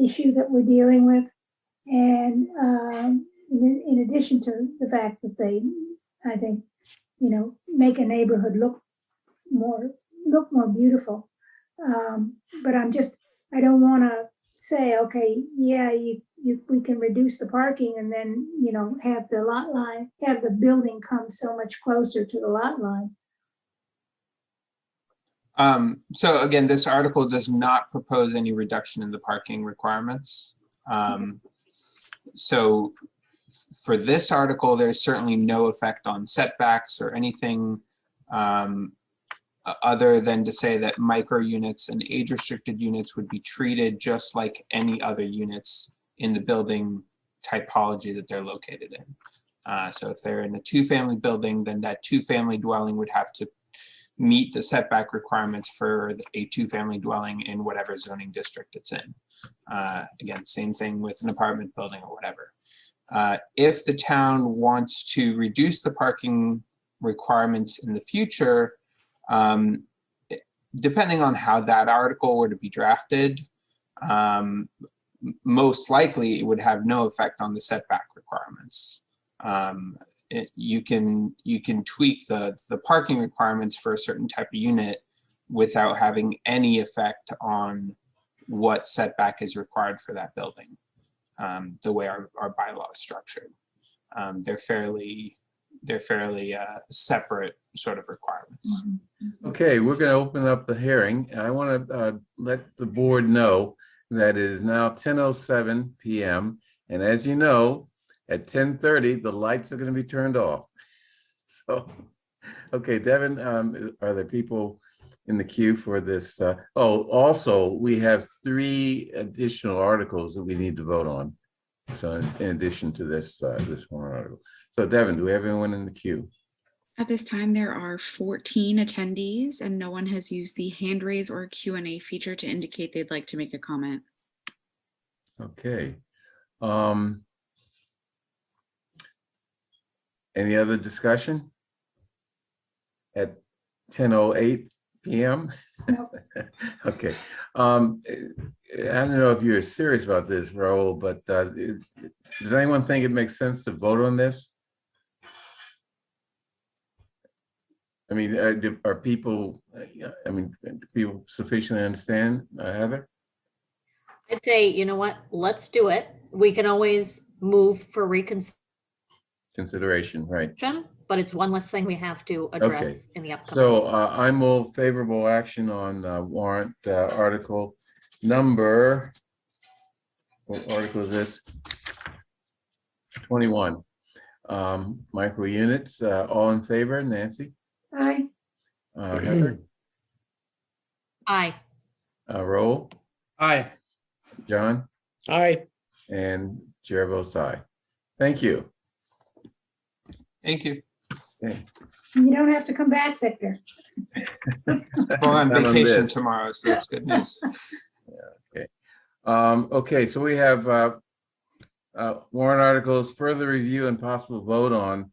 issue that we're dealing with. And in addition to the fact that they, I think, make a neighborhood look more beautiful. But I don't want to say, okay, yeah, we can reduce the parking and then, have the building come so much closer to the lot line. So again, this article does not propose any reduction in the parking requirements. So for this article, there's certainly no effect on setbacks or anything other than to say that micro units and age-restricted units would be treated just like any other units in the building typology that they're located in. So if they're in a 2-family building, then that 2-family dwelling would have to meet the setback requirements for a 2-family dwelling in whatever zoning district it's in. Again, same thing with an apartment building or whatever. If the town wants to reduce the parking requirements in the future, depending on how that article were to be drafted, most likely it would have no effect on the setback requirements. You can tweak the parking requirements for a certain type of unit without having any effect on what setback is required for that building, the way our bylaw is structured. They're fairly separate sort of requirements. Okay, we're going to open up the hearing. I want to let the board know that it is now 10:07 p.m. And as you know, at 10:30, the lights are going to be turned off. So, okay, Devin, are there people in the queue for this? Also, we have 3 additional articles that we need to vote on. So in addition to this one article. So Devin, do we have anyone in the queue? At this time, there are 14 attendees, and no one has used the hand raise or Q&A feature to indicate they'd like to make a comment. Okay. Any other discussion at 10:08 p.m.? No. Okay. I don't know if you're serious about this, Raul, but does anyone think it makes sense to vote on this? I mean, are people, do people sufficiently understand, Heather? I'd say, you know what, let's do it. We can always move for Consideration, right. but it's one less thing we have to address in the upcoming. So I move favorable action on warrant article number, what article is this? 21. Micro units, all in favor, Nancy? Aye. Heather? Aye. Roll? Aye. John? Aye. And chair votes aye. Thank you. Thank you. Okay. You don't have to come back, Victor. Well, I'm Not on vacation this. tomorrow, so that's good news. Okay. Okay, so we have warrant articles, further review and possible vote on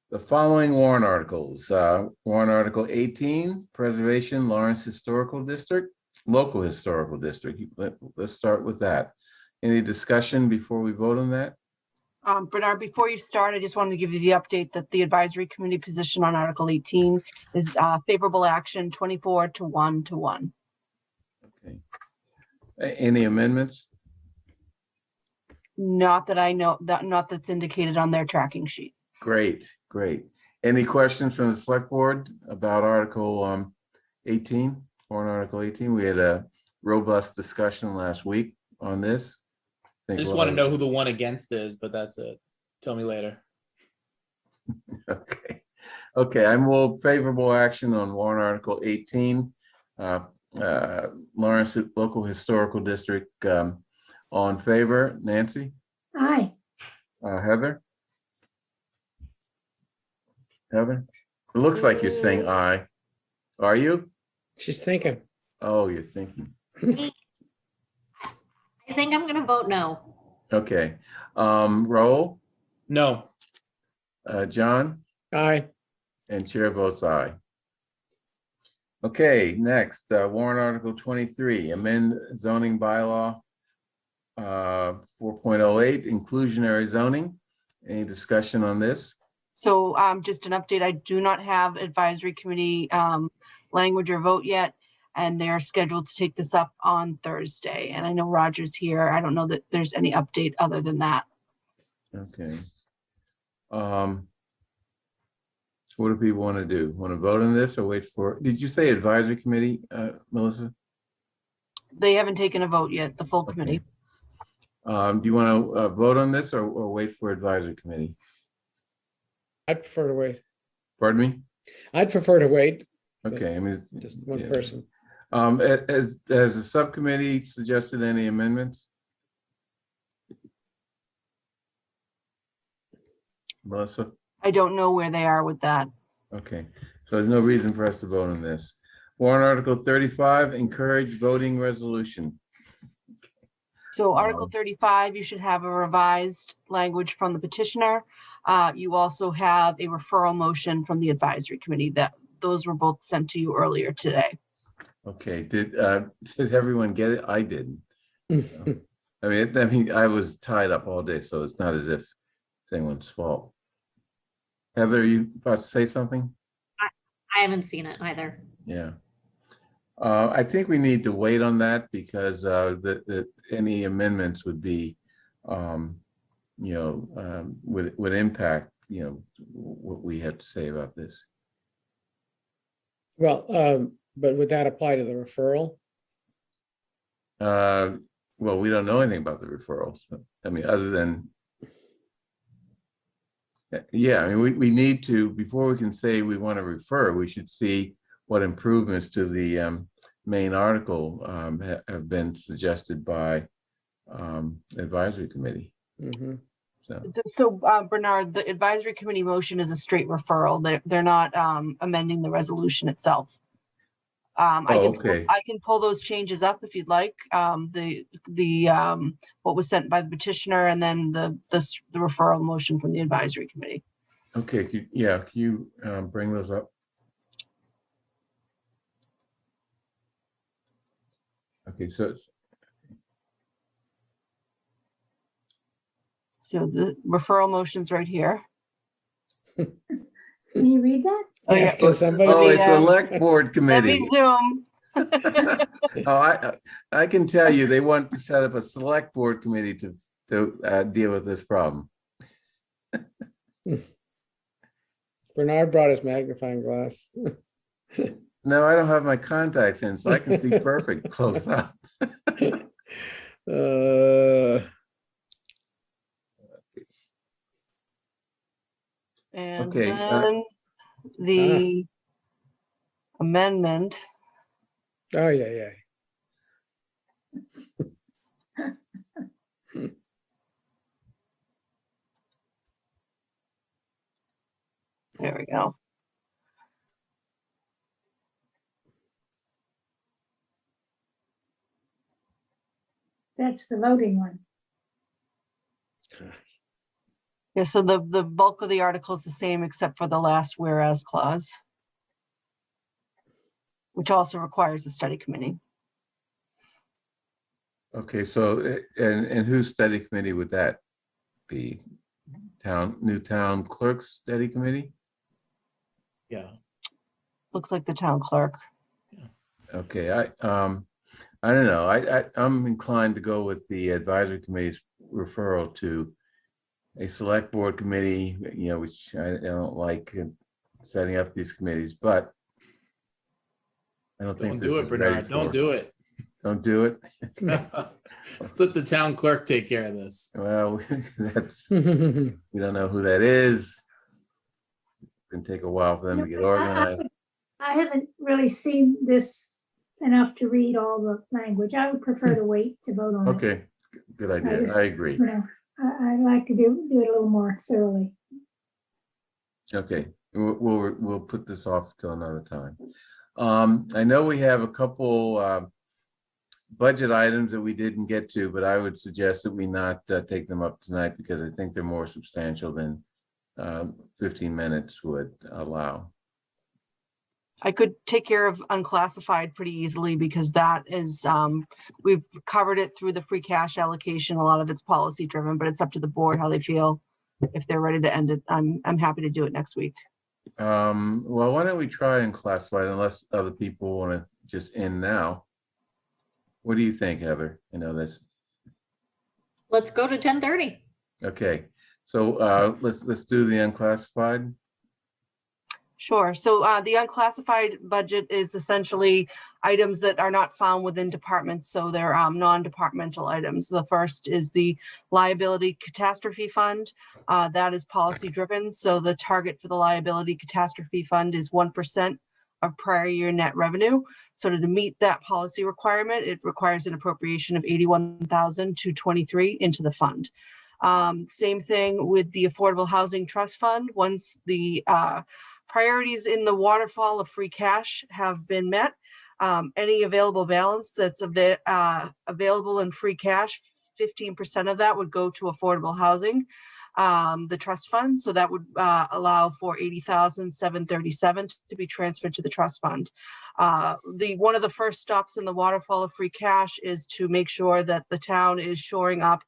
the following warrant articles. Warrant Article 18, Preservation Lawrence Historical District, Local Historical District. Let's start with that. Any discussion before we vote on that? Bernard, before you start, I just wanted to give you the update that the advisory committee position on Article 18 is favorable action 24 to 1 to 1. Okay. Any amendments? Not that I know, not that's indicated on their tracking sheet. Great, great. Any questions from the select board about Article 18, warrant Article 18? We had a robust discussion last week on this. I just want to know who the one against is, but that's it. Tell me later. Okay. Okay, I move favorable action on warrant Article 18, Lawrence Local Historical District. All in favor, Nancy? Aye. Heather? Heather? It looks like you're saying aye. Are you? She's thinking. Oh, you're thinking. I think I'm going to vote no. Okay. Roll? No. John? Aye. And chair votes aye. Okay, next, warrant Article 23, amend zoning bylaw 4.08, inclusionary zoning. Any discussion on this? So just an update, I do not have advisory committee language or vote yet, and they're scheduled to take this up on Thursday. And I know Roger's here. I don't know that there's any update other than that. Okay. What do people want to do? Want to vote on this or wait for, did you say advisory committee, Melissa? They haven't taken a vote yet, the full committee. Do you want to vote on this or wait for advisory committee? I'd prefer to wait. Pardon me? I'd prefer to wait. Okay, I mean, Just one yeah. person. Has the subcommittee suggested any amendments? Melissa? I don't know where they are with that. Okay, so there's no reason for us to vote on this. Warrant Article 35, encourage voting resolution. So Article 35, you should have a revised language from the petitioner. You also have a referral motion from the advisory committee that those were both sent to you earlier today. Okay, did everyone get it? I didn't. I mean, I was tied up all day, so it's not as if it's anyone's fault. Heather, are you about to say something? I haven't seen it either. Yeah. I think we need to wait on that because any amendments would be, would impact, what we have to say about this. Well, but would that apply to the referral? Well, we don't know anything about the referrals. I mean, other than, yeah, I mean, we need to, before we can say we want to refer, we should see what improvements to the main article have been suggested by advisory committee. Mm-hmm. So Bernard, the advisory committee motion is a straight referral. They're not amending the resolution itself. Okay. I can pull those changes up if you'd like. The what was sent by the petitioner and then the referral motion from the advisory committee. Okay, can you bring those up? Okay, so the referral motion's right here. Can you read that? Oh, yeah. Can somebody? Oh, a select board Let committee. me zoom. Oh, I can tell you, they want to set up a select board committee to deal with this problem. Bernard brought his magnifying glass. No, I don't have my contacts in, so I can see perfect close up. And Okay, then the amendment. Oh, yeah, yeah. There we go. That's the voting one. Yeah, so the bulk of the article is the same except for the last whereas clause, which also requires a study committee. okay, so, and whose study committee would that be? New town clerk's study committee? Yeah. Looks like the town clerk. Okay, I don't know. I'm inclined to go with the advisory committee's referral to a select board committee, which I don't like setting up these committees, but I don't think Don't this do is it, ready Bernard. Don't for. do it. Don't do it. Let's let the town clerk take care of this. Well, we don't know who that is. It's gonna take a while for them to get organized. I haven't really seen this enough to read all the language. I would prefer to wait to vote on it. Okay, good idea. just, I agree. I'd like to do it a little more thoroughly. Okay, we'll put this off till another time. I know we have a couple budget items that we didn't get to, but I would suggest that we not take them up tonight because I think they're more substantial than 15 minutes would allow. I could take care of unclassified pretty easily because that is, we've covered it through the free cash allocation. A lot of it's policy driven, but it's up to the board how they feel. If they're ready to end it, I'm happy to do it next week. Well, why don't we try unclassified unless other people want to just end now? What do you think, Heather? This. Let's go to 10:30. Okay, so let's do the unclassified. Sure. So the unclassified budget is essentially items that are not found within departments. So they're non-departmental items. The first is the liability catastrophe fund. That is policy driven. So the target for the liability catastrophe fund is 1% of prior year net revenue. So to meet that policy requirement, it requires an appropriation of $81,223 into the fund. Same thing with the Affordable Housing Trust Fund. Once the priorities in the waterfall of free cash have been met, any available balance that's available in free cash, 15% of that would go to affordable housing, the trust fund. So that would allow for $80,737 to be transferred to the trust fund. One of the first stops in the waterfall of free cash is to make sure that the town is shoring up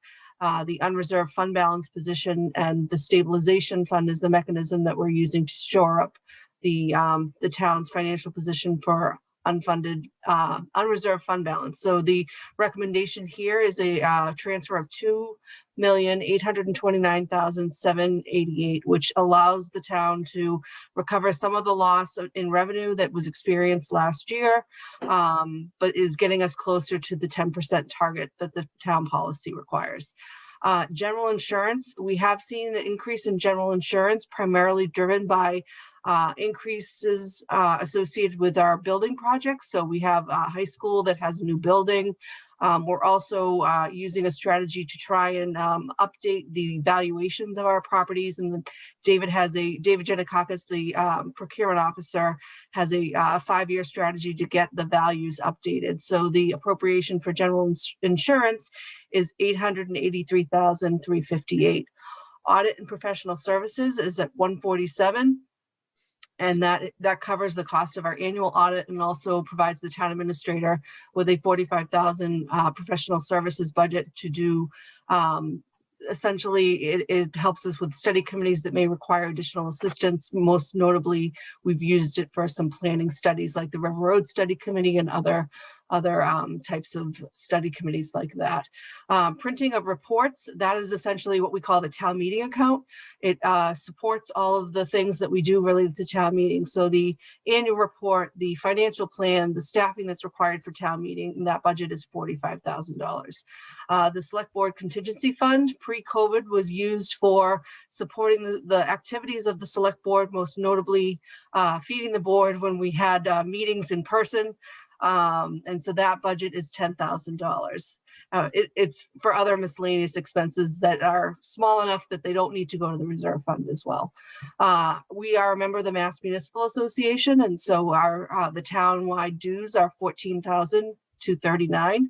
the unreserved fund balance position, and the stabilization fund is the mechanism that we're using to shore up the town's financial position for unfunded unreserved fund balance. So the recommendation here is a transfer of $2,829,788, which allows the town to recover some of the loss in revenue that was experienced last year, but is getting us closer to the 10% target that the town policy requires. General insurance, we have seen an increase in general insurance, primarily driven by increases associated with our building projects. So we have a high school that has a new building. We're also using a strategy to try and update the valuations of our properties. And David Janikakis, the procurement officer, has a 5-year strategy to get the values updated. So the appropriation for general insurance is $883,358. Audit and professional services is at $147. And that covers the cost of our annual audit and also provides the town administrator with a $45,000 professional services budget to do. Essentially, it helps us with study committees that may require additional assistance. Most notably, we've used it for some planning studies like the River Road Study Committee and other other types of study committees like that. Printing of reports, that is essentially what we call the town meeting account. It supports all of the things that we do related to town meeting. So the annual report, the financial plan, the staffing that's required for town meeting, and that budget is $45,000. The select board contingency fund pre-COVID was used for supporting the activities of the select board, most notably feeding the board when we had meetings in person. And so that budget is $10,000. It's for other miscellaneous expenses that are small enough that they don't need to go to the reserve fund as well. We are a member of the Mass Municipal Association, and so our the town-wide dues are $14,239.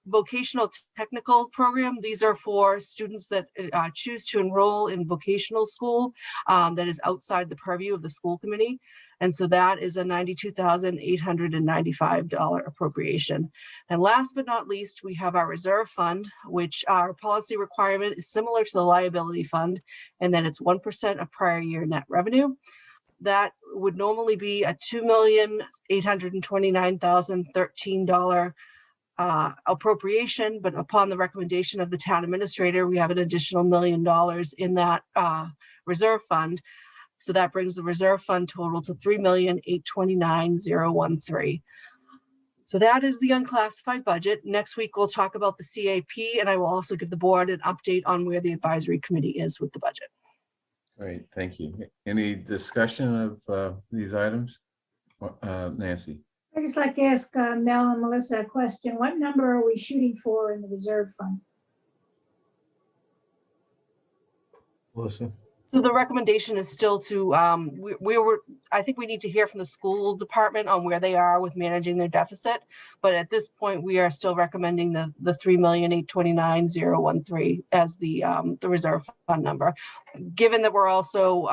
Vocational technical program, these are for students that choose to enroll in vocational school that is outside the purview of the school committee. And so that is a $92,895 appropriation. And last but not least, we have our reserve fund, which our policy requirement is similar to the liability fund, and then it's 1% of prior year net revenue. That would normally be a $2,829,013 appropriation, but upon the recommendation of the town administrator, we have an additional $1 million in that reserve fund. So that brings the reserve fund total to $3,829,013. So that is the unclassified budget. Next week, we'll talk about the CAP, and I will also give the board an update on where the advisory committee is with the budget. Great, thank you. Any discussion of these items? Nancy? I'd just like to ask Mel and Melissa a question. What number are we shooting for in the reserve fund? Melissa? So the recommendation is still to, I think we need to hear from the school department on where they are with managing their deficit. But at this point, we are still recommending the $3,829,013 as the reserve fund number. Given that we're also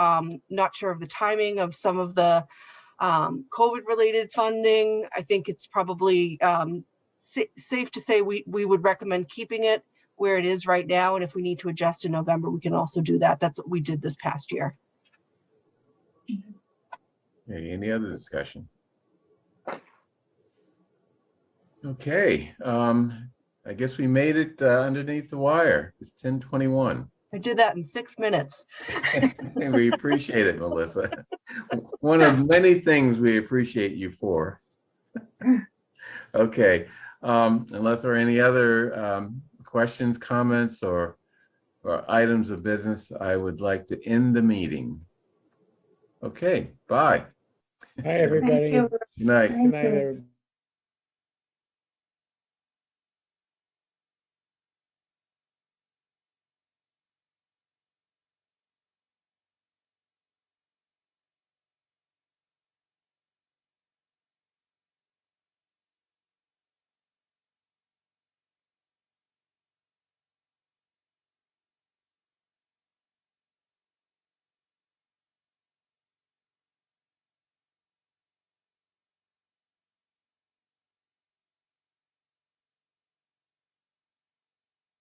not sure of the timing of some of the COVID related funding, I think it's probably safe to say we would recommend keeping it where it is right now. And if we need to adjust in November, we can also do that. That's what we did this past year. Okay, any other discussion? Okay, I guess we made it underneath the wire. It's 10:21. I did that in 6 minutes. We appreciate it, Melissa. One of many things we appreciate you for. Okay, unless there are any other questions, comments, or items of business, I would like to end the meeting. Okay, bye. Hi, everybody. Thank you. Good night. Good night, everybody.